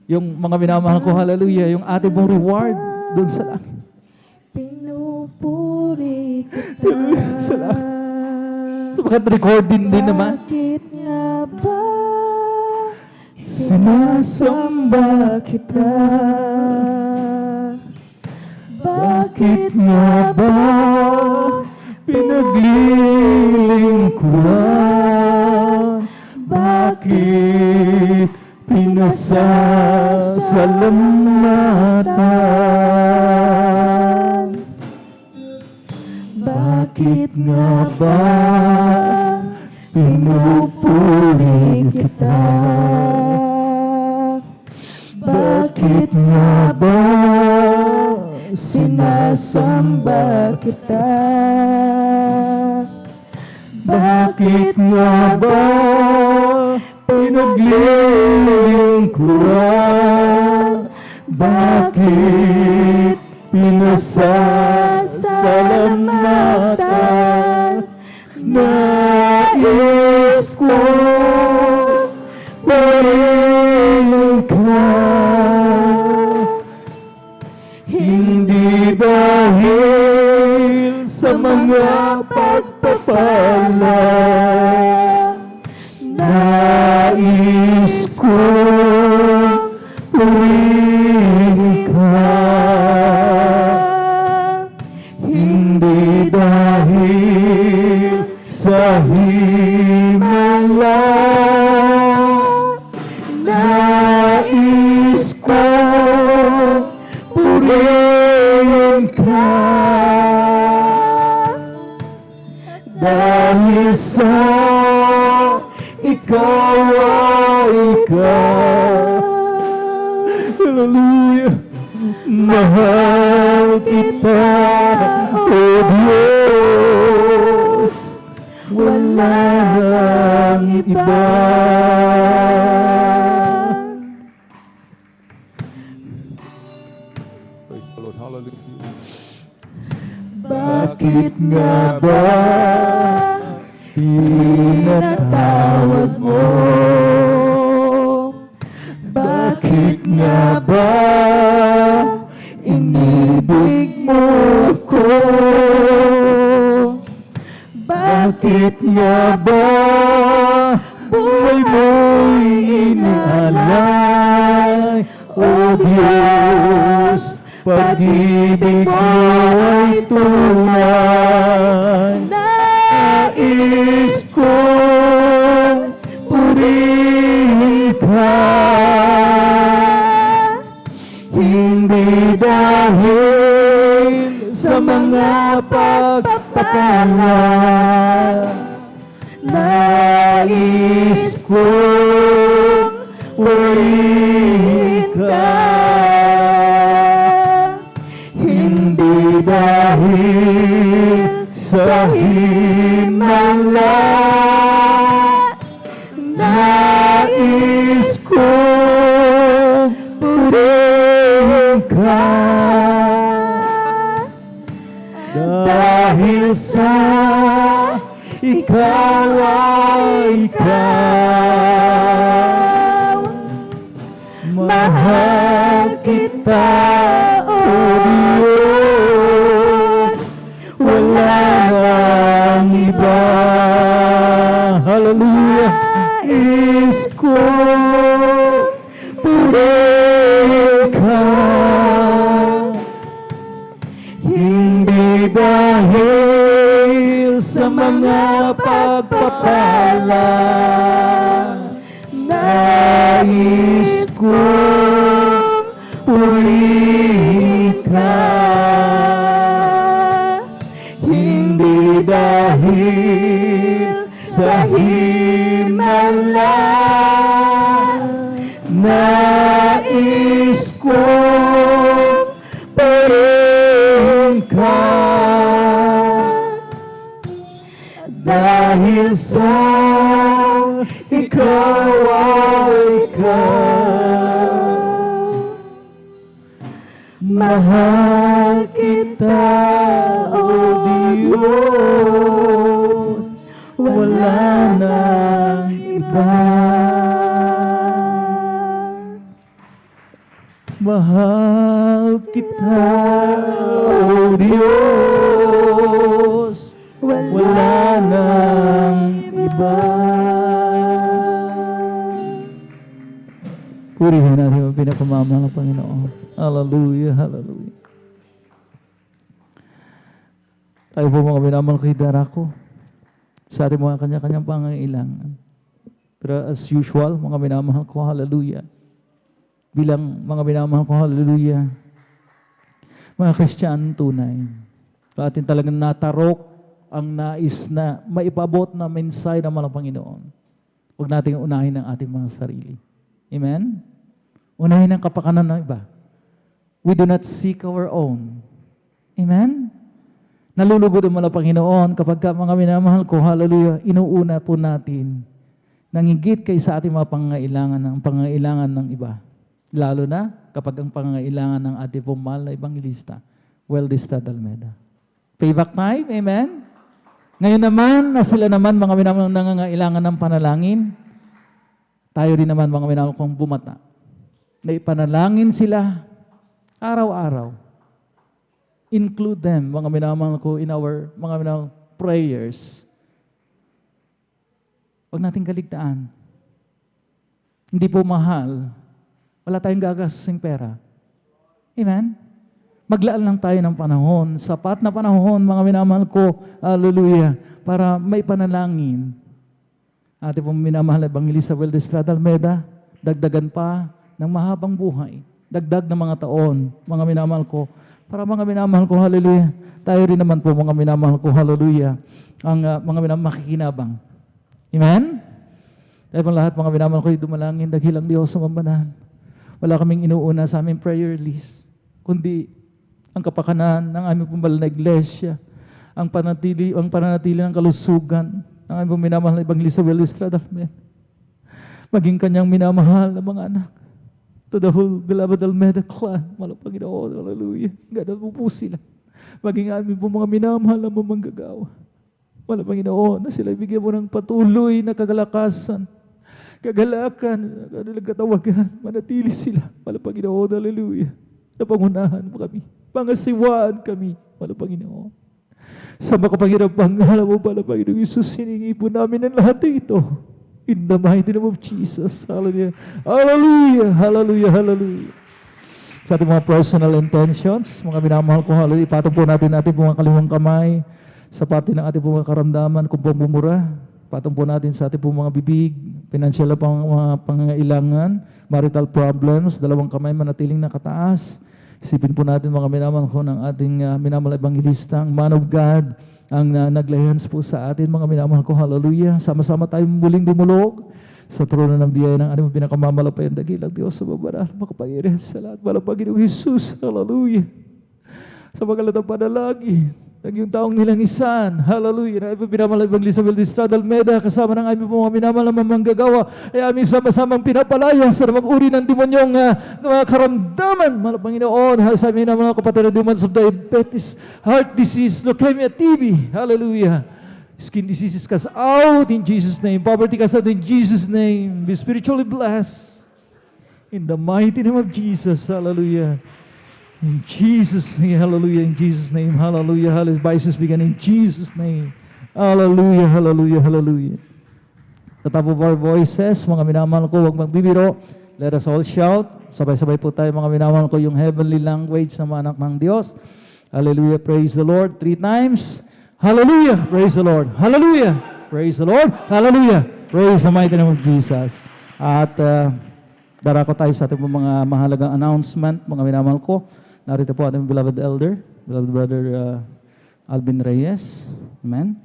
J: Yung mga minamahal ko, hallelujah, yung ating pong reward doon sa langit.
L: Pinupuri kita.
J: Sa langit. Sabagat recording din naman.
L: Bakit nga ba
J: Sinasamba kita. Bakit nga ba pinaglilingkuran? Bakit pinasasalamatan? Bakit nga ba pinupuri kita? Bakit nga ba sinasamba kita? Bakit nga ba pinaglilingkuran? Bakit pinasasalamatan? Nais ko purihin ka, hindi dahil sa mga pagpapala. Nais ko purihin ka, hindi dahil sa himala. Nais ko purihin ka, dahil sa ikaw ay ikaw. Hallelujah. Mahal kita, O Diyos, wala nang iba.
C: Praise the Lord. Hallelujah.
J: Bakit nga ba pinatawag mo? Bakit nga ba inibig mo ko? Bakit nga ba buhay mo'y inaalay? O Diyos, pag-ibig mo ay tunay. Nais kong purihin ka, hindi dahil sa mga pagpapala. Nais kong purihin ka, hindi dahil sa himala. Nais kong purihin ka, dahil sa ikaw ay ikaw. Mahal kita, O Diyos, wala nang iba. Hallelujah. Is ko puri ka, hindi dahil sa mga pagpapala. Nais ko purihin ka, hindi dahil sa himala. Nais ko purihin ka, dahil sa ikaw ay ikaw. Mahal kita, O Diyos, wala nang iba. Mahal kita, O Diyos, wala nang iba. Purihin natin ang pinakamamahal ng Panginoon. Hallelujah, hallelujah. Tayo po mga minamahal kay Darako sa ating mga kanya-kanyang pangangailangan. Pero as usual, mga minamahal ko, hallelujah. Bilang mga minamahal ko, hallelujah. Mga Kristiyano tunay. Atin talagang natarok ang nais na maipabot na mensahe ng mga Panginoon. Huwag nating unahin ang ating mga sarili. Amen? Unahin ang kapakanan ng iba. We do not seek our own. Amen? Nalulugod ang mga Panginoon kapag mga minamahal ko, hallelujah, inuuna po natin nang higit kay sa ating mga pangangailangan ng iba. Lalo na kapag ang pangangailangan ng ating pong mahal na ebangelista, Weldista Dalmeda. Payback time, amen? Ngayon naman, na sila naman mga minamahal nangangailangan ng panalangin, tayo rin naman mga minamahal kong bumata. Na ipanalangin sila araw-araw. Include them, mga minamahal ko, in our mga minamahal prayers. Huwag nating kaligtaan. Hindi po mahal. Wala tayong gagasting pera. Amen? Maglaan lang tayo ng panahon, sapat na panahon, mga minamahal ko, hallelujah, para may panalangin. Ate pong minamahal na Evangelista Weldista Dalmeda, dagdagan pa ng mahabang buhay, dagdag ng mga taon, mga minamahal ko, para mga minamahal ko, hallelujah, tayo rin naman po, mga minamahal ko, hallelujah, ang mga minamahal makikinabang. Amen? Tayo pong lahat, mga minamahal ko, dumalangin, dakilang Diyos sa mambanan. Wala kaming inuuna sa aming prayer list, kundi ang kapakanan ng aming pumbal na iglesia, ang pananatili ng kalusugan ng aming minamahal na Evangelista Weldista Dalmeda, maging kanyang minamahal na mga anak, to the whole beloved Dalmeda clan, malang Panginoon, hallelujah, ganda po sila, maging aming po mga minamahal na mamanggagawa, malang Panginoon, na sila ibigyan mo ng patuloy na kagalakasan, kagalakan, katawagan, manatili sila, malang Panginoon, hallelujah, napangunahan mo kami, pangasiwaan kami, malang Panginoon. Sa makapangyarang pangalan mo, malang Panginoon Jesus, hiningi po namin ang lahat ito. In the mighty name of Jesus. Hallelujah. Hallelujah. Hallelujah. Hallelujah. Sa ating mga personal intentions, mga minamahal ko, hallelujah, ipatong po natin mga kaliwang kamay sa parte ng ating mga karamdaman kung pumumura. Patong po natin sa ating mga bibig, financial na mga pangangailangan, marital problems, dalawang kamay manatiling nakataas. Isipin po natin mga minamahal ko ng ating minamahal evangelista, ang man of God, ang naglahans po sa atin mga minamahal ko, hallelujah. Sama-sama tayong muling dumulog sa trono ng biyaya ng ating pinakamalapay ang dakilang Diyos sa babaral, makapangyarihan sa lahat, malang Panginoong Jesus, hallelujah. Sa magalatang panalangin, ng yung taong nilangisan, hallelujah, na pinamalang Evangelista Weldista Dalmeda, kasama ng aming mga minamahal na mamanggagawa, ay aming sama-samang pinapalaya sa namang uri ng demonyong mga karamdaman, malang Panginoon, sa aming mga kapatid na demons of diabetes, heart disease, leukemia, TB, hallelujah. Skin diseases cast out in Jesus' name. Poverty cast out in Jesus' name. Be spiritually blessed. In the mighty name of Jesus. Hallelujah. In Jesus' name. Hallelujah. In Jesus' name. Hallelujah. Hallelujah. Vices begin in Jesus' name. Hallelujah. Hallelujah. Hallelujah. At the top of our voices, mga minamahal ko, huwag magbibiro. Let us all shout. Sabay-sabay po tayo, mga minamahal ko, yung heavenly language ng mga anak ng Diyos. Hallelujah. Praise the Lord. 3 times. Hallelujah. Praise the Lord. Hallelujah. Praise the Lord. Hallelujah. Praise the mighty name of Jesus. At darako tayo sa ating mga mahalagang announcement, mga minamahal ko. Narito po ating beloved elder, beloved brother Alvin Reyes. Amen.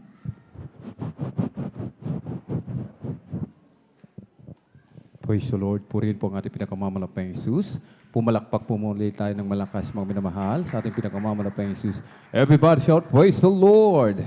A: Praise the Lord. Purihin po ang ating pinakamamalapang Jesus. Pumalakpak po muli tayo ng malakas, mga minamahal, sa ating pinakamamalapang Jesus. Everybody shout, praise the Lord!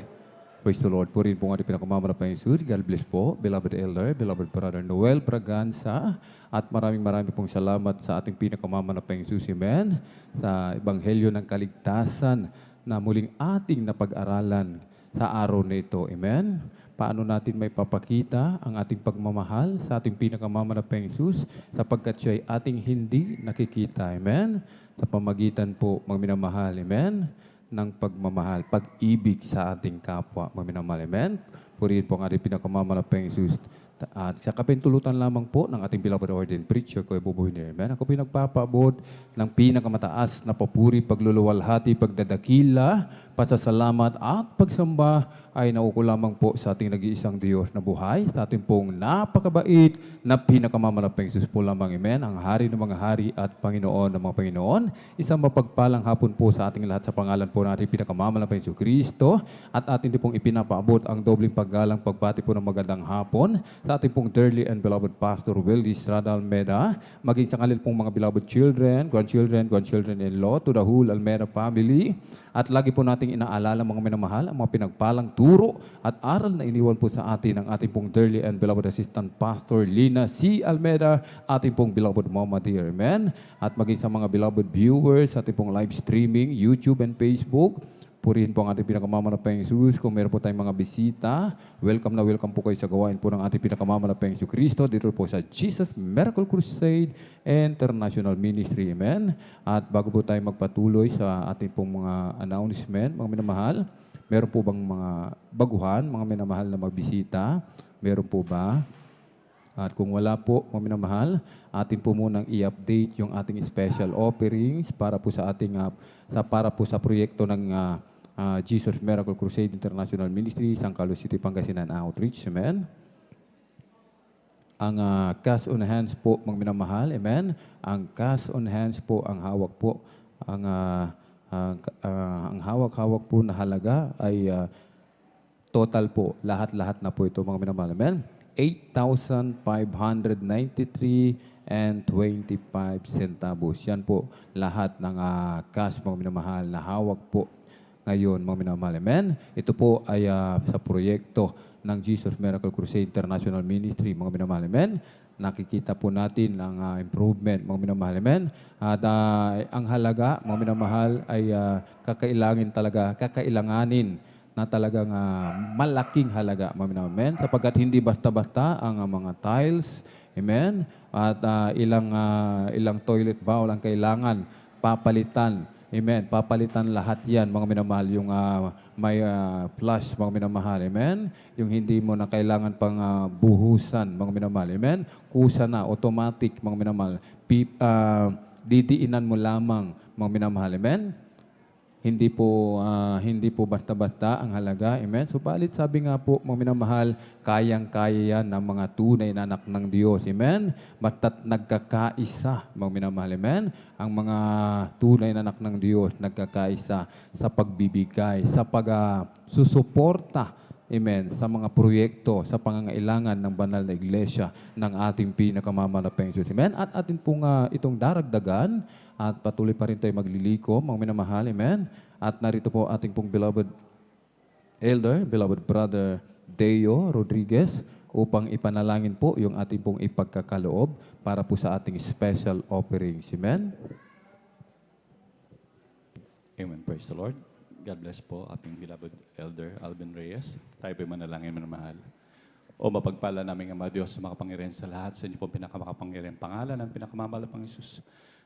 A: Praise the Lord. Purihin po ang ating pinakamamalapang Jesus. God bless po, beloved elder, beloved brother Noel Braganza. At maraming pong salamat sa ating pinakamamalapang Jesus. Amen. Sa Ebanghelyo ng Kaligtasan na muling ating napag-aralan sa araw na ito. Amen. Paano natin may papakita ang ating pagmamahal sa ating pinakamamalapang Jesus sapagkat siya ay ating hindi nakikita. Amen? Sa pamagitan po, mga minamahal, amen, ng pagmamahal, pag-ibig sa ating kapwa, mga minamahal. Amen? Purihin po ang ating pinakamamalapang Jesus. At sa kapintulutan lamang po ng ating beloved ordained preacher ko, ibubuhin niya. Amen? Ako pinagpapaabot ng pinakamataas na papuri, pagluluwalhati, pagdadakila, pasasalamat at pagsamba ay nauko lamang po sa ating nag-iisang Diyos na buhay, sa ating pong napakabait na pinakamamalapang Jesus po lamang. Amen? Ang hari ng mga hari at Panginoon ng mga Panginoon. Isang mapagpalang hapon po sa ating lahat sa pangalan po natin pinakamamalapang Jesus Kristo at atin din pong ipinapaabot ang dobling paggalang pagbati po ng magandang hapon sa ating pong dearly and beloved Pastor Willie Estrada Almeida, maging sa kanil pong mga beloved children, grandchildren-in-law, to the whole Almeida family. At lagi po nating inaalala, mga minamahal, ang mga pinagpalang turo at aral na iniwan po sa atin ng ating pong dearly and beloved assistant Pastor Lina C. Almeida, ating pong beloved Mama Dear. Amen. At maging sa mga beloved viewers, ating pong live streaming, YouTube and Facebook, purihin po ang ating pinakamamalapang Jesus. Kung meron po tayong mga bisita, welcome na welcome po kayo sa gawain po ng ating pinakamamalapang Jesus Kristo dito po sa Jesus Miracle Crusade International Ministry. Amen. At bago po tayo magpatuloy sa ating pong mga announcement, mga minamahal, meron po bang mga baguhan, mga minamahal na magbisita? Meron po ba? At kung wala po, mga minamahal, atin po munang i-update yung ating special offerings para po sa ating sa proyekto ng Jesus Miracle Crusade International Ministry, San Carlos City, Pangasinan Outreach. Amen. Ang cash on hands po, mga minamahal. Amen. Ang cash on hands po, ang hawak po, ang hawak-hawak po na halaga ay total po, lahat-lahat na po ito, mga minamahal. Amen. 8,593 and 25 centavos. Yan po lahat ng cash, mga minamahal, na hawak po ngayon, mga minamahal. Amen. Ito po ay sa proyekto ng Jesus Miracle Crusade International Ministry, mga minamahal. Amen. Nakikita po natin ang improvement, mga minamahal. Amen. At ang halaga, mga minamahal, ay kakailanganin na talagang malaking halaga, mga minamahal. Amen. Sapagkat hindi basta-basta ang mga tiles, amen, at ilang toilet bowl ang kailangan papalitan. Amen. Papalitan lahat yan, mga minamahal. Yung may flush, mga minamahal. Amen. Yung hindi mo na kailangan pang buhusan, mga minamahal. Amen. Kusa na, automatic, mga minamahal. Didiinan mo lamang, mga minamahal. Amen. Hindi po basta-basta ang halaga. Amen. Subalit sabi nga po, mga minamahal, kayang-kaya yan ng mga tunay na anak ng Diyos. Amen. Basta't nagkakaisa, mga minamahal. Amen. Ang mga tunay na anak ng Diyos nagkakaisa sa pagbibigay, sa pagsusuporta, amen, sa mga proyekto, sa pangangailangan ng banal na iglesia ng ating pinakamamalapang Jesus. Amen. At atin pong itong daragdagan at patuloy pa rin tayo magliliko, mga minamahal. Amen. At narito po ating pong beloved elder, beloved brother Deo Rodriguez, upang ipanalangin po yung ating pong ipagkakaloob para po sa ating special offerings. Amen.
K: Amen. Praise the Lord. God bless po ating beloved Elder Alvin Reyes. Tayo po'y manalangin, minamahal. O mapagpala namin ang mga Diyos sa makapangyarihan sa lahat, sa inyo pong pinakamakapangyarihan pangalan ng pinakamamahal na Panginoon Jesus.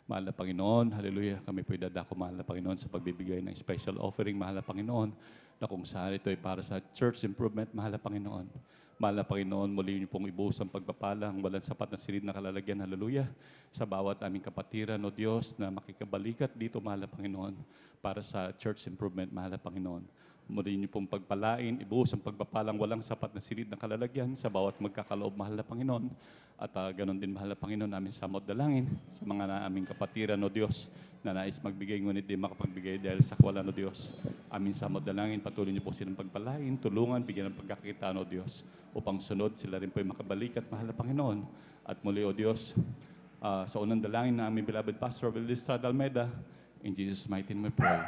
K: Mahal na Panginoon, hallelujah, kami po'y dadako, mahal na Panginoon, sa pagbibigay ng special offering, mahal na Panginoon, na kung saan ito ay para sa church improvement, mahal na Panginoon. Mahal na Panginoon, muli niyo pong ibuhos ang pagpapala, ang walang sapat na silid na kalalagyan, hallelujah, sa bawat aming kapatiran, o Diyos, na makikabalikat dito, mahal na Panginoon, para sa church improvement, mahal na Panginoon. Muli niyo pong pagpalain, ibuhos ang pagpapalang walang sapat na silid na kalalagyan sa bawat magkakaloob, mahal na Panginoon. At ganon din, mahal na Panginoon, namin samot dalangin sa mga aming kapatiran, o Diyos, na nais magbigay, ngunit di makapagbigay dahil sa kawalan, o Diyos. Amin samot dalangin, patuloy niyo po silang pagpalain, tulungan, bigyan ng pagkakitaan, o Diyos, upang sunod sila rin po ay makabalik at mahal na Panginoon. At muli, o Diyos, sa unang dalangin na aming beloved Pastor Willis Estrada Almeida, in Jesus' mighty name we pray.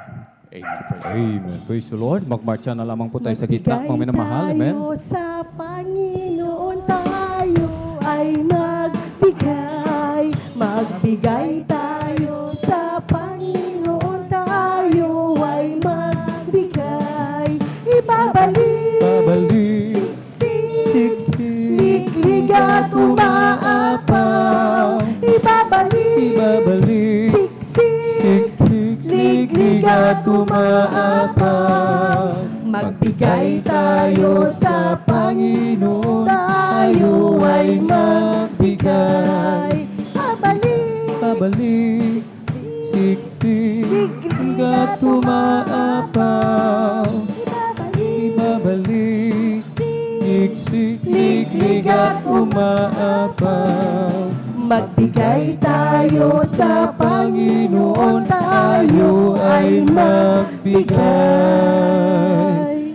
K: Amen. Praise the Lord.
A: Amen. Praise the Lord. Magmarcha na lamang po tayo sa gitna, mga minamahal. Amen.
L: Tayo sa Panginoon, tayo ay magbigay. Magbigay tayo sa Panginoon, tayo ay magbigay. Ibabalik, siksik, liglig at umaapaw. Ibabalik, siksik, liglig at umaapaw. Magbigay tayo sa Panginoon, tayo ay magbigay.
C: Babalik, siksik, at umaapaw. Ibabalik, siksik, liglig at umaapaw.
L: Magbigay tayo sa Panginoon, tayo ay magbigay.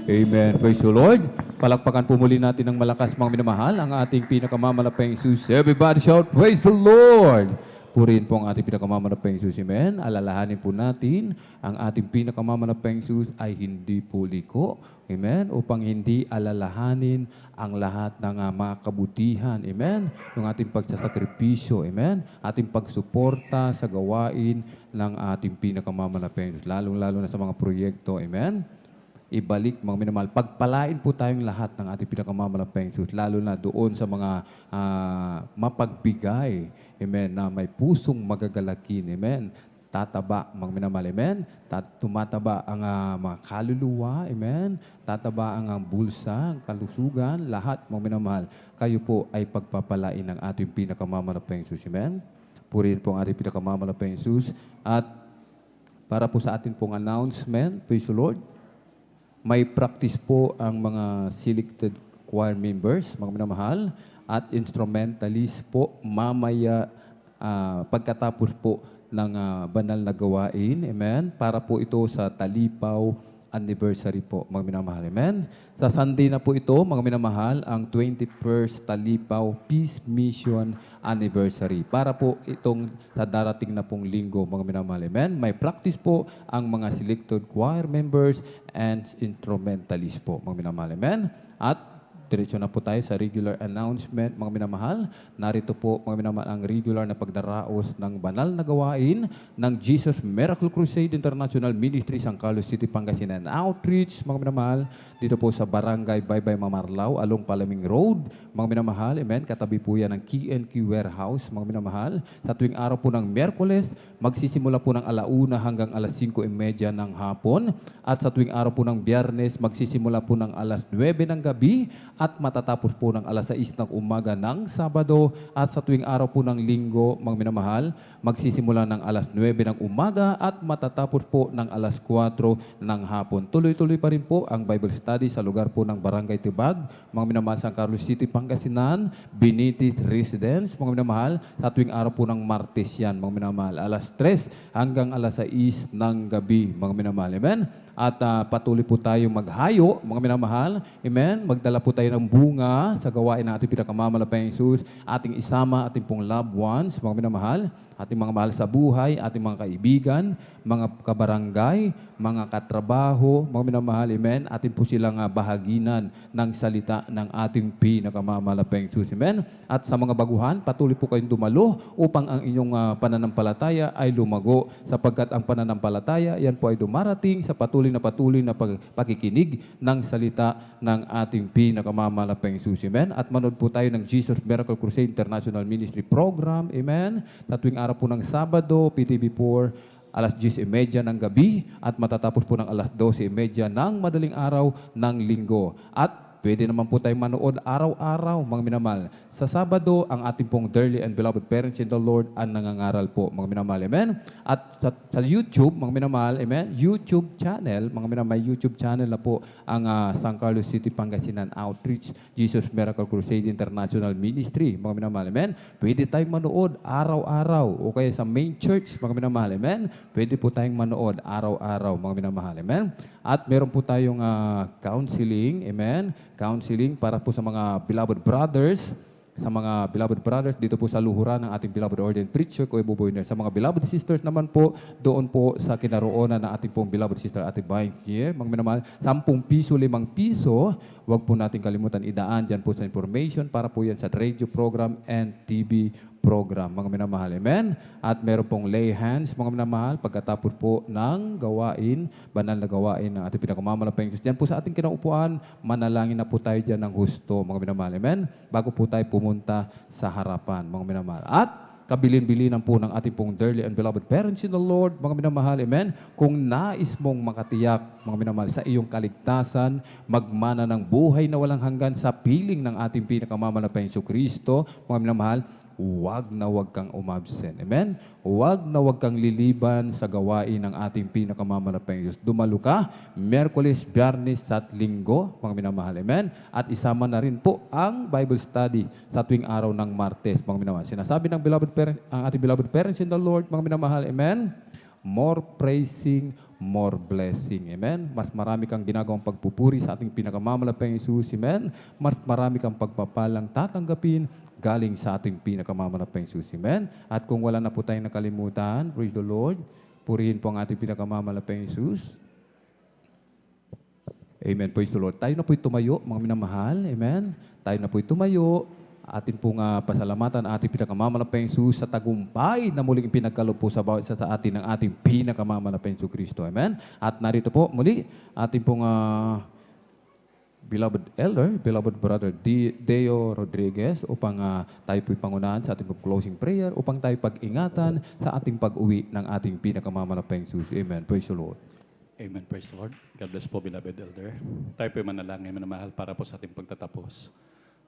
A: Amen. Praise the Lord. Palakpakan po muli natin ng malakas, mga minamahal, ang ating pinakamamalapang Jesus. Everybody shout, praise the Lord! Purihin po ang ating pinakamamalapang Jesus. Amen. Alalahanin po natin, ang ating pinakamamalapang Jesus ay hindi po liko. Amen. Upang hindi alalahanin ang lahat ng mga kabutihan. Amen. Yung ating pagsasakripisyo. Amen. Ating pagsuporta sa gawain ng ating pinakamamalapang Jesus. Lalong-lalo na sa mga proyekto. Amen. Ibalik, mga minamahal. Pagpalain po tayong lahat ng ating pinakamamalapang Jesus, lalo na doon sa mga mapagbigay, amen, na may pusong magagalakin, amen. Tataba, mga minamahal, amen. Tumataba ang mga kaluluwa, amen. Tataba ang bulsa, ang kalusugan, lahat, mga minamahal. Kayo po ay pagpapalain ng ating pinakamamalapang Jesus, amen. Purihin po ang ating pinakamamalapang Jesus. At para po sa ating pong announcement, praise the Lord, may practice po ang mga selected choir members, mga minamahal, at instrumentalist po mamaya pagkatapos po ng banal na gawain. Amen. Para po ito sa Talipaw anniversary po, mga minamahal. Amen. Sa Sunday na po ito, mga minamahal, ang 21st Talipaw Peace Mission Anniversary. Para po itong sa darating na pong linggo, mga minamahal. Amen. May practice po ang mga selected choir members and instrumentalists po, mga minamahal. Amen. At diretso na po tayo sa regular announcement, mga minamahal. Narito po, mga minamahal, ang regular na pagdaraos ng banal na gawain ng Jesus Miracle Crusade International Ministry, San Carlos City, Pangasinan Outreach, mga minamahal, dito po sa Barangay Baybay Mamarlao, along Palaming Road, mga minamahal. Amen. Katabi po yan ng K&Q Warehouse, mga minamahal. Sa tuwing araw po ng Miyerkules, magsisimula po ng 1:00 hanggang 5:30 ng hapon. At sa tuwing araw po ng Biyernes, magsisimula po ng 9:00 ng gabi at matatapos po ng 6:00 ng umaga ng Sabado. At sa tuwing araw po ng Linggo, mga minamahal, magsisimula ng 9:00 ng umaga at matatapos po ng 4:00 ng hapon. Tuloy-tuloy pa rin po ang Bible study sa lugar po ng Barangay Tibag, mga minamahal, San Carlos City, Pangasinan, Benitez Residence, mga minamahal, sa tuwing araw po ng Martes yan, mga minamahal, 3:00 hanggang 6:00 ng gabi, mga minamahal. Amen. At patuloy po tayo maghayo, mga minamahal. Amen. Magdala po tayo tayo ng bunga sa gawain ng ating pinakamamalaking Jesus, ating isama, ating pong loved ones, mga minamahal, ating mga mahal sa buhay, ating mga kaibigan, mga kabarangay, mga katrabaho, mga minamahal, amen, atin po silang bahaginan ng salita ng ating pinakamamalaking Jesus, amen. At sa mga baguhan, patuloy po kayong dumalo upang ang inyong pananampalataya ay lumago, sapagkat ang pananampalataya, yan po ay dumarating sa patuloy na pakikinig ng salita ng ating pinakamamalaking Jesus, amen. At manood po tayo ng Jesus Miracle Crusade International Ministry Program, amen, sa tuwing araw po ng Sabado, PTV4, alas 10:30 ng gabi at matatapos po ng alas 12:30 ng madaling araw ng linggo. At pwede naman po tayong manood araw-araw, mga minamahal. Sa Sabado, ang ating pong dearly and beloved parents in the Lord ang nangangaral po, mga minamahal. Amen? At sa YouTube, mga minamahal, amen, YouTube channel, mga minamahal, YouTube channel na po ang San Carlos City, Pangasinan Outreach, Jesus Miracle Crusade International Ministry, mga minamahal. Amen? Pwede tayong manood araw-araw o kaya sa main church, mga minamahal. Amen? Pwede po tayong manood araw-araw, mga minamahal. Amen? At meron po tayong counseling, amen? Counseling para po sa mga beloved brothers, dito po sa luhuran ng ating beloved ordained preacher, Kuya Buboy Ner. Sa mga beloved sisters naman po, doon po sa kinaroonan ng ating pong beloved sister, Ate Bainkie, mga minamahal, 10 piso, 5 piso, wag po natin kalimutan idaan dyan po sa information para po yan sa radio program and TV program, mga minamahal. Amen? At meron pong lay hands, mga minamahal, pagkatapos po ng gawain, banal na gawain ng ating pinakamamalaking Diyos. Diyan po sa ating kinaupuan, manalangin na po tayo dyan ng husto, mga minamahal. Amen? Bago po tayo pumunta sa harapan, mga minamahal. At kabilin-bilinan po ng ating pong dearly and beloved parents in the Lord, mga minamahal, amen? Kung nais mong makatiyak, mga minamahal, sa iyong kaligtasan, magmana ng buhay na walang hanggan sa piling ng ating pinakamamalaking Kristo, mga minamahal, huwag na huwag kang umabsent. Amen? Huwag na huwag kang liliban sa gawain ng ating pinakamamalaking Diyos. Dumalo ka, Miyerkules, Biyernes at Linggo, mga minamahal. Amen? At isama na rin po ang Bible study sa tuwing araw ng Martes, mga minamahal. Sinasabi ng ang ating beloved parents in the Lord, mga minamahal. Amen? More praising, more blessing. Amen? Mas marami kang ginagawang pagpupuri sa ating pinakamamalaking Jesus. Amen? Mas marami kang pagpapalang tatanggapin galing sa ating pinakamamalaking Jesus. Amen? At kung wala na po tayong nakalimutan, praise the Lord, purihin po ang ating pinakamamalaking Jesus. Amen. Praise the Lord. Tayo na po'y tumayo, mga minamahal. Amen? Tayo na po'y tumayo. Atin pong pasalamatan ating pinakamamalaking Jesus sa tagumpay na muling pinagkaloob po sa bawat isa sa atin ng ating pinakamamalaking Jesus Kristo. Amen? At narito po muli ating pong beloved elder, beloved brother Deo Rodriguez upang tayo po'y pangunahan sa ating closing prayer upang tayo pag-ingatan sa ating pag-uwi ng ating pinakamamalaking Jesus. Amen. Praise the Lord.
K: Amen. Praise the Lord. God bless po, beloved elder. Tayo po'y manalangin, manamahal para po sa ating pagtatapos.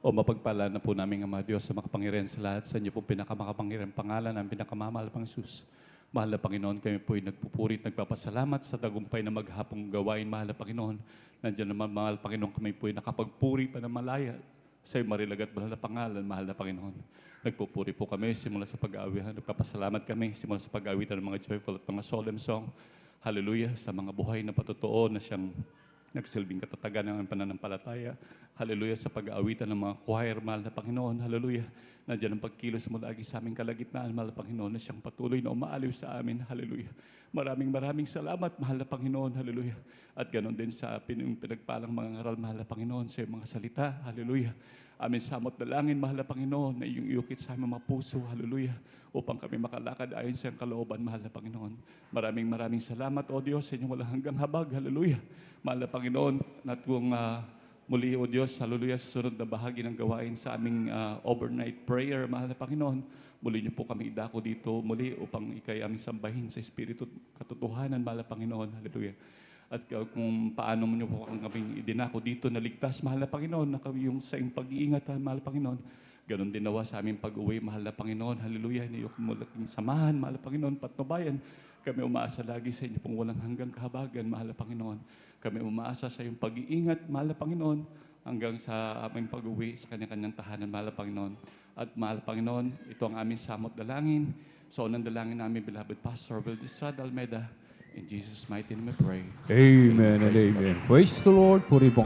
K: O mapagpala na po namin ang mga Diyos sa makapangyarihan sa lahat sa inyo pong pinakamakapangyarihan pangalan ng pinakamamahal pang Jesus. Mahal na Panginoon, kami po'y nagpupurit, nagpapasalamat sa tagumpay na maghapong gawain, mahal na Panginoon. Nandiyan naman, mahal Panginoon, kami po'y nakapagpuri pa ng malaya sa iyong marilagat mahal na pangalan, mahal na Panginoon. Nagpupuri po kami simula sa pag-aawitan, nagpapasalamat kami simula sa pag-aawitan ng mga joyful at mga solemn song. Hallelujah, sa mga buhay na patotoo na siyang nagsilbing katatagan ng pananampalataya. Hallelujah, sa pag-aawitan ng mga choir, mahal na Panginoon. Hallelujah, nandiyan ang pagkilos mo lagi sa aming kalagitnaan, mahal na Panginoon, na siyang patuloy na umaaliw sa amin. Hallelujah. Maraming salamat, mahal na Panginoon. Hallelujah. At ganon din sa pinagpalang mga ngaral, mahal na Panginoon, sa iyong mga salita. Hallelujah. Amin samot dalangin, mahal na Panginoon, na iyong iukit sa aming mga puso. Hallelujah. Upang kami makalakad ayon sa iyong kalooban, mahal na Panginoon. Maraming salamat, O Diyos, sa inyong walang hanggang habag. Hallelujah. Mahal na Panginoon, at kung muli, O Diyos, hallelujah, sa sunod na bahagi ng gawain sa aming overnight prayer, mahal na Panginoon, muli niyo po kami idako dito muli upang ikay aming sambahin sa Espiritu katotohanan, mahal na Panginoon. Hallelujah. At kung paano niyo po kami idinako dito na ligtas, mahal na Panginoon, na kami yung sa iyong pag-iingat, mahal na Panginoon. Ganon din nawa sa aming pag-uwi, mahal na Panginoon. Hallelujah. Niyok mo laking samahan, mahal na Panginoon, patnubayan. Kami umaasa lagi sa inyo pong walang hanggang kahabagan, mahal na Panginoon. Kami umaasa sa iyong pag-iingat, mahal na Panginoon, hanggang sa aming pag-uwi sa kanya-kanyang tahanan, mahal na Panginoon. At mahal na Panginoon, ito ang aming samot dalangin. So, unang dalangin namin, beloved Pastor Wildestrad Almeida. In Jesus' mighty name we pray.
A: Amen and amen. Praise the Lord. Puri po.